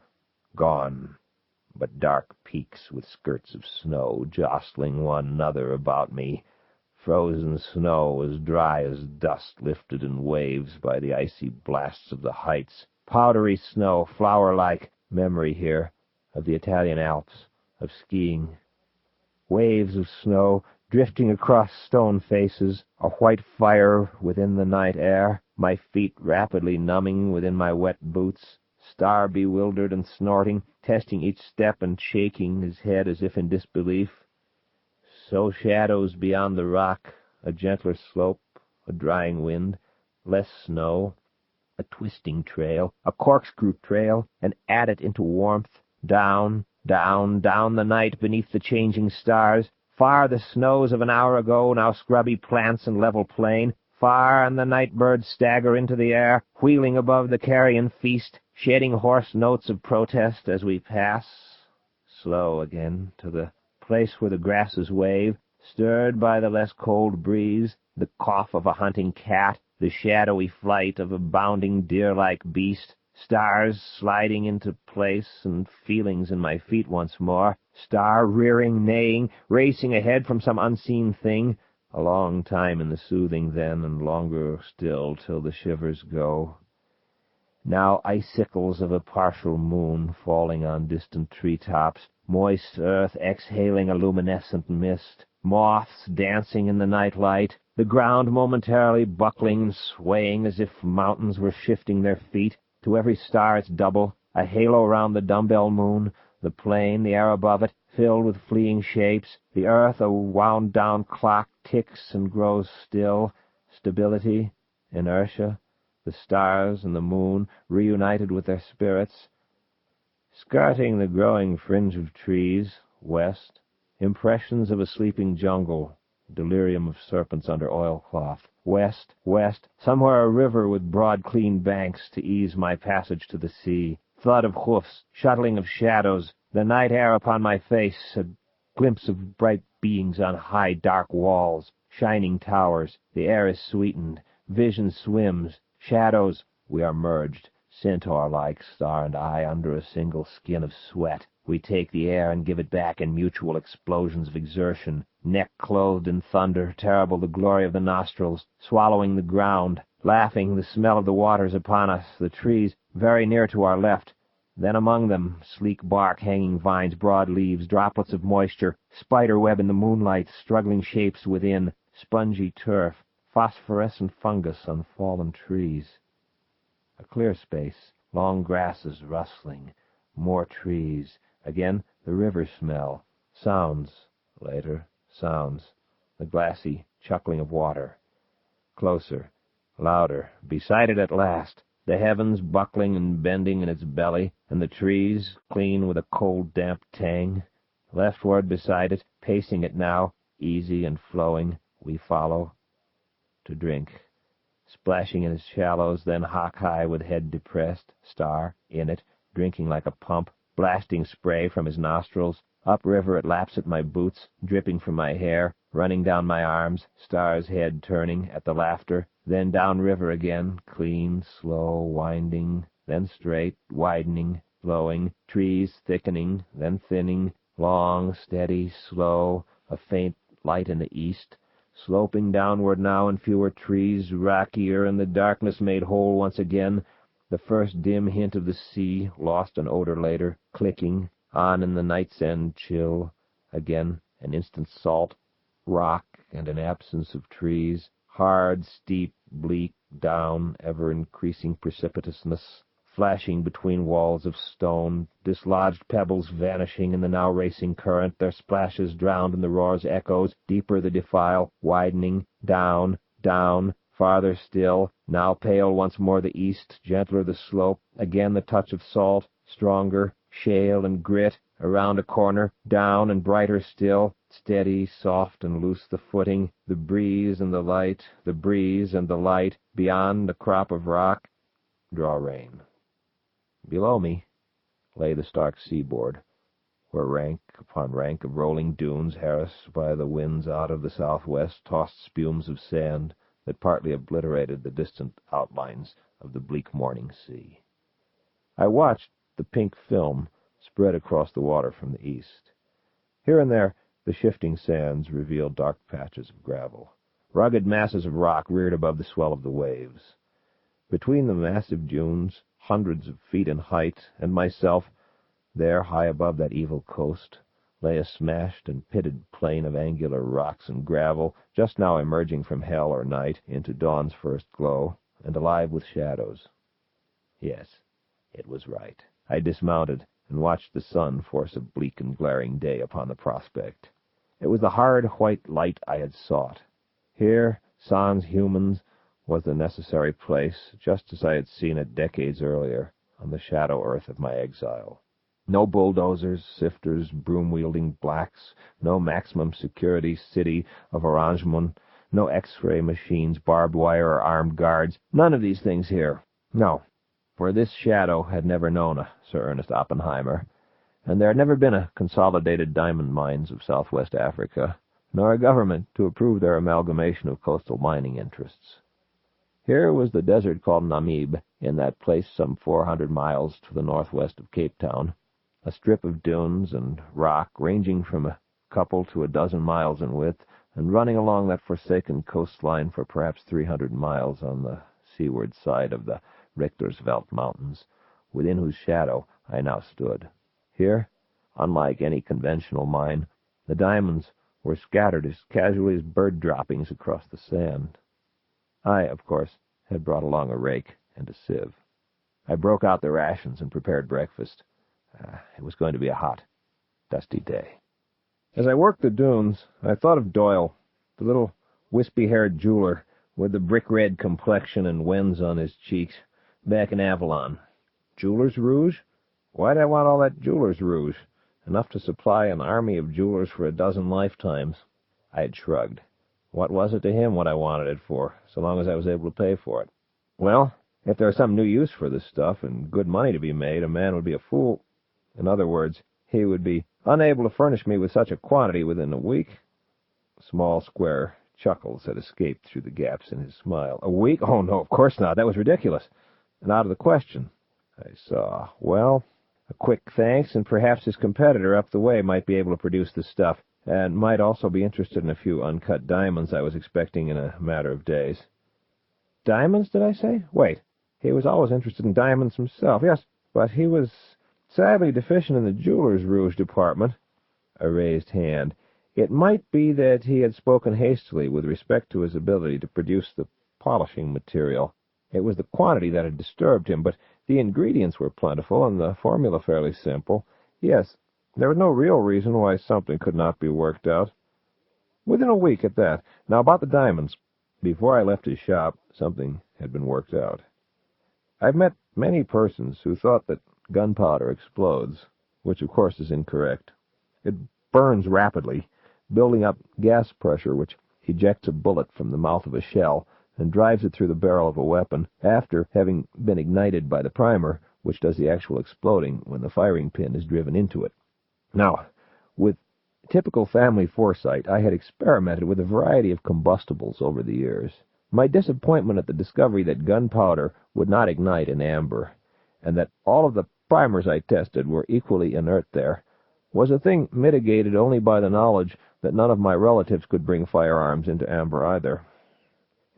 gone, but dark peaks with skirts of snow jostling one another about me, frozen snow as dry as dust lifted in waves by the icy blasts of the heights, powdery snow, flower-like, memory here of the Italian Alps, of skiing. Waves of snow drifting across stone faces, a white fire within the night air, my feet rapidly numbing within my wet boots, star-bewildered and snorting, testing each step and shaking his head as if in disbelief. So shadows beyond the rock, a gentler slope, a drying wind, less snow, a twisting trail, a corkscrew trail, and add it into warmth, down, down, down the night beneath the changing stars, far the snows of an hour ago, now scrubby plants and level plain, far and the night birds stagger into the air, wheeling above the carrion feast, shedding hoarse notes of protest as we pass, slow again, to the place where the grasses wave, stirred by the less cold breeze, the cough of a hunting cat, the shadowy flight of a bounding deer-like beast, stars sliding into place and feelings in my feet once more, star rearing, neighing, racing ahead from some unseen thing, a long time in the soothing then, and longer still till the shivers go. Now icicles of a partial moon falling on distant tree-tops, moist earth exhaling a luminescent mist, moths dancing in the night light, the ground momentarily buckling and swaying as if mountains were shifting their feet, to every star its double, a halo round the dumbbell moon, the plain, the air above it, filled with fleeing shapes, the earth a wound-down clock ticks and grows still, stability, inertia, the stars and the moon reunited with their spirits. Skirting the growing fringe of trees, west, impressions of a sleeping jungle, delirium of serpents under oilcloth. West, west, somewhere a river with broad clean banks to ease my passage to the sea. Thud of hoofs, shuttling of shadows, the night air upon my face, a glimpse of bright beings on high dark walls, shining towers. The air is sweetened, vision swims, shadows, we are merged, centaur-like, star and I, under a single skin of sweat. We take the air and give it back in mutual explosions of exertion, neck clothed in thunder, terrible the glory of the nostrils, swallowing the ground, laughing the smell of the waters upon us, the trees very near to our left. Then among them, sleek bark, hanging vines, broad leaves, droplets of moisture, spider-web in the moonlight, struggling shapes within, spongy turf, phosphorescent fungus on fallen trees. A clear space, long grasses rustling, more trees, again the river smell, sounds, later, sounds, the glassy chuckling of water. Closer, louder, beside it at last, the heavens buckling and bending in its belly, and the trees, clean with a cold, damp tang. Leftward beside it, pacing it now, easy and flowing, we follow, to drink. Splashing in its shallows, then hock-high with head depressed, star, in it, drinking like a pump, blasting spray from his nostrils. Upriver it laps at my boots, dripping from my hair, running down my arms, star's head turning at the laughter, then downriver again, clean, slow, winding, then straight, widening, flowing, trees thickening, then thinning, long, steady, slow, a faint light in the east, sloping downward now in fewer trees, rockier, and the darkness made whole once again, the first dim hint of the sea, lost in odor later, clicking, on in the night's end chill, again an instant salt, rock and an absence of trees, hard, steep, bleak, down, ever-increasing precipitousness, flashing between walls of stone, dislodged pebbles vanishing in the now racing current, their splashes drowned in the roar's echoes, deeper the defile, widening, down, down, farther still, now pale once more the east, gentler the slope, again the touch of salt, stronger, shale and grit, around a corner, down and brighter still, steady, soft and loose the footing, the breeze and the light, the breeze and the light, beyond a crop of rock, draw rein. Below me lay the stark seaboard, where rank upon rank of rolling dunes, harassed by the winds out of the southwest, tossed spumes of sand that partly obliterated the distant outlines of the bleak morning sea. I watched the pink film spread across the water from the east. Here and there the shifting sands revealed dark patches of gravel. Rugged masses of rock reared above the swell of the waves. Between the massive dunes, hundreds of feet in height, and myself, there, high above that evil coast, lay a smashed and pitted plain of angular rocks and gravel, just now emerging from hell or night into dawn's first glow, and alive with shadows. Yes, it was right. I dismounted and watched the sun force a bleak and glaring day upon the prospect. It was the hard white light I had sought. Here, sans humans, was the necessary place, just as I had seen it decades earlier, on the shadow earth of my exile. No bulldozers, sifters, broom-wielding blacks, no maximum security city of arrangement, no X-ray machines, barbed wire, or armed guards. None of these things here. No, for this shadow had never known a Sir Ernest Oppenheimer, and there had never been a Consolidated Diamond Mines of Southwest Africa, nor a government to approve their amalgamation of coastal mining interests. Here was the desert called Namib, in that place some 400 miles to the northwest of Cape Town, a strip of dunes and rock ranging from a couple to a dozen miles in width, and running along that forsaken coastline for perhaps 300 miles on the seaward side of the Richtersveld Mountains, within whose shadow I now stood. Here, unlike any conventional mine, the diamonds were scattered as casually as bird droppings across the sand. I, of course, had brought along a rake and a sieve. I broke out the rations and prepared breakfast. It was going to be a hot, dusty day. As I worked the dunes, I thought of Doyle, the little wispy-haired jeweler with the brick-red complexion and wens on his cheeks, back in Avalon. Jeweler's rouge? Why'd I want all that jeweler's rouge? Enough to supply an army of jewelers for a dozen lifetimes. I had shrugged. What was it to him what I wanted it for, so long as I was able to pay for it? Well, if there was some new use for this stuff and good money to be made, a man would be a fool. In other words, he would be unable to furnish me with such a quantity within a week. Small, square chuckles had escaped through the gaps in his smile. A week? Oh, no, of course not. That was ridiculous. And out of the question. I saw. Well, a quick thanks, and perhaps his competitor up the way might be able to produce the stuff, and might also be interested in a few uncut diamonds I was expecting in a matter of days. Diamonds, did I say? Wait, he was always interested in diamonds himself, yes, but he was sadly deficient in the jeweler's rouge department. A raised hand. It might be that he had spoken hastily with respect to his ability to produce the polishing material. It was the quantity that had disturbed him, but the ingredients were plentiful, and the formula fairly simple. Yes, there was no real reason why something could not be worked out. Within a week at that. Now, about the diamonds. Before I left his shop, something had been worked out. I've met many persons who thought that gunpowder explodes, which of course is incorrect. It burns rapidly, building up gas pressure which ejects a bullet from the mouth of a shell and drives it through the barrel of a weapon after having been ignited by the primer, which does the actual exploding when the firing pin is driven into it. Now, with typical family foresight, I had experimented with a variety of combustibles over the years. My disappointment at the discovery that gunpowder would not ignite in amber, and that all of the primers I tested were equally inert there, was a thing mitigated only by the knowledge that none of my relatives could bring firearms into amber either.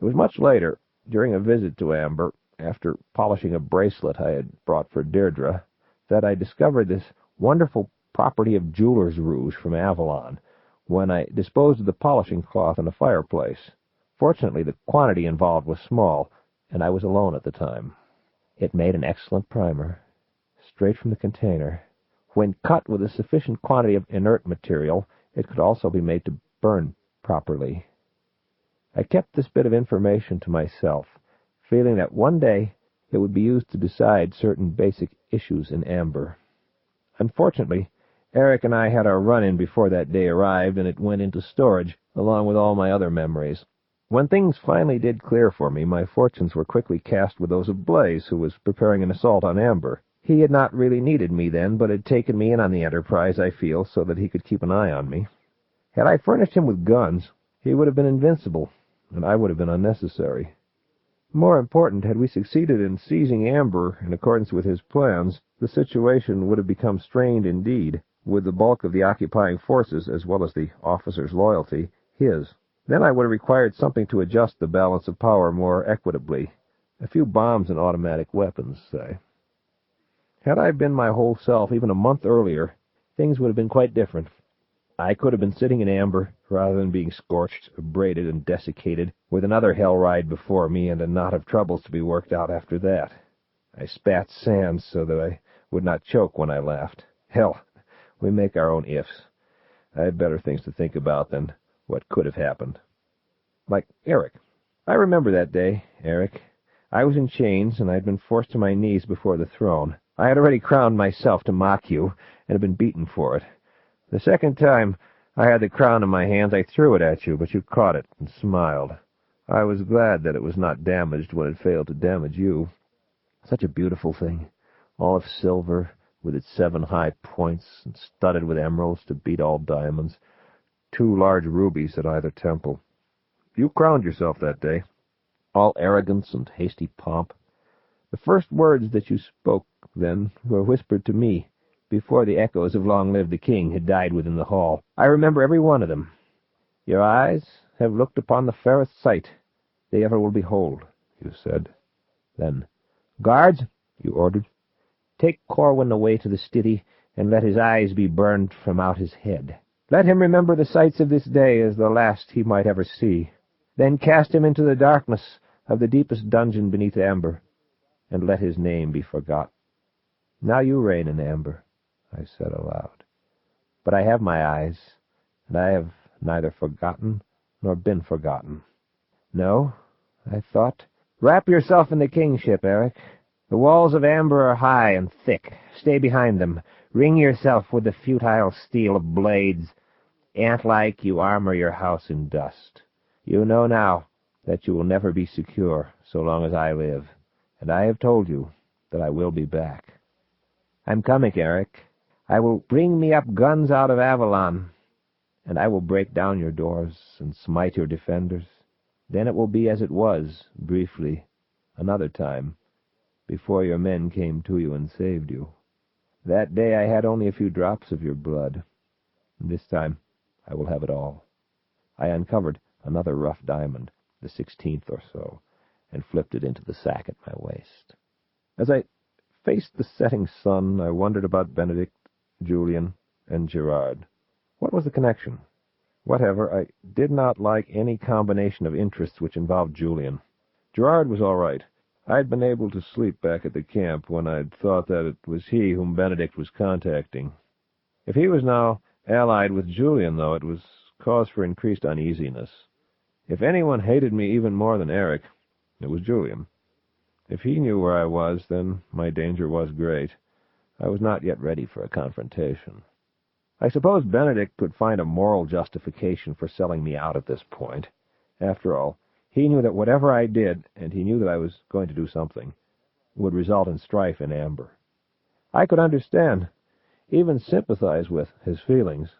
It was much later, during a visit to Amber, after polishing a bracelet I had brought for Deirdre, that I discovered this wonderful property of jeweler's rouge from Avalon, when I disposed of the polishing cloth in a fireplace. Fortunately, the quantity involved was small, and I was alone at the time. It made an excellent primer, straight from the container. When cut with a sufficient quantity of inert material, it could also be made to burn properly. I kept this bit of information to myself, feeling that one day it would be used to decide certain basic issues in amber. Unfortunately, Eric and I had our run-in before that day arrived, and it went into storage, along with all my other memories. When things finally did clear for me, my fortunes were quickly cast with those of Blaze, who was preparing an assault on amber. He had not really needed me then, but had taken me in on the enterprise, I feel, so that he could keep an eye on me. Had I furnished him with guns, he would have been invincible, and I would have been unnecessary. More important, had we succeeded in seizing amber in accordance with his plans, the situation would have become strained indeed, with the bulk of the occupying forces, as well as the officers' loyalty, his. Then I would have required something to adjust the balance of power more equitably. A few bombs and automatic weapons, say. Had I been my whole self even a month earlier, things would have been quite different. I could have been sitting in amber, rather than being scorched, abraded, and desiccated, with another hell ride before me and a knot of troubles to be worked out after that. I spat sand so that I would not choke when I laughed. Hell, we make our own ifs. I had better things to think about than what could have happened. Like Eric. I remember that day, Eric. I was in chains, and I had been forced to my knees before the throne. I had already crowned myself to mock you, and had been beaten for it. The second time I had the crown in my hands, I threw it at you, but you caught it and smiled. I was glad that it was not damaged when it failed to damage you. Such a beautiful thing, all of silver, with its 7 high points, and studded with emeralds to beat all diamonds, 2 large rubies at either temple. You crowned yourself that day, all arrogance and hasty pomp. The first words that you spoke then were whispered to me, before the echoes of Long Live the King had died within the hall. I remember every one of them. Your eyes have looked upon the fairest sight they ever will behold, you said. Then, guards, you ordered, take Corwin away to the stitty, and let his eyes be burned from out his head. Let him remember the sights of this day as the last he might ever see. Then cast him into the darkness of the deepest dungeon beneath amber, and let his name be forgot. Now you reign in amber, I said aloud. But I have my eyes, and I have neither forgotten nor been forgotten. No, I thought, wrap yourself in the kingship, Eric. The walls of amber are high and thick. Stay behind them. Ring yourself with the futile steel of blades. Ant-like, you armor your house in dust. You know now that you will never be secure so long as I live, and I have told you that I will be back. I'm coming, Eric. I will bring me up guns out of Avalon, and I will break down your doors and smite your defenders. Then it will be as it was, briefly, another time, before your men came to you and saved you. That day I had only a few drops of your blood. This time I will have it all. I uncovered another rough diamond, the 16th or so, and flipped it into the sack at my waist. As I faced the setting sun, I wondered about Benedict, Julian, and Gerard. What was the connection? Whatever, I did not like any combination of interests which involved Julian. Gerard was all right. I'd been able to sleep back at the camp when I'd thought that it was he whom Benedict was contacting. If he was now allied with Julian, though, it was cause for increased uneasiness. If anyone hated me even more than Eric, it was Julian. If he knew where I was, then my danger was great. I was not yet ready for a confrontation. I suppose Benedict could find a moral justification for selling me out at this point. After all, he knew that whatever I did, and he knew that I was going to do something, would result in strife in Amber. I could understand, even sympathize with, his feelings.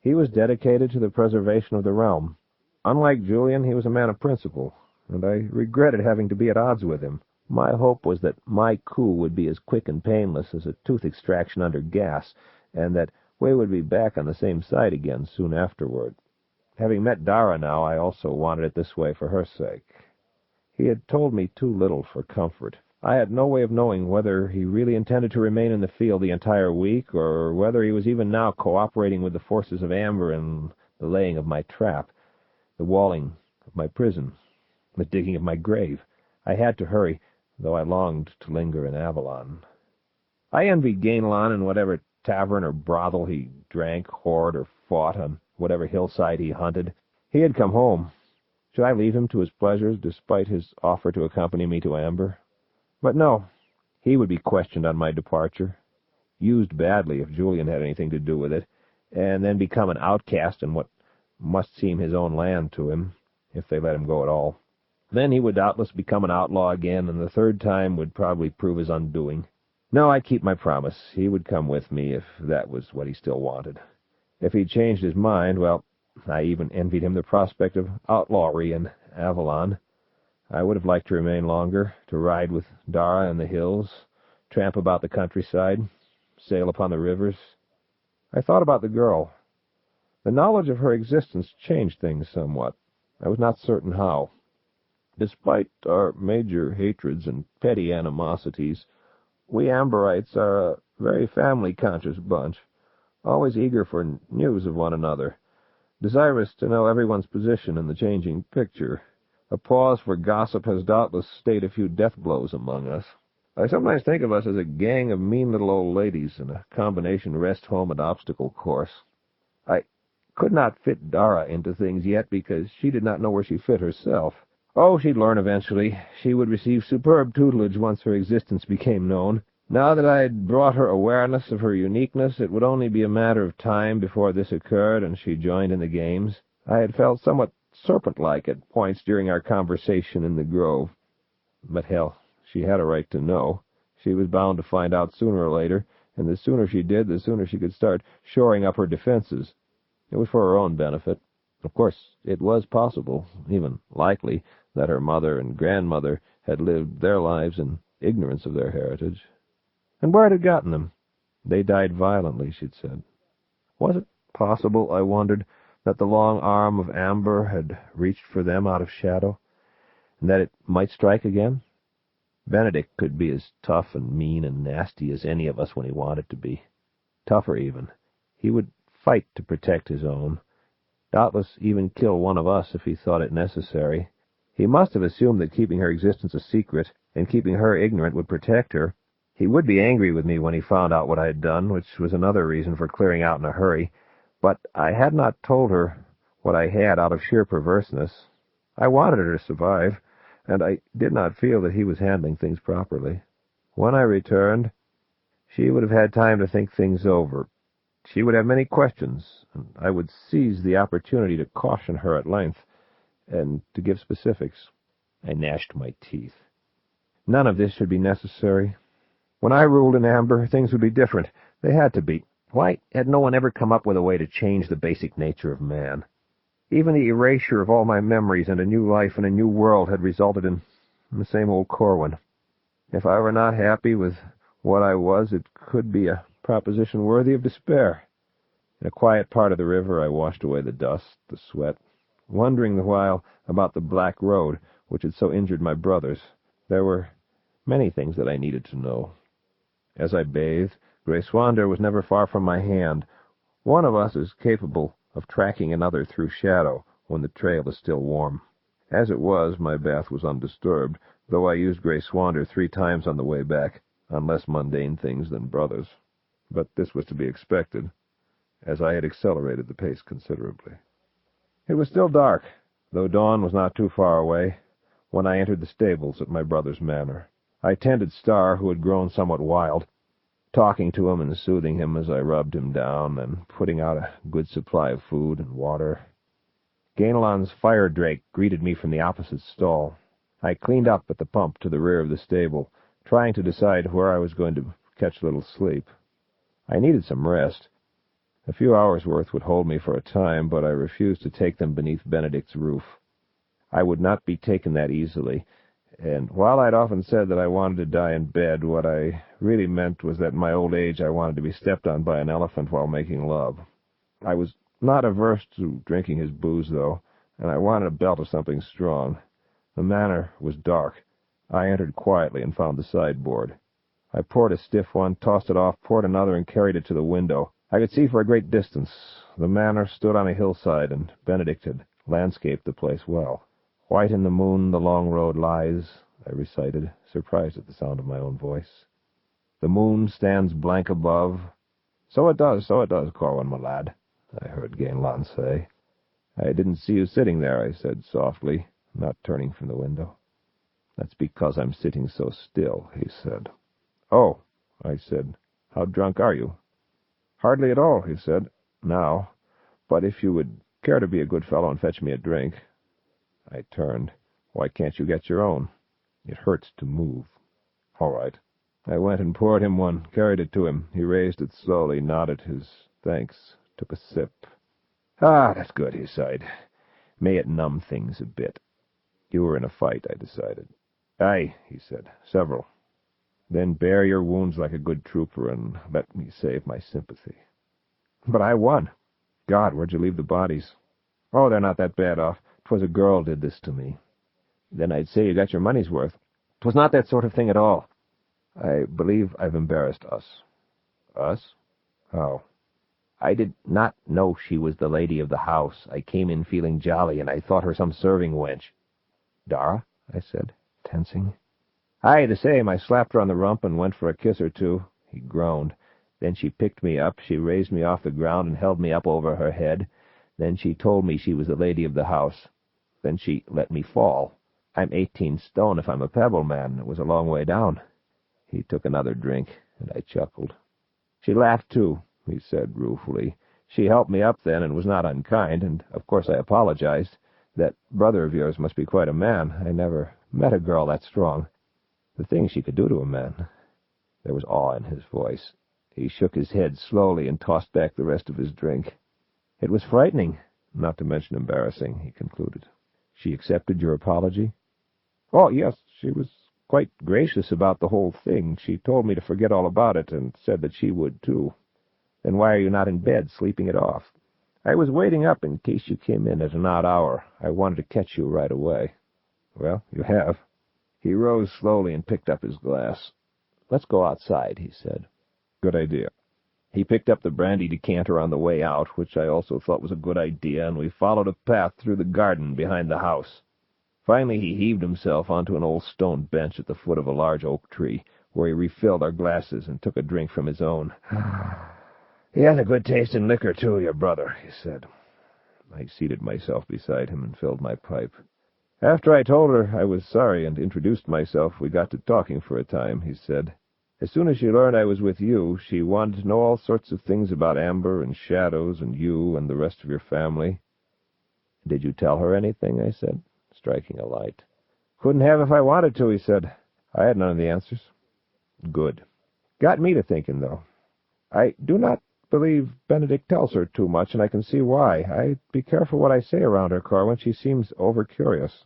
He was dedicated to the preservation of the realm. Unlike Julian, he was a man of principle, and I regretted having to be at odds with him. My hope was that my coup would be as quick and painless as a tooth extraction under gas, and that we would be back on the same side again soon afterward. Having met Dara now, I also wanted it this way for her sake. He had told me too little for comfort. I had no way of knowing whether he really intended to remain in the field the entire week, or whether he was even now cooperating with the forces of Amber in the laying of my trap, the walling of my prison, the digging of my grave. I had to hurry. though I longed to linger in Avalon. I envied Gainlon in whatever tavern or brothel he drank, whored, or fought, on whatever hillside he hunted. He had come home. Should I leave him to his pleasures, despite his offer to accompany me to Amber? But no, he would be questioned on my departure, used badly if Julian had anything to do with it, and then become an outcast in what must seem his own land to him, if they let him go at all. Then he would doubtless become an outlaw again, and the third time would probably prove his undoing. No, I'd keep my promise. He would come with me if that was what he still wanted. If he'd changed his mind, well, I even envied him the prospect of outlawry in Avalon. I would have liked to remain longer, to ride with Dara in the hills, tramp about the countryside, sail upon the rivers. I thought about the girl. The knowledge of her existence changed things somewhat. I was not certain how. Despite our major hatreds and petty animosities, we Amberites are a very family-conscious bunch, always eager for news of one another, desirous to know everyone's position in the changing picture. A pause for gossip has doubtless stayed a few death blows among us. I sometimes think of us as a gang of mean little old ladies in a combination rest-home and obstacle course. I could not fit Dara into things yet because she did not know where she fit herself. Oh, she'd learn eventually. She would receive superb tutelage once her existence became known. Now that I had brought her awareness of her uniqueness, it would only be a matter of time before this occurred and she joined in the games. I had felt somewhat serpent-like at points during our conversation in the grove. But hell, she had a right to know. She was bound to find out sooner or later, and the sooner she did, the sooner she could start shoring up her defenses. It was for her own benefit. Of course, it was possible, even likely, that her mother and grandmother had lived their lives in ignorance of their heritage. And where it had gotten them? They died violently, she'd said. Was it possible, I wondered, that the long arm of Amber had reached for them out of shadow, and that it might strike again? Benedict could be as tough and mean and nasty as any of us when he wanted to be. Tougher, even. He would fight to protect his own, doubtless even kill one of us if he thought it necessary. He must have assumed that keeping her existence a secret and keeping her ignorant would protect her. He would be angry with me when he found out what I had done, which was another reason for clearing out in a hurry. But I had not told her what I had out of sheer perverseness. I wanted her to survive, and I did not feel that he was handling things properly. When I returned, she would have had time to think things over. She would have many questions, and I would seize the opportunity to caution her at length, and to give specifics. I gnashed my teeth. None of this should be necessary. When I ruled in Amber, things would be different. They had to be. Why had no one ever come up with a way to change the basic nature of man? Even the erasure of all my memories and a new life in a new world had resulted in the same old Corwin. If I were not happy with what I was, it could be a proposition worthy of despair. In a quiet part of the river, I washed away the dust, the sweat, wondering the while about the black road which had so injured my brothers. There were many things that I needed to know. As I bathed, Grayswander was never far from my hand. One of us is capable of tracking another through shadow when the trail is still warm. As it was, my bath was undisturbed, though I used Grayswander 3 times on the way back, on less mundane things than brothers. But this was to be expected, as I had accelerated the pace considerably. It was still dark, though dawn was not too far away, when I entered the stables at my brother's manor. I tended Star, who had grown somewhat wild, talking to him and soothing him as I rubbed him down and putting out a good supply of food and water. Gainlon's fire drake greeted me from the opposite stall. I cleaned up at the pump to the rear of the stable, trying to decide where I was going to catch a little sleep. I needed some rest. A few hours' worth would hold me for a time, but I refused to take them beneath Benedict's roof. I would not be taken that easily, and while I'd often said that I wanted to die in bed, what I really meant was that in my old age I wanted to be stepped on by an elephant while making love. I was not averse to drinking his booze, though, and I wanted a belt of something strong. The manor was dark. I entered quietly and found the sideboard. I poured a stiff one, tossed it off, poured another, and carried it to the window. I could see for a great distance. The manor stood on a hillside, and Benedict had landscaped the place well. "White in the moon the long road lies," I recited, surprised at the sound of my own voice. "The moon stands blank above." So it does, Corwin, my lad," I heard Gainlan say. "I didn't see you sitting there," I said softly, not turning from the window. "That's because I'm sitting so still," he said. "Oh," I said. "How drunk are you?" "Hardly at all," he said, "now. But if you would care to be a good fellow and fetch me a drink." I turned. "Why can't you get your own?" "It hurts to move." "All right." I went and poured him one, carried it to him. He raised it slowly, nodded his thanks, took a sip. "Ah, that's good," he sighed. "May it numb things a bit." "You were in a fight," I decided. "Aye," he said, "several." "Then bear your wounds like a good trooper, and let me save my sympathy." "But I won." "God, where'd you leave the bodies?" "Oh, they're not that bad off. 'Twas a girl did this to me." "Then I'd say you got your money's worth." "'Twas not that sort of thing at all." "I believe I've embarrassed us." "Us? How?" "I did not know she was the lady of the house. I came in feeling jolly, and I thought her some serving wench." "Dara?" I said, tensing. "Aye, the same. I slapped her on the rump and went for a kiss or two." He groaned. "Then she picked me up. She raised me off the ground and held me up over her head. Then she told me she was the lady of the house. Then she let me fall. I'm 18 stone if I'm a pebble man. It was a long way down." He took another drink, and I chuckled. "She laughed, too," he said ruefully. "She helped me up then and was not unkind, and of course I apologized. That brother of yours must be quite a man. I never met a girl that strong. The things she could do to a man." There was awe in his voice. He shook his head slowly and tossed back the rest of his drink. "It was frightening, not to mention embarrassing," he concluded. "She accepted your apology?" "Oh, yes, she was quite gracious about the whole thing. She told me to forget all about it, and said that she would, too." "Then why are you not in bed, sleeping it off?" "I was waiting up in case you came in at an odd hour. I wanted to catch you right away." "Well, you have." He rose slowly and picked up his glass. "Let's go outside," he said. "Good idea." He picked up the brandy decanter on the way out, which I also thought was a good idea, and we followed a path through the garden behind the house. Finally he heaved himself onto an old stone bench at the foot of a large oak tree, where he refilled our glasses and took a drink from his own. "He has a good taste in liquor, too, your brother," he said. I seated myself beside him and filled my pipe. "After I told her I was sorry and introduced myself, we got to talking for a time," he said. "As soon as she learned I was with you, she wanted to know all sorts of things about Amber and Shadows and you and the rest of your family." "Did you tell her anything?" I said, striking a light. "Couldn't have if I wanted to," he said. "I had none of the answers." "Good." "Got me to thinking, though. I do not believe Benedict tells her too much, and I can see why. I'd be careful what I say around her, Corwin. She seems over-curious."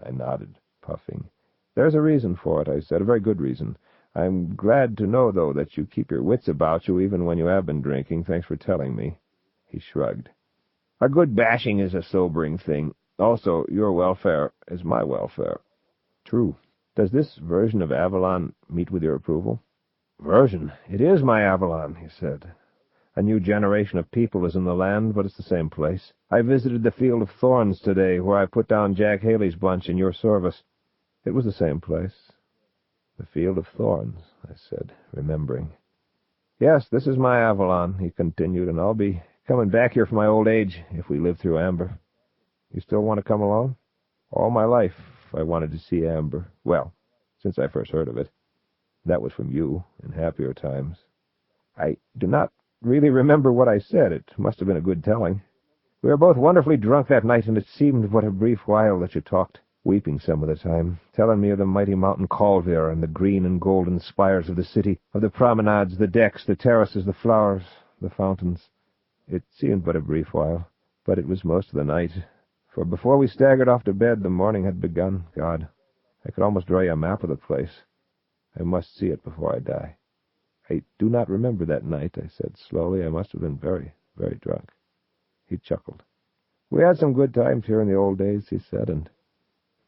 I nodded, puffing. "There's a reason for it," I said, "a very good reason. I'm glad to know, though, that you keep your wits about you even when you have been drinking. Thanks for telling me." He shrugged. "A good bashing is a sobering thing. Also, your welfare is my welfare." "True. Does this version of Avalon meet with your approval?" "Version? It is my Avalon," he said. "A new generation of people is in the land, but it's the same place. I visited the Field of Thorns today, where I put down Jack Haley's bunch in your service. It was the same place." "The Field of Thorns," I said, remembering. "Yes, this is my Avalon," he continued, "and I'll be coming back here for my old age, if we live through Amber. You still want to come along?" "All my life I wanted to see Amber. Well, since I first heard of it. That was from you, in happier times." "I do not really remember what I said. It must have been a good telling. We were both wonderfully drunk that night, and it seemed but a brief while that you talked, weeping some of the time, telling me of the mighty mountain Calvir and the green and golden spires of the city, of the promenades, the decks, the terraces, the flowers, the fountains. It seemed but a brief while, but it was most of the night, for before we staggered off to bed the morning had begun. God, I could almost draw you a map of the place. I must see it before I die." "I do not remember that night," I said slowly. "I must have been very, very drunk." He chuckled. "We had some good times here in the old days," he said, "and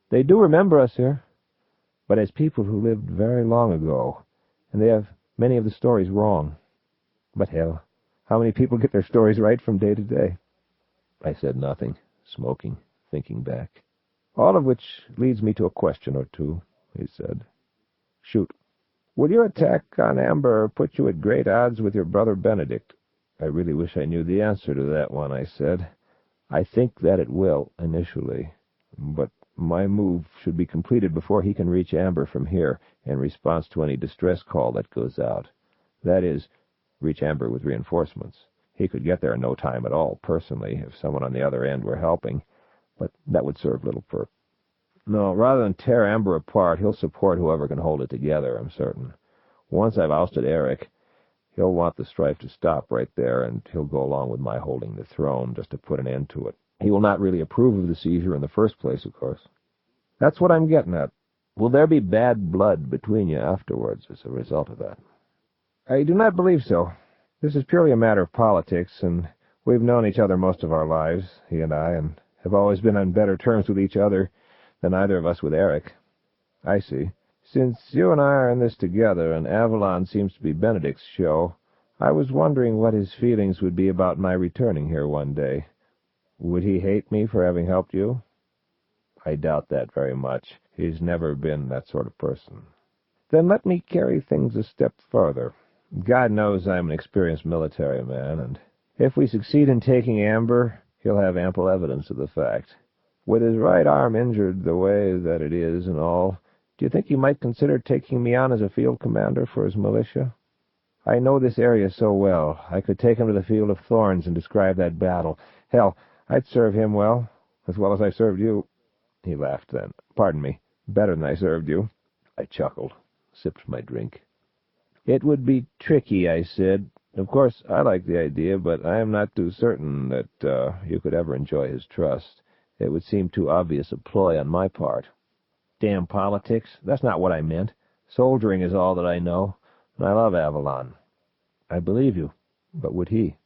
they do remember us here, but as people who lived very long ago, and they have many of the stories wrong. But hell, how many people get their stories right from day to day?" I said nothing, smoking, thinking back. "All of which leads me to a question or two," he said. Shoot. Will your attack on Amber put you at great odds with your brother Benedict? I really wish I knew the answer to that one, I said. I think that it will, initially. But my move should be completed before he can reach Amber from here in response to any distress call that goes out. That is, reach Amber with reinforcements. He could get there in no time at all, personally, if someone on the other end were helping, but that would serve little purpose. No, rather than tear Amber apart, he'll support whoever can hold it together, I'm certain. Once I've ousted Eric, he'll want the strife to stop right there, and he'll go along with my holding the throne just to put an end to it. He will not really approve of the seizure in the first place, of course. That's what I'm getting at. Will there be bad blood between you afterwards as a result of that? I do not believe so. This is purely a matter of politics, and we've known each other most of our lives, he and I, and have always been on better terms with each other than either of us with Eric. I see. Since you and I are in this together, and Avalon seems to be Benedict's show, I was wondering what his feelings would be about my returning here one day. Would he hate me for having helped you? I doubt that very much. He's never been that sort of person. Then let me carry things a step further. God knows I'm an experienced military man, and if we succeed in taking Amber, he'll have ample evidence of the fact. With his right arm injured the way that it is and all, do you think he might consider taking me on as a field commander for his militia? I know this area so well. I could take him to the Field of Thorns and describe that battle. Hell, I'd serve him well as I served you. He laughed then. Pardon me, better than I served you. I chuckled, sipped my drink. It would be tricky, I said. Of course, I like the idea, but I am not too certain that you could ever enjoy his trust. It would seem too obvious a ploy on my part. Damn politics. That's not what I meant. Soldiering is all that I know, and I love Avalon. I believe you, but would he?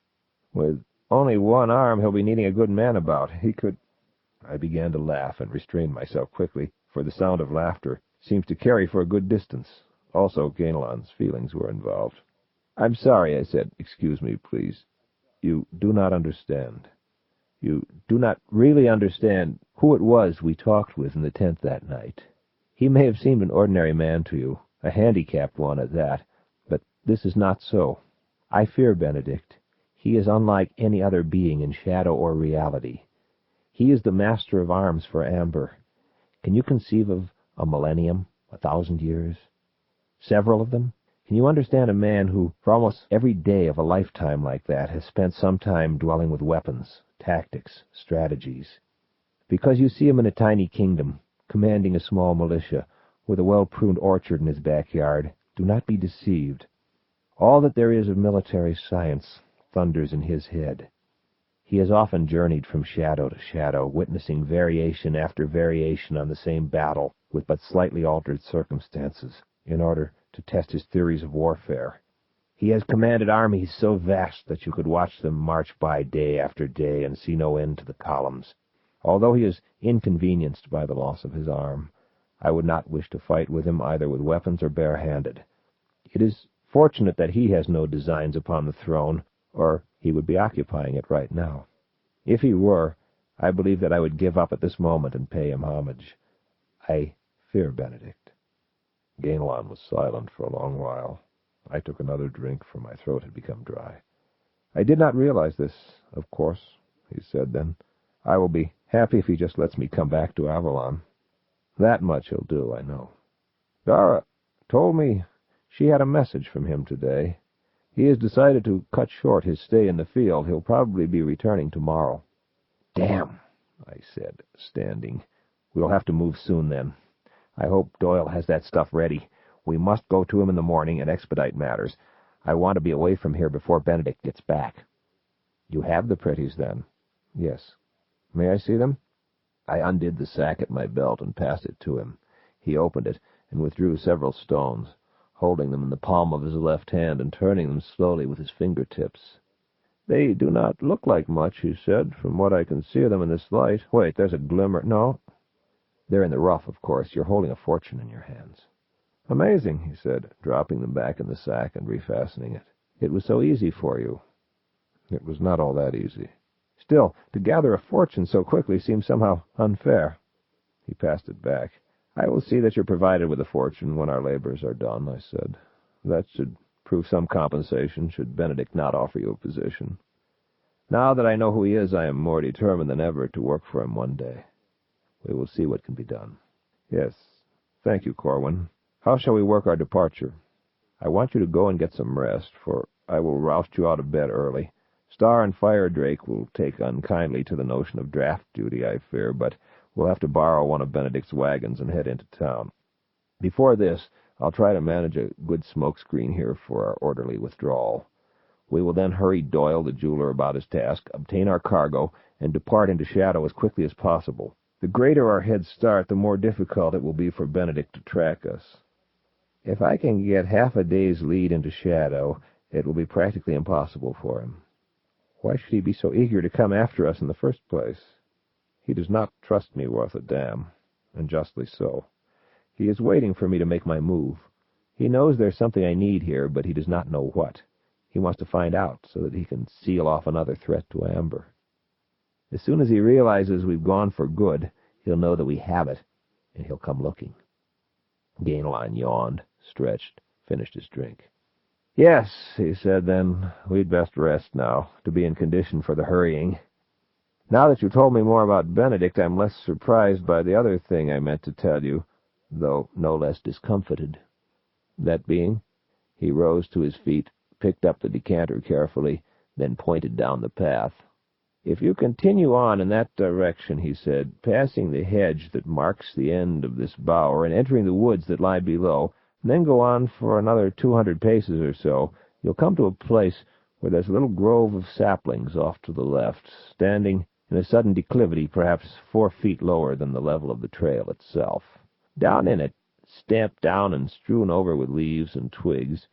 With only one arm, he'll be needing a good man about. He could... I began to laugh and restrained myself quickly, for the sound of laughter seems to carry for a good distance. Also, Ganelon's feelings were involved. I'm sorry, I said. Excuse me, please. You do not understand. You do not really understand who it was we talked with in the tent that night. He may have seemed an ordinary man to you, a handicapped one at that, but this is not so. I fear Benedict. He is unlike any other being in shadow or reality. He is the master of arms for Amber. Can you conceive of a millennium, 1,000 years? Several of them? Can you understand a man who, for almost every day of a lifetime like that, has spent some time dwelling with weapons, tactics, strategies? Because you see him in a tiny kingdom, commanding a small militia, with a well-pruned orchard in his backyard, do not be deceived. All that there is of military science thunders in his head. He has often journeyed from shadow to shadow, witnessing variation after variation on the same battle, with but slightly altered circumstances, in order to test his theories of warfare. He has commanded armies so vast that you could watch them march by day after day and see no end to the columns. Although he is inconvenienced by the loss of his arm, I would not wish to fight with him either with weapons or barehanded. It is fortunate that he has no designs upon the throne, or he would be occupying it right now. If he were, I believe that I would give up at this moment and pay him homage. I fear Benedict. Ganelon was silent for a long while. I took another drink, for my throat had become dry. I did not realize this, of course, he said then. I will be happy if he just lets me come back to Avalon. That much he'll do, I know. Dara told me she had a message from him today. He has decided to cut short his stay in the field. He'll probably be returning tomorrow. Damn, I said, standing. We'll have to move soon, then. I hope Doyle has that stuff ready. We must go to him in the morning and expedite matters. I want to be away from here before Benedict gets back. You have the pretties, then? Yes. May I see them? I undid the sack at my belt and passed it to him. He opened it and withdrew several stones, holding them in the palm of his left hand and turning them slowly with his fingertips. They do not look like much, he said, from what I can see of them in this light. Wait, there's a glimmer. No. They're in the rough, of course. You're holding a fortune in your hands. Amazing, he said, dropping them back in the sack and refastening it. It was so easy for you. It was not all that easy. Still, to gather a fortune so quickly seemed somehow unfair. He passed it back. "I will see that you're provided with a fortune when our labors are done," I said. "That should prove some compensation should Benedict not offer you a position. Now that I know who he is, I am more determined than ever to work for him one day. We will see what can be done." "Yes, thank you, Corwin. How shall we work our departure?" "I want you to go and get some rest, for I will roust you out of bed early. Star and Firedrake will take unkindly to the notion of draft duty, I fear, but we'll have to borrow one of Benedict's wagons and head into town. Before this, I'll try to manage a good smoke-screen here for our orderly withdrawal. We will then hurry Doyle, the jeweler, about his task, obtain our cargo, and depart into shadow as quickly as possible. The greater our head start, the more difficult it will be for Benedict to track us. If I can get half a day's lead into shadow, it will be practically impossible for him. Why should he be so eager to come after us in the first place? He does not trust me worth a damn, and justly so. He is waiting for me to make my move. He knows there's something I need here, but he does not know what. He wants to find out so that he can seal off another threat to Amber. As soon as he realizes we've gone for good, he'll know that we have it, and he'll come looking." Gainline yawned, stretched, finished his drink. "Yes," he said then, "we'd best rest now, to be in condition for the hurrying. Now that you've told me more about Benedict, I'm less surprised by the other thing I meant to tell you, though no less discomfited. That being?" He rose to his feet, picked up the decanter carefully, then pointed down the path. "If you continue on in that direction," he said, "passing the hedge that marks the end of this bower and entering the woods that lie below, and then go on for another 200 paces or so, you'll come to a place where there's a little grove of saplings off to the left, standing in a sudden declivity perhaps 4 feet lower than the level of the trail itself. Down in it, stamped down and strewn over with leaves and twigs,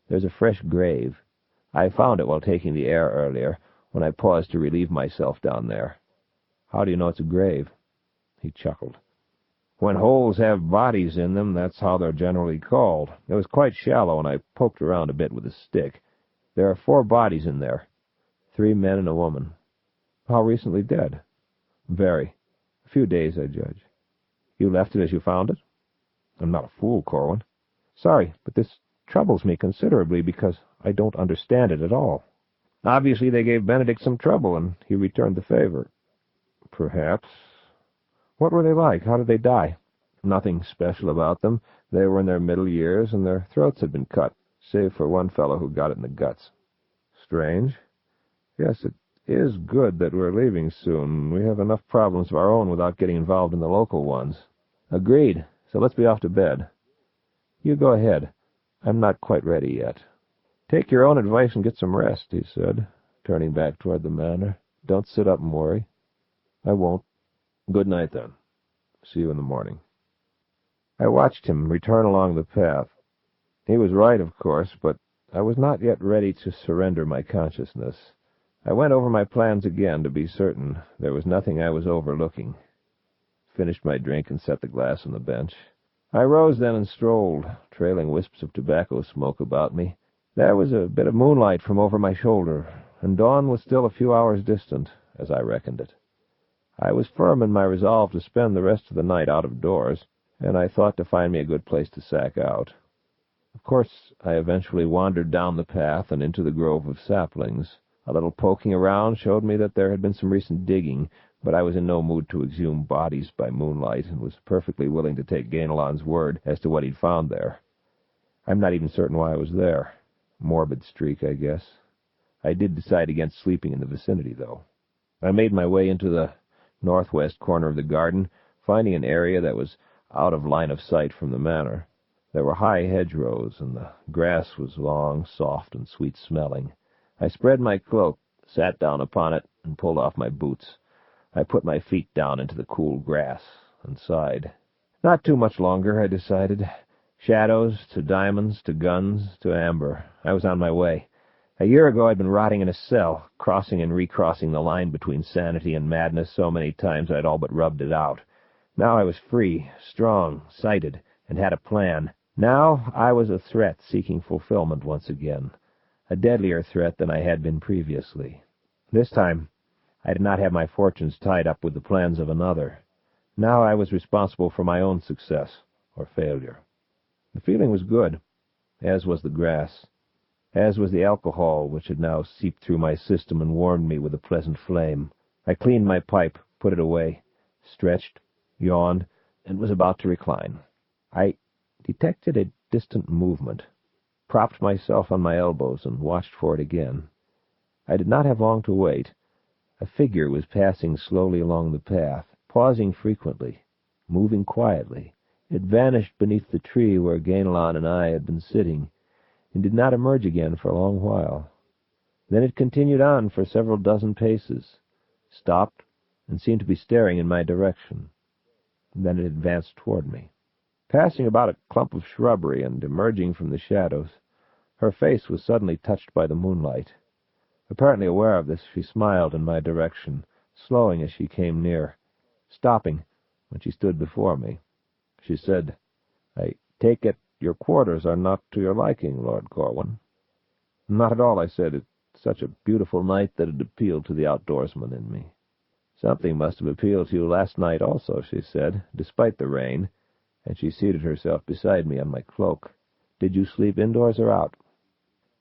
there's a fresh grave. I found it while taking the air earlier, when I paused to relieve myself down there." "How do you know it's a grave?" He chuckled. "When holes have bodies in them, that's how they're generally called. It was quite shallow, and I poked around a bit with a stick. There are 4 bodies in there, 3 men and a woman." "How recently dead?" "Very. A few days, I judge." "You left it as you found it?" "I'm not a fool, Corwin." "Sorry, but this troubles me considerably, because I don't understand it at all. Obviously they gave Benedict some trouble, and he returned the favor." "Perhaps. What were they like? How did they die?" "Nothing special about them. They were in their middle years, and their throats had been cut, save for one fellow who got it in the guts." "Strange. Yes, it is good that we're leaving soon. We have enough problems of our own without getting involved in the local ones." "Agreed. So let's be off to bed." "You go ahead. I'm not quite ready yet." "Take your own advice and get some rest," he said, turning back toward the manor. "Don't sit up and worry." "I won't." "Good night, then. See you in the morning." I watched him return along the path. He was right, of course, but I was not yet ready to surrender my consciousness. I went over my plans again to be certain there was nothing I was overlooking. Finished my drink and set the glass on the bench. I rose then and strolled, trailing wisps of tobacco smoke about me. There was a bit of moonlight from over my shoulder, and dawn was still a few hours distant, as I reckoned it. I was firm in my resolve to spend the rest of the night out of doors, and I thought to find me a good place to sack out. Of course, I eventually wandered down the path and into the grove of saplings. A little poking around showed me that there had been some recent digging, but I was in no mood to exhume bodies by moonlight, and was perfectly willing to take Gainalon's word as to what he'd found there. I'm not even certain why I was there. Morbid streak, I guess. I did decide against sleeping in the vicinity, though. I made my way into the northwest corner of the garden, finding an area that was out of line of sight from the manor. There were high hedgerows, and the grass was long, soft, and sweet-smelling. I spread my cloak, sat down upon it, and pulled off my boots. I put my feet down into the cool grass, and sighed. Not too much longer, I decided. Shadows, to diamonds, to guns, to Amber. I was on my way. A year ago I'd been rotting in a cell, crossing and recrossing the line between sanity and madness so many times I'd all but rubbed it out. Now I was free, strong, sighted, and had a plan. Now I was a threat seeking fulfillment once again, a deadlier threat than I had been previously. This time I did not have my fortunes tied up with the plans of another. Now I was responsible for my own success or failure. The feeling was good, as was the grass, as was the alcohol which had now seeped through my system and warmed me with a pleasant flame. I cleaned my pipe, put it away, stretched, yawned, and was about to recline. I detected a distant movement, propped myself on my elbows, and watched for it again. I did not have long to wait. A figure was passing slowly along the path, pausing frequently, moving quietly. It vanished beneath the tree where Avalon and I had been sitting, and did not emerge again for a long while. Then it continued on for several dozen paces, stopped, and seemed to be staring in my direction. Then it advanced toward me. Passing about a clump of shrubbery and emerging from the shadows, her face was suddenly touched by the moonlight. Apparently aware of this, she smiled in my direction, slowing as she came near, stopping when she stood before me. She said, "I take it your quarters are not to your liking, Lord Corwin." "Not at all," I said. "It's such a beautiful night that it appealed to the outdoorsman in me." "Something must have appealed to you last night also," she said, "despite the rain," and she seated herself beside me on my cloak. "Did you sleep indoors or out?"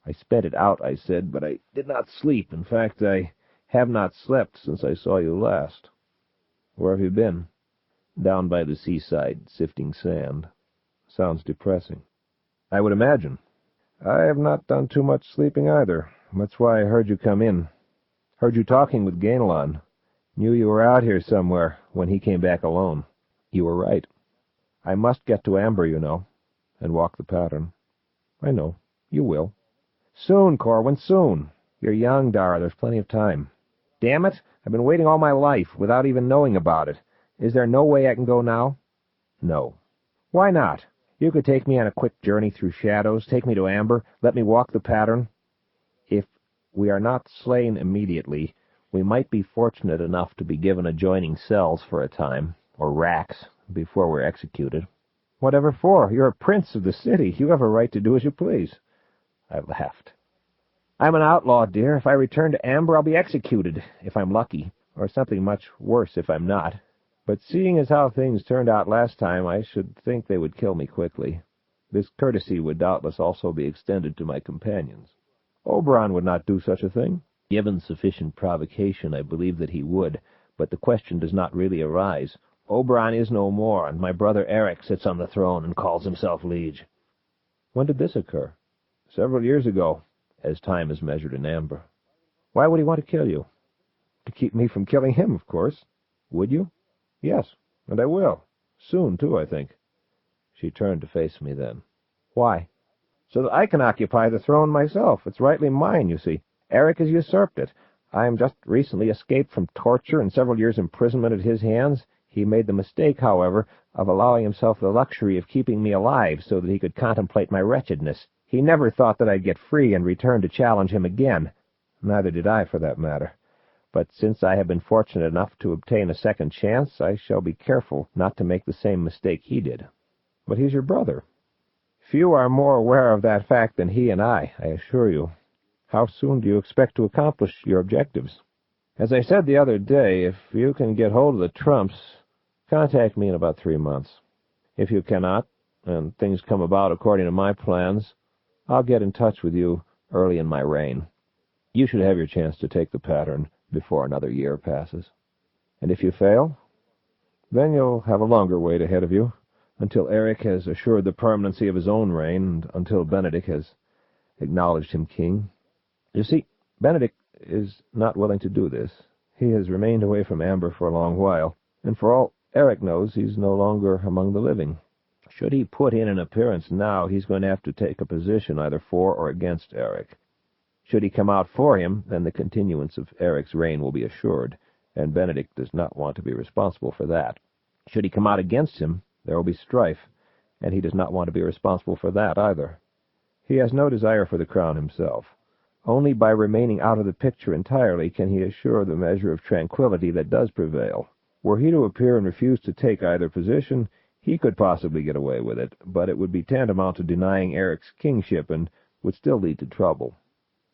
"I spent it out," I said, "but I did not sleep. In fact, I have not slept since I saw you last." "Where have you been?" "Down by the seaside, sifting sand." "Sounds depressing." "I would imagine." "I have not done too much sleeping either. That's why I heard you come in. Heard you talking with Avalon. Knew you were out here somewhere when he came back alone." "You were right. I must get to Amber, you know, and walk the pattern." "I know. You will." "Soon, Corwin, soon. You're young, Dara. There's plenty of time." "Damn it, I've been waiting all my life, without even knowing about it. Is there no way I can go now?" "No." "Why not? You could take me on a quick journey through shadows, take me to Amber, let me walk the pattern. If we are not slain immediately, we might be fortunate enough to be given adjoining cells for a time, or racks, before we're executed." "Whatever for? You're a prince of the city. You have a right to do as you please." I laughed. "I'm an outlaw, dear. If I return to Amber, I'll be executed, if I'm lucky, or something much worse if I'm not. But seeing as how things turned out last time, I should think they would kill me quickly. This courtesy would doubtless also be extended to my companions." "Oberon would not do such a thing." "Given sufficient provocation, I believe that he would, but the question does not really arise. Oberon is no more, and my brother Eric sits on the throne and calls himself liege." "When did this occur?" "Several years ago, as time is measured in Amber." "Why would he want to kill you?" "To keep me from killing him, of course." "Would you?" "Yes, and I will. Soon, too, I think." She turned to face me then. "Why?" "So that I can occupy the throne myself. It's rightly mine, you see. Eric has usurped it. I am just recently escaped from torture and several years' imprisonment at his hands. He made the mistake, however, of allowing himself the luxury of keeping me alive so that he could contemplate my wretchedness. He never thought that I'd get free and return to challenge him again. Neither did I, for that matter. But since I have been fortunate enough to obtain a second chance, I shall be careful not to make the same mistake he did." "But he's your brother." "Few are more aware of that fact than he and I assure you." "How soon do you expect to accomplish your objectives?" "As I said the other day, if you can get hold of the trumps, contact me in about 3 months. If you cannot, and things come about according to my plans, I'll get in touch with you early in my reign. You should have your chance to take the pattern before another year passes. And if you fail, then you'll have a longer wait ahead of you, until Eric has assured the permanency of his own reign, and until Benedict has acknowledged him king. You see, Benedict is not willing to do this. He has remained away from Amber for a long while, and for all Eric knows, he's no longer among the living. Should he put in an appearance now, he's going to have to take a position either for or against Eric. Should he come out for him, then the continuance of Eric's reign will be assured, and Benedict does not want to be responsible for that. Should he come out against him, there will be strife, and he does not want to be responsible for that either. He has no desire for the crown himself. Only by remaining out of the picture entirely can he assure the measure of tranquility that does prevail. Were he to appear and refuse to take either position, he could possibly get away with it, but it would be tantamount to denying Eric's kingship and would still lead to trouble.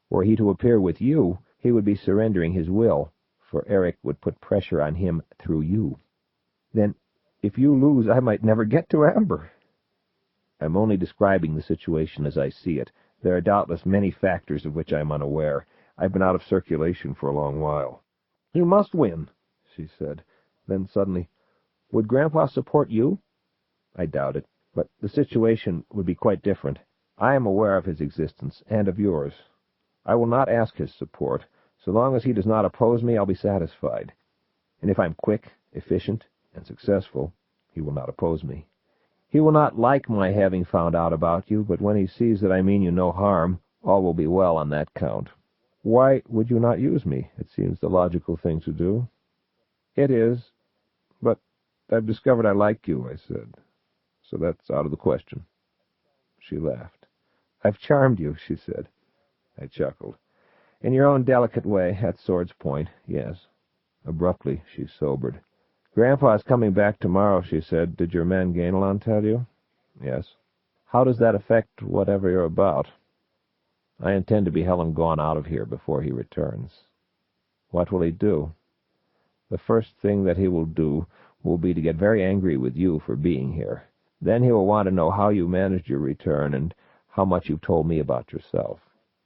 Were he to appear with you, he would be surrendering his will, for Eric would put pressure on him through you. Then If you lose, I might never get to Amber. I'm only describing the situation as I see it. There are doubtless many factors of which I am unaware. I've been out of circulation for a long while. You must win, she said. Then suddenly, would Grandpa support you? I doubt it, but the situation would be quite different. I am aware of his existence, and of yours. I will not ask his support. So long as he does not oppose me, I'll be satisfied. And if I'm quick, efficient, and successful, he will not oppose me. He will not like my having found out about you, but when he sees that I mean you no harm, all will be well on that count. Why would you not use me? It seems the logical thing to do. It is, but I've discovered I like you, I said. So that's out of the question. She laughed. I've charmed you, she said. I chuckled. In your own delicate way, at sword's point, yes. Abruptly, she sobered. Grandpa's coming back tomorrow, she said. Did your man Gainalon tell you? Yes. How does that affect whatever you're about? I intend to be hell and gone out of here before he returns. What will he do? The first thing that he will do will be to get very angry with you for being here. Then he will want to know how you managed your return and how much you've told me about yourself.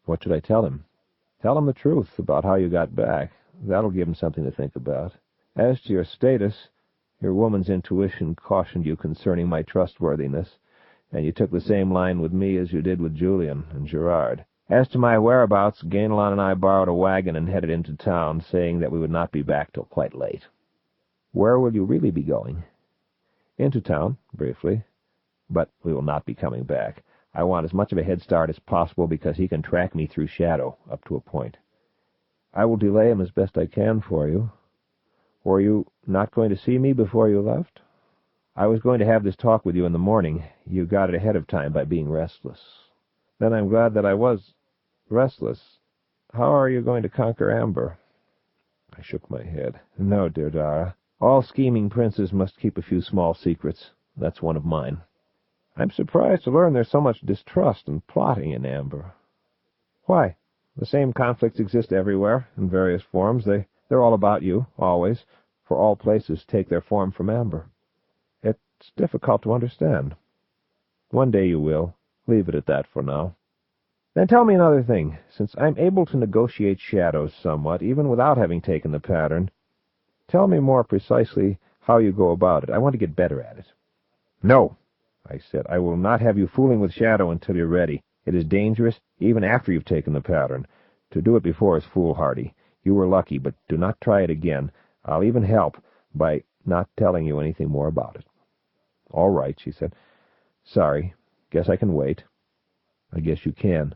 What should I tell him? Tell him the truth about how you got back. That'll give him something to think about. As to your status, your woman's intuition cautioned you concerning my trustworthiness, and you took the same line with me as you did with Julian and Gerard. As to my whereabouts, Gainalon and I borrowed a wagon and headed into town, saying that we would not be back till quite late. Where will you really be going? Into town, briefly. But we will not be coming back. I want as much of a head start as possible because he can track me through shadow, up to a point. I will delay him as best I can for you. Were you not going to see me before you left? I was going to have this talk with you in the morning. You got it ahead of time by being restless. Then I'm glad that I was restless. How are you going to conquer Amber? I shook my head. No, dear Dara. All scheming princes must keep a few small secrets. That's one of mine. I'm surprised to learn there's so much distrust and plotting in Amber. Why? The same conflicts exist everywhere, in various forms. They're all about you, always, for all places take their form from Amber. It's difficult to understand. One day you will. Leave it at that for now. Then tell me another thing. Since I'm able to negotiate shadows somewhat, even without having taken the pattern, tell me more precisely how you go about it. I want to get better at it. No, I said. I will not have you fooling with shadow until you're ready. It is dangerous, even after you've taken the pattern. To do it before is foolhardy. You were lucky, but do not try it again. I'll even help by not telling you anything more about it. All right, she said. Sorry. Guess I can wait. I guess you can.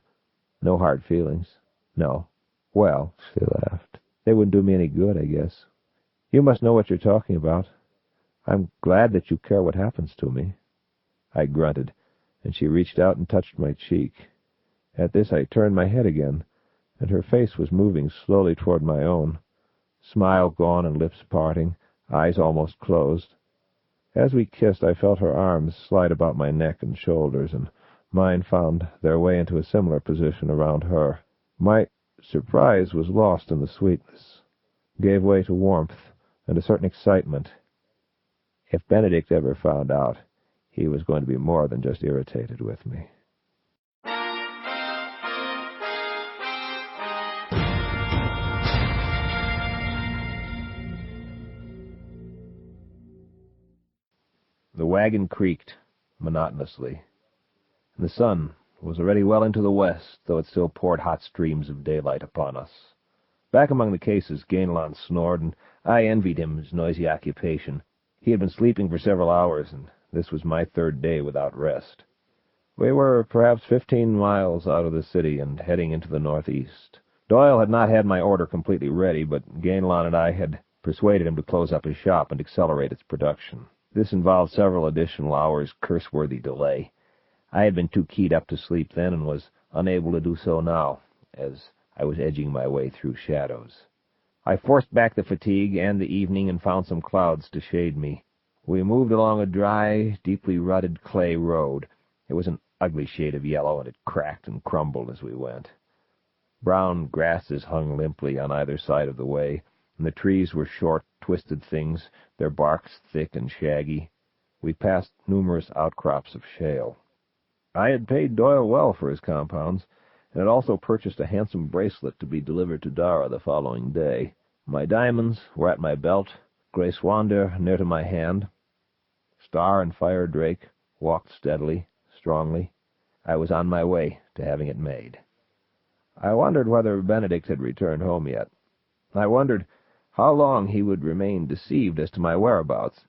No hard feelings. No. Well, she laughed. They wouldn't do me any good, I guess. You must know what you're talking about. I'm glad that you care what happens to me. I grunted, and she reached out and touched my cheek. At this I turned my head again, and her face was moving slowly toward my own, smile gone and lips parting, eyes almost closed. As we kissed, I felt her arms slide about my neck and shoulders, and mine found their way into a similar position around her. My surprise was lost in the sweetness, gave way to warmth and a certain excitement. If Benedict ever found out, he was going to be more than just irritated with me. The wagon creaked monotonously, and the sun was already well into the west, though it still poured hot streams of daylight upon us. Back among the cases, Gainalon snored, and I envied him his noisy occupation. He had been sleeping for several hours, and this was my third day without rest. We were perhaps 15 miles out of the city and heading into the northeast. Doyle had not had my order completely ready, but Gainalon and I had persuaded him to close up his shop and accelerate its production. This involved several additional hours' curse-worthy delay. I had been too keyed up to sleep then and was unable to do so now, as I was edging my way through shadows. I forced back the fatigue and the evening and found some clouds to shade me. We moved along a dry, deeply rutted clay road. It was an ugly shade of yellow, and it cracked and crumbled as we went. Brown grasses hung limply on either side of the way, and the trees were short, twisted things, their barks thick and shaggy. We passed numerous outcrops of shale. I had paid Doyle well for his compounds, and had also purchased a handsome bracelet to be delivered to Dara the following day. My diamonds were at my belt, Grey Swander near to my hand. Star and Fire Drake walked steadily, strongly. I was on my way to having it made. I wondered whether Benedict had returned home yet. I wondered how long he would remain deceived as to my whereabouts.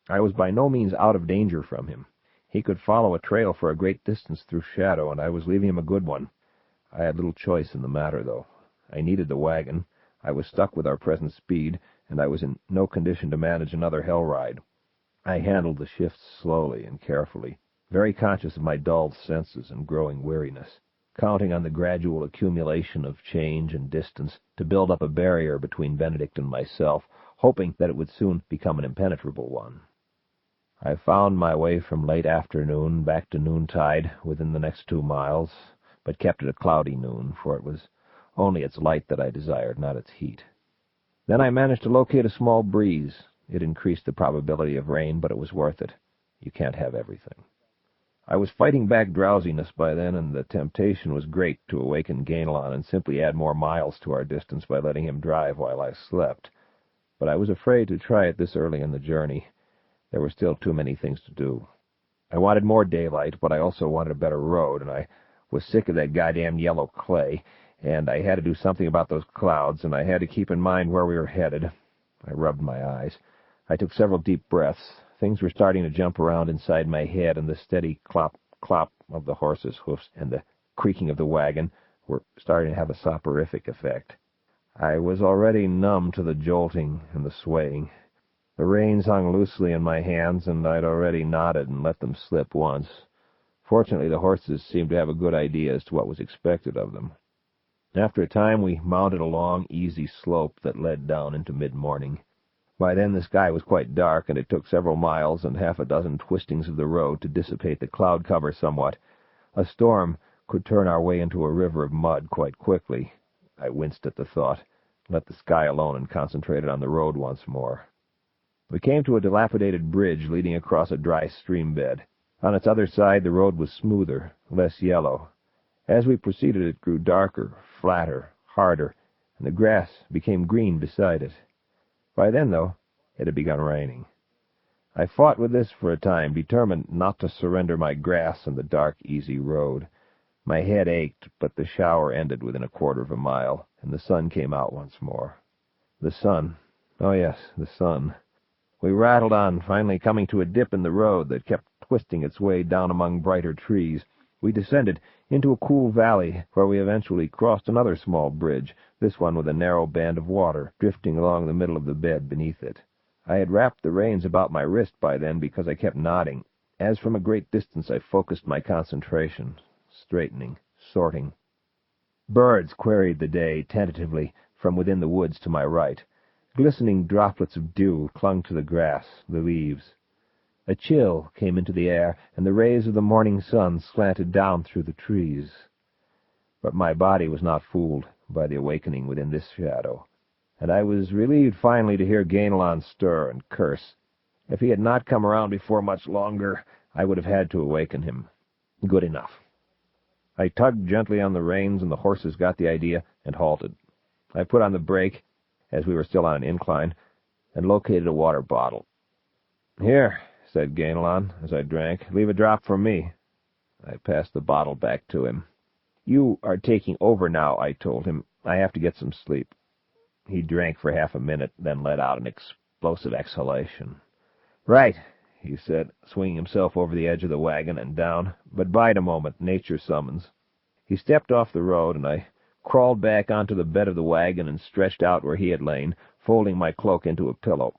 I was by no means out of danger from him. He could follow a trail for a great distance through shadow, and I was leaving him a good one. I had little choice in the matter, though. I needed the wagon. I was stuck with our present speed, and I was in no condition to manage another hell ride. I handled the shifts slowly and carefully, very conscious of my dulled senses and growing weariness, counting on the gradual accumulation of change and distance to build up a barrier between Benedict and myself, hoping that it would soon become an impenetrable one. I found my way from late afternoon back to noontide within the next 2 miles, but kept it a cloudy noon, for it was only its light that I desired, not its heat. Then I managed to locate a small breeze. It increased the probability of rain, but it was worth it. You can't have everything. I was fighting back drowsiness by then, and the temptation was great to awaken Gainlon and simply add more miles to our distance by letting him drive while I slept. But I was afraid to try it this early in the journey. There were still too many things to do. I wanted more daylight, but I also wanted a better road, and I was sick of that goddamn yellow clay, and I had to do something about those clouds, and I had to keep in mind where we were headed. I rubbed my eyes. I took several deep breaths. Things were starting to jump around inside my head, and the steady clop, clop of the horse's hoofs and the creaking of the wagon were starting to have a soporific effect. I was already numb to the jolting and the swaying. The reins hung loosely in my hands, and I'd already nodded and let them slip once. Fortunately, the horses seemed to have a good idea as to what was expected of them. After a time, we mounted a long, easy slope that led down into mid-morning. By then the sky was quite dark, and it took several miles and half a dozen twistings of the road to dissipate the cloud cover somewhat. A storm could turn our way into a river of mud quite quickly. I winced at the thought, let the sky alone, and concentrated on the road once more. We came to a dilapidated bridge leading across a dry stream bed. On its other side the road was smoother, less yellow. As we proceeded it grew darker, flatter, harder, and the grass became green beside it. By then, though, it had begun raining. I fought with this for a time, determined not to surrender my grasp on the dark, easy road. My head ached, but the shower ended within a quarter of a mile, and the sun came out once more. The sun. Oh, yes, the sun. We rattled on, finally coming to a dip in the road that kept twisting its way down among brighter trees. We descended into a cool valley, where we eventually crossed another small bridge, this one with a narrow band of water drifting along the middle of the bed beneath it. I had wrapped the reins about my wrist by then because I kept nodding. As from a great distance I focused my concentration, straightening, sorting. Birds queried the day tentatively from within the woods to my right. Glistening droplets of dew clung to the grass, the leaves. A chill came into the air, and the rays of the morning sun slanted down through the trees. But my body was not fooled by the awakening within this shadow, and I was relieved finally to hear Gainlon stir and curse. If he had not come around before much longer, I would have had to awaken him. Good enough. I tugged gently on the reins, and the horses got the idea and halted. I put on the brake, as we were still on an incline, and located a water bottle. "Here," said Gainlon, as I drank. "Leave a drop for me." I passed the bottle back to him. "You are taking over now," I told him. "I have to get some sleep." He drank for half a minute, then let out an explosive exhalation. "Right," he said, swinging himself over the edge of the wagon and down. "But bide a moment. Nature summons." He stepped off the road, and I crawled back onto the bed of the wagon and stretched out where he had lain, folding my cloak into a pillow.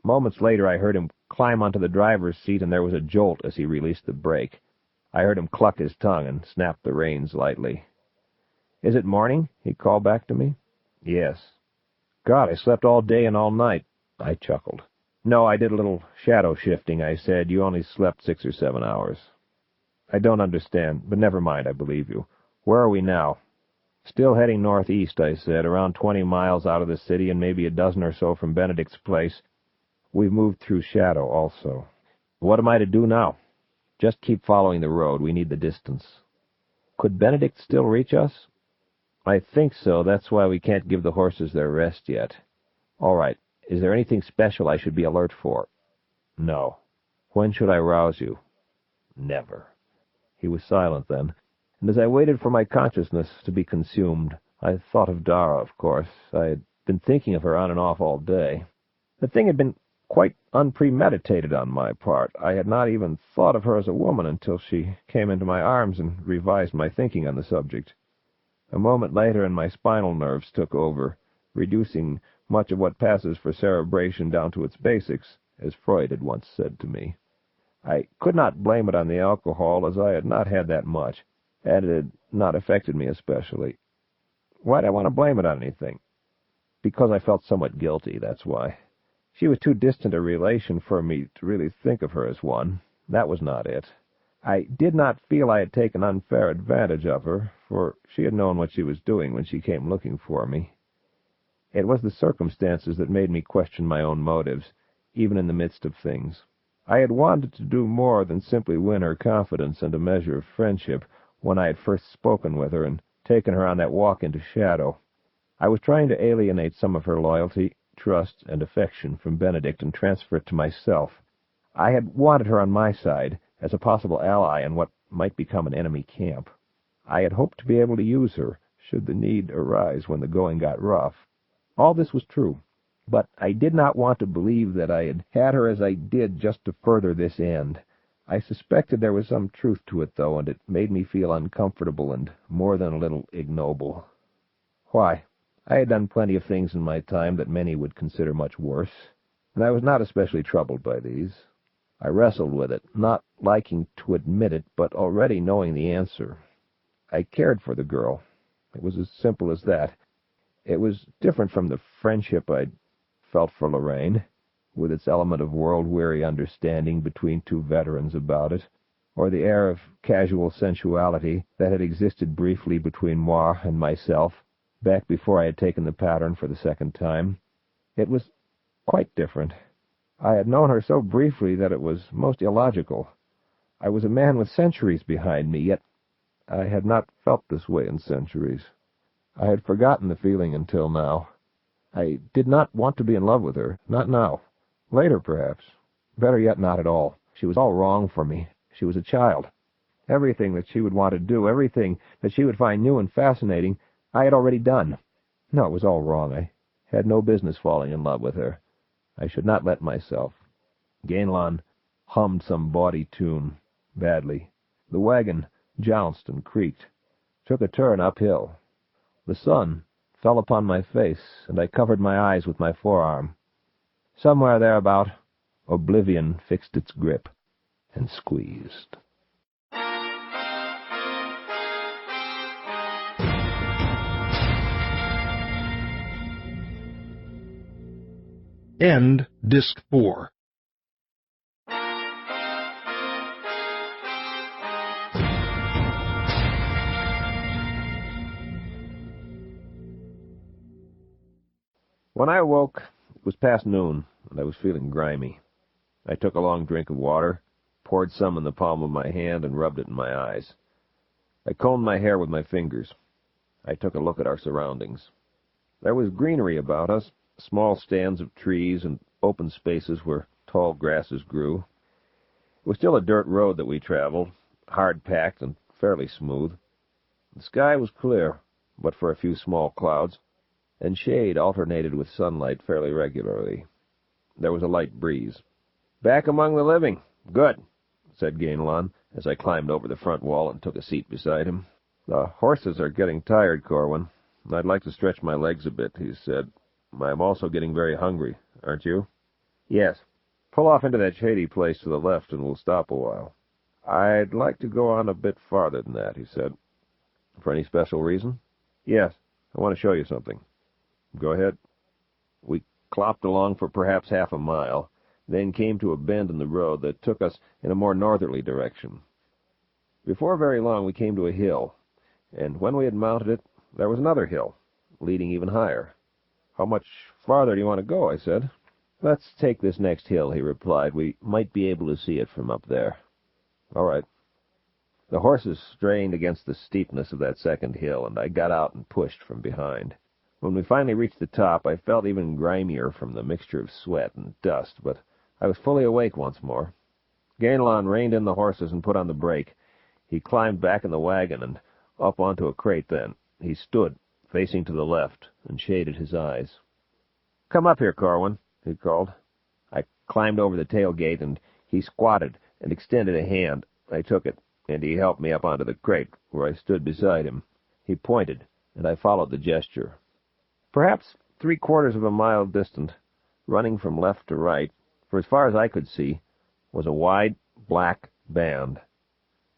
Moments later I heard him climb onto the driver's seat, and there was a jolt as he released the brake. I heard him cluck his tongue and snap the reins lightly. "Is it morning?" he called back to me. "Yes." "God, I slept all day and all night." I chuckled. "No, I did a little shadow shifting," I said. "You only slept 6 or 7 hours." "I don't understand, but never mind, I believe you. Where are we now?" "Still heading northeast," I said, "around 20 miles out of the city and maybe a dozen or so from Benedict's place. We've moved through shadow also." What am I to do now? Just keep following the road. We need the distance. Could Benedict still reach us? I think so. That's why we can't give the horses their rest yet. All right. Is there anything special I should be alert for? No. When should I rouse you? Never. He was silent then, and as I waited for my consciousness to be consumed, I thought of Dara, of course. I had been thinking of her on and off all day. The thing had been quite unpremeditated on my part. I had not even thought of her as a woman until she came into my arms and revised my thinking on the subject. A moment later, and my spinal nerves took over, reducing much of what passes for cerebration down to its basics, as Freud had once said to me. I could not blame it on the alcohol, as I had not had that much, and it had not affected me especially. Why'd I want to blame it on anything? Because I felt somewhat guilty, that's why. She was too distant a relation for me to really think of her as one. That was not it. I did not feel I had taken unfair advantage of her, for she had known what she was doing when she came looking for me. It was the circumstances that made me question my own motives, even in the midst of things. I had wanted to do more than simply win her confidence and a measure of friendship when I had first spoken with her and taken her on that walk into shadow. I was trying to alienate some of her loyalty, trust, and affection from Benedict and transfer it to myself. I had wanted her on my side, as a possible ally in what might become an enemy camp. I had hoped to be able to use her, should the need arise when the going got rough. All this was true. But I did not want to believe that I had her as I did just to further this end. I suspected there was some truth to it, though, and it made me feel uncomfortable and more than a little ignoble. Why? I had done plenty of things in my time that many would consider much worse, and I was not especially troubled by these. I wrestled with it, not liking to admit it, but already knowing the answer. I cared for the girl. It was as simple as that. It was different from the friendship I'd felt for Lorraine, with its element of world-weary understanding between two veterans about it, or the air of casual sensuality that had existed briefly between moi and myself, back before I had taken the pattern for the second time. It was quite different. I had known her so briefly that it was most illogical. I was a man with centuries behind me, yet I had not felt this way in centuries. I had forgotten the feeling until now. I did not want to be in love with her, not now. Later, perhaps. Better yet, not at all. She was all wrong for me. She was a child. Everything that she would want to do, everything that she would find new and fascinating, I had already done. No, it was all wrong. I had no business falling in love with her. I should not let myself. Gainlan hummed some bawdy tune, badly. The wagon jounced and creaked, took a turn uphill. The sun fell upon my face, and I covered my eyes with my forearm. Somewhere thereabout, oblivion fixed its grip and squeezed. End Disc 4. When I awoke, it was past noon, and I was feeling grimy. I took a long drink of water, poured some in the palm of my hand, and rubbed it in my eyes. I combed my hair with my fingers. I took a look at our surroundings. There was greenery about us, small stands of trees and open spaces where tall grasses grew. It was still a dirt road that we traveled, hard-packed and fairly smooth. The sky was clear, but for a few small clouds, and shade alternated with sunlight fairly regularly. There was a light breeze. "Back among the living. Good," said Gainlan, as I climbed over the front wall and took a seat beside him. "The horses are getting tired, Corwin. I'd like to stretch my legs a bit," he said. "I'm also getting very hungry, aren't you?" "Yes. Pull off into that shady place to the left and we'll stop a while." "I'd like to go on a bit farther than that," he said. "For any special reason?" "Yes. I want to show you something." "Go ahead." We clopped along for perhaps half a mile, then came to a bend in the road that took us in a more northerly direction. Before very long we came to a hill, and when we had mounted it, there was another hill, leading even higher. "How much farther do you want to go?" I said. "Let's take this next hill," he replied. "We might be able to see it from up there." "All right." The horses strained against the steepness of that second hill, and I got out and pushed from behind. When we finally reached the top, I felt even grimier from the mixture of sweat and dust, but I was fully awake once more. Gainlon reined in the horses and put on the brake. He climbed back in the wagon and up onto a crate then. He stood, facing to the left, and shaded his eyes. "Come up here, Corwin," he called. I climbed over the tailgate, and he squatted and extended a hand. I took it, and he helped me up onto the crate, where I stood beside him. He pointed, and I followed the gesture. Perhaps 3/4 of a mile distant, running from left to right, for as far as I could see, was a wide, black band.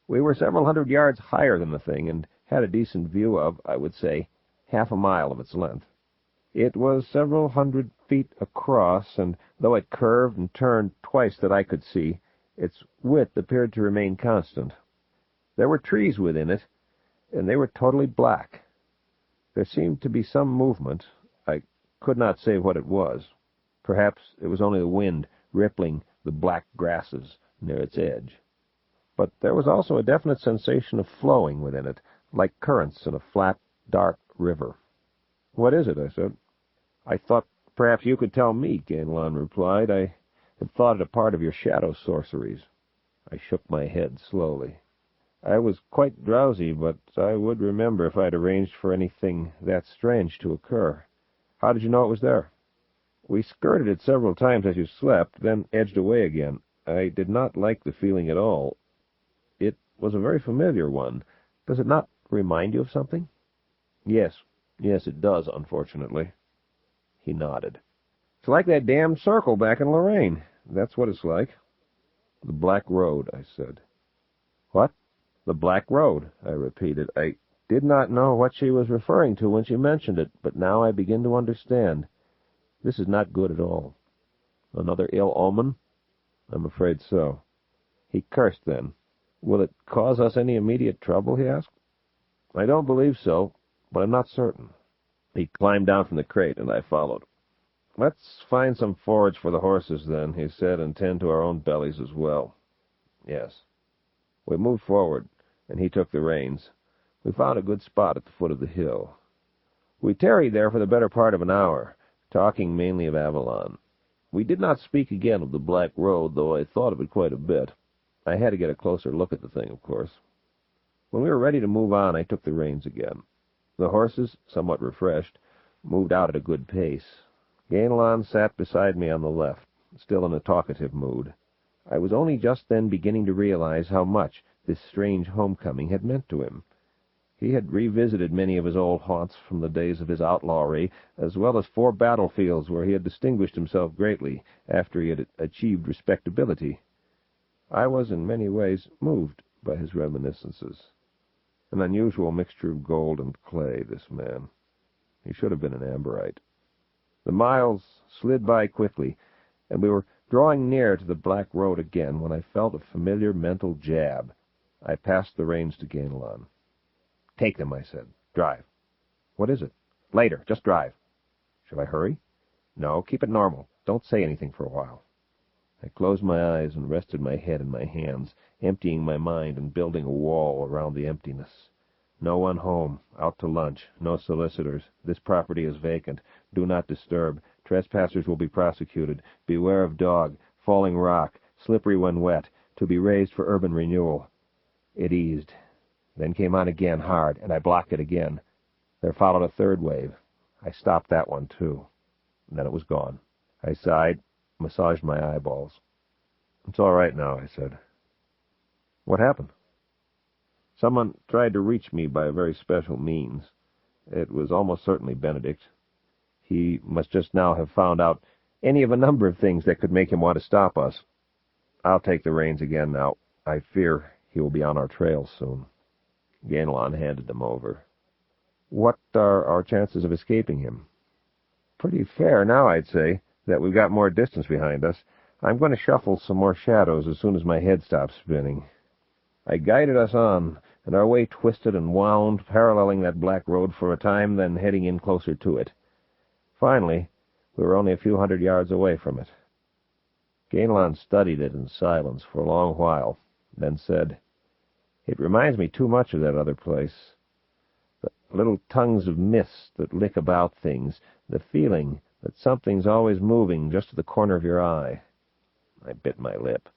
We were several hundred yards higher than the thing, and had a decent view of, I would say, half a mile of its length. It was several 100 feet across, and though it curved and turned twice that I could see, its width appeared to remain constant. There were trees within it, and they were totally black. There seemed to be some movement. I could not say what it was. Perhaps it was only the wind rippling the black grasses near its edge. But there was also a definite sensation of flowing within it, like currents in a flat, dark river. "What is it?" I said. "I thought perhaps you could tell me," Gainlon replied. "I had thought it a part of your shadow sorceries." I shook my head slowly. I was quite drowsy, but I would remember if I'd arranged for anything that strange to occur. "How did you know it was there?" "We skirted it several times as you slept, then edged away again. I did not like the feeling at all. It was a very familiar one. Does it not remind you of something?" Yes, it does, unfortunately." He nodded. "It's like that damned circle back in Lorraine. That's what it's like." "The Black Road," I said. "What?" "The Black Road," I repeated. I did not know what she was referring to when she mentioned it, but now I begin to understand. This is not good at all. Another ill omen? I'm afraid so. He cursed then. "Will it cause us any immediate trouble?" he asked. "I don't believe so, but I'm not certain." He climbed down from the crate, and I followed. "Let's find some forage for the horses, then," he said, "and tend to our own bellies as well." "Yes." We moved forward, and he took the reins. We found a good spot at the foot of the hill. We tarried there for the better part of an hour, talking mainly of Avalon. We did not speak again of the Black Road, though I thought of it quite a bit. I had to get a closer look at the thing, of course. When we were ready to move on, I took the reins again. The horses, somewhat refreshed, moved out at a good pace. Gainlon sat beside me on the left, still in a talkative mood. I was only just then beginning to realize how much this strange homecoming had meant to him. He had revisited many of his old haunts from the days of his outlawry, as well as 4 battlefields where he had distinguished himself greatly after he had achieved respectability. I was in many ways moved by his reminiscences. An unusual mixture of gold and clay, this man. He should have been an Amberite. The miles slid by quickly, and we were drawing near to the Black Road again when I felt a familiar mental jab. I passed the reins to Gainlon. "Take them," I said. "Drive." "What is it?" "Later. Just drive." "Should I hurry?" "No. Keep it normal. Don't say anything for a while." I closed my eyes and rested my head in my hands, emptying my mind and building a wall around the emptiness. No one home. Out to lunch. No solicitors. This property is vacant. Do not disturb. Trespassers will be prosecuted. Beware of dog. Falling rock. Slippery when wet. To be raised for urban renewal. It eased. Then came on again hard, and I blocked it again. There followed a third wave. I stopped that one, too. And then it was gone. I sighed, massaged my eyeballs. "It's all right now," I said. "What happened?" "Someone tried to reach me by a very special means. It was almost certainly Benedict. He must just now have found out any of a number of things that could make him want to stop us. I'll take the reins again now. I fear he will be on our trail soon." Gainlon handed them over. "What are our chances of escaping him?" "Pretty fair now, I'd say, that we've got more distance behind us. I'm going to shuffle some more shadows as soon as my head stops spinning." I guided us on, and our way twisted and wound, paralleling that Black Road for a time, then heading in closer to it. Finally, We were only a few hundred yards away from it. Gamelon studied it in silence for a long while, then said, "It reminds me too much of that other place. The little tongues of mist that lick about things, the feeling that something's always moving just to the corner of your eye." I bit my lip.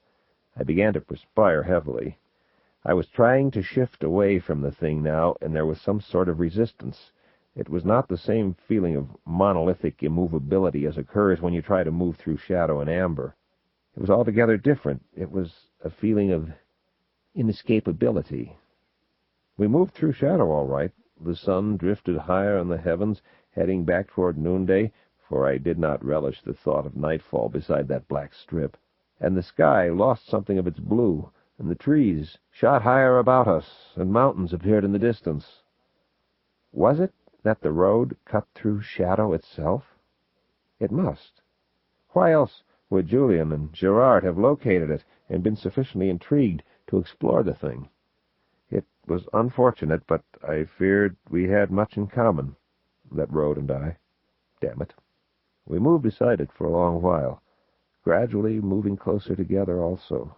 I began to perspire heavily. I was trying to shift away from the thing now, and there was some sort of resistance. It was not the same feeling of monolithic immovability as occurs when you try to move through shadow and amber. It was altogether different. It was a feeling of inescapability. We moved through shadow all right. The sun drifted higher in the heavens, heading back toward noonday, for I did not relish the thought of nightfall beside that black strip. And the sky lost something of its blue, and the trees shot higher about us, and mountains appeared in the distance. Was it that the road cut through shadow itself? It must. Why else would Julian and Gerard have located it and been sufficiently intrigued to explore the thing? It was unfortunate, but I feared we had much in common, that road and I. Damn it. We moved beside it for a long while, gradually moving closer together also.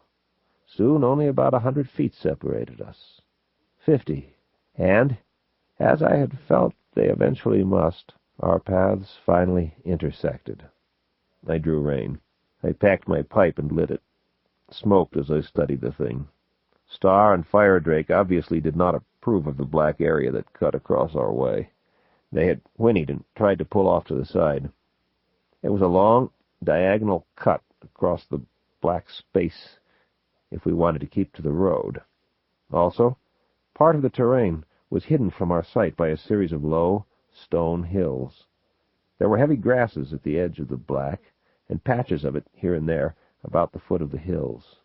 Soon only about 100 feet separated us. 50. And, as I had felt they eventually must, our paths finally intersected. I drew rein. I packed my pipe and lit it. Smoked as I studied the thing. Star and Firedrake obviously did not approve of the black area that cut across our way. They had whinnied and tried to pull off to the side. It was a long, diagonal cut across the black space if we wanted to keep to the road. Also, part of the terrain was hidden from our sight by a series of low, stone hills. There were heavy grasses at the edge of the black, and patches of it here and there about the foot of the hills.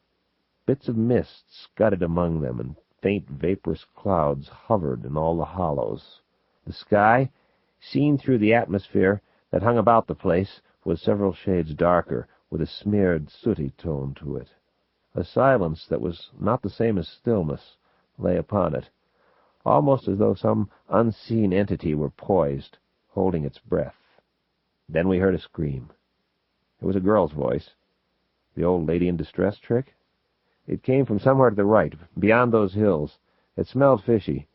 Bits of mist scudded among them, and faint vaporous clouds hovered in all the hollows. The sky, seen through the atmosphere that hung about the place, was several shades darker, with a smeared, sooty tone to it. A silence that was not the same as stillness lay upon it, almost as though some unseen entity were poised, holding its breath. Then we heard a scream. It was a girl's voice. The old lady in distress trick? It came from somewhere to the right, beyond those hills. It smelled fishy.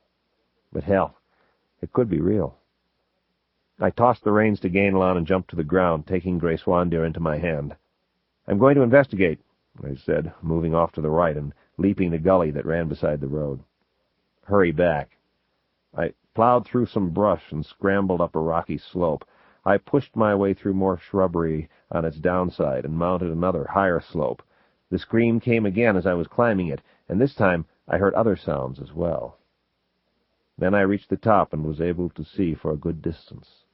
But hell, it could be real. I tossed the reins to Gamelon and jumped to the ground, taking Grace Wandir into my hand. "I'm going to investigate," I said, moving off to the right and leaping the gully that ran beside the road. "Hurry back." I plowed through some brush and scrambled up a rocky slope. I pushed my way through more shrubbery on its downside and mounted another higher slope. The scream came again as I was climbing it, and this time I heard other sounds as well. Then I reached the top and was able to see for a good distance.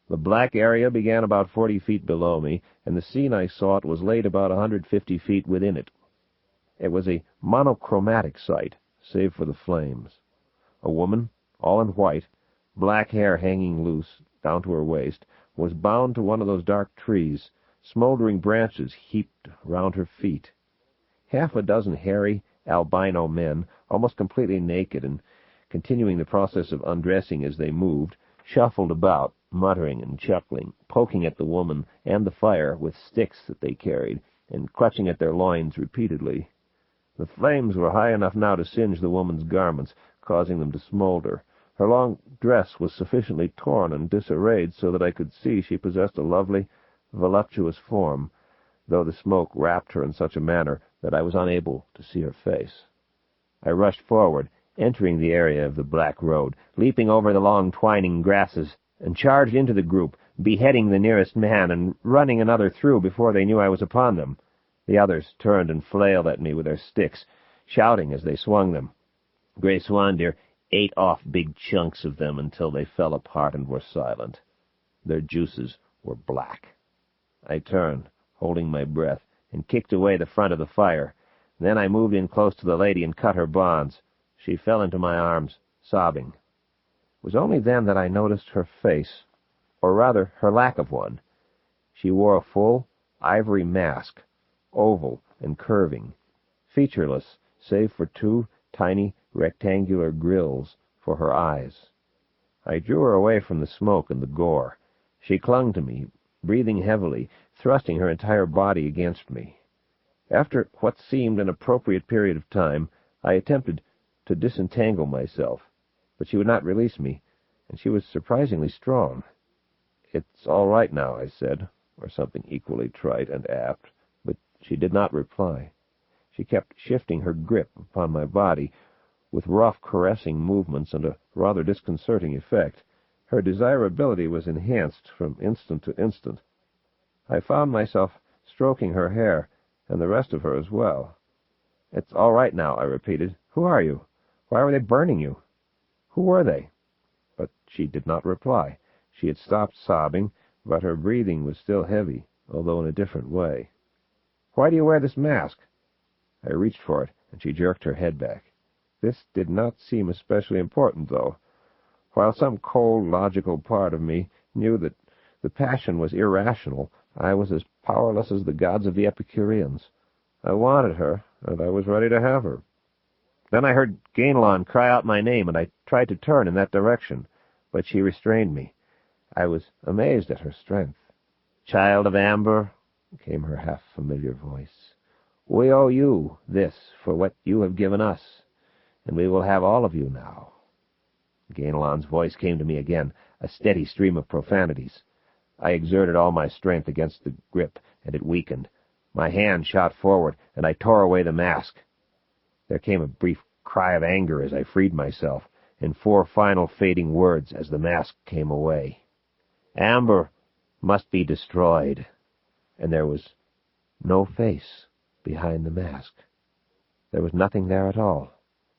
The black area began about 40 feet below me, and the scene I sought was laid about 150 feet within it. It was a monochromatic sight, save for the flames. A woman, all in white, black hair hanging loose down to her waist, was bound to one of those dark trees, smoldering branches heaped round her feet. Half a dozen hairy, albino men, almost completely naked and continuing the process of undressing as they moved, shuffled about, muttering and chuckling, poking at the woman and the fire with sticks that they carried, and clutching at their loins repeatedly. The flames were high enough now to singe the woman's garments, causing them to smolder. Her long dress was sufficiently torn and disarrayed so that I could see she possessed a lovely, voluptuous form, though the smoke wrapped her in such a manner that I was unable to see her face. I rushed forward, entering the area of the black road, leaping over the long twining grasses, and charged into the group, beheading the nearest man and running another through before they knew I was upon them. The others turned and flailed at me with their sticks, shouting as they swung them. Grace Wandir ate off big chunks of them until they fell apart and were silent. Their juices were black. I turned, holding my breath, and kicked away the front of the fire. Then I moved in close to the lady and cut her bonds. She fell into my arms, sobbing. It was only then that I noticed her face, or rather her lack of one. She wore a full, ivory mask, oval and curving, featureless save for two tiny rectangular grills for her eyes. I drew her away from the smoke and the gore. She clung to me, breathing heavily, thrusting her entire body against me. After what seemed an appropriate period of time, I attempted to disentangle myself, but she would not release me, and she was surprisingly strong. "It's all right now," I said, or something equally trite and apt, but she did not reply. She kept shifting her grip upon my body, with rough, caressing movements and a rather disconcerting effect. Her desirability was enhanced from instant to instant. I found myself stroking her hair, and the rest of her as well. "It's all right now," I repeated. "Who are you? Why were they burning you? Who were they?" But she did not reply. She had stopped sobbing, but her breathing was still heavy, although in a different way. "Why do you wear this mask?" I reached for it, and she jerked her head back. This did not seem especially important, though. While some cold, logical part of me knew that the passion was irrational, I was as powerless as the gods of the Epicureans. I wanted her, and I was ready to have her. Then I heard Avalon cry out my name, and I tried to turn in that direction, but she restrained me. I was amazed at her strength. "Child of Amber," came her half-familiar voice, "we owe you this for what you have given us, and we will have all of you now." Avalon's voice came to me again, a steady stream of profanities. I exerted all my strength against the grip, and it weakened. My hand shot forward, and I tore away the mask. There came a brief cry of anger as I freed myself, and 4 final fading words as the mask came away. "Amber must be destroyed." And there was no face behind the mask. There was nothing there at all.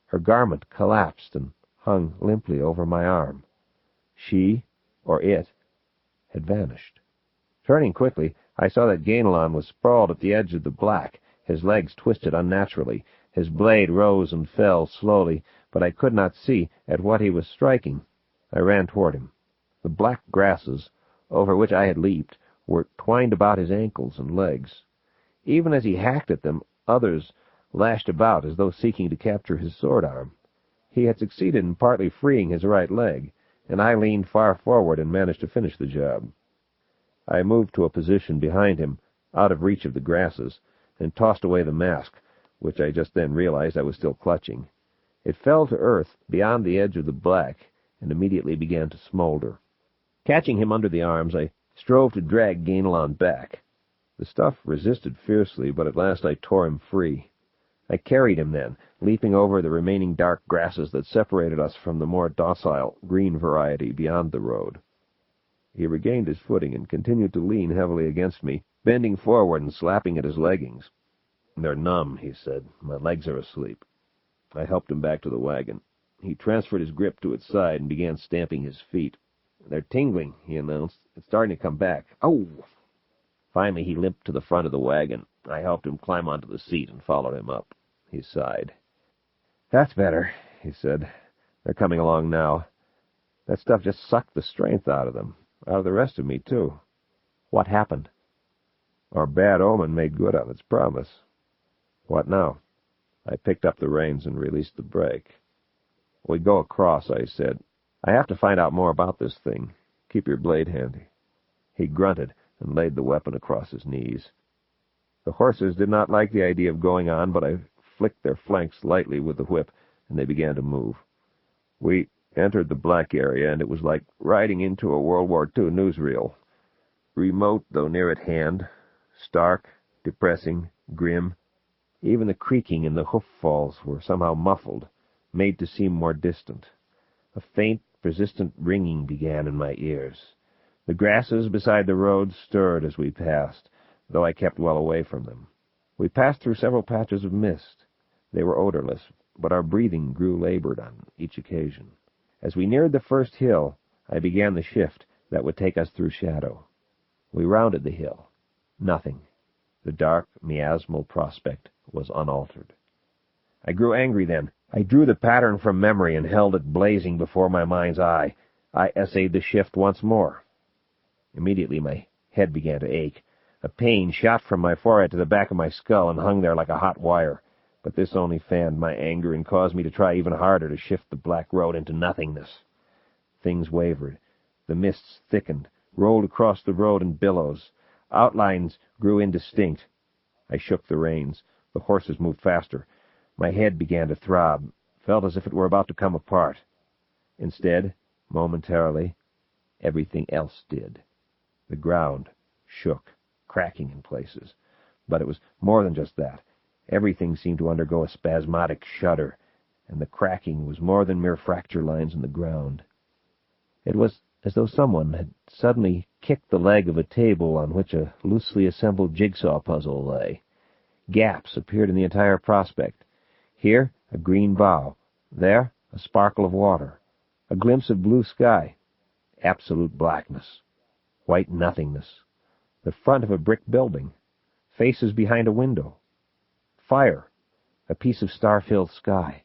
Her garment collapsed and hung limply over my arm. She, or it, had vanished. Turning quickly, I saw that Avalon was sprawled at the edge of the black, his legs twisted unnaturally. His blade rose and fell slowly, but I could not see at what he was striking. I ran toward him. The black grasses, over which I had leaped, were twined about his ankles and legs. Even as he hacked at them, others lashed about as though seeking to capture his sword arm. He had succeeded in partly freeing his right leg, and I leaned far forward and managed to finish the job. I moved to a position behind him, out of reach of the grasses, and tossed away the mask, which I just then realized I was still clutching. It fell to earth beyond the edge of the black, and immediately began to smolder. Catching him under the arms, I strove to drag Avalon back. The stuff resisted fiercely, but at last I tore him free. I carried him then, leaping over the remaining dark grasses that separated us from the more docile green variety beyond the road. He regained his footing and continued to lean heavily against me, bending forward and slapping at his leggings. "They're numb," he said. "My legs are asleep." I helped him back to the wagon. He transferred his grip to its side and began stamping his feet. "They're tingling," he announced. "It's starting to come back. Oh!" Finally, he limped to the front of the wagon. I helped him climb onto the seat and followed him up. He sighed. "That's better," he said. "They're coming along now. That stuff just sucked the strength out of them, out of the rest of me, too." "What happened?" "Our bad omen made good on its promise." "What now?" I picked up the reins and released the brake. "We go across," I said. "I have to find out more about this thing. Keep your blade handy." He grunted and laid the weapon across his knees. The horses did not like the idea of going on, but I flicked their flanks lightly with the whip, and they began to move. We entered the black area, and it was like riding into a World War II newsreel. Remote, though near at hand, stark, depressing, grim. Even the creaking in the hoof falls were somehow muffled, made to seem more distant. A faint, persistent ringing began in my ears. The grasses beside the road stirred as we passed, though I kept well away from them. We passed through several patches of mist. They were odorless, but our breathing grew labored on each occasion. As we neared the first hill, I began the shift that would take us through shadow. We rounded the hill. Nothing. The dark, miasmal prospect was unaltered. I grew angry then. I drew the pattern from memory and held it blazing before my mind's eye. I essayed the shift once more. Immediately my head began to ache. A pain shot from my forehead to the back of my skull and hung there like a hot wire. But this only fanned my anger and caused me to try even harder to shift the black road into nothingness. Things wavered. The mists thickened, rolled across the road in billows. Outlines grew indistinct. I shook the reins. The horses moved faster. My head began to throb, felt as if it were about to come apart. Instead, momentarily, everything else did. The ground shook, cracking in places. But it was more than just that. Everything seemed to undergo a spasmodic shudder, and the cracking was more than mere fracture lines in the ground. It was as though someone had suddenly kicked the leg of a table on which a loosely assembled jigsaw puzzle lay. Gaps appeared in the entire prospect. Here, a green bough. There, a sparkle of water. A glimpse of blue sky. Absolute blackness. White nothingness. The front of a brick building. Faces behind a window. Fire. A piece of star-filled sky.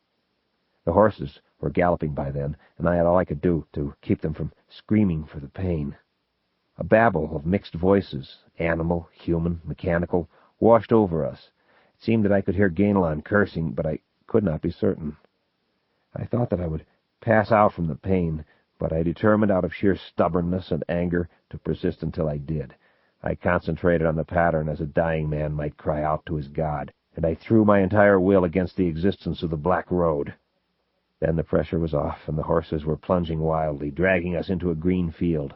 The horses were galloping by then, and I had all I could do to keep them from screaming for the pain. A babble of mixed voices, animal, human, mechanical, washed over us. It seemed that I could hear Avalon cursing, but I could not be certain. I thought that I would pass out from the pain, but I determined out of sheer stubbornness and anger to persist until I did. I concentrated on the pattern as a dying man might cry out to his God, and I threw my entire will against the existence of the Black Road. Then the pressure was off, and the horses were plunging wildly, dragging us into a green field.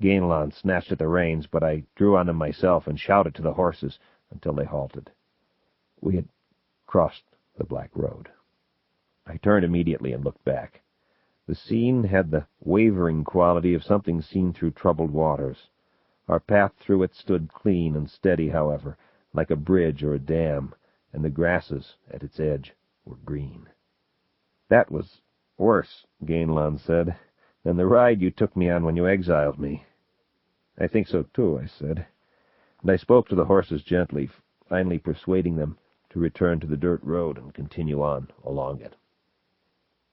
Avalon snatched at the reins, but I drew on them myself and shouted to the horses until they halted. We had crossed the Black Road. I turned immediately and looked back. The scene had the wavering quality of something seen through troubled waters. Our path through it stood clean and steady, however, like a bridge or a dam, and the grasses at its edge were green. "That was worse," Avalon said, "than the ride you took me on when you exiled me." "I think so, too," I said, and I spoke to the horses gently, finally persuading them to return to the dirt road and continue on along it.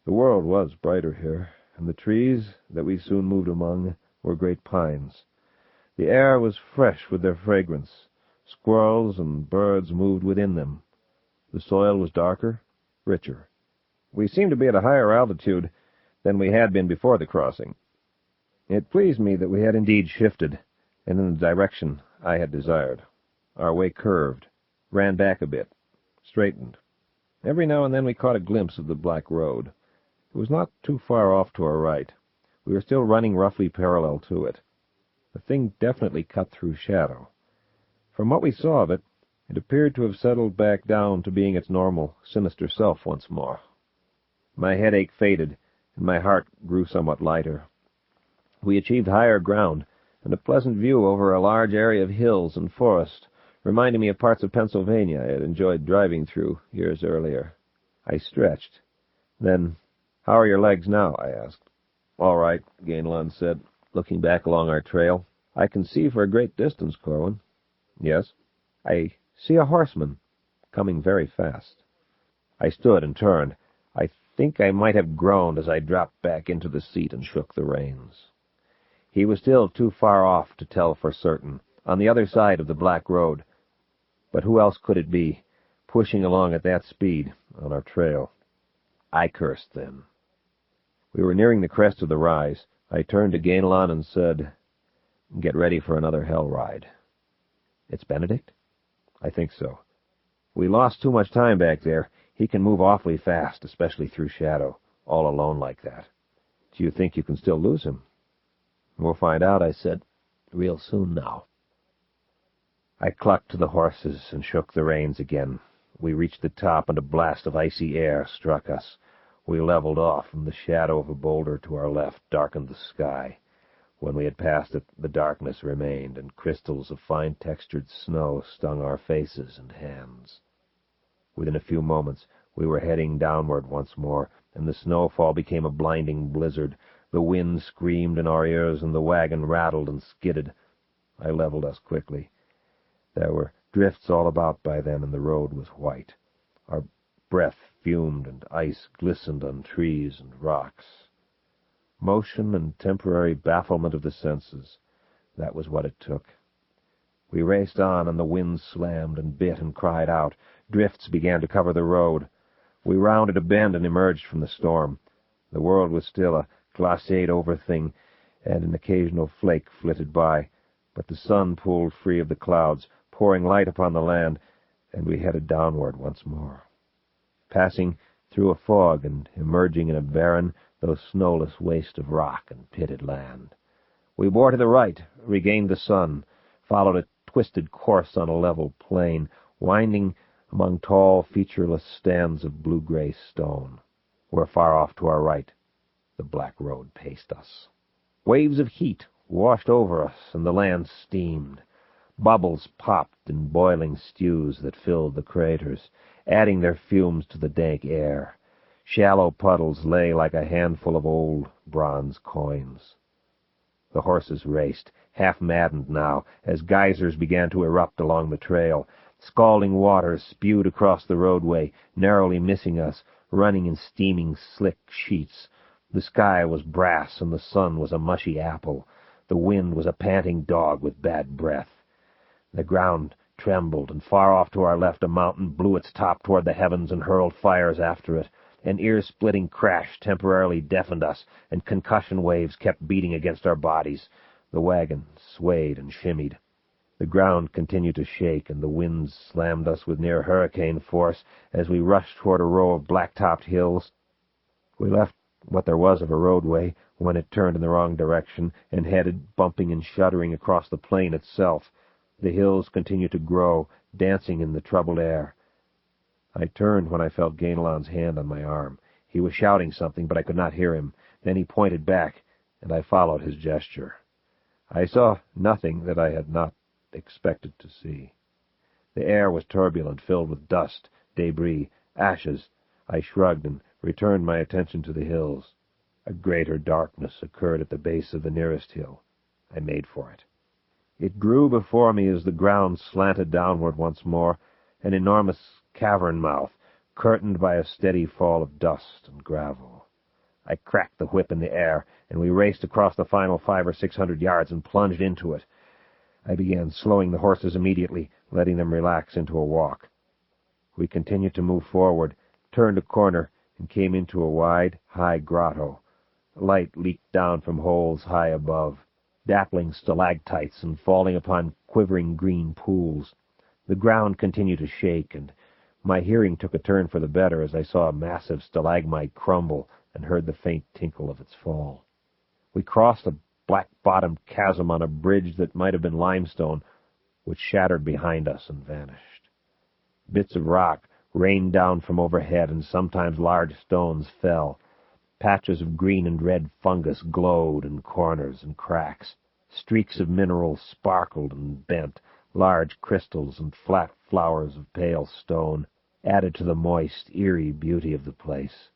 The world was brighter here, and the trees that we soon moved among were great pines. The air was fresh with their fragrance. Squirrels and birds moved within them. The soil was darker, richer. We seemed to be at a higher altitude than we had been before the crossing. It pleased me that we had indeed shifted, and in the direction I had desired. Our way curved, ran back a bit, straightened. Every now and then we caught a glimpse of the Black Road. It was not too far off to our right. We were still running roughly parallel to it. The thing definitely cut through shadow. From what we saw of it, it appeared to have settled back down to being its normal, sinister self once more. My headache faded, and my heart grew somewhat lighter. We achieved higher ground, and a pleasant view over a large area of hills and forest, reminding me of parts of Pennsylvania I had enjoyed driving through years earlier. I stretched. Then, "How are your legs now?" I asked. "All right," Avalon said, looking back along our trail. "I can see for a great distance, Corwin." "Yes?" "I see a horseman, coming very fast." I stood and turned. I think I might have groaned as I dropped back into the seat and shook the reins. He was still too far off to tell for certain, on the other side of the Black Road. But who else could it be, pushing along at that speed on our trail? I cursed then. We were nearing the crest of the rise. I turned to Avalon and said, "Get ready for another hell ride." "It's Benedict?" "I think so. We lost too much time back there. He can move awfully fast, especially through shadow, all alone like that." "Do you think you can still lose him?" "We'll find out," I said, "real soon now." I clucked to the horses and shook the reins again. We reached the top, and a blast of icy air struck us. We leveled off, and the shadow of a boulder to our left darkened the sky. When we had passed it, the darkness remained, and crystals of fine-textured snow stung our faces and hands. Within a few moments, we were heading downward once more, and the snowfall became a blinding blizzard. The wind screamed in our ears, and the wagon rattled and skidded. I leveled us quickly. There were drifts all about by then, and the road was white. Our breath fumed, and ice glistened on trees and rocks. Motion and temporary bafflement of the senses, that was what it took. We raced on, and the wind slammed and bit and cried out. Drifts began to cover the road. We rounded a bend and emerged from the storm. The world was still a glacéed-over thing, and an occasional flake flitted by, but the sun pulled free of the clouds, pouring light upon the land, and we headed downward once more, passing through a fog and emerging in a barren, though snowless waste of rock and pitted land. We bore to the right, regained the sun, followed a twisted course on a level plain, winding among tall, featureless stands of blue-gray stone, where far off to our right the black road paced us. Waves of heat washed over us, and the land steamed. Bubbles popped in boiling stews that filled the craters, adding their fumes to the dank air. Shallow puddles lay like a handful of old bronze coins. The horses raced, half-maddened now, as geysers began to erupt along the trail. Scalding waters spewed across the roadway, narrowly missing us, running in steaming, slick sheets. The sky was brass, and the sun was a mushy apple. The wind was a panting dog with bad breath. The ground trembled, and far off to our left a mountain blew its top toward the heavens and hurled fires after it. An ear-splitting crash temporarily deafened us, and concussion waves kept beating against our bodies. The wagon swayed and shimmied. The ground continued to shake, and the winds slammed us with near hurricane force as we rushed toward a row of black-topped hills. We left what there was of a roadway when it turned in the wrong direction and headed, bumping and shuddering, across the plain itself. The hills continued to grow, dancing in the troubled air. I turned when I felt Gainlan's hand on my arm. He was shouting something, but I could not hear him. Then he pointed back, and I followed his gesture. I saw nothing that I had not expected to see. The air was turbulent, filled with dust, debris, ashes. I shrugged and returned my attention to the hills. A greater darkness occurred at the base of the nearest hill. I made for it. It grew before me as the ground slanted downward once more, an enormous cavern mouth, curtained by a steady fall of dust and gravel. I cracked the whip in the air, and we raced across the final 500 or 600 yards and plunged into it. I began slowing the horses immediately, letting them relax into a walk. We continued to move forward, turned a corner, and came into a wide, high grotto. Light leaked down from holes high above, dappling stalactites and falling upon quivering green pools. The ground continued to shake, and my hearing took a turn for the better as I saw a massive stalagmite crumble and heard the faint tinkle of its fall. We crossed a black-bottomed chasm on a bridge that might have been limestone, which shattered behind us and vanished. Bits of rock rained down from overhead, and sometimes large stones fell. Patches of green and red fungus glowed in corners and cracks. Streaks of minerals sparkled and bent. Large crystals and flat flowers of pale stone added to the moist, eerie beauty of the place.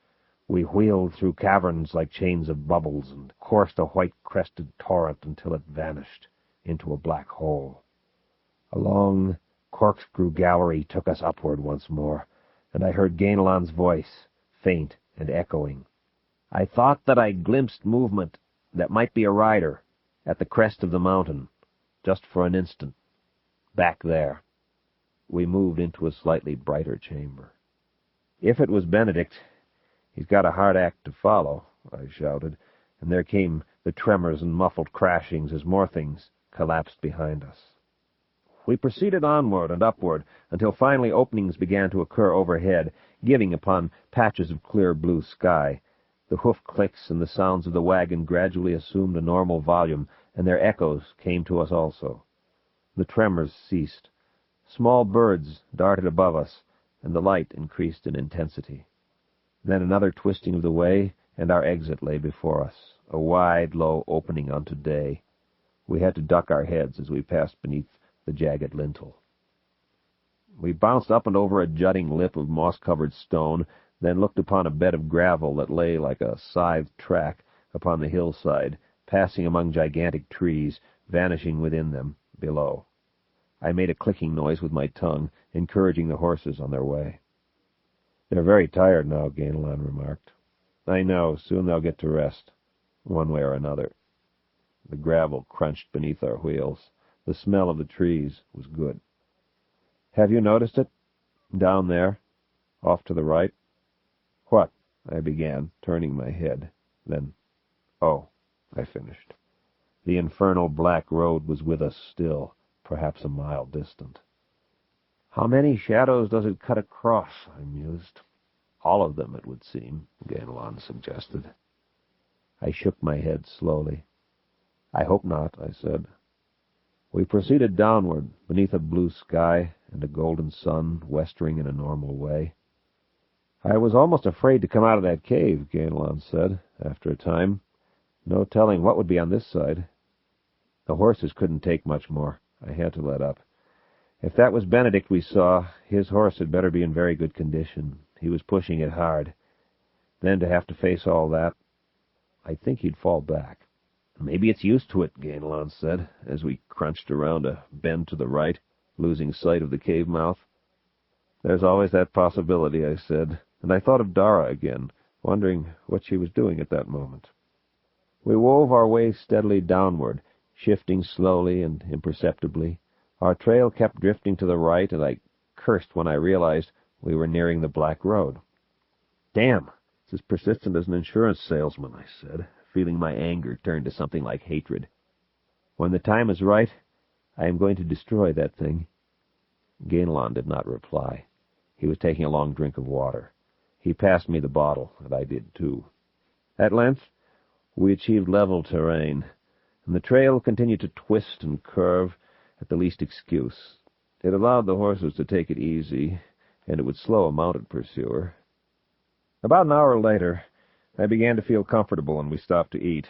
We wheeled through caverns like chains of bubbles and coursed a white-crested torrent until it vanished into a black hole. A long corkscrew gallery took us upward once more, and I heard Gainlan's voice, faint and echoing. I thought that I glimpsed movement that might be a rider at the crest of the mountain, just for an instant. Back there. We moved into a slightly brighter chamber. If it was Benedict, he's got a hard act to follow, I shouted, and there came the tremors and muffled crashings as more things collapsed behind us. We proceeded onward and upward until finally openings began to occur overhead, giving upon patches of clear blue sky. The hoof clicks and the sounds of the wagon gradually assumed a normal volume, and their echoes came to us also. The tremors ceased. Small birds darted above us, and the light increased in intensity. Then another twisting of the way, and our exit lay before us, a wide, low opening onto day. We had to duck our heads as we passed beneath the jagged lintel. We bounced up and over a jutting lip of moss-covered stone, then looked upon a bed of gravel that lay like a scythed track upon the hillside, passing among gigantic trees, vanishing within them, below. I made a clicking noise with my tongue, encouraging the horses on their way. "They're very tired now," Gainlan remarked. "I know. Soon they'll get to rest, one way or another." The gravel crunched beneath our wheels. The smell of the trees was good. "Have you noticed it? Down there, off to the right?" "What?" I began, turning my head. Then, "Oh," I finished. The infernal black road was with us still, perhaps a mile distant. "How many shadows does it cut across?" I mused. "All of them, it would seem," Avalon suggested. I shook my head slowly. "I hope not," I said. We proceeded downward, beneath a blue sky and a golden sun westering in a normal way. "I was almost afraid to come out of that cave," Avalon said, after a time. "No telling what would be on this side." The horses couldn't take much more. I had to let up. If that was Benedict we saw, his horse had better be in very good condition. He was pushing it hard. Then to have to face all that, I think he'd fall back. "Maybe it's used to it," Avalon said, as we crunched around a bend to the right, losing sight of the cave mouth. "There's always that possibility," I said, and I thought of Dara again, wondering what she was doing at that moment. We wove our way steadily downward, shifting slowly and imperceptibly. Our trail kept drifting to the right, and I cursed when I realized we were nearing the Black Road. "Damn, it's as persistent as an insurance salesman," I said, feeling my anger turn to something like hatred. "When the time is right, I am going to destroy that thing." Avalon did not reply. He was taking a long drink of water. He passed me the bottle, and I did too. At length, we achieved level terrain, and the trail continued to twist and curve at the least excuse. It allowed the horses to take it easy, and it would slow a mounted pursuer. About an hour later, I began to feel comfortable, and we stopped to eat.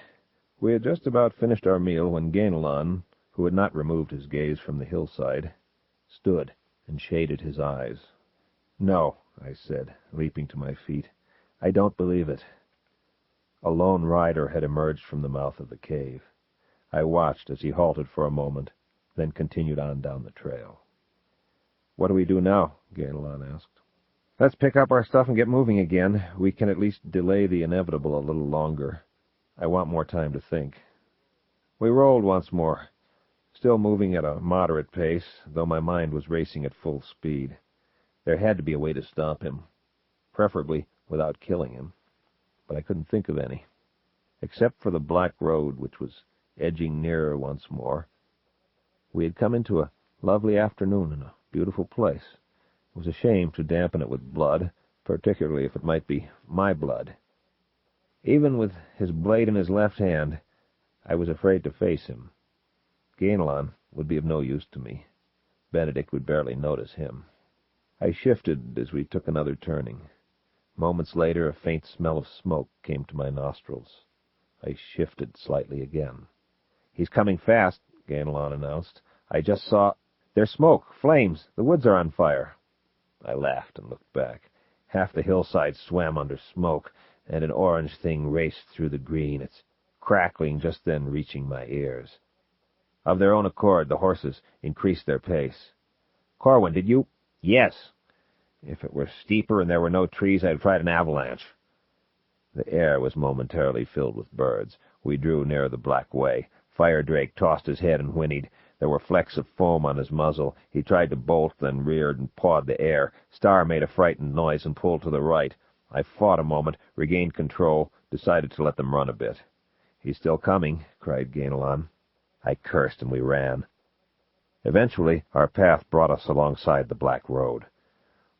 We had just about finished our meal when Avalon, who had not removed his gaze from the hillside, stood and shaded his eyes. "No," I said, leaping to my feet. "I don't believe it." A lone rider had emerged from the mouth of the cave. I watched as he halted for a moment, then continued on down the trail. "What do we do now?" Avalon asked. "Let's pick up our stuff and get moving again. We can at least delay the inevitable a little longer. I want more time to think." We rolled once more, still moving at a moderate pace, though my mind was racing at full speed. There had to be a way to stop him, preferably without killing him, but I couldn't think of any. Except for the Black Road, which was edging nearer once more. We had come into a lovely afternoon in a beautiful place. It was a shame to dampen it with blood, particularly if it might be my blood. Even with his blade in his left hand, I was afraid to face him. Avalon would be of no use to me. Benedict would barely notice him. I shifted as we took another turning. Moments later, a faint smell of smoke came to my nostrils. I shifted slightly again. "He's coming fast," Avalon announced. "I just saw—" "There's smoke, flames, the woods are on fire." I laughed and looked back. Half the hillside swam under smoke, and an orange thing raced through the green, its crackling just then reaching my ears. Of their own accord, the horses increased their pace. "Corwin, did you—" "Yes. If it were steeper and there were no trees, I'd have tried an avalanche." The air was momentarily filled with birds. We drew near the Black Way. Fire Drake tossed his head and whinnied. There were flecks of foam on his muzzle. He tried to bolt, then reared and pawed the air. Star made a frightened noise and pulled to the right. I fought a moment, regained control, decided to let them run a bit. "He's still coming," cried Avalon. I cursed, and we ran. Eventually, our path brought us alongside the Black Road.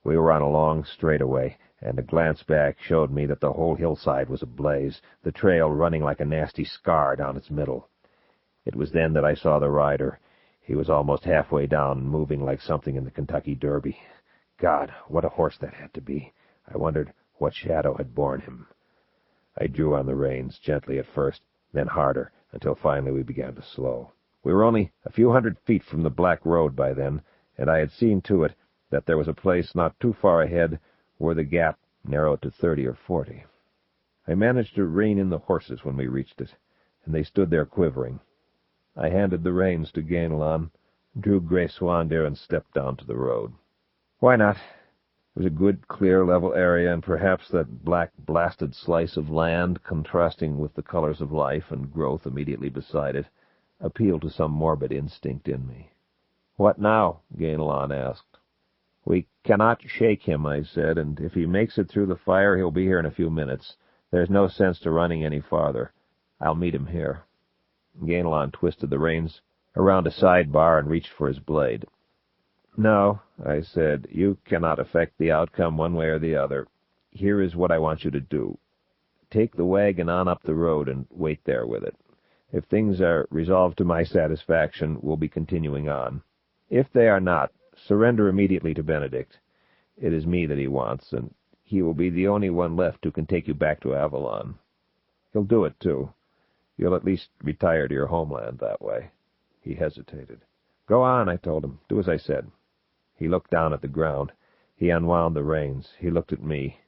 We were on a long straightaway, and a glance back showed me that the whole hillside was ablaze, the trail running like a nasty scar down its middle. It was then that I saw the rider. He was almost halfway down and moving like something in the Kentucky Derby. God, what a horse that had to be! I wondered what shadow had borne him. I drew on the reins, gently at first, then harder, until finally we began to slow. We were only a few hundred feet from the Black Road by then, and I had seen to it that there was a place not too far ahead where the gap narrowed to 30 or 40. I managed to rein in the horses when we reached it, and they stood there quivering. I handed the reins to Avalon, drew Grey Swan there, and stepped down to the road. Why not? It was a good, clear, level area, and perhaps that black, blasted slice of land, contrasting with the colors of life and growth immediately beside it, appealed to some morbid instinct in me. "What now?" Avalon asked. "We cannot shake him," I said, "and if he makes it through the fire, he'll be here in a few minutes. There's no sense to running any farther. I'll meet him here." Ganelon twisted the reins around a sidebar and reached for his blade. "No," I said, "you cannot affect the outcome one way or the other. Here is what I want you to do. Take the wagon on up the road and wait there with it. If things are resolved to my satisfaction, we'll be continuing on. If they are not, surrender immediately to Benedict. It is me that he wants, and he will be the only one left who can take you back to Avalon. He'll do it, too. You'll at least retire to your homeland that way." He hesitated. "Go on," I told him. "Do as I said." He looked down at the ground. He unwound the reins. He looked at me.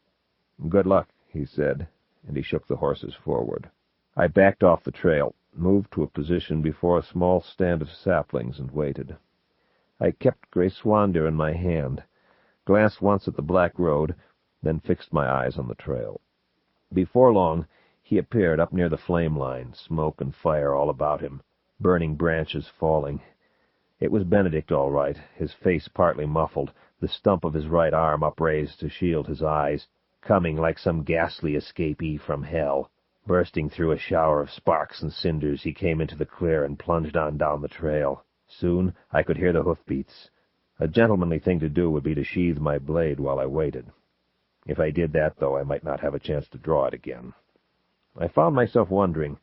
"Good luck," he said, and he shook the horses forward. I backed off the trail, moved to a position before a small stand of saplings, and waited. I kept Grey Swandeer in my hand, glanced once at the black road, then fixed my eyes on the trail. Before long, he appeared up near the flame line, smoke and fire all about him, burning branches falling. It was Benedict, all right, his face partly muffled, the stump of his right arm upraised to shield his eyes, coming like some ghastly escapee from hell. Bursting through a shower of sparks and cinders, he came into the clear and plunged on down the trail. Soon I could hear the hoofbeats. A gentlemanly thing to do would be to sheathe my blade while I waited. If I did that, though, I might not have a chance to draw it again. I found myself wondering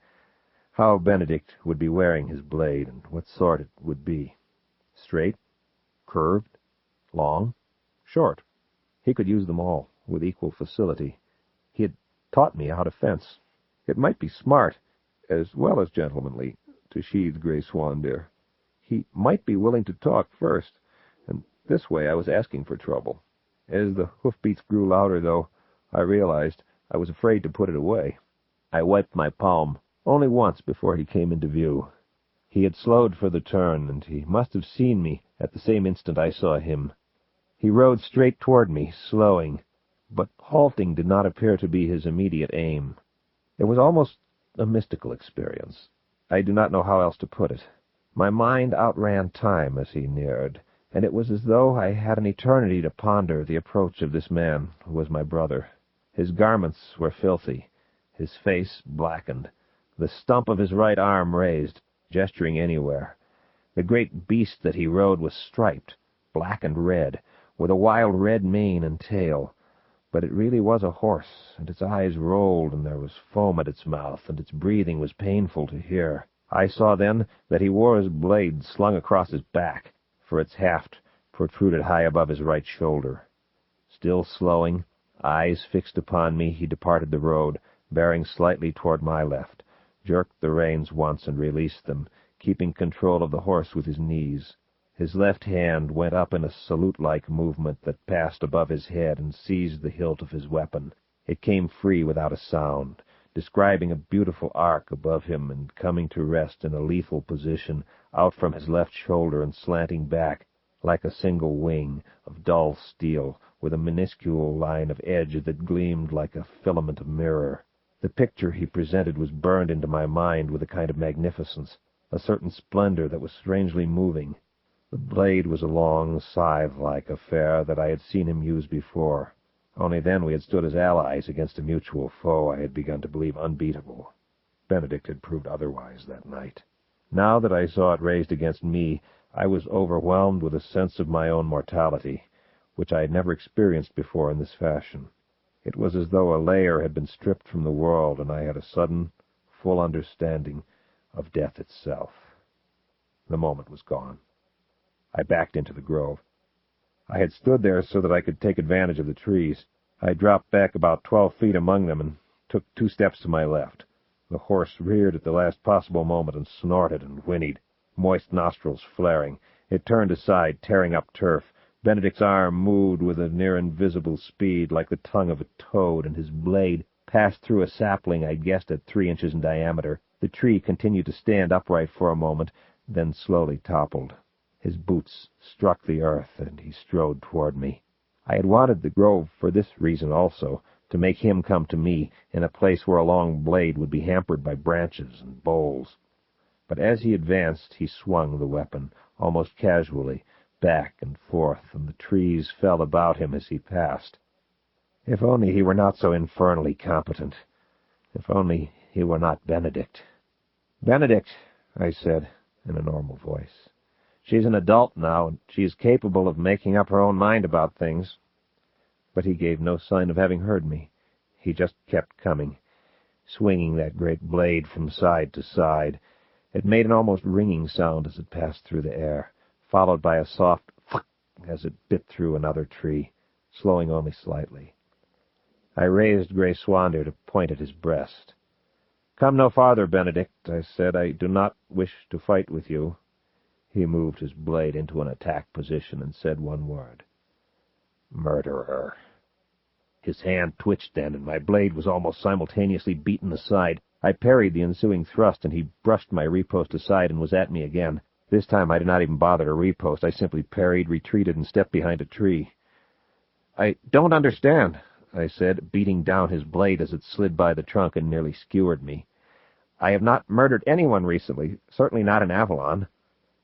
how Benedict would be wearing his blade, and what sort it would be. Straight, curved, long, short. He could use them all with equal facility. He had taught me how to fence. It might be smart, as well as gentlemanly, to sheathe Grey Swandeer. He might be willing to talk first, and this way I was asking for trouble. As the hoofbeats grew louder, though, I realized I was afraid to put it away. I wiped my palm only once before he came into view. He had slowed for the turn, and he must have seen me at the same instant I saw him. He rode straight toward me, slowing, but halting did not appear to be his immediate aim. It was almost a mystical experience. I do not know how else to put it. My mind outran time as he neared, and it was as though I had an eternity to ponder the approach of this man who was my brother. His garments were filthy, his face blackened, the stump of his right arm raised, gesturing anywhere. The great beast that he rode was striped, black and red, with a wild red mane and tail. But it really was a horse, and its eyes rolled, and there was foam at its mouth, and its breathing was painful to hear. I saw then that he wore his blade slung across his back, for its haft protruded high above his right shoulder. Still slowing, eyes fixed upon me, he departed the road, bearing slightly toward my left, jerked the reins once and released them, keeping control of the horse with his knees. His left hand went up in a salute-like movement that passed above his head and seized the hilt of his weapon. It came free without a sound, describing a beautiful arc above him and coming to rest in a lethal position out from his left shoulder and slanting back like a single wing of dull steel with a minuscule line of edge that gleamed like a filament mirror. The picture he presented was burned into my mind with a kind of magnificence, a certain splendor that was strangely moving. The blade was a long, scythe-like affair that I had seen him use before. Only then we had stood as allies against a mutual foe I had begun to believe unbeatable. Benedict had proved otherwise that night. Now that I saw it raised against me, I was overwhelmed with a sense of my own mortality, which I had never experienced before in this fashion. It was as though a layer had been stripped from the world, and I had a sudden, full understanding of death itself. The moment was gone. I backed into the grove. I had stood there so that I could take advantage of the trees. I dropped back about 12 feet among them and took 2 steps to my left. The horse reared at the last possible moment and snorted and whinnied, moist nostrils flaring. It turned aside, tearing up turf. Benedict's arm moved with a near-invisible speed like the tongue of a toad, and his blade passed through a sapling I guessed at 3 inches in diameter. The tree continued to stand upright for a moment, then slowly toppled. His boots struck the earth, and he strode toward me. I had wanted the grove for this reason also, to make him come to me in a place where a long blade would be hampered by branches and boles. But as he advanced, he swung the weapon, almost casually, back and forth, and the trees fell about him as he passed. If only he were not so infernally competent. If only he were not Benedict. "Benedict!" I said, in a normal voice. She's an adult now, and she is capable of making up her own mind about things. But he gave no sign of having heard me. He just kept coming, swinging that great blade from side to side. It made an almost ringing sound as it passed through the air, followed by a soft "fuck" as it bit through another tree, slowing only slightly. I raised Grey Swander to point at his breast. "Come no farther, Benedict," I said. "I do not wish to fight with you." He moved his blade into an attack position and said one word. "Murderer." His hand twitched then, and my blade was almost simultaneously beaten aside. I parried the ensuing thrust, and he brushed my riposte aside and was at me again. This time I did not even bother to riposte. I simply parried, retreated, and stepped behind a tree. "I don't understand," I said, beating down his blade as it slid by the trunk and nearly skewered me. "I have not murdered anyone recently, certainly not in Avalon."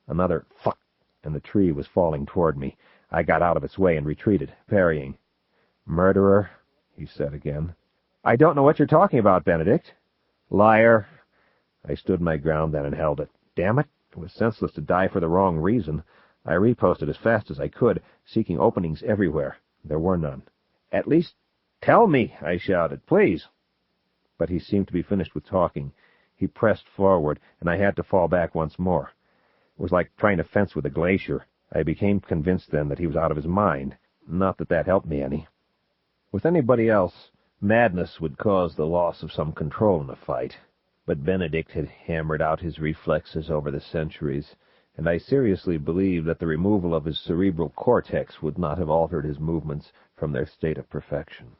Another "fuck," and the tree was falling toward me. I got out of its way and retreated, parrying. "Murderer," he said again. "I don't know what you're talking about, Benedict." "Liar." I stood my ground then and held it. Damn it, it was senseless to die for the wrong reason. I riposted as fast as I could, seeking openings everywhere. There were none. "At least tell me," I shouted, "please." But he seemed to be finished with talking. He pressed forward, and I had to fall back once more. It was like trying to fence with a glacier. I became convinced then that he was out of his mind. Not that that helped me any. With anybody else, madness would cause the loss of some control in a fight. But Benedict had hammered out his reflexes over the centuries, and I seriously believed that the removal of his cerebral cortex would not have altered his movements from their state of perfection.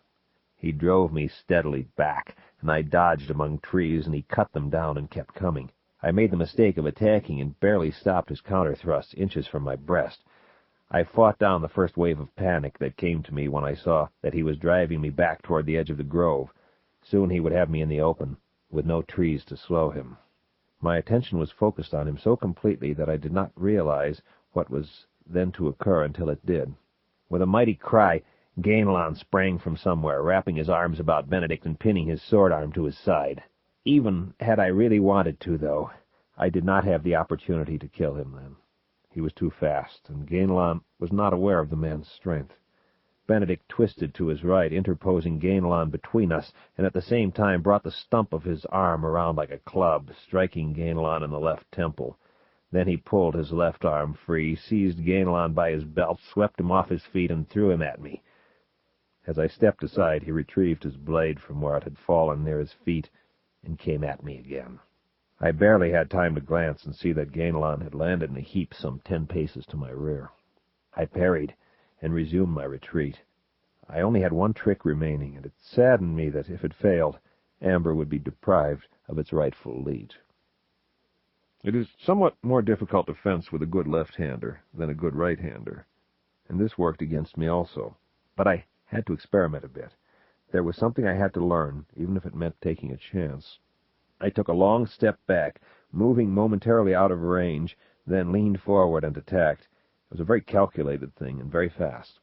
He drove me steadily back, and I dodged among trees, and he cut them down and kept coming. I made the mistake of attacking and barely stopped his counter-thrust inches from my breast. I fought down the first wave of panic that came to me when I saw that he was driving me back toward the edge of the grove. Soon he would have me in the open, with no trees to slow him. My attention was focused on him so completely that I did not realize what was then to occur until it did. With a mighty cry, Gainlan sprang from somewhere, wrapping his arms about Benedict and pinning his sword arm to his side. Even had I really wanted to, though, I did not have the opportunity to kill him then. He was too fast, and Gainlan was not aware of the man's strength. Benedict twisted to his right, interposing Gainlan between us, and at the same time brought the stump of his arm around like a club, striking Gainlan in the left temple. Then he pulled his left arm free, seized Gainlan by his belt, swept him off his feet, and threw him at me. As I stepped aside, he retrieved his blade from where it had fallen near his feet, and came at me again. I barely had time to glance and see that Gainlan had landed in a heap some 10 paces to my rear. I parried and resumed my retreat. I only had one trick remaining, and it saddened me that if it failed, Amber would be deprived of its rightful lead. It is somewhat more difficult to fence with a good left-hander than a good right-hander, and this worked against me also. But I had to experiment a bit. There was something I had to learn, even if it meant taking a chance. I took a long step back, moving momentarily out of range, then leaned forward and attacked. It was a very calculated thing, and very fast.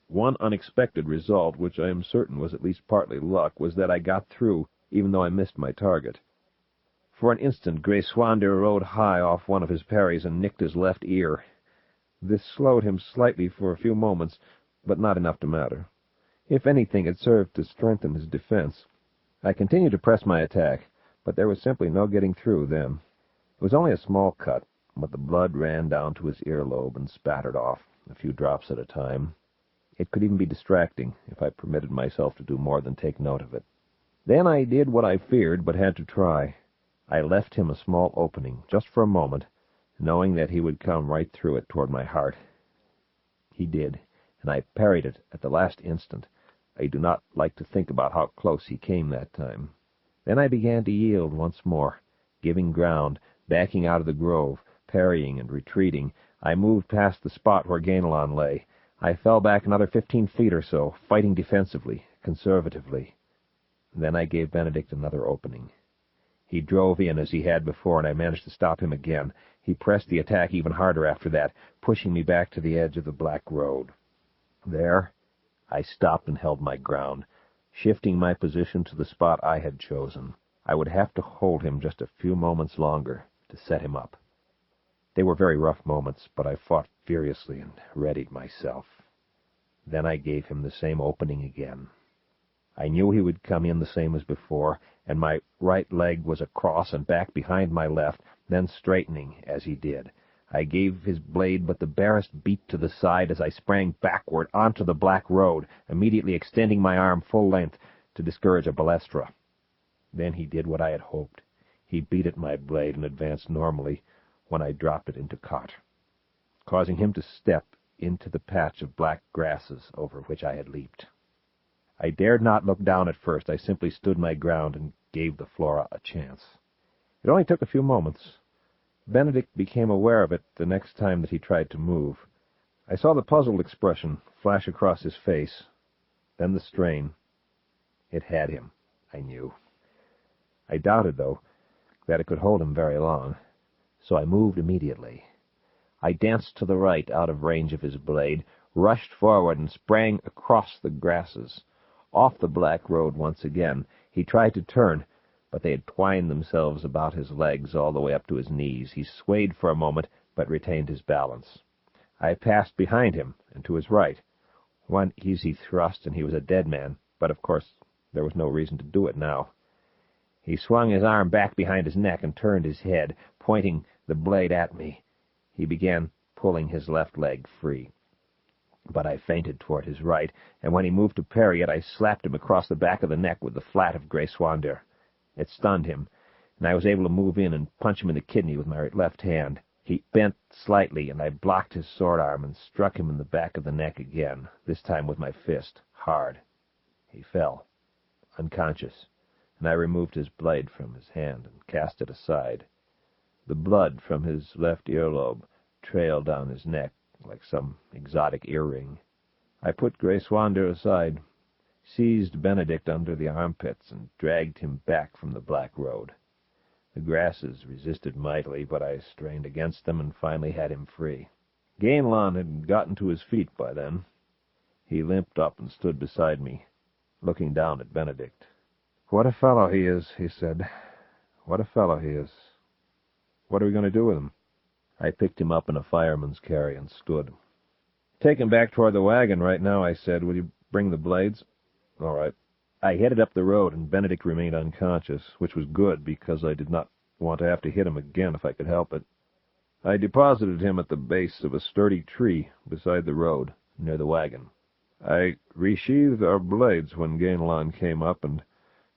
One unexpected result, which I am certain was at least partly luck, was that I got through, even though I missed my target. For an instant, Grey Swander rode high off one of his parries and nicked his left ear. This slowed him slightly for a few moments, but not enough to matter. If anything, it served to strengthen his defense. I continued to press my attack, but there was simply no getting through then. It was only a small cut, but the blood ran down to his earlobe and spattered off, a few drops at a time. It could even be distracting if I permitted myself to do more than take note of it. Then I did what I feared but had to try. I left him a small opening, just for a moment, knowing that he would come right through it toward my heart. He did, and I parried it at the last instant. I do not like to think about how close he came that time. Then I began to yield once more, giving ground, backing out of the grove, parrying and retreating. I moved past the spot where Gainlan lay. I fell back another 15 feet or so, fighting defensively, conservatively. Then I gave Benedict another opening. He drove in as he had before, and I managed to stop him again. He pressed the attack even harder after that, pushing me back to the edge of the black road. There, I stopped and held my ground, shifting my position to the spot I had chosen. I would have to hold him just a few moments longer. to set him up. They were very rough moments, but I fought furiously and readied myself. Then I gave him the same opening again. I knew he would come in the same as before, and my right leg was across and back behind my left, then straightening as he did. I gave his blade but the barest beat to the side as I sprang backward onto the black road, immediately extending my arm full length to discourage a balestra. Then he did what I had hoped. He beat at my blade and advanced normally when I dropped it into cot, causing him to step into the patch of black grasses over which I had leaped. I dared not look down at first. I simply stood my ground and gave the flora a chance. It only took a few moments. Benedict became aware of it the next time that he tried to move. I saw the puzzled expression flash across his face, then the strain. It had him, I knew. I doubted, though, that it could hold him very long, so I moved immediately. I danced to the right out of range of his blade, rushed forward, and sprang across the grasses. Off the black road once again. He tried to turn, but they had twined themselves about his legs all the way up to his knees. He swayed for a moment, but retained his balance. I passed behind him and to his right. One easy thrust, and he was a dead man, but of course there was no reason to do it now. He swung his arm back behind his neck and turned his head, pointing the blade at me. He began pulling his left leg free. But I feinted toward his right, and when he moved to parry it, I slapped him across the back of the neck with the flat of Grey Swander. It stunned him, and I was able to move in and punch him in the kidney with my left hand. He bent slightly, and I blocked his sword arm and struck him in the back of the neck again, this time with my fist, hard. He fell, unconscious, and I removed his blade from his hand and cast it aside. The blood from his left earlobe trailed down his neck like some exotic earring. I put Grey Swander aside, seized Benedict under the armpits, and dragged him back from the black road. The grasses resisted mightily, but I strained against them and finally had him free. Gainlon had gotten to his feet by then. He limped up and stood beside me, looking down at Benedict. "What a fellow he is," he said. "What a fellow he is. What are we going to do with him?" I picked him up in a fireman's carry and stood. "Take him back toward the wagon right now," I said. "Will you bring the blades?" "All right." I headed up the road, and Benedict remained unconscious, which was good, because I did not want to have to hit him again if I could help it. I deposited him at the base of a sturdy tree beside the road, near the wagon. I resheathed our blades when Gainlon came up, and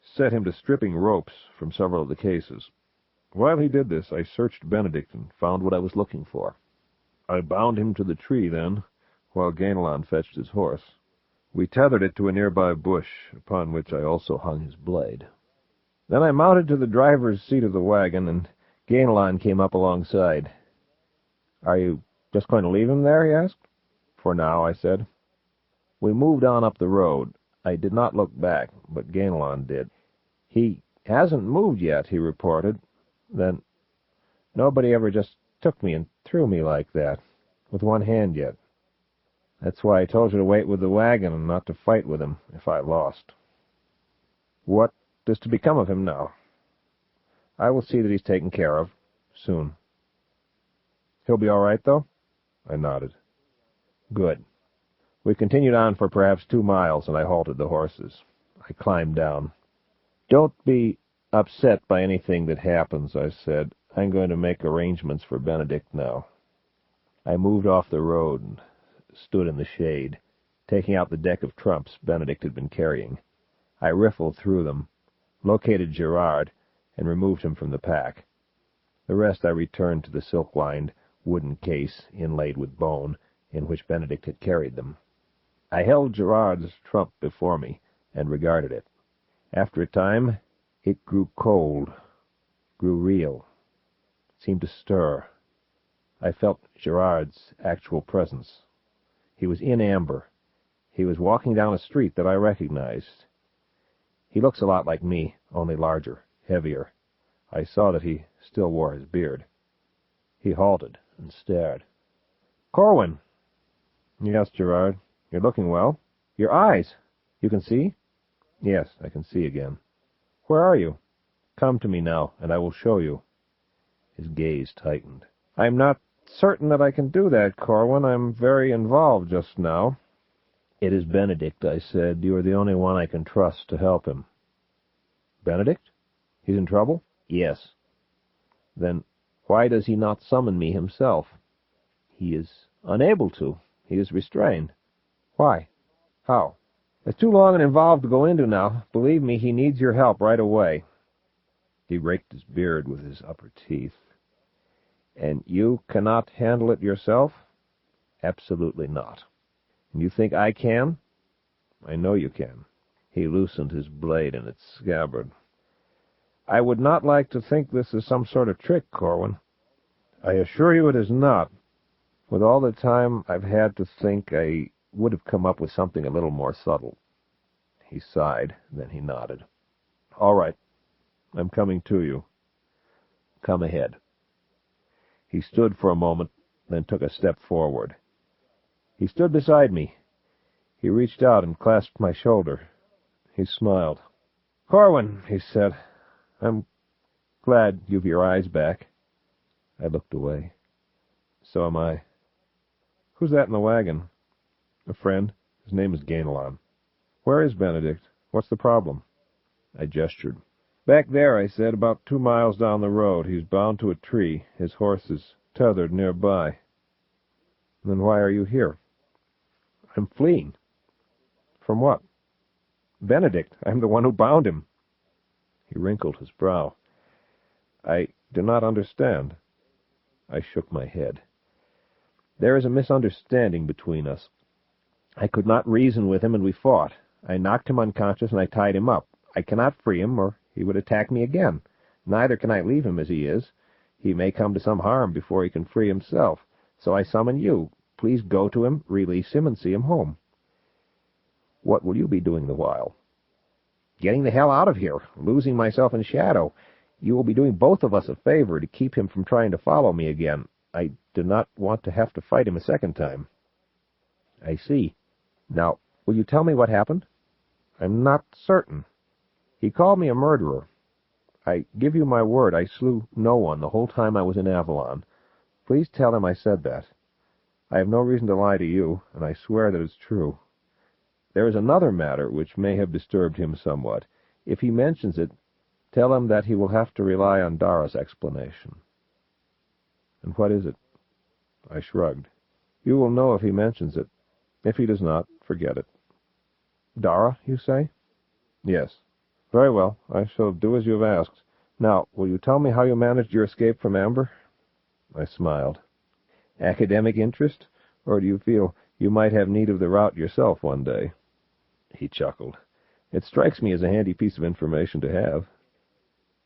set him to stripping ropes from several of the cases. While he did this, I searched Benedict and found what I was looking for. I bound him to the tree then, while Gainlon fetched his horse. We tethered it to a nearby bush, upon which I also hung his blade. Then I mounted to the driver's seat of the wagon, and Gainlon came up alongside. "Are you just going to leave him there?" he asked. "For now," I said. We moved on up the road. I did not look back, but Gainlon did. "He hasn't moved yet," he reported. Then, "Nobody ever just took me and threw me like that, with one hand yet. That's why I told you to wait with the wagon and not to fight with him if I lost. What is to become of him now? I will see that he's taken care of, soon." "He'll be all right, though?" I nodded. "Good." We continued on for perhaps 2 miles, and I halted the horses. I climbed down. "Don't be upset by anything that happens," I said. "I'm going to make arrangements for Benedict now." I moved off the road and stood in the shade, taking out the deck of trumps Benedict had been carrying. I riffled through them, located Gerard, and removed him from the pack. The rest I returned to the silk-lined wooden case inlaid with bone in which Benedict had carried them. I held Gerard's trump before me and regarded it. After a time, it grew cold, grew real, seemed to stir. I felt Gerard's actual presence. He was in amber. He was walking down a street that I recognized. He looks a lot like me, only larger, heavier. I saw that he still wore his beard. He halted and stared. "Corwin!" "Yes, Gerard. You're looking well. Your eyes! You can see?" "Yes, I can see again." "Where are you?" "Come to me now, and I will show you." His gaze tightened. "I'm not certain that I can do that, Corwin. I'm very involved just now." "It is Benedict," I said. "You are the only one I can trust to help him." "Benedict? He's in trouble?" "Yes." "Then why does he not summon me himself?" "He is unable to. He is restrained." "Why? How?" "It's too long and involved to go into now. Believe me, he needs your help right away." He raked his beard with his upper teeth. "And you cannot handle it yourself?" "Absolutely not." "And you think I can?" "I know you can." He loosened his blade in its scabbard. "I would not like to think this is some sort of trick, Corwin." "I assure you it is not. With all the time I've had to think, I would have come up with something a little more subtle." He sighed, then he nodded. "All right. I'm coming to you." "Come ahead." He stood for a moment, then took a step forward. He stood beside me. He reached out and clasped my shoulder. He smiled. "Corwin," he said, "I'm glad you've your eyes back." I looked away. "So am I." "Who's that in the wagon?" "A friend. His name is Avalon." "Where is Benedict? What's the problem?" I gestured. "Back there," I said, "about 2 miles down the road. He's bound to a tree. His horse is tethered nearby." "Then why are you here?" "I'm fleeing." "From what?" "Benedict. I'm the one who bound him." He wrinkled his brow. "I do not understand." I shook my head. "There is a misunderstanding between us. I could not reason with him, and we fought. I knocked him unconscious, and I tied him up. I cannot free him, or he would attack me again. Neither can I leave him as he is. He may come to some harm before he can free himself. So I summon you. Please go to him, release him, and see him home." "What will you be doing the while?" "Getting the hell out of here, losing myself in shadow. You will be doing both of us a favor to keep him from trying to follow me again. I do not want to have to fight him a second time." "I see. Now, will you tell me what happened?" "I'm not certain. He called me a murderer. I give you my word I slew no one the whole time I was in Avalon. Please tell him I said that. I have no reason to lie to you, and I swear that it's true. There is another matter which may have disturbed him somewhat. If he mentions it, tell him that he will have to rely on Dara's explanation." "And what is it?" I shrugged. "You will know if he mentions it. If he does not, forget it." "Dara, you say?" "Yes." "Very well. I shall do as you have asked. Now, will you tell me how you managed your escape from Amber?" I smiled. "Academic interest? Or do you feel you might have need of the route yourself one day?" He chuckled. "It strikes me as a handy piece of information to have."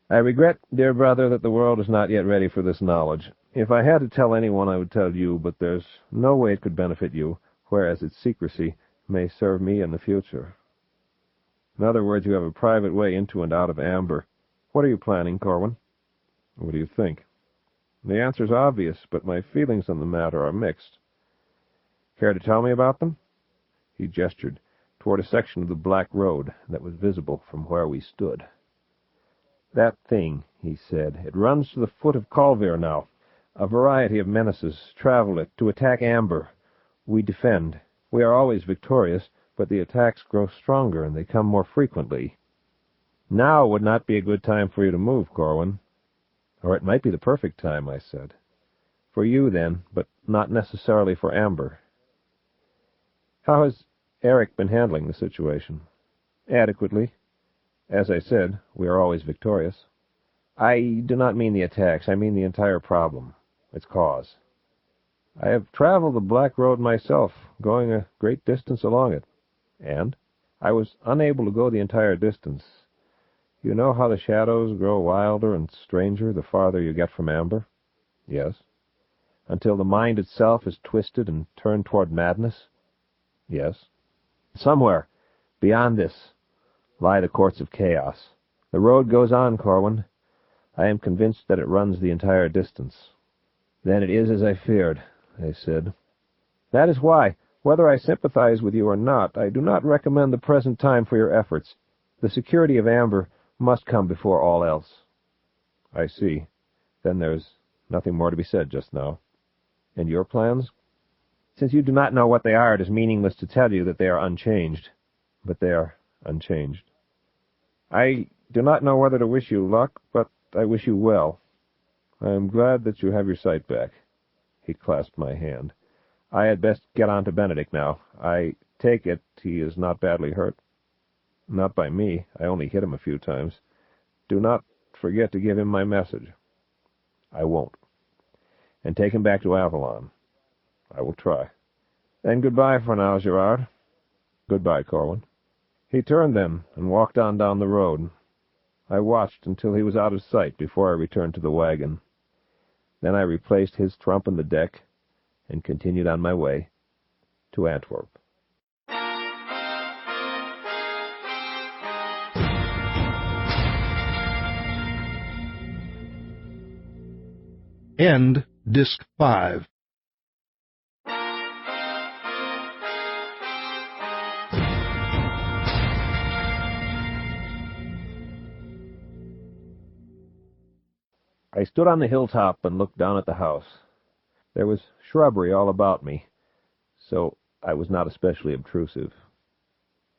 "I regret, dear brother, that the world is not yet ready for this knowledge. If I had to tell anyone, I would tell you, but there's no way it could benefit you, whereas its secrecy may serve me in the future." "In other words, you have a private way into and out of Amber. What are you planning, Corwin?" "What do you think?" "The answer's obvious, but my feelings on the matter are mixed." "Care to tell me about them?" He gestured toward a section of the black road that was visible from where we stood. "That thing," he said, "it runs to the foot of Colvire now. A variety of menaces travel it to attack Amber. We defend. We are always victorious, but the attacks grow stronger and they come more frequently. Now would not be a good time for you to move, Corwin." "Or it might be the perfect time," I said. "For you, then, but not necessarily for Amber." "How has Eric been handling the situation?" "Adequately. As I said, we are always victorious." "I do not mean the attacks. I mean the entire problem, its cause." "I have traveled the Black Road myself, going a great distance along it." "And?" "I was unable to go the entire distance. You know how the shadows grow wilder and stranger the farther you get from Amber?" "Yes." "Until the mind itself is twisted and turned toward madness?" "Yes." "Somewhere beyond this lie the courts of chaos. The road goes on, Corwin. I am convinced that it runs the entire distance." "Then it is as I feared," I said. "That is why, whether I sympathize with you or not, I do not recommend the present time for your efforts. The security of Amber must come before all else." "I see. Then there's Nothing more to be said just now. And your plans? Since you do not know what they are, it is meaningless to tell you that they are unchanged. But they are unchanged. I do not know whether to wish you luck, but I wish you well. I am glad that you have your sight back. He clasped my hand. I had best get on to Benedict now. I take it he is not badly hurt. Not by me. I only hit him a few times. Do not forget to give him my message. I won't. And take him back to Avalon. I will try. Then goodbye for now, Gerard. Goodbye, Corwin. He turned then and walked on down the road. I watched until he was out of sight before I returned to the wagon. Then I replaced his trump in the deck and continued on my way to Antwerp. End Disc 5. I stood on the hilltop and looked down at the house. There was shrubbery all about me, so I was not especially obtrusive.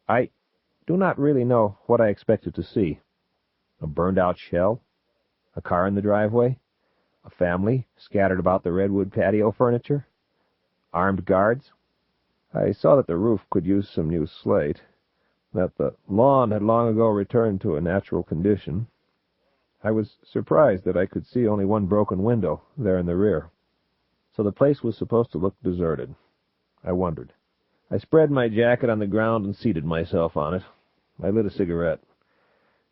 I do not really know what I expected to see. A burned-out shell? A car in the driveway? A family scattered about the redwood patio furniture? Armed guards? I saw that the roof could use some new slate, that the lawn had long ago returned to a natural condition. I was surprised that I could see only one broken window there in the rear. So the place was supposed to look deserted. I wondered. I spread my jacket on the ground and seated myself on it. I lit a cigarette.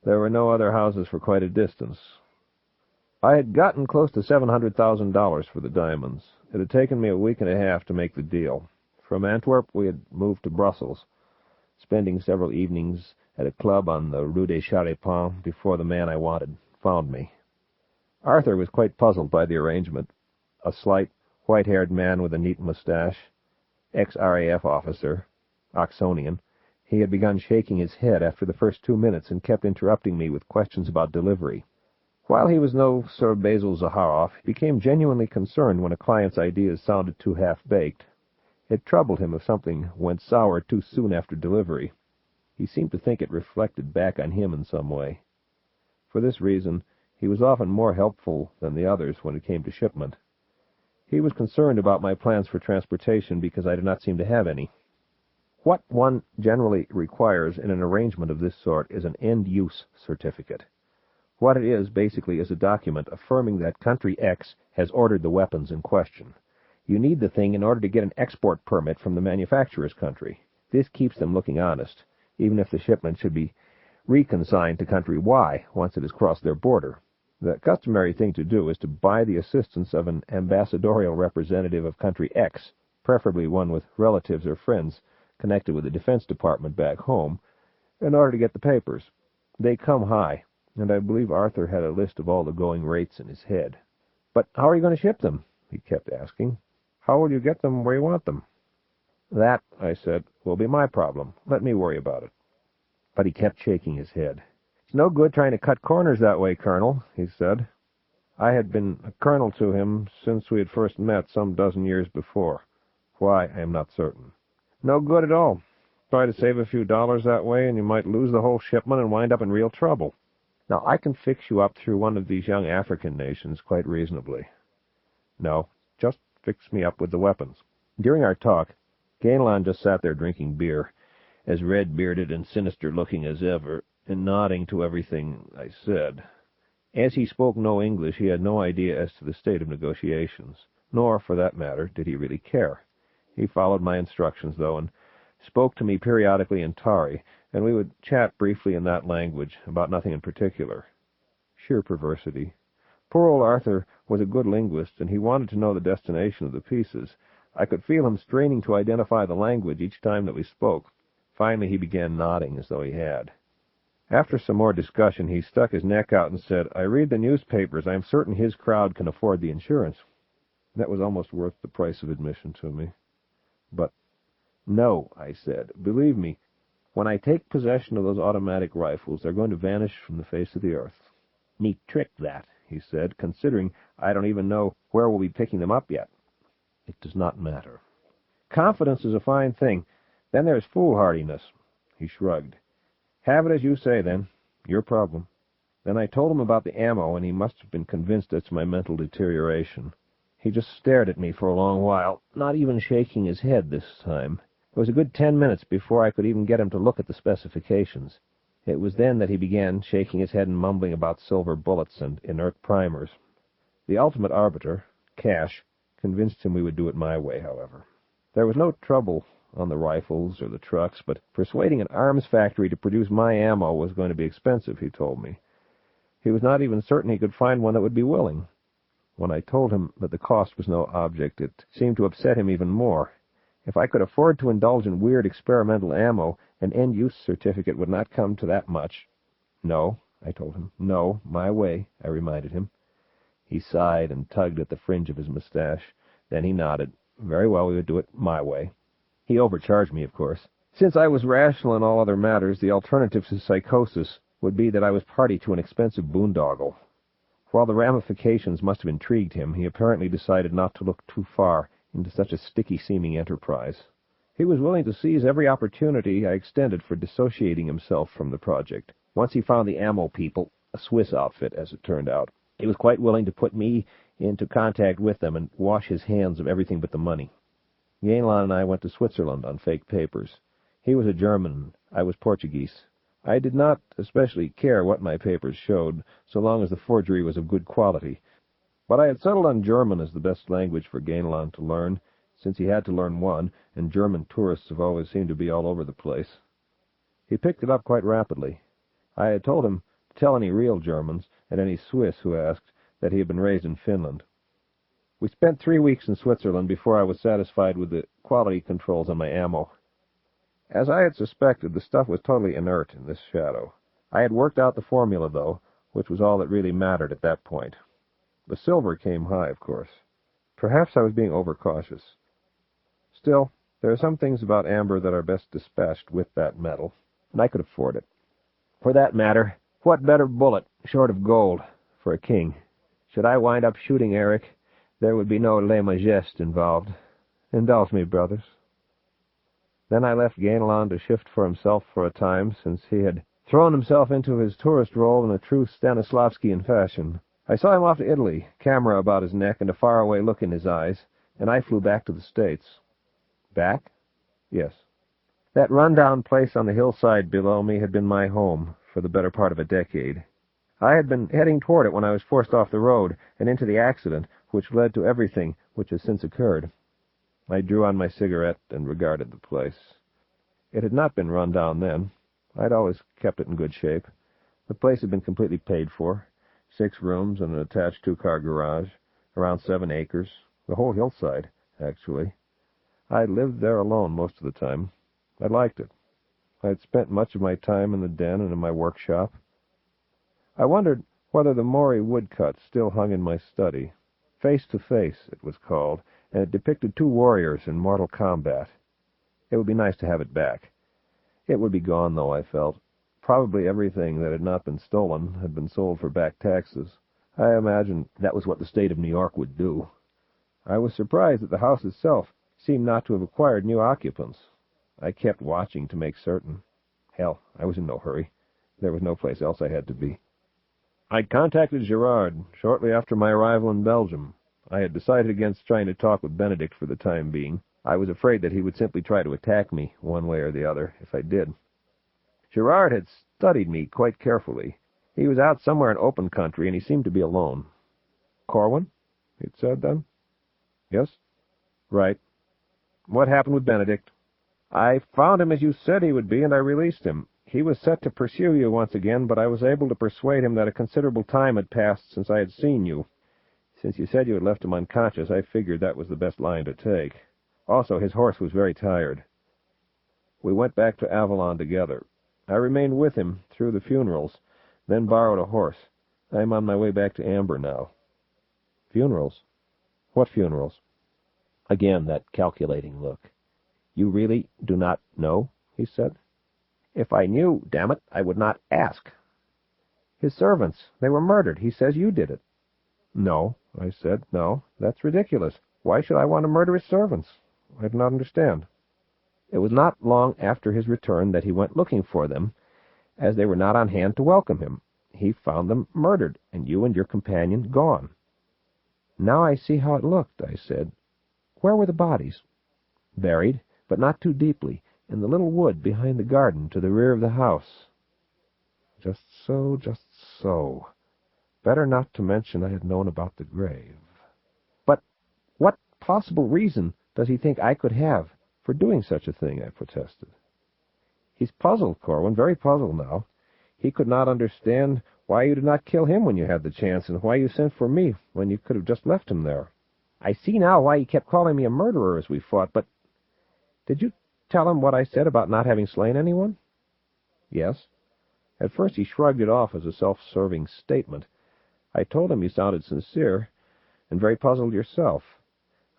There were no other houses for quite a distance. I had gotten close to $700,000 for the diamonds. It had taken me a week and a half to make the deal. From Antwerp, we had moved to Brussels, spending several evenings at a club on the Rue des Charipans before the man I wanted found me. Arthur was quite puzzled by the arrangement. A slight, white-haired man with a neat mustache, ex-RAF officer, Oxonian. He had begun shaking his head after the first 2 minutes and kept interrupting me with questions about delivery. While he was no Sir Basil Zaharoff, he became genuinely concerned when a client's ideas sounded too half-baked. It troubled him if something went sour too soon after delivery. He seemed to think it reflected back on him in some way. For this reason, he was often more helpful than the others when it came to shipment. He was concerned about my plans for transportation because I did not seem to have any. What one generally requires in an arrangement of this sort is an end-use certificate. What it is, basically, is a document affirming that Country X has ordered the weapons in question. You need the thing in order to get an export permit from the manufacturer's country. This keeps them looking honest, even if the shipment should be reconsigned to Country Y once it has crossed their border. The customary thing to do is to buy the assistance of an ambassadorial representative of Country X, preferably one with relatives or friends connected with the Defense Department back home, in order to get the papers. They come high, and I believe Arthur had a list of all the going rates in his head. "But how are you going to ship them?" he kept asking. "How will you get them where you want them?" "That," I said, "will be my problem. Let me worry about it." But he kept shaking his head. "It's no good trying to cut corners that way, Colonel," he said. I had been a colonel to him since we had first met some dozen years before. Why, I am not certain. "No good at all. Try to save a few dollars that way, and you might lose the whole shipment and wind up in real trouble. Now, I can fix you up through one of these young African nations quite reasonably." "No, just fix me up with the weapons." During our talk, Gamelon just sat there drinking beer, as red-bearded and sinister-looking as ever, and nodding to everything I said. As he spoke no English, he had no idea as to the state of negotiations, nor, for that matter, did he really care. He followed my instructions, though, and spoke to me periodically in Tari, and we would chat briefly in that language, about nothing in particular. Sheer perversity. Poor old Arthur was a good linguist, and he wanted to know the destination of the pieces. I could feel him straining to identify the language each time that we spoke. Finally, he began nodding as though he had. After some more discussion, he stuck his neck out and said, "I read the newspapers. I am certain his crowd can afford the insurance." That was almost worth the price of admission to me. "But no," I said. "Believe me, when I take possession of those automatic rifles, they're going to vanish from the face of the earth." "Neat trick, that," he said, "considering I don't even know where we'll be picking them up yet." "It does not matter. Confidence is a fine thing. Then there's foolhardiness." He shrugged. "Have it as you say, then. Your problem." Then I told him about the ammo, and he must have been convinced as to my mental deterioration. He just stared at me for a long while, not even shaking his head this time. It was a good 10 minutes before I could even get him to look at the specifications. It was then that he began shaking his head and mumbling about silver bullets and inert primers. The ultimate arbiter, cash, convinced him we would do it my way, however. There was no trouble on the rifles or the trucks, but persuading an arms factory to produce my ammo was going to be expensive, he told me. He was not even certain he could find one that would be willing. When I told him that the cost was no object, it seemed to upset him even more. If I could afford to indulge in weird experimental ammo, an end-use certificate would not come to that much. "No," I told him. "No, my way," I reminded him. He sighed and tugged at the fringe of his mustache. Then he nodded. Very well, we would do it my way. He overcharged me, of course. Since I was rational in all other matters, the alternative to psychosis would be that I was party to an expensive boondoggle. While the ramifications must have intrigued him, he apparently decided not to look too far into such a sticky-seeming enterprise. He was willing to seize every opportunity I extended for dissociating himself from the project. Once he found the ammo people, a Swiss outfit, as it turned out, he was quite willing to put me into contact with them and wash his hands of everything but the money. Avalon and I went to Switzerland on fake papers. He was a German, I was Portuguese. I did not especially care what my papers showed, so long as the forgery was of good quality. But I had settled on German as the best language for Avalon to learn, since he had to learn one, and German tourists have always seemed to be all over the place. He picked it up quite rapidly. I had told him to tell any real Germans, and any Swiss who asked, that he had been raised in Finland. We spent 3 weeks in Switzerland before I was satisfied with the quality controls on my ammo. As I had suspected, the stuff was totally inert in this shadow. I had worked out the formula, though, which was all that really mattered at that point. The silver came high, of course. Perhaps I was being overcautious. Still, there are some things about amber that are best dispatched with that metal, and I could afford it. For that matter, what better bullet, short of gold, for a king? Should I wind up shooting Eric, there would be no lèse majesté involved. Indulge me, brothers. Then I left Avalon to shift for himself for a time, since he had thrown himself into his tourist role in a true Stanislavskian fashion. I saw him off to Italy, camera about his neck and a faraway look in his eyes, and I flew back to the States. Back? Yes. That run-down place on the hillside below me had been my home for the better part of a decade. I had been heading toward it when I was forced off the road and into the accident which led to everything which has since occurred. I drew on my cigarette and regarded the place. It had not been run down then. I'd always kept it in good shape. The place had been completely paid for. 6 rooms and an attached 2-car garage, around 7 acres, the whole hillside, actually. I lived there alone most of the time. I liked it. I had spent much of my time in the den and in my workshop. I wondered whether the Maury woodcut still hung in my study. Face to Face, it was called, and it depicted 2 warriors in mortal combat. It would be nice to have it back. It would be gone, though, I felt. Probably everything that had not been stolen had been sold for back taxes. I imagined that was what the state of New York would do. I was surprised that the house itself seemed not to have acquired new occupants. I kept watching to make certain. Hell, I was in no hurry. There was no place else I had to be. I'd contacted Gerard shortly after my arrival in Belgium. I had decided against trying to talk with Benedict for the time being. I was afraid that he would simply try to attack me, one way or the other, if I did. Gerard had studied me quite carefully. He was out somewhere in open country, and he seemed to be alone. "Corwin?" he'd said then. "Yes?" "Right. What happened with Benedict?" "I found him as you said he would be, and I released him. He was set to pursue you once again, but I was able to persuade him that a considerable time had passed since I had seen you. Since you said you had left him unconscious, I figured that was the best line to take. Also, his horse was very tired. We went back to Avalon together. I remained with him through the funerals, then borrowed a horse. I am on my way back to Amber now." "Funerals? What funerals?" Again that calculating look. "You really do not know?" he said. "If I knew, damn it, I would not ask." "His servants, they were murdered. He says you did it." No, I said. No, that's ridiculous. Why should I want to murder his servants? I do not understand. It was not long after his return that he went looking for them, as they were not on hand to welcome him. He found them murdered, and you and your companion gone. Now I see how it looked, I said. Where were the bodies? Buried, but not too deeply, in the little wood behind the garden to the rear of the house. Just so, just so. Better not to mention I had known about the grave. But what possible reason does he think I could have for doing such a thing? I protested. He's puzzled, Corwin, very puzzled now. He could not understand why you did not kill him when you had the chance, and why you sent for me when you could have just left him there. I see now why he kept calling me a murderer as we fought, but did you tell him what I said about not having slain anyone? Yes. At first he shrugged it off as a self-serving statement. I told him you sounded sincere, and very puzzled yourself.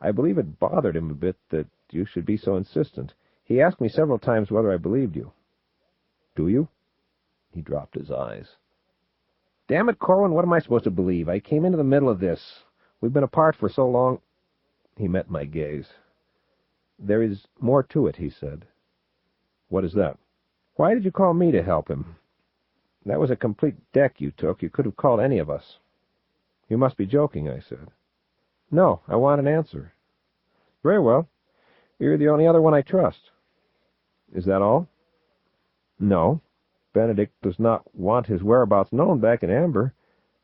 I believe it bothered him a bit that you should be so insistent. He asked me several times whether I believed you. Do you? He dropped his eyes. Damn it, Corwin, what am I supposed to believe? I came into the middle of this. We've been apart for so long. He met my gaze. There is more to it, he said. What is that? Why did you call me to help him? That was a complete deck you took. You could have called any of us. You must be joking, I said. No, I want an answer. Very well. You're the only other one I trust. Is that all? No. Benedict does not want his whereabouts known back in Amber.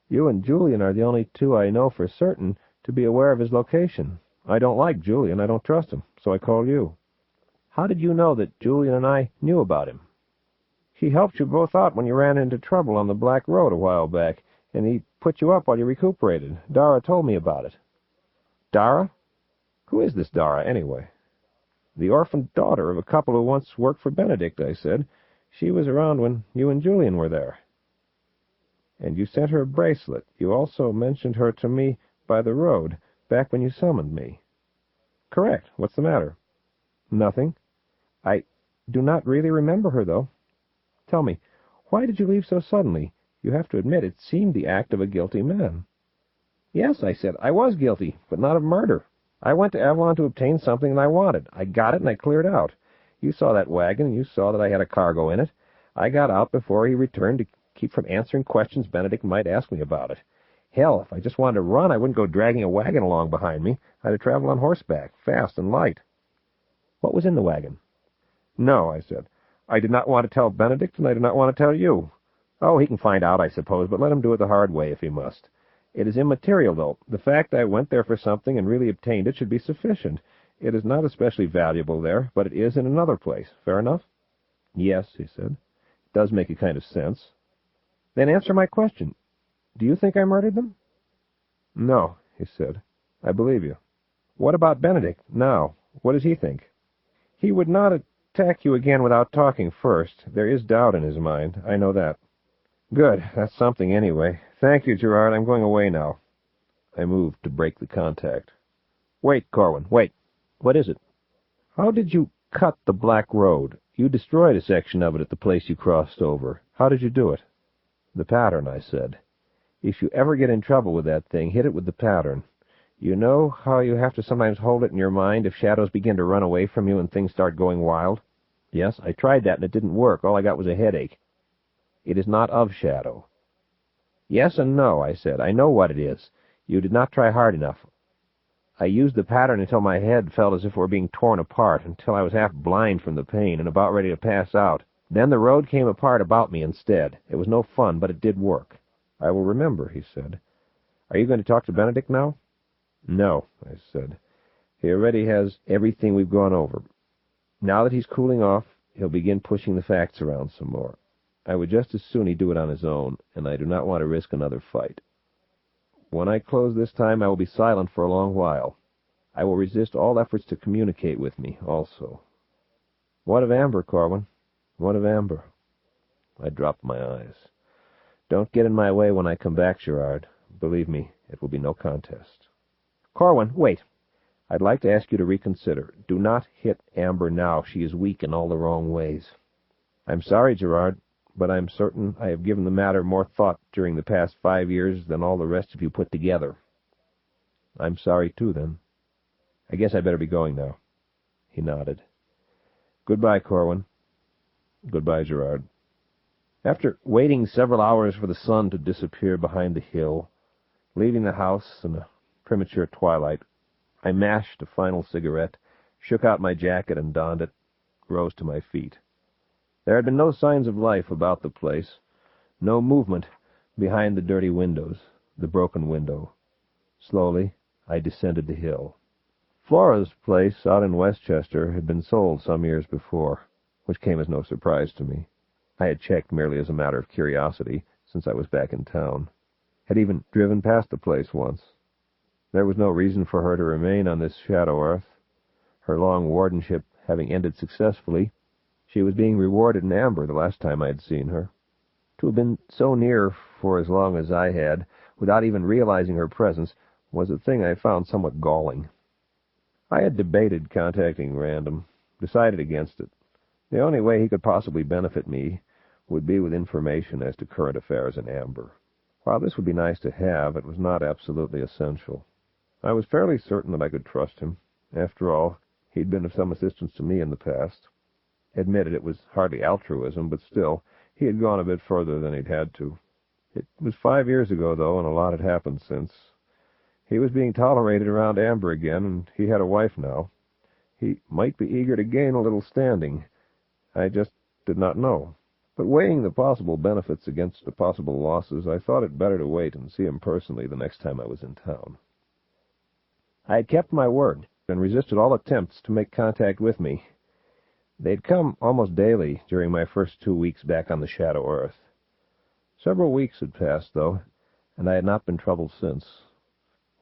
You and Julian are the only two I know for certain to be aware of his location. I don't like Julian. I don't trust him, so I call you. How did you know that Julian and I knew about him? He helped you both out when you ran into trouble on the Black Road a while back, and he put you up while you recuperated. Dara told me about it. Dara? Who is this Dara, anyway? The orphaned daughter of a couple who once worked for Benedict, I said. She was around when you and Julian were there. And you sent her a bracelet. You also mentioned her to me by the road, back when you summoned me. Correct. What's the matter? Nothing. I do not really remember her, though. Tell me, why did you leave so suddenly? You have to admit it seemed the act of a guilty man. Yes, I said, I was guilty, but not of murder. I went to Avalon to obtain something that I wanted. I got it, and I cleared out. You saw that wagon, and you saw that I had a cargo in it. I got out before he returned to keep from answering questions Benedict might ask me about it. Hell, if I just wanted to run, I wouldn't go dragging a wagon along behind me. I'd have traveled on horseback, fast and light. What was in the wagon? No, I said. I did not want to tell Benedict, and I did not want to tell you. Oh, he can find out, I suppose, but let him do it the hard way if he must. It is immaterial, though. The fact I went there for something and really obtained it should be sufficient. It is not especially valuable there, but it is in another place. Fair enough? Yes, he said. It does make a kind of sense. Then answer my question. Do you think I murdered them? No, he said. I believe you. What about Benedict, now? What does he think? He would not attack you again without talking first. There is doubt in his mind. I know that. Good. That's something, anyway. Thank you, Gerard. I'm going away now. I moved to break the contact. Wait, Corwin, wait. What is it? How did you cut the Black Road? You destroyed a section of it at the place you crossed over. How did you do it? The pattern, I said. If you ever get in trouble with that thing, hit it with the pattern. You know how you have to sometimes hold it in your mind if shadows begin to run away from you and things start going wild? Yes, I tried that and it didn't work. All I got was a headache. It is not of shadow. Yes and no, I said. I know what it is. You did not try hard enough. I used the pattern until my head felt as if it were being torn apart, until I was half blind from the pain and about ready to pass out. Then the road came apart about me instead. It was no fun, but it did work. I will remember, he said. Are you going to talk to Benedict now? No, I said. He already has everything we've gone over. Now that he's cooling off, he'll begin pushing the facts around some more. I would just as soon he do it on his own, and I do not want to risk another fight. When I close this time, I will be silent for a long while. I will resist all efforts to communicate with me, also. What of Amber, Corwin? What of Amber? I dropped my eyes. Don't get in my way when I come back, Gerard. Believe me, it will be no contest. Corwin, wait. I'd like to ask you to reconsider. Do not hit Amber now. She is weak in all the wrong ways. I'm sorry, Gerard. but I'm certain I have given the matter more thought during the past 5 years than all the rest of you put together. I'm sorry, too, then. I guess I'd better be going now. He nodded. Goodbye, Corwin. Goodbye, Gerard. After waiting several hours for the sun to disappear behind the hill, leaving the house in a premature twilight, I mashed a final cigarette, shook out my jacket and donned it, rose to my feet. There had been no signs of life about the place, no movement behind the dirty windows, the broken window. Slowly, I descended the hill. Flora's place out in Westchester had been sold some years before, which came as no surprise to me. I had checked merely as a matter of curiosity since I was back in town. Had even driven past the place once. There was no reason for her to remain on this shadow earth. Her long wardenship having ended successfully, she was being rewarded in amber the last time I had seen her. To have been so near for as long as I had, without even realizing her presence, was a thing I found somewhat galling. I had debated contacting Random, decided against it. The only way he could possibly benefit me would be with information as to current affairs in Amber. While this would be nice to have, it was not absolutely essential. I was fairly certain that I could trust him. After all, he'd been of some assistance to me in the past. Admitted it was hardly altruism, but still, he had gone a bit further than he'd had to. It was 5 years ago, though, and a lot had happened since. He was being tolerated around Amber again, and he had a wife now. He might be eager to gain a little standing. I just did not know. But weighing the possible benefits against the possible losses, I thought it better to wait and see him personally the next time I was in town. I had kept my word and resisted all attempts to make contact with me. They'd come almost daily during my first 2 weeks back on the Shadow Earth. Several weeks had passed, though, and I had not been troubled since.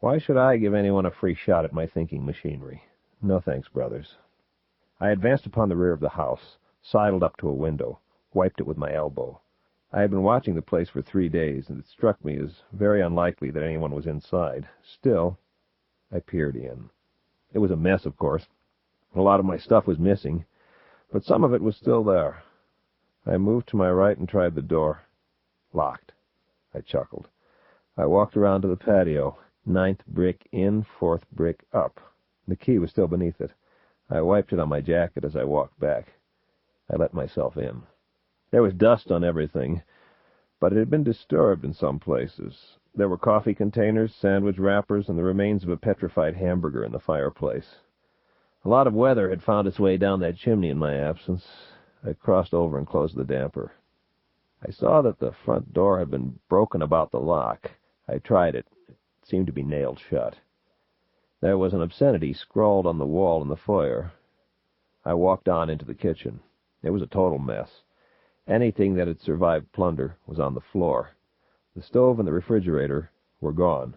Why should I give anyone a free shot at my thinking machinery? No thanks, brothers. I advanced upon the rear of the house, sidled up to a window, wiped it with my elbow. I had been watching the place for 3 days, and it struck me as very unlikely that anyone was inside. Still, I peered in. It was a mess, of course. A lot of my stuff was missing, but some of it was still there. I moved to my right and tried the door. Locked. I chuckled. I walked around to the patio. 9th brick in, 4th brick up. The key was still beneath it. I wiped it on my jacket as I walked back. I let myself in. There was dust on everything, but it had been disturbed in some places. There were coffee containers, sandwich wrappers, and the remains of a petrified hamburger in the fireplace. A lot of weather had found its way down that chimney in my absence. I crossed over and closed the damper. I saw that the front door had been broken about the lock. I tried it. It seemed to be nailed shut. There was an obscenity scrawled on the wall in the foyer. I walked on into the kitchen. It was a total mess. Anything that had survived plunder was on the floor. The stove and the refrigerator were gone,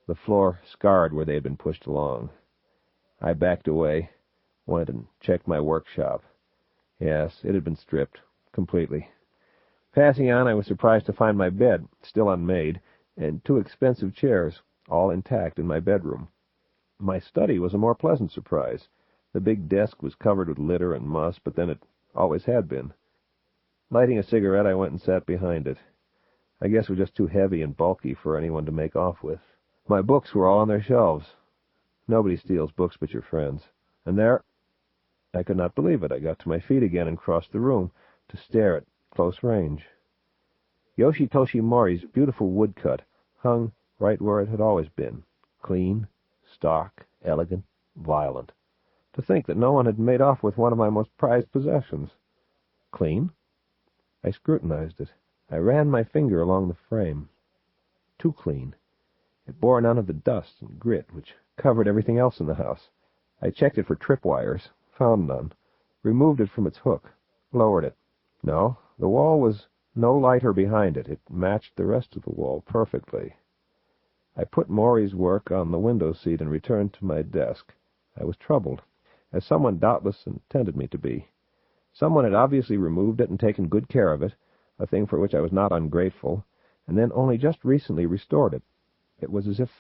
the floor scarred where they had been pushed along. I backed away, went and checked my workshop. Yes, it had been stripped, completely. Passing on, I was surprised to find my bed, still unmade, and 2 expensive chairs, all intact in my bedroom. My study was a more pleasant surprise. The big desk was covered with litter and muss, but then it always had been. Lighting a cigarette, I went and sat behind it. I guess it was just too heavy and bulky for anyone to make off with. My books were all on their shelves. Nobody steals books but your friends. And there, I could not believe it. I got to my feet again and crossed the room to stare at close range. Yoshitoshi Mori's beautiful woodcut hung right where it had always been. Clean, stark, elegant, violent. To think that no one had made off with one of my most prized possessions. Clean? I scrutinized it. I ran my finger along the frame. Too clean. It bore none of the dust and grit which covered everything else in the house. I checked it for tripwires, found none, removed it from its hook, lowered it. No, the wall was no lighter behind it. It matched the rest of the wall perfectly. I put Maury's work on the window seat and returned to my desk. I was troubled, as someone doubtless intended me to be. Someone had obviously removed it and taken good care of it, a thing for which I was not ungrateful, and then only just recently restored it. It was as if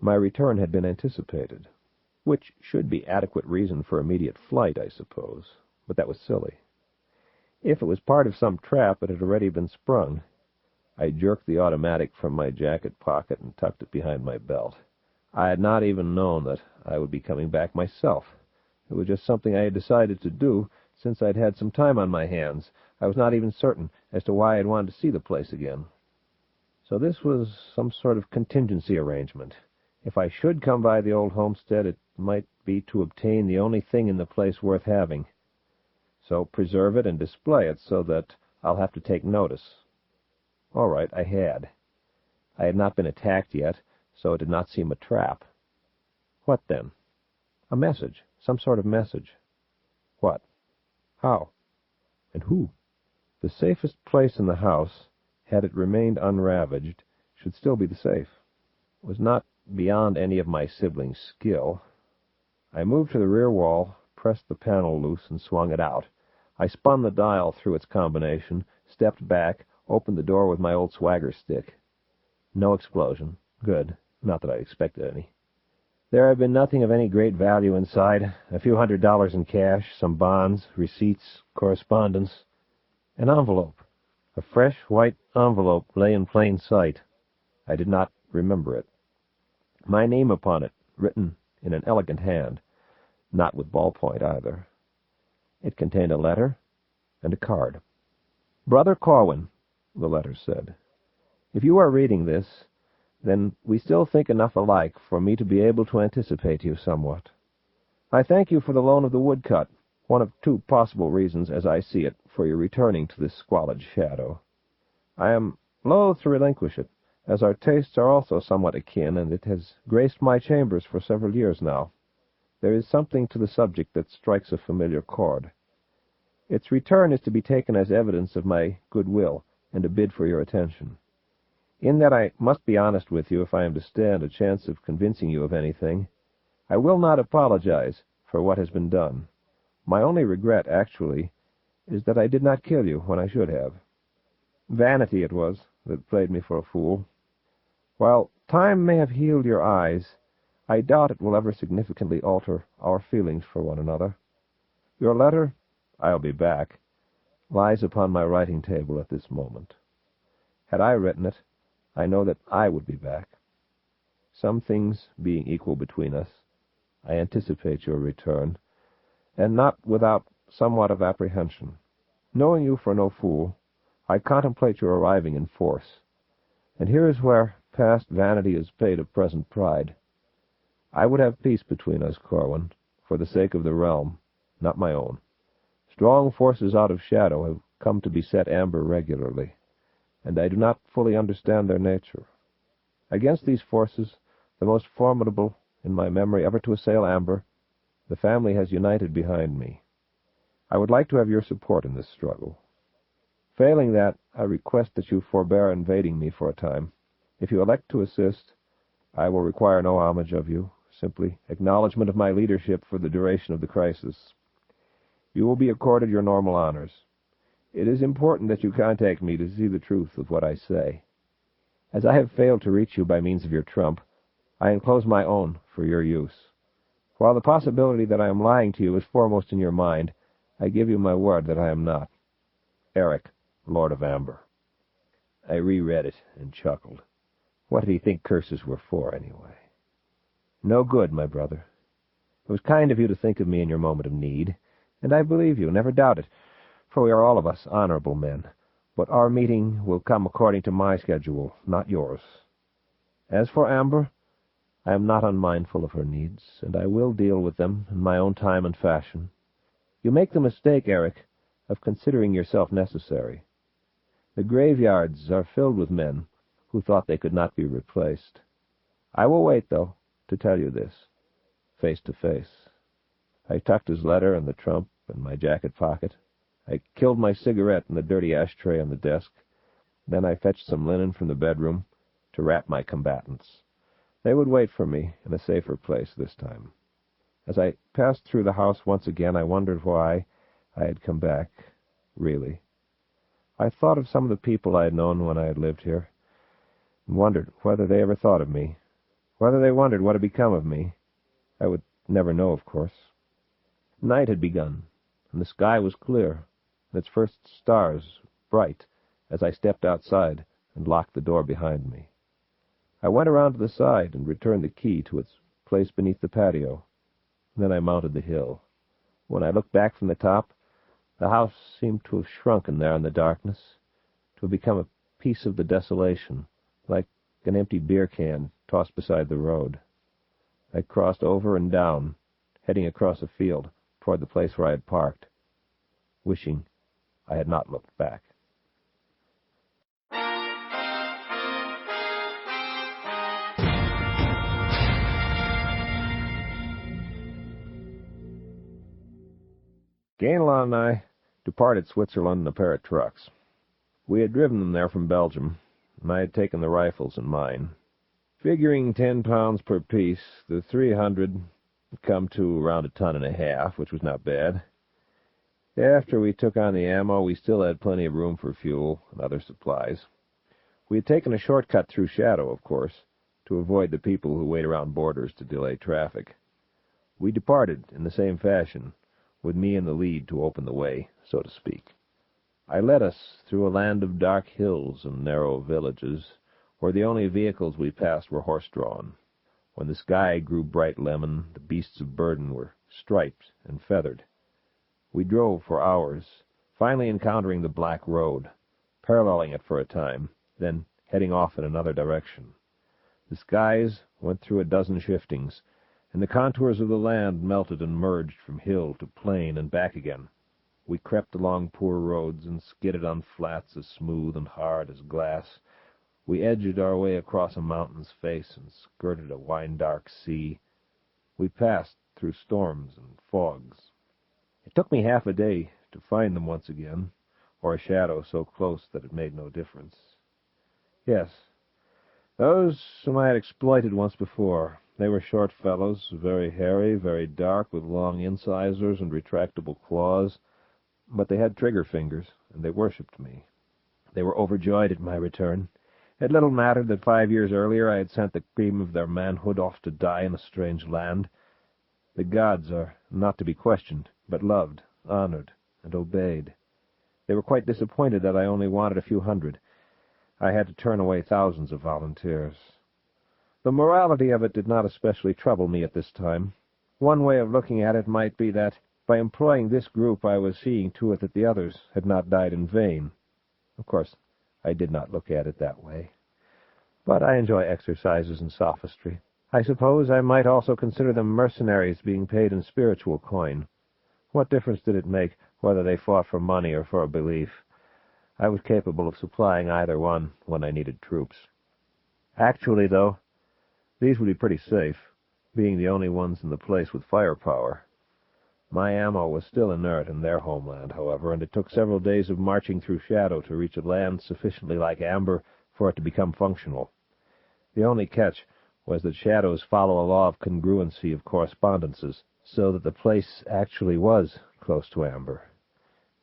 my return had been anticipated, which should be adequate reason for immediate flight, I suppose, but that was silly. If it was part of some trap, it had already been sprung. I jerked the automatic from my jacket pocket and tucked it behind my belt. I had not even known that I would be coming back myself. It was just something I had decided to do, since I'd had some time on my hands. I was not even certain as to why I'd wanted to see the place again. So this was some sort of contingency arrangement. If I should come by the old homestead, it might be to obtain the only thing in the place worth having. So preserve it and display it so that I'll have to take notice. All right, I had. I had not been attacked yet, so it did not seem a trap. What then? A message, some sort of message. What? How? And who? The safest place in the house, had it remained unravaged, should still be the safe. It was not beyond any of my siblings' skill. I moved to the rear wall, pressed the panel loose, and swung it out. I spun the dial through its combination, stepped back, opened the door with my old swagger stick. No explosion. Good. Not that I expected any. There had been nothing of any great value inside. A few $100s in cash, some bonds, receipts, correspondence. An envelope. A fresh white envelope lay in plain sight. I did not remember it. My name upon it, written in an elegant hand, not with ballpoint either. It contained a letter and a card. Brother Corwin, the letter said, if you are reading this, then we still think enough alike for me to be able to anticipate you somewhat. I thank you for the loan of the woodcut, one of two possible reasons, as I see it, for your returning to this squalid shadow. I am loath to relinquish it, as our tastes are also somewhat akin, and it has graced my chambers for several years now. There is something to the subject that strikes a familiar chord. Its return is to be taken as evidence of my goodwill and a bid for your attention. In that I must be honest with you if I am to stand a chance of convincing you of anything. I will not apologize for what has been done. My only regret, actually, is that I did not kill you when I should have. Vanity it was that played me for a fool. While time may have healed your eyes, I doubt it will ever significantly alter our feelings for one another. Your letter, I'll be back, lies upon my writing table at this moment. Had I written it, I know that I would be back. Some things being equal between us, I anticipate your return, and not without somewhat of apprehension. Knowing you for no fool, I contemplate your arriving in force, and here is where past vanity is paid of present pride. I would have peace between us, Corwin, for the sake of the realm, not my own. Strong forces out of shadow have come to beset Amber regularly, and I do not fully understand their nature. Against these forces, the most formidable in my memory ever to assail Amber, the family has united behind me. I would like to have your support in this struggle. Failing that, I request that you forbear invading me for a time. If you elect to assist, I will require no homage of you, simply acknowledgment of my leadership for the duration of the crisis. You will be accorded your normal honors. It is important that you contact me to see the truth of what I say. As I have failed to reach you by means of your trump, I enclose my own for your use. While the possibility that I am lying to you is foremost in your mind, I give you my word that I am not. Eric, Lord of Amber. I reread it and chuckled. What did he think curses were for, anyway? No good, my brother. It was kind of you to think of me in your moment of need, and I believe you, never doubt it, for we are all of us honorable men. But our meeting will come according to my schedule, not yours. As for Amber, I am not unmindful of her needs, and I will deal with them in my own time and fashion. You make the mistake, Eric, of considering yourself necessary. The graveyards are filled with men who thought they could not be replaced. I will wait, though, to tell you this, face to face. I tucked his letter and the trump in my jacket pocket. I killed my cigarette in the dirty ashtray on the desk. Then I fetched some linen from the bedroom to wrap my combatants. They would wait for me in a safer place this time. As I passed through the house once again, I wondered why I had come back, really. I thought of some of the people I had known when I had lived here, and wondered whether they ever thought of me, whether they wondered what had become of me. I would never know, of course. Night had begun, and the sky was clear. its first stars bright, as I stepped outside and locked the door behind me. I went around to the side and returned the key to its place beneath the patio. Then I mounted the hill. When I looked back from the top, the house seemed to have shrunken there in the darkness, to have become a piece of the desolation, like an empty beer can tossed beside the road. I crossed over and down, heading across a field toward the place where I had parked, wishing I had not looked back. Gainlaw and I departed Switzerland in a pair of trucks. We had driven them there from Belgium, and I had taken the rifles in mine. Figuring 10 pounds per piece, the 300 had come to around 1.5 tons, which was not bad. After we took on the ammo, we still had plenty of room for fuel and other supplies. We had taken a shortcut through Shadow, of course, to avoid the people who wait around borders to delay traffic. We departed in the same fashion, with me in the lead to open the way, so to speak. I led us through a land of dark hills and narrow villages, where the only vehicles we passed were horse-drawn. When the sky grew bright lemon, the beasts of burden were striped and feathered. We drove for hours, finally encountering the Black Road, paralleling it for a time, then heading off in another direction. The skies went through a dozen shiftings, and the contours of the land melted and merged from hill to plain and back again. We crept along poor roads and skidded on flats as smooth and hard as glass. We edged our way across a mountain's face and skirted a wine-dark sea. We passed through storms and fogs. It took me half a day to find them once again, or a shadow so close that it made no difference. Yes, those whom I had exploited once before. They were short fellows, very hairy, very dark, with long incisors and retractable claws, but they had trigger fingers, and they worshipped me. They were overjoyed at my return. It little mattered that 5 years earlier I had sent the cream of their manhood off to die in a strange land. The gods are not to be questioned, but loved, honored, and obeyed. They were quite disappointed that I only wanted a few hundred. I had to turn away thousands of volunteers. The morality of it did not especially trouble me at this time. One way of looking at it might be that, by employing this group, I was seeing to it that the others had not died in vain. Of course, I did not look at it that way. But I enjoy exercises in sophistry. I suppose I might also consider them mercenaries being paid in spiritual coin. What difference did it make whether they fought for money or for a belief? I was capable of supplying either one when I needed troops. Actually, though, these would be pretty safe, being the only ones in the place with firepower. My ammo was still inert in their homeland, however, and it took several days of marching through Shadow to reach a land sufficiently like amber for it to become functional. The only catch was that shadows follow a law of congruency of correspondences, so that the place actually was close to amber.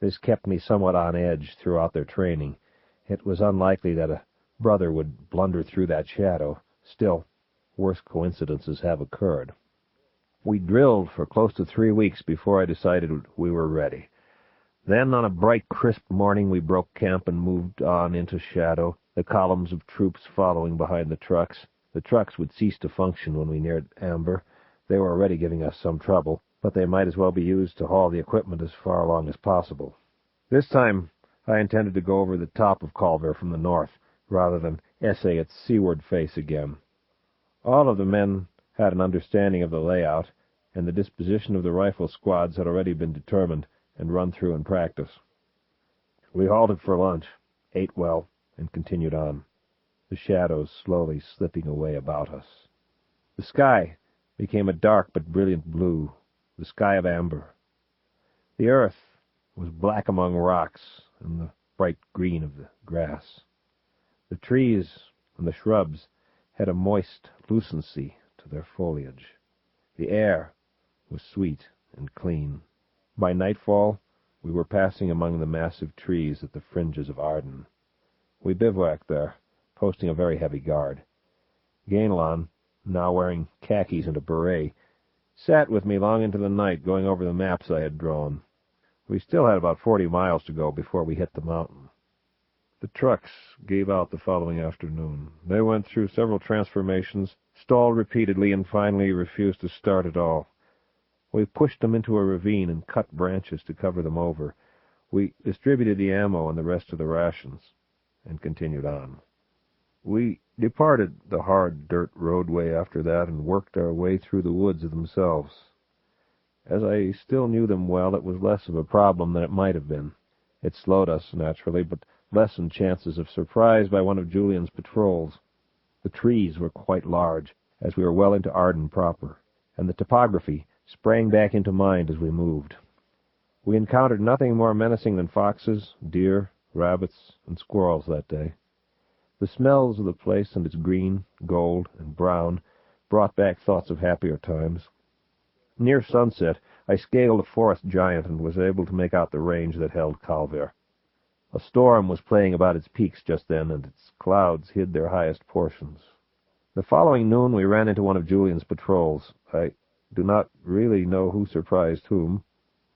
This kept me somewhat on edge throughout their training. It was unlikely that a brother would blunder through that shadow. Still, worse coincidences have occurred. We drilled for close to 3 weeks before I decided we were ready. Then, on a bright, crisp morning, we broke camp and moved on into Shadow, the columns of troops following behind the trucks. The trucks would cease to function when we neared amber. They were already giving us some trouble, but they might as well be used to haul the equipment as far along as possible. This time, I intended to go over the top of Culver from the north, rather than essay its seaward face again. All of the men had an understanding of the layout, and the disposition of the rifle squads had already been determined and run through in practice. We halted for lunch, ate well, and continued on, the shadows slowly slipping away about us. The sky became a dark but brilliant blue, the sky of amber. The earth was black among rocks and the bright green of the grass. The trees and the shrubs had a moist lucency to their foliage. The air was sweet and clean. By nightfall, we were passing among the massive trees at the fringes of Arden. We bivouacked there, posting a very heavy guard. Gainlaw, now wearing khakis and a beret, sat with me long into the night going over the maps I had drawn. We still had about 40 miles to go before we hit the mountain. The trucks gave out the following afternoon. They went through several transformations, stalled repeatedly, and finally refused to start at all. We pushed them into a ravine and cut branches to cover them over. We distributed the ammo and the rest of the rations, and continued on. We departed the hard dirt roadway after that and worked our way through the woods themselves. As I still knew them well, it was less of a problem than it might have been. It slowed us, naturally, but lessened chances of surprise by one of Julian's patrols. The trees were quite large, as we were well into Arden proper, and the topography sprang back into mind as we moved. We encountered nothing more menacing than foxes, deer, rabbits, and squirrels that day. The smells of the place and its green, gold, and brown brought back thoughts of happier times. Near sunset, I scaled a forest giant and was able to make out the range that held Calver. A storm was playing about its peaks just then, and its clouds hid their highest portions. The following noon we ran into one of Julian's patrols. I do not really know who surprised whom,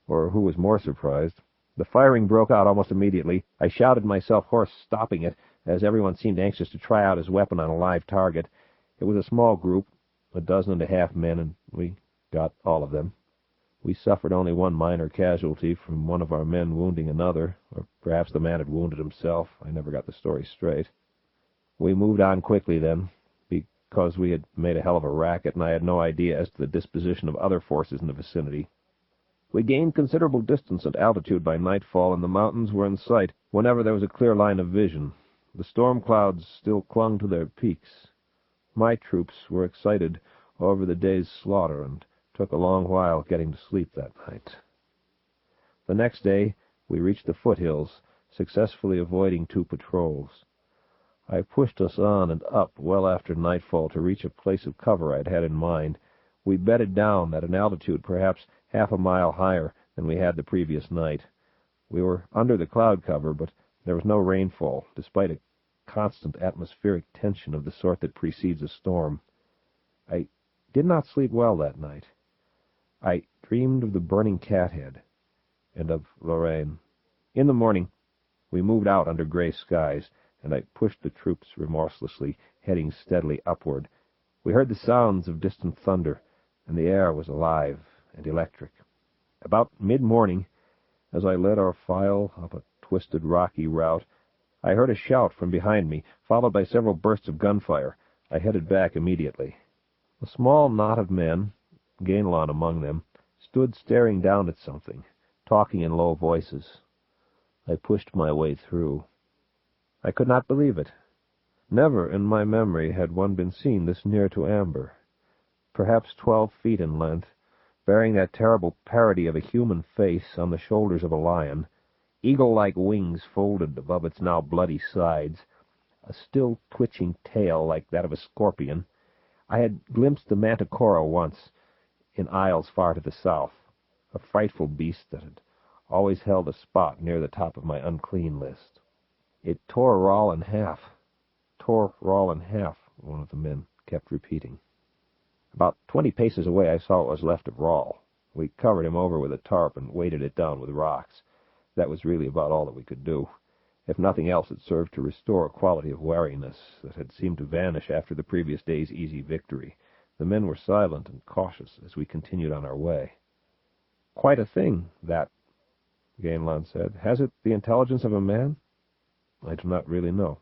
or who was more surprised. The firing broke out almost immediately. I shouted myself hoarse, stopping it, as everyone seemed anxious to try out his weapon on a live target. It was a small group, 12 men, and we got all of them. We suffered only one minor casualty from one of our men wounding another, or perhaps the man had wounded himself. I never got the story straight. We moved on quickly then, because we had made a hell of a racket, and I had no idea as to the disposition of other forces in the vicinity. We gained considerable distance and altitude by nightfall, and the mountains were in sight whenever there was a clear line of vision. The storm clouds still clung to their peaks. My troops were excited over the day's slaughter, and took a long while getting to sleep that night. The next day we reached the foothills, successfully avoiding 2 patrols. I pushed us on and up well after nightfall to reach a place of cover I'd had in mind. We bedded down at an altitude perhaps half a mile higher than we had the previous night. We were under the cloud cover, but there was no rainfall, despite a constant atmospheric tension of the sort that precedes a storm. I did not sleep well that night. I dreamed of the burning Cathead and of Lorraine. In the morning, we moved out under gray skies, and I pushed the troops remorselessly, heading steadily upward. We heard the sounds of distant thunder, and the air was alive and electric. About mid-morning, as I led our file up a twisted, rocky route, I heard a shout from behind me, followed by several bursts of gunfire. I headed back immediately. A small knot of men, Gainlon among them, stood staring down at something, talking in low voices. I pushed my way through. I could not believe it. Never in my memory had one been seen this near to amber. Perhaps 12 feet in length, bearing that terrible parody of a human face on the shoulders of a lion, eagle-like wings folded above its now bloody sides, a still twitching tail like that of a scorpion. I had glimpsed the manticora once, in isles far to the south, a frightful beast that had always held a spot near the top of my unclean list. It tore Rawl in half, one of the men kept repeating. About 20 paces away I saw what was left of Rawl. We covered him over with a tarp and weighted it down with rocks. That was really about all that we could do. If nothing else, it served to restore a quality of wariness that had seemed to vanish after the previous day's easy victory. The men were silent and cautious as we continued on our way. "Quite a thing, that," Gainlon said. "Has it the intelligence of a man?" "I do not really know.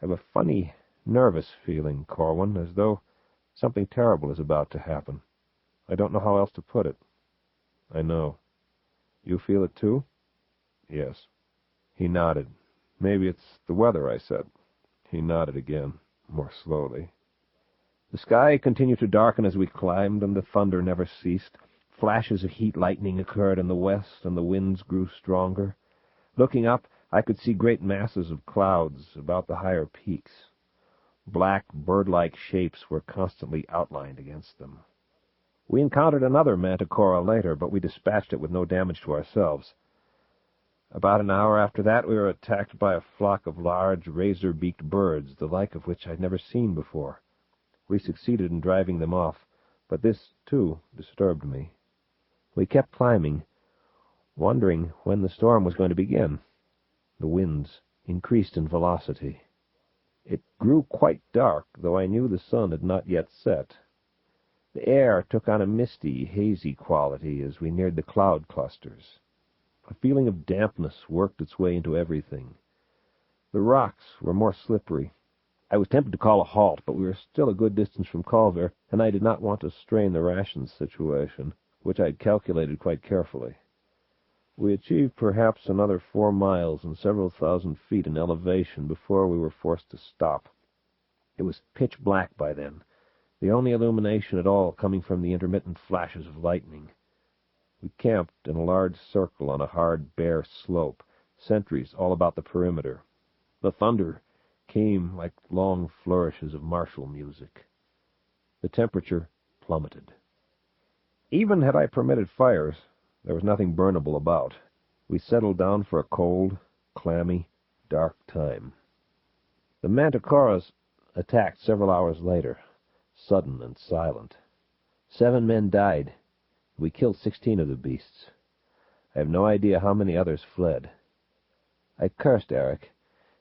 I have a funny, nervous feeling, Corwin, as though something terrible is about to happen. I don't know how else to put it." "I know. You feel it too?" "Yes." He nodded. "Maybe it's the weather," I said. He nodded again, more slowly. The sky continued to darken as we climbed, and the thunder never ceased. Flashes of heat lightning occurred in the west, and the winds grew stronger. Looking up, I could see great masses of clouds about the higher peaks. Black, bird-like shapes were constantly outlined against them. We encountered another manticora later, but we dispatched it with no damage to ourselves. About an hour after that, we were attacked by a flock of large, razor-beaked birds, the like of which I had never seen before. We succeeded in driving them off, but this, too, disturbed me. We kept climbing. wondering when the storm was going to begin. The winds increased in velocity. It grew quite dark, though I knew the sun had not yet set. The air took on a misty, hazy quality as we neared the cloud clusters. A feeling of dampness worked its way into everything. The rocks were more slippery. I was tempted to call a halt, but we were still a good distance from Calver, and I did not want to strain the rations situation, which I had calculated quite carefully. We achieved perhaps another 4 miles and several thousand feet in elevation before we were forced to stop. It was pitch black by then, the only illumination at all coming from the intermittent flashes of lightning. We camped in a large circle on a hard, bare slope, sentries all about the perimeter. The thunder came like long flourishes of martial music. The temperature plummeted. Even had I permitted fires, there was nothing burnable about. We settled down for a cold, clammy, dark time. The manticoras attacked several hours later, sudden and silent. 7 men died. We killed 16 of the beasts. I have no idea how many others fled. I cursed Eric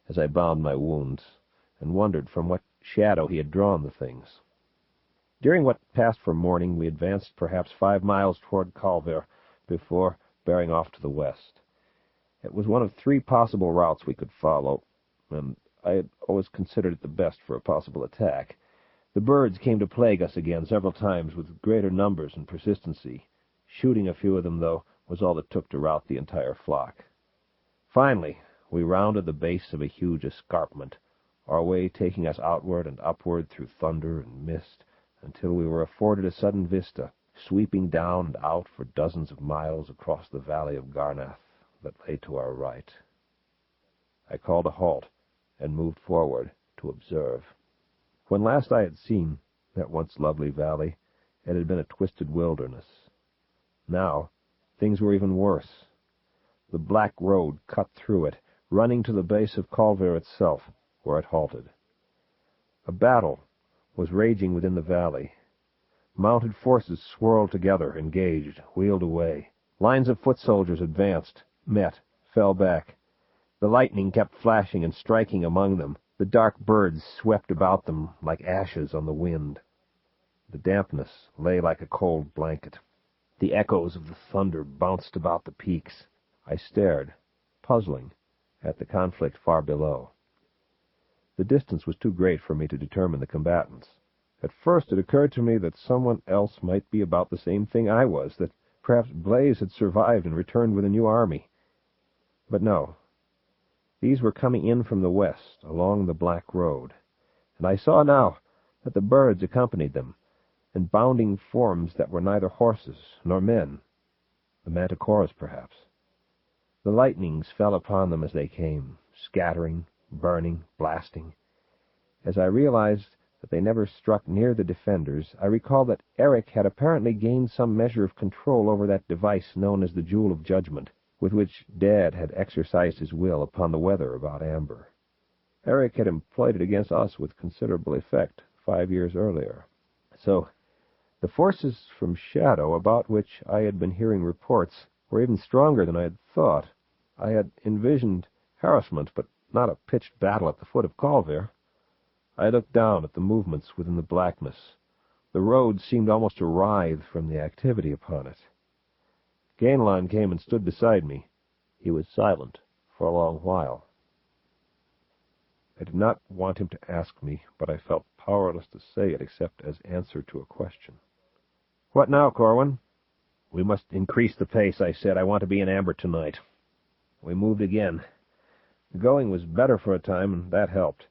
as I bound my wounds, and wondered from what shadow he had drawn the things. During what passed for morning, we advanced perhaps 5 miles toward Calver before bearing off to the west. It was one of 3 possible routes we could follow, and I had always considered it the best for a possible attack. The birds came to plague us again several times with greater numbers and persistency. Shooting a few of them, though, was all it took to rout the entire flock. Finally, we rounded the base of a huge escarpment, our way taking us outward and upward through thunder and mist, until we were afforded a sudden vista, sweeping down and out for dozens of miles across the valley of Garnath that lay to our right. I called a halt and moved forward to observe. When last I had seen that once lovely valley, it had been a twisted wilderness. Now, things were even worse. The black road cut through it, running to the base of Calver itself, where it halted. A battle was raging within the valley. Mounted forces swirled together, engaged, wheeled away. Lines of foot soldiers advanced, met, fell back. The lightning kept flashing and striking among them. The dark birds swept about them like ashes on the wind. The dampness lay like a cold blanket. The echoes of the thunder bounced about the peaks. I stared, puzzling, at the conflict far below. The distance was too great for me to determine the combatants. At first it occurred to me that someone else might be about the same thing I was, that perhaps Blaze had survived and returned with a new army. But no. These were coming in from the west, along the Black Road, and I saw now that the birds accompanied them, in bounding forms that were neither horses nor men. The manticoras, perhaps. The lightnings fell upon them as they came, scattering, burning, blasting. As I realized that they never struck near the defenders, I recalled that Eric had apparently gained some measure of control over that device known as the Jewel of Judgment, with which Dad had exercised his will upon the weather about Amber. Eric had employed it against us with considerable effect 5 years earlier. So, the forces from Shadow, about which I had been hearing reports, were even stronger than I had thought. I had envisioned harassment, but not a pitched battle at the foot of Calver. I looked down at the movements within the blackness. The road seemed almost to writhe from the activity upon it. Gainlan came and stood beside me. He was silent for a long while. I did not want him to ask me, but I felt powerless to say it except as answer to a question. "What now, Corwin?" "We must increase the pace," I said. "I want to be in Amber tonight." We moved again. The going was better for a time, and that helped.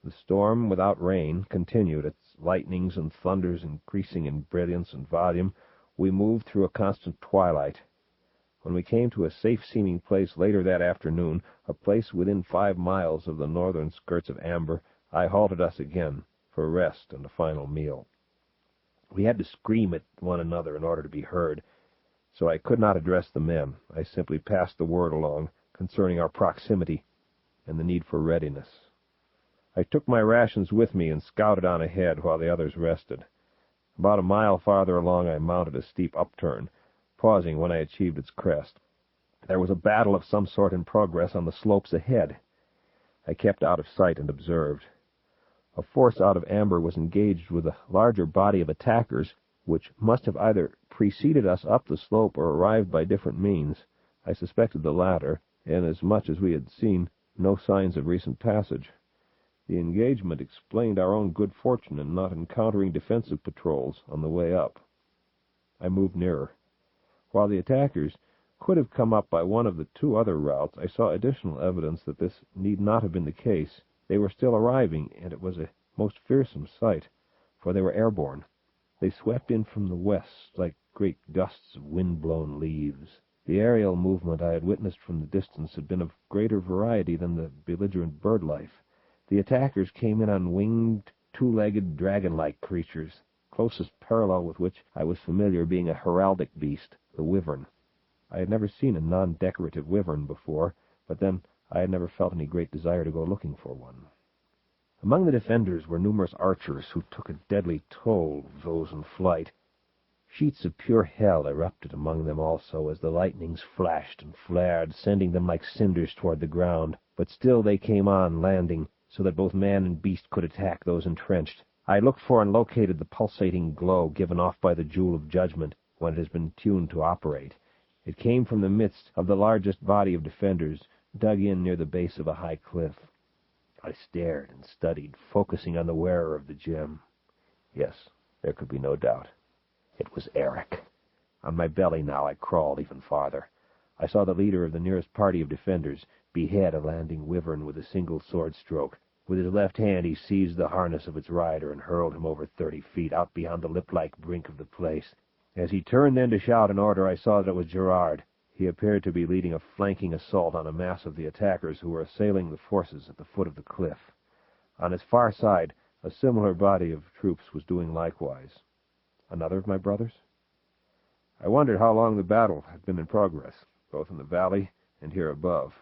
The storm, without rain, continued, its lightnings and thunders increasing in brilliance and volume. We moved through a constant twilight. When we came to a safe-seeming place later that afternoon, a place within 5 miles of the northern skirts of Amber, I halted us again for rest and a final meal. We had to scream at one another in order to be heard, so I could not address the men. I simply passed the word along concerning our proximity and the need for readiness. I took my rations with me and scouted on ahead while the others rested. About a mile farther along I mounted a steep upturn, pausing when I achieved its crest. There was a battle of some sort in progress on the slopes ahead. I kept out of sight and observed. A force out of amber was engaged with a larger body of attackers, which must have either preceded us up the slope or arrived by different means. I suspected the latter, inasmuch as we had seen no signs of recent passage. The engagement explained our own good fortune in not encountering defensive patrols on the way up. I moved nearer. While the attackers could have come up by one of the two other routes, I saw additional evidence that this need not have been the case. They were still arriving, and it was a most fearsome sight, for they were airborne. They swept in from the west like great gusts of wind-blown leaves. The aerial movement I had witnessed from the distance had been of greater variety than the belligerent bird life. The attackers came in on winged, two-legged, dragon-like creatures, closest parallel with which I was familiar being a heraldic beast, the wyvern. I had never seen a non-decorative wyvern before, but then I had never felt any great desire to go looking for one. Among the defenders were numerous archers who took a deadly toll of those in flight. Sheets of pure hell erupted among them also as the lightnings flashed and flared, sending them like cinders toward the ground, but still they came on, landing, so that both man and beast could attack those entrenched. I looked for and located the pulsating glow given off by the Jewel of Judgment when it has been tuned to operate. It came from the midst of the largest body of defenders, dug in near the base of a high cliff. I stared and studied, focusing on the wearer of the gem. Yes, there could be no doubt. It was Eric. On my belly now I crawled even farther. I saw the leader of the nearest party of defenders behead a landing wyvern with a single sword stroke. With his left hand he seized the harness of its rider and hurled him over 30 feet, out beyond the lip-like brink of the place. As he turned then to shout an order, I saw that it was Gerard. He appeared to be leading a flanking assault on a mass of the attackers who were assailing the forces at the foot of the cliff. On its far side, a similar body of troops was doing likewise. Another of my brothers? I wondered how long the battle had been in progress, both in the valley and here above.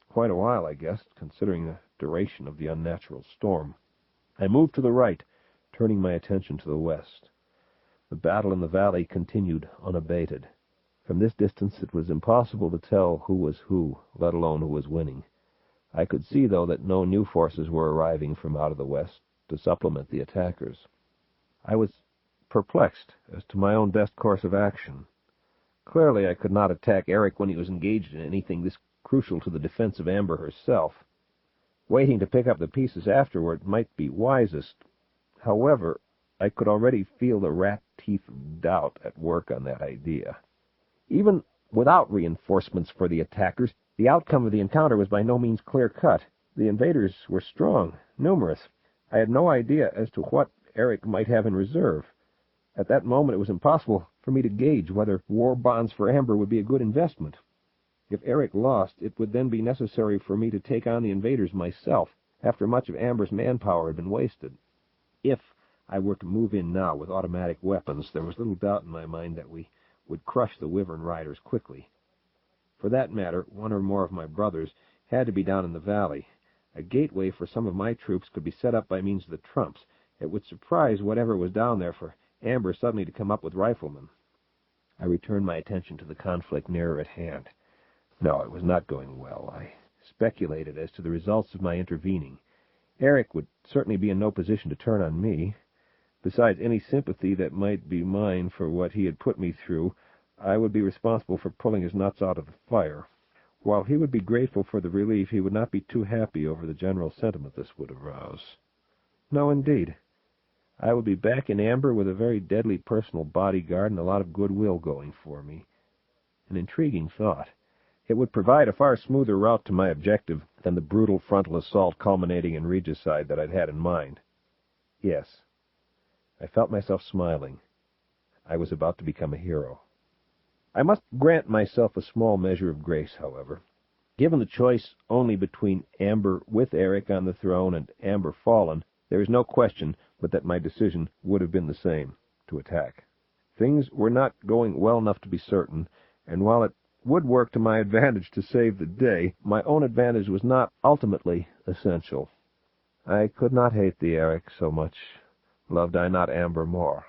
Quite a while, I guessed, considering the duration of the unnatural storm. I moved to the right, turning my attention to the west. The battle in the valley continued unabated. From this distance it was impossible to tell who was who, let alone who was winning. I could see, though, that no new forces were arriving from out of the west to supplement the attackers. I was perplexed as to my own best course of action. Clearly I could not attack Eric when he was engaged in anything this crucial to the defense of Amber herself. Waiting to pick up the pieces afterward might be wisest. However, I could already feel the rat teeth of doubt at work on that idea. Even without reinforcements for the attackers, the outcome of the encounter was by no means clear-cut. The invaders were strong, numerous. I had no idea as to what Eric might have in reserve. At that moment it was impossible for me to gauge whether war bonds for Amber would be a good investment. If Eric lost, it would then be necessary for me to take on the invaders myself, after much of Amber's manpower had been wasted. If I were to move in now with automatic weapons, there was little doubt in my mind that we would crush the wyvern riders quickly. For that matter, one or more of my brothers had to be down in the valley. A gateway for some of my troops could be set up by means of the trumps. It would surprise whatever was down there for Amber suddenly to come up with riflemen. I returned my attention to the conflict nearer at hand. No, it was not going well. I speculated as to the results of my intervening. Eric would certainly be in no position to turn on me. Besides any sympathy that might be mine for what he had put me through, I would be responsible for pulling his nuts out of the fire. While he would be grateful for the relief, he would not be too happy over the general sentiment this would arouse. No, indeed. I would be back in Amber with a very deadly personal bodyguard and a lot of goodwill going for me. An intriguing thought. It would provide a far smoother route to my objective than the brutal frontal assault culminating in regicide that I'd had in mind. Yes, I felt myself smiling. I was about to become a hero. I must grant myself a small measure of grace, however. Given the choice only between Amber with Eric on the throne and Amber fallen, there is no question but that my decision would have been the same, to attack. Things were not going well enough to be certain, and while it would work to my advantage to save the day, my own advantage was not ultimately essential. I could not hate the Eric so much. Loved I not Amber more?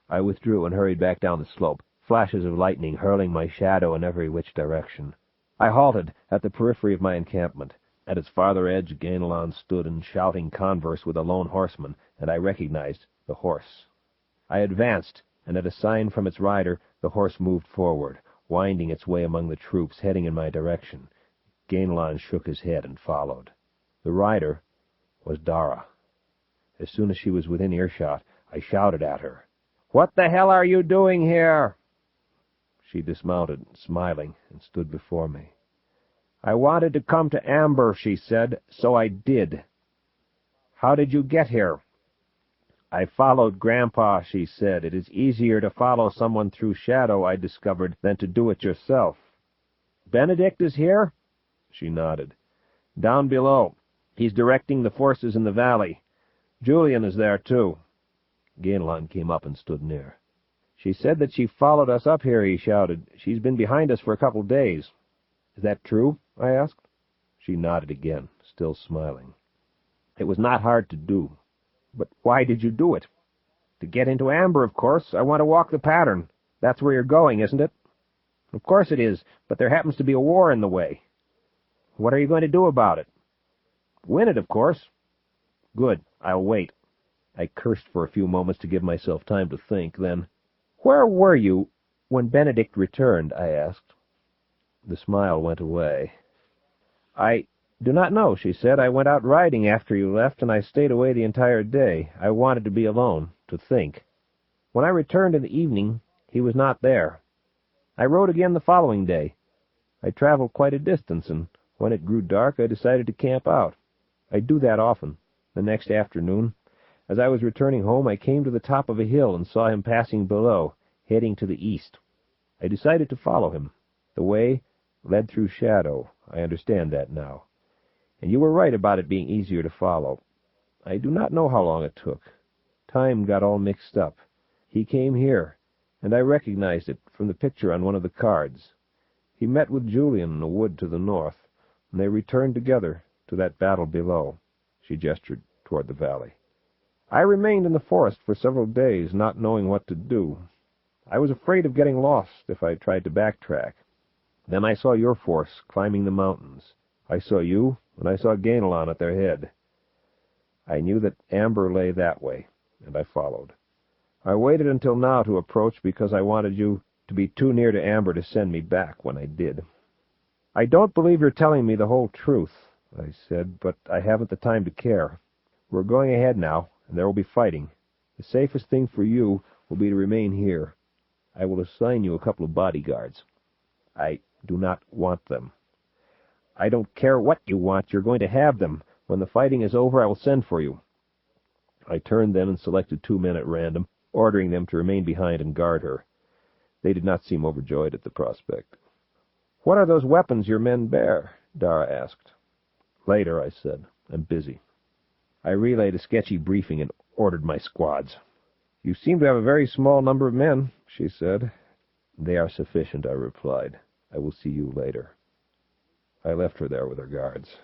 I withdrew and hurried back down the slope, flashes of lightning hurling my shadow in every which direction. I halted at the periphery of my encampment. At its farther edge, Avalon stood in shouting converse with a lone horseman, and I recognized the horse. I advanced, and at a sign from its rider, the horse moved forward, winding its way among the troops, heading in my direction. Avalon shook his head and followed. The rider was Dara. As soon as she was within earshot, I shouted at her, "What the hell are you doing here?" She dismounted, smiling, and stood before me. "I wanted to come to Amber," she said, "so I did." "How did you get here?" "I followed Grandpa," she said. "It is easier to follow someone through shadow, I discovered, than to do it yourself." "Benedict is here?" She nodded. "Down below. He's directing the forces in the valley. Julian is there, too." Avalon came up and stood near. "She said that she followed us up here," he shouted. "She's been behind us for a couple days." "Is that true?" I asked. She nodded again, still smiling. "It was not hard to do. But why did you do it?" "To get into Amber, of course. I want to walk the pattern. That's where you're going, isn't it?" "Of course it is, but there happens to be a war in the way." "What are you going to do about it?" "Win it, of course." "Good. I'll wait." I cursed for a few moments to give myself time to think. Then, "Where were you when Benedict returned?" I asked. The smile went away. "I do not know," she said. "I went out riding after you left, and I stayed away the entire day. I wanted to be alone, to think. When I returned in the evening, he was not there. I rode again the following day. I traveled quite a distance, and when it grew dark, I decided to camp out. I do that often. The next afternoon, as I was returning home, I came to the top of a hill and saw him passing below, heading to the east. I decided to follow him. The way led through shadow. I understand that now. And you were right about it being easier to follow. I do not know how long it took. Time got all mixed up. He came here, and I recognized it from the picture on one of the cards. He met with Julian in a wood to the north, and they returned together to that battle below." She gestured toward the valley. "I remained in the forest for several days, not knowing what to do. I was afraid of getting lost if I tried to backtrack. Then I saw your force climbing the mountains. I saw you, and I saw Avalon at their head. I knew that Amber lay that way, and I followed. I waited until now to approach because I wanted you to be too near to Amber to send me back when I did." "I don't believe you're telling me the whole truth," I said, "but I haven't the time to care. We're going ahead now, and there will be fighting. The safest thing for you will be to remain here. I will assign you a couple of bodyguards." "I do not want them." "I don't care what you want. You're going to have them. When the fighting is over, I will send for you." I turned then and selected 2 men at random, ordering them to remain behind and guard her. They did not seem overjoyed at the prospect. "What are those weapons your men bear?" Dara asked. "Later," I said. "I'm busy." I relayed a sketchy briefing and ordered my squads. "You seem to have a very small number of men," she said. "They are sufficient," I replied. "I will see you later." I left her there with her guards.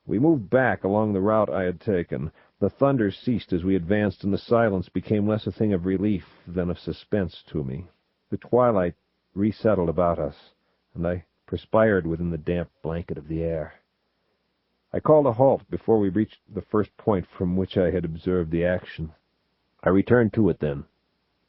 We moved back along the route I had taken. The thunder ceased as we advanced, and the silence became less a thing of relief than of suspense to me. The twilight resettled about us, and I perspired within the damp blanket of the air. I called a halt before we reached the first point from which I had observed the action. I returned to it then,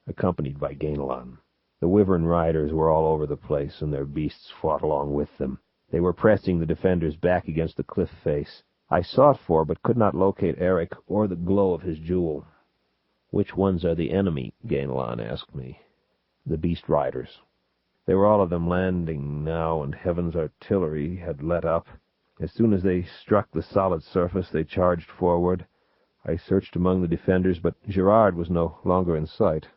accompanied by Avalon. The wyvern riders were all over the place, and their beasts fought along with them. They were pressing the defenders back against the cliff face. I sought for, but could not locate Eric or the glow of his jewel. "Which ones are the enemy?" Avalon asked me. "The beast riders. They were all of them landing now, and Heaven's artillery had let up. As soon as they struck the solid surface, they charged forward. I searched among the defenders, but Gerard was no longer in sight."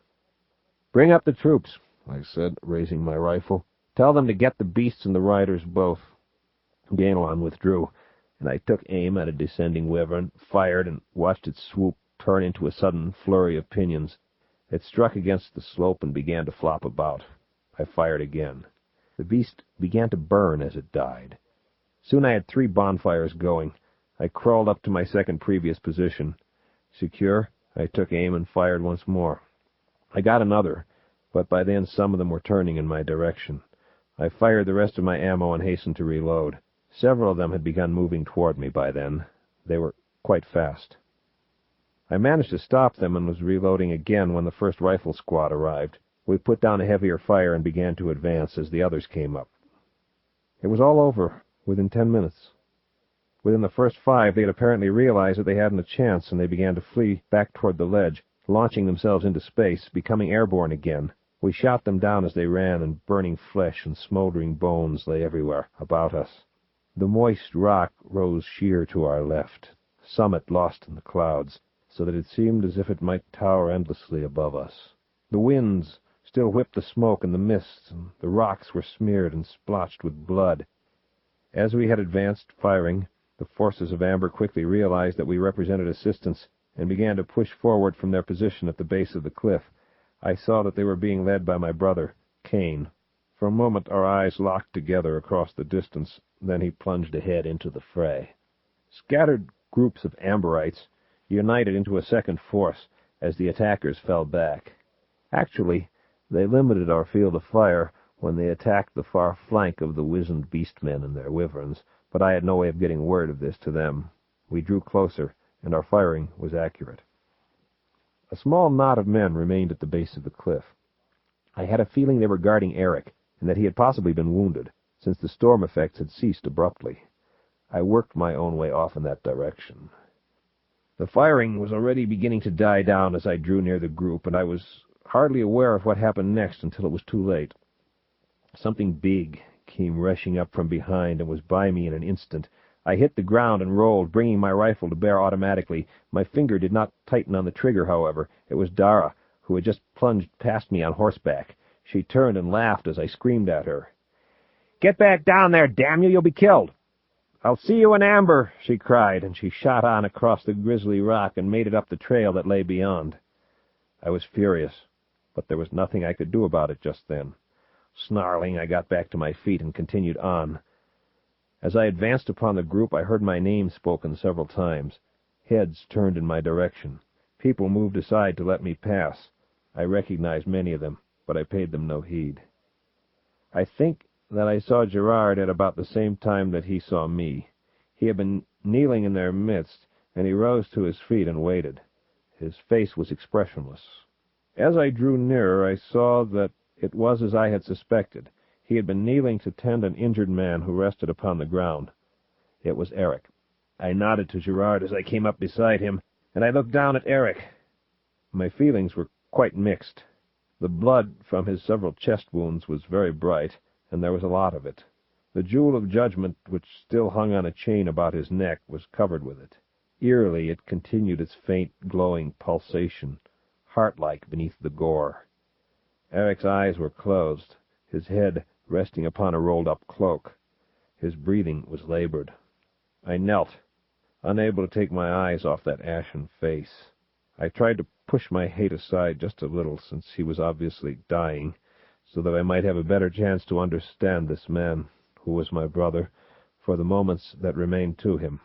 "Bring up the troops," I said, raising my rifle. "Tell them to get the beasts and the riders both." Avalon withdrew, and I took aim at a descending wyvern, fired, and watched its swoop turn into a sudden flurry of pinions. It struck against the slope and began to flop about. I fired again. The beast began to burn as it died. Soon I had 3 bonfires going. I crawled up to my second previous position. Secure, I took aim and fired once more. I got another, but by then some of them were turning in my direction. I fired the rest of my ammo and hastened to reload. Several of them had begun moving toward me by then. They were quite fast. I managed to stop them and was reloading again when the first rifle squad arrived. We put down a heavier fire and began to advance as the others came up. It was all over within 10 minutes. Within the first 5, they had apparently realized that they hadn't a chance, and they began to flee back toward the ledge, launching themselves into space, becoming airborne again. We shot them down as they ran, and burning flesh and smoldering bones lay everywhere about us. The moist rock rose sheer to our left, summit lost in the clouds, so that it seemed as if it might tower endlessly above us. The winds still whipped the smoke and the mists, and the rocks were smeared and splotched with blood. As we had advanced, firing, the forces of Amber quickly realized that we represented assistance and began to push forward from their position at the base of the cliff. I saw that they were being led by my brother, Kane. For a moment our eyes locked together across the distance, then he plunged ahead into the fray. Scattered groups of Amberites united into a second force as the attackers fell back. Actually, they limited our field of fire when they attacked the far flank of the wizened beastmen and their wyverns, but I had no way of getting word of this to them. We drew closer, and our firing was accurate. A small knot of men remained at the base of the cliff. I had a feeling they were guarding Eric, and that he had possibly been wounded, since the storm effects had ceased abruptly. I worked my own way off in that direction. The firing was already beginning to die down as I drew near the group, and I was hardly aware of what happened next until it was too late. Something big came rushing up from behind and was by me in an instant. I hit the ground and rolled, bringing my rifle to bear automatically. My finger did not tighten on the trigger, however. It was Dara, who had just plunged past me on horseback. She turned and laughed as I screamed at her. "Get back down there, damn you! You'll be killed!" "I'll see you in Amber," she cried, and she shot on across the grisly rock and made it up the trail that lay beyond. I was furious, but there was nothing I could do about it just then. Snarling, I got back to my feet and continued on. As I advanced upon the group, I heard my name spoken several times. Heads turned in my direction. People moved aside to let me pass. I recognized many of them, but I paid them no heed. I think that I saw Gerard at about the same time that he saw me. He had been kneeling in their midst, and he rose to his feet and waited. His face was expressionless. As I drew nearer, I saw that it was as I had suspected. He had been kneeling to tend an injured man who rested upon the ground. It was Eric. I nodded to Gerard as I came up beside him, and I looked down at Eric. My feelings were quite mixed. The blood from his several chest wounds was very bright, and there was a lot of it. The jewel of judgment, which still hung on a chain about his neck, was covered with it. Eerily it continued its faint, glowing pulsation, heart-like beneath the gore. Eric's eyes were closed, his head resting upon a rolled-up cloak. His breathing was labored. I knelt, unable to take my eyes off that ashen face. I tried to push my hate aside just a little, since he was obviously dying, so that I might have a better chance to understand this man, who was my brother, for the moments that remained to him.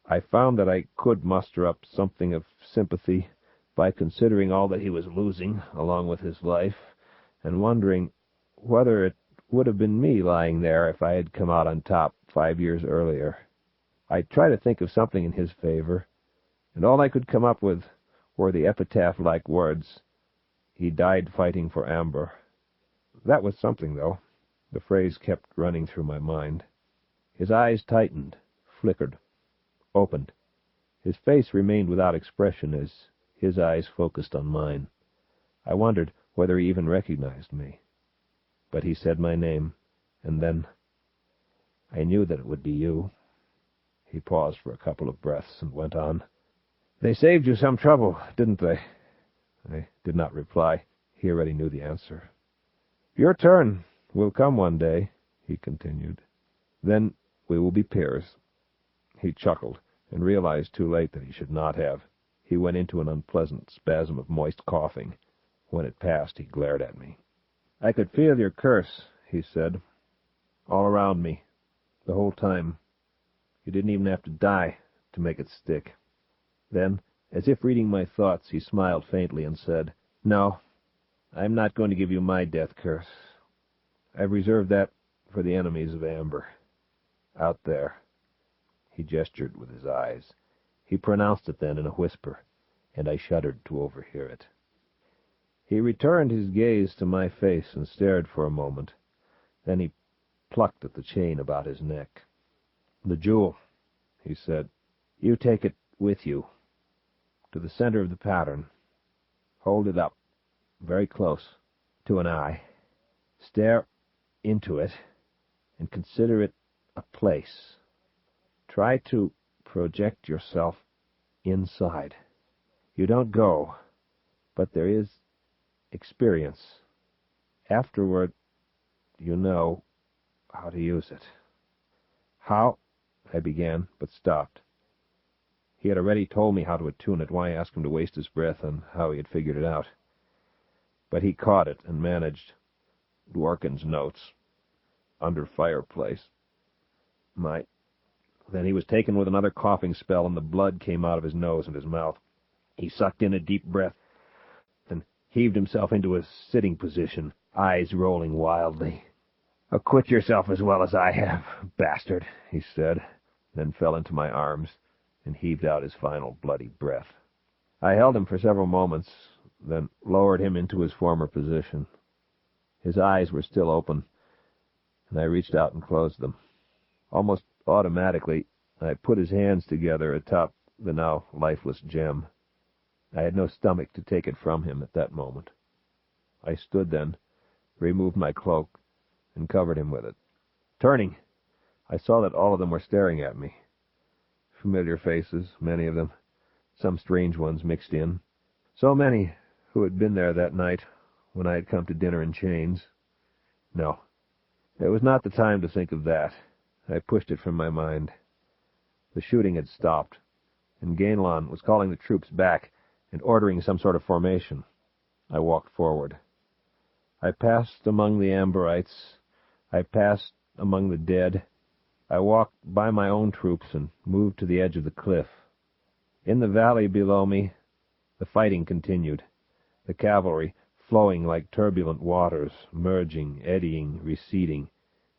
I found that I could muster up something of sympathy by considering all that he was losing along with his life, and wondering whether it would have been me lying there if I had come out on top 5 years earlier. I tried to think of something in his favor, and all I could come up with were the epitaph-like words, "He died fighting for Amber." That was something, though. The phrase kept running through my mind. His eyes tightened, flickered, opened. His face remained without expression as his eyes focused on mine. I wondered whether he even recognized me. But he said my name, and then, "I knew that it would be you." He paused for a couple of breaths and went on. "They saved you some trouble, didn't they?" I did not reply. He already knew the answer. "Your turn will come one day," he continued. "Then we will be peers." He chuckled, and realized too late that he should not have. He went into an unpleasant spasm of moist coughing. When it passed, he glared at me. "I could feel your curse," he said, "all around me, the whole time. You didn't even have to die to make it stick." Then, as if reading my thoughts, he smiled faintly and said, "No, I'm not going to give you my death curse. I've reserved that for the enemies of Amber. Out there. He gestured with his eyes. He pronounced it then in a whisper, and I shuddered to overhear it. He returned his gaze to my face and stared for a moment. Then he plucked at the chain about his neck. "The jewel," he said. "You take it with you, to the center of the pattern. Hold it up, very close, to an eye. Stare into it, and consider it a place. Try to project yourself inside. You don't go, but there is experience. Afterward, you know how to use it." "How?" I began, but stopped. He had already told me how to attune it. Why ask him to waste his breath on how he had figured it out? But he caught it and managed. "Dworkin's notes. Under fireplace. Then he was taken with another coughing spell, and the blood came out of his nose and his mouth. He sucked in a deep breath, then heaved himself into a sitting position, eyes rolling wildly. "Acquit yourself as well as I have, bastard," he said, then fell into my arms and heaved out his final bloody breath. I held him for several moments, then lowered him into his former position. His eyes were still open, and I reached out and closed them. Almost automatically, I put his hands together atop the now lifeless gem. I had no stomach to take it from him at that moment. I stood then, removed my cloak, and covered him with it. Turning, I saw that all of them were staring at me. Familiar faces, many of them, some strange ones mixed in. So many who had been there that night when I had come to dinner in chains. No, it was not the time to think of that. I pushed it from my mind. The shooting had stopped, and Gainlon was calling the troops back and ordering some sort of formation. I walked forward. I passed among the Amberites. I passed among the dead. I walked by my own troops and moved to the edge of the cliff. In the valley below me, the fighting continued, the cavalry flowing like turbulent waters, merging, eddying, receding,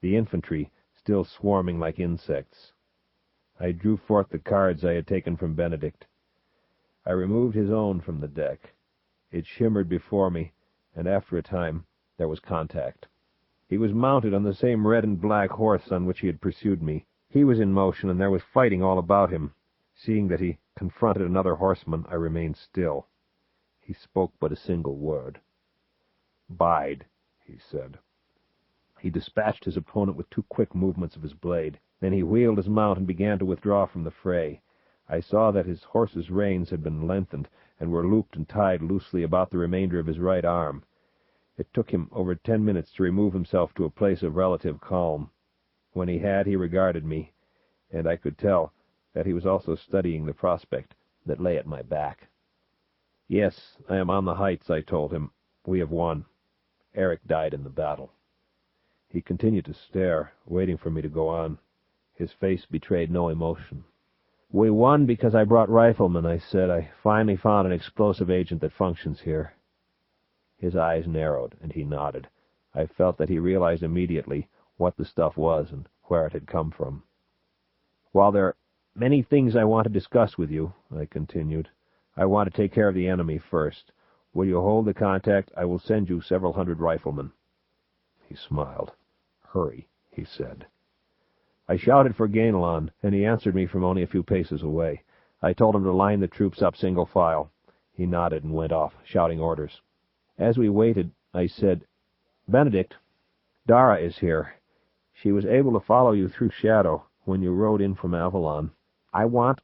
the infantry still swarming like insects. I drew forth the cards I had taken from Benedict. I removed his own from the deck. It shimmered before me, and after a time there was contact. He was mounted on the same red and black horse on which he had pursued me. He was in motion, and there was fighting all about him. Seeing that he confronted another horseman, I remained still. He spoke but a single word. "Bide," he said. He dispatched his opponent with 2 quick movements of his blade. Then he wheeled his mount and began to withdraw from the fray. I saw that his horse's reins had been lengthened and were looped and tied loosely about the remainder of his right arm. It took him over 10 minutes to remove himself to a place of relative calm. When he had, he regarded me, and I could tell that he was also studying the prospect that lay at my back. "Yes, I am on the heights," I told him. "We have won. Eric died in the battle." He continued to stare, waiting for me to go on. His face betrayed no emotion. "We won because I brought riflemen," I said. "I finally found an explosive agent that functions here." His eyes narrowed, and he nodded. I felt that he realized immediately what the stuff was and where it had come from. "While there are many things I want to discuss with you," I continued, "I want to take care of the enemy first. Will you hold the contact? I will send you several hundred riflemen." He smiled. "Hurry," he said. I shouted for Gainlon, and he answered me from only a few paces away. I told him to line the troops up single file. He nodded and went off, shouting orders. As we waited, I said, "Benedict, Dara is here. She was able to follow you through shadow when you rode in from Avalon. I want—"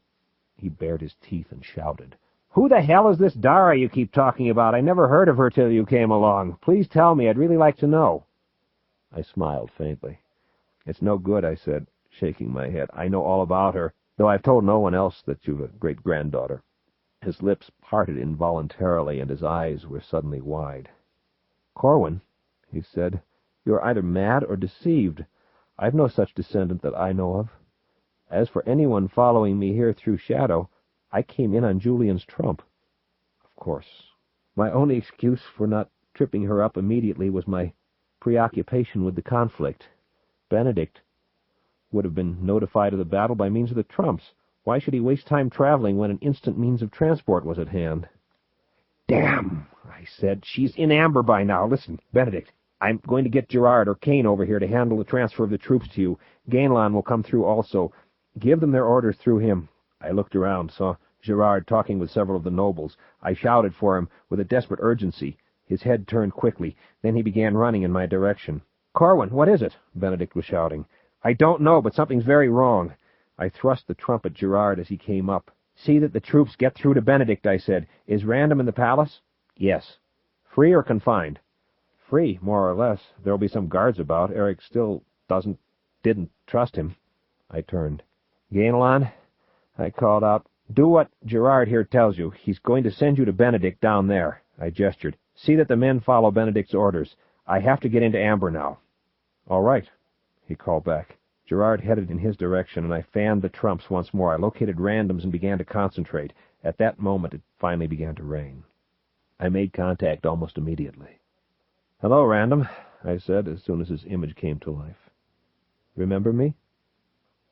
He bared his teeth and shouted, "Who the hell is this Dara you keep talking about? I never heard of her till you came along. Please tell me. I'd really like to know." I smiled faintly. "It's no good," I said, shaking my head. "I know all about her, though I've told no one else that you've a great-granddaughter." His lips parted involuntarily, and his eyes were suddenly wide. "Corwin," he said, "you are either mad or deceived. I've no such descendant that I know of. As for anyone following me here through shadow, I came in on Julian's trump. Of course, my only excuse for not tripping her up immediately was my preoccupation with the conflict. Benedict would have been notified of the battle by means of the trumps. Why should he waste time traveling when an instant means of transport was at hand? "Damn," I said. "She's in Amber by now. Listen, Benedict, I'm going to get Gerard or Kane over here to handle the transfer of the troops to you. Gainlan will come through also. Give them their orders through him." I looked around, saw Gerard talking with several of the nobles. I shouted for him with a desperate urgency. His head turned quickly. Then he began running in my direction. "Corwin, what is it?" Benedict was shouting. "I don't know, but something's very wrong." I thrust the trump at Gerard as he came up. "See that the troops get through to Benedict," I said. "Is Random in the palace?" "Yes." "Free or confined?" "Free, more or less. There'll be some guards about. Eric still didn't trust him." I turned. "Gainlan," I called out, "do what Gerard here tells you. He's going to send you to Benedict down there." I gestured. "See that the men follow Benedict's orders. I have to get into Amber now." "All right," he called back. Gerard headed in his direction, and I fanned the trumps once more. I located randoms and began to concentrate. At that moment, it finally began to rain. I made contact almost immediately. "Hello, Random," I said as soon as his image came to life. "Remember me?"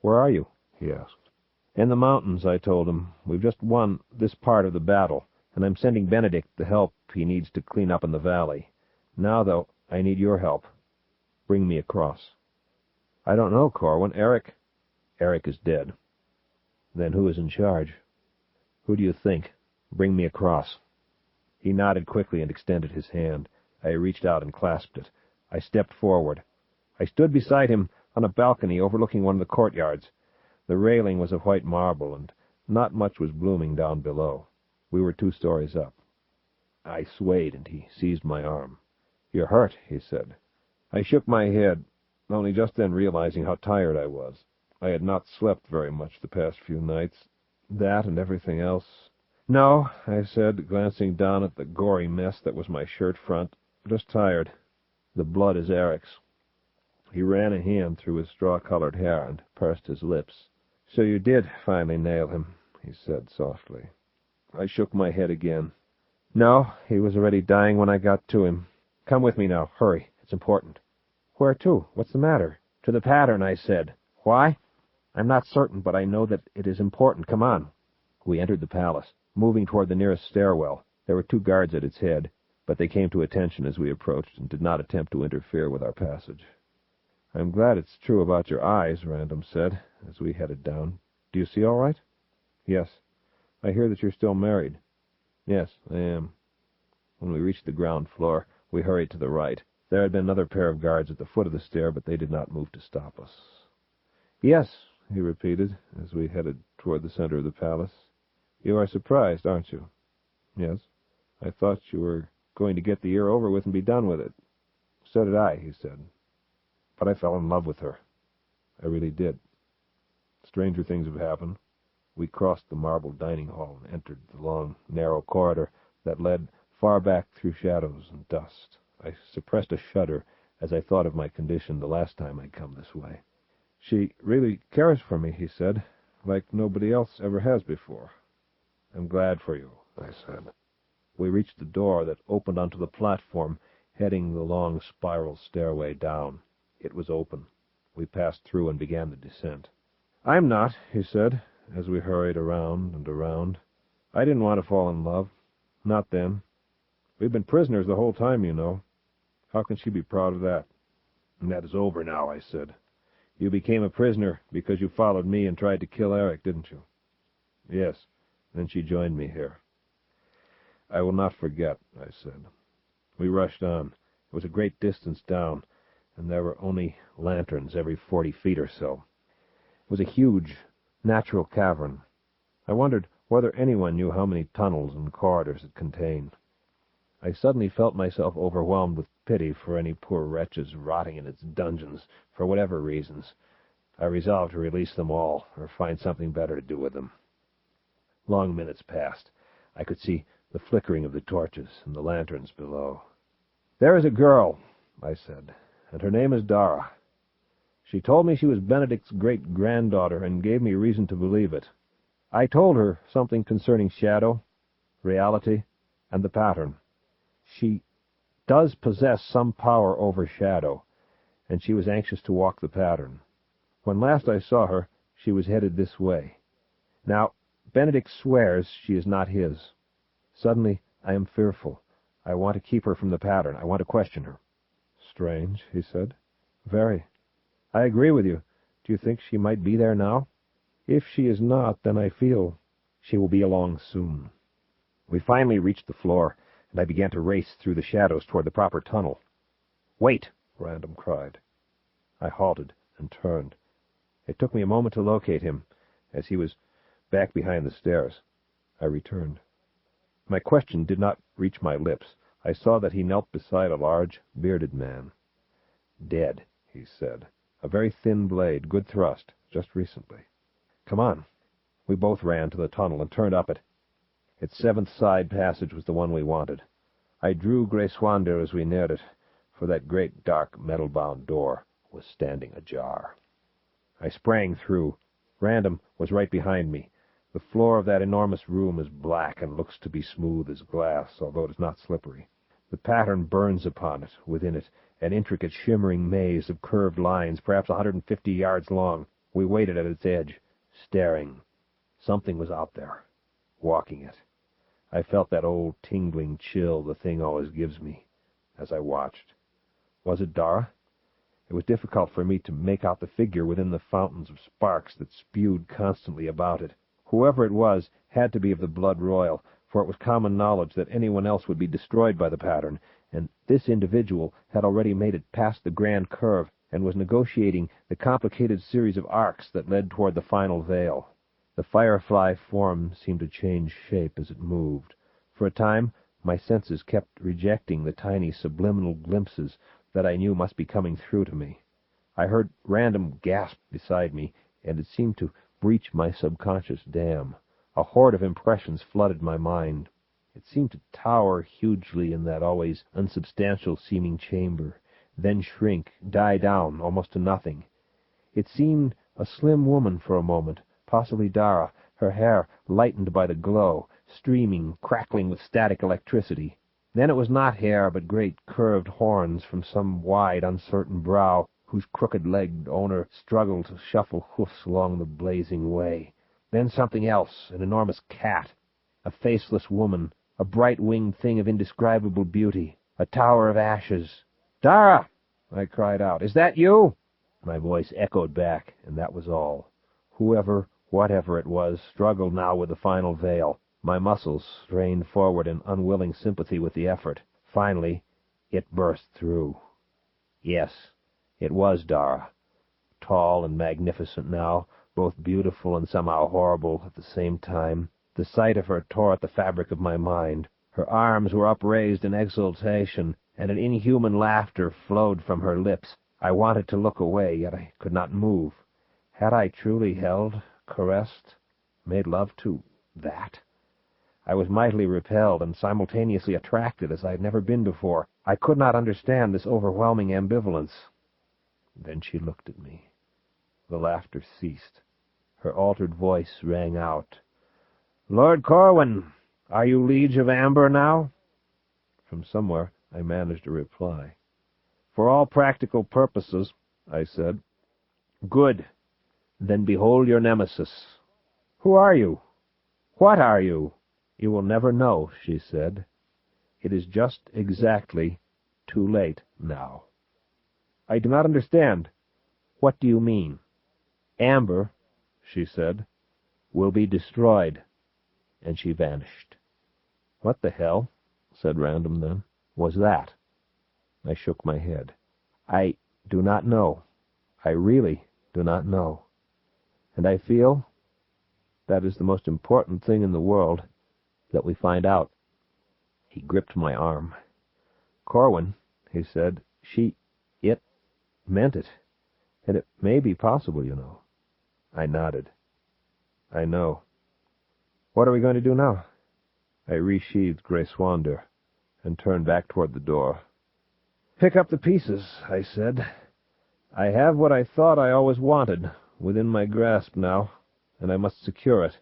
"Where are you?" he asked. "In the mountains," I told him. "We've just won this part of the battle, and I'm sending Benedict the help he needs to clean up in the valley. Now, though, I need your help. Bring me across." "I don't know, Corwin. Eric is dead." "Then who is in charge?" "Who do you think? Bring me across." He nodded quickly and extended his hand. I reached out and clasped it. I stepped forward. I stood beside him on a balcony overlooking one of the courtyards. The railing was of white marble, and not much was blooming down below. We were 2 stories up. I swayed, and he seized my arm. "You're hurt," he said. I shook my head, only just then realizing how tired I was. I had not slept very much the past few nights. That and everything else. "No," I said, glancing down at the gory mess that was my shirt front. "Just tired. The blood is Eric's." He ran a hand through his straw-colored hair and pursed his lips. "So you did finally nail him," he said softly. I shook my head again. "No, he was already dying when I got to him. Come with me now. Hurry. It's important." "Where to? What's the matter?" "To the pattern," I said. "Why?" "I'm not certain, but I know that it is important. Come on." We entered the palace, moving toward the nearest stairwell. There were 2 guards at its head, but they came to attention as we approached and did not attempt to interfere with our passage. "I'm glad it's true about your eyes," Random said, as we headed down. "Do you see all right?" "Yes. I hear that you're still married." "Yes, I am." When we reached the ground floor, we hurried to the right. There had been another pair of guards at the foot of the stair, but they did not move to stop us. "Yes," he repeated, as we headed toward the center of the palace. "You are surprised, aren't you?" "Yes. I thought you were going to get the year over with and be done with it." "So did I," he said. "But I fell in love with her. I really did. Stranger things have happened." We crossed the marble dining hall and entered the long, narrow corridor that led far back through shadows and dust. I suppressed a shudder as I thought of my condition the last time I'd come this way. "She really cares for me," he said, "like nobody else ever has before." "I'm glad for you," I said. We reached the door that opened onto the platform, heading the long spiral stairway down. It was open. We passed through and began the descent. "I'm not," he said, as we hurried around and around. "I didn't want to fall in love. Not then. We've been prisoners the whole time, you know. How can she be proud of that?" "And that is over now," I said. "You became a prisoner because you followed me and tried to kill Eric, didn't you?" "Yes. Then she joined me here." "I will not forget," I said. We rushed on. It was a great distance down, and there were only lanterns every 40 feet or so. It was a huge, natural cavern. I wondered whether anyone knew how many tunnels and corridors it contained. I suddenly felt myself overwhelmed with pity for any poor wretches rotting in its dungeons, for whatever reasons. I resolved to release them all, or find something better to do with them. Long minutes passed. I could see the flickering of the torches and the lanterns below. "There is a girl," I said, "and her name is Dara. She told me she was Benedict's great-granddaughter and gave me reason to believe it. I told her something concerning shadow, reality, and the pattern. She does possess some power over shadow, and she was anxious to walk the pattern. When last I saw her, she was headed this way. Now, Benedict swears she is not his. Suddenly, I am fearful. I want to keep her from the pattern. I want to question her. Strange, he said. Very. I agree with you. Do you think she might be there now? If she is not, then I feel she will be along soon. We finally reached the floor, and I began to race through the shadows toward the proper tunnel. "Wait!" Random cried. I halted and turned. It took me a moment to locate him, as he was back behind the stairs. I returned. My question did not reach my lips. I saw that he knelt beside a large, bearded man. "Dead," he said. "A very thin blade, good thrust, just recently. Come on." We both ran to the tunnel and turned up it. Its seventh side passage was the one we wanted. I drew Grayswander as we neared it, for that great dark metal-bound door was standing ajar. I sprang through. Random was right behind me. The floor of that enormous room is black and looks to be smooth as glass, although it is not slippery. The pattern burns upon it, within it, an intricate shimmering maze of curved lines, perhaps 150 yards long. We waited at its edge, staring. Something was out there, walking it. I felt that old tingling chill the thing always gives me, as I watched. Was it Dara? It was difficult for me to make out the figure within the fountains of sparks that spewed constantly about it. Whoever it was had to be of the blood royal, for it was common knowledge that anyone else would be destroyed by the pattern, and this individual had already made it past the grand curve and was negotiating the complicated series of arcs that led toward the final veil. The firefly form seemed to change shape as it moved. For a time, my senses kept rejecting the tiny subliminal glimpses that I knew must be coming through to me. I heard Random gasp beside me, and it seemed to breach my subconscious dam. A horde of impressions flooded my mind. It seemed to tower hugely in that always unsubstantial-seeming chamber, then shrink, die down almost to nothing. It seemed a slim woman for a moment, possibly Dara, her hair lightened by the glow, streaming, crackling with static electricity. Then it was not hair, but great curved horns from some wide, uncertain brow, whose crooked-legged owner struggled to shuffle hoofs along the blazing way. Then something else, an enormous cat, a faceless woman, a bright-winged thing of indescribable beauty, a tower of ashes. "Dara!" I cried out. "Is that you?" My voice echoed back, and that was all. Whoever, whatever it was, struggled now with the final veil. My muscles strained forward in unwilling sympathy with the effort. Finally, it burst through. Yes, it was Dara. Tall and magnificent now, both beautiful and somehow horrible at the same time. The sight of her tore at the fabric of my mind. Her arms were upraised in exultation, and an inhuman laughter flowed from her lips. I wanted to look away, yet I could not move. Had I truly held, caressed, made love to that? I was mightily repelled and simultaneously attracted as I had never been before. I could not understand this overwhelming ambivalence. Then she looked at me. The laughter ceased. Her altered voice rang out. "Lord Corwin, are you Liege of Amber now?" From somewhere I managed a reply. "For all practical purposes," I said. "Good. Then behold your nemesis." "Who are you? What are you?" "You will never know," she said. "It is just exactly too late now." "I do not understand. What do you mean?" "Amber," she said, "will be destroyed." And she vanished. "What the hell," said Random then, "was that?" I shook my head. "I do not know. I really do not know. And I feel that is the most important thing in the world, that we find out." He gripped my arm. "Corwin," he said, it meant it. And it may be possible, you know." I nodded. "I know. What are we going to do now?" I resheathed Grayswander and turned back toward the door. "Pick up the pieces," I said. "I have what I thought I always wanted within my grasp now, and I must secure it.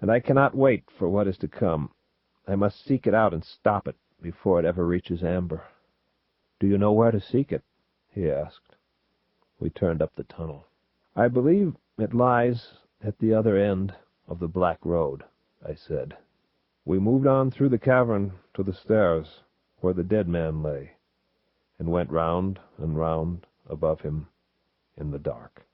And I cannot wait for what is to come. I must seek it out and stop it before it ever reaches Amber." "Do you know where to seek it?" he asked. We turned up the tunnel. "I believe it lies at the other end of the Black Road," I said. We moved on through the cavern to the stairs where the dead man lay, and went round and round above him in the dark.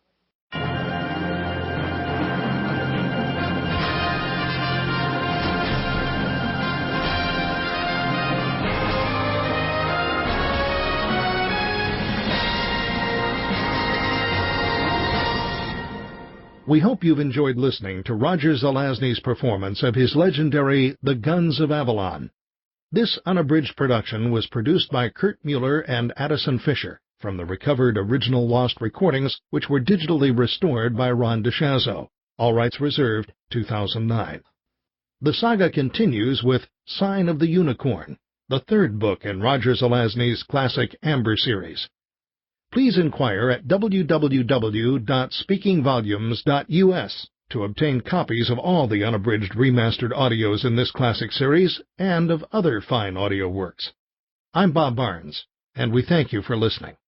We hope you've enjoyed listening to Roger Zelazny's performance of his legendary The Guns of Avalon. This unabridged production was produced by Kurt Mueller and Addison Fisher from the recovered original lost recordings, which were digitally restored by Ron DeShazo. All rights reserved, 2009. The saga continues with Sign of the Unicorn, the third book in Roger Zelazny's classic Amber series. Please inquire at www.speakingvolumes.us to obtain copies of all the unabridged remastered audios in this classic series and of other fine audio works. I'm Bob Barnes, and we thank you for listening.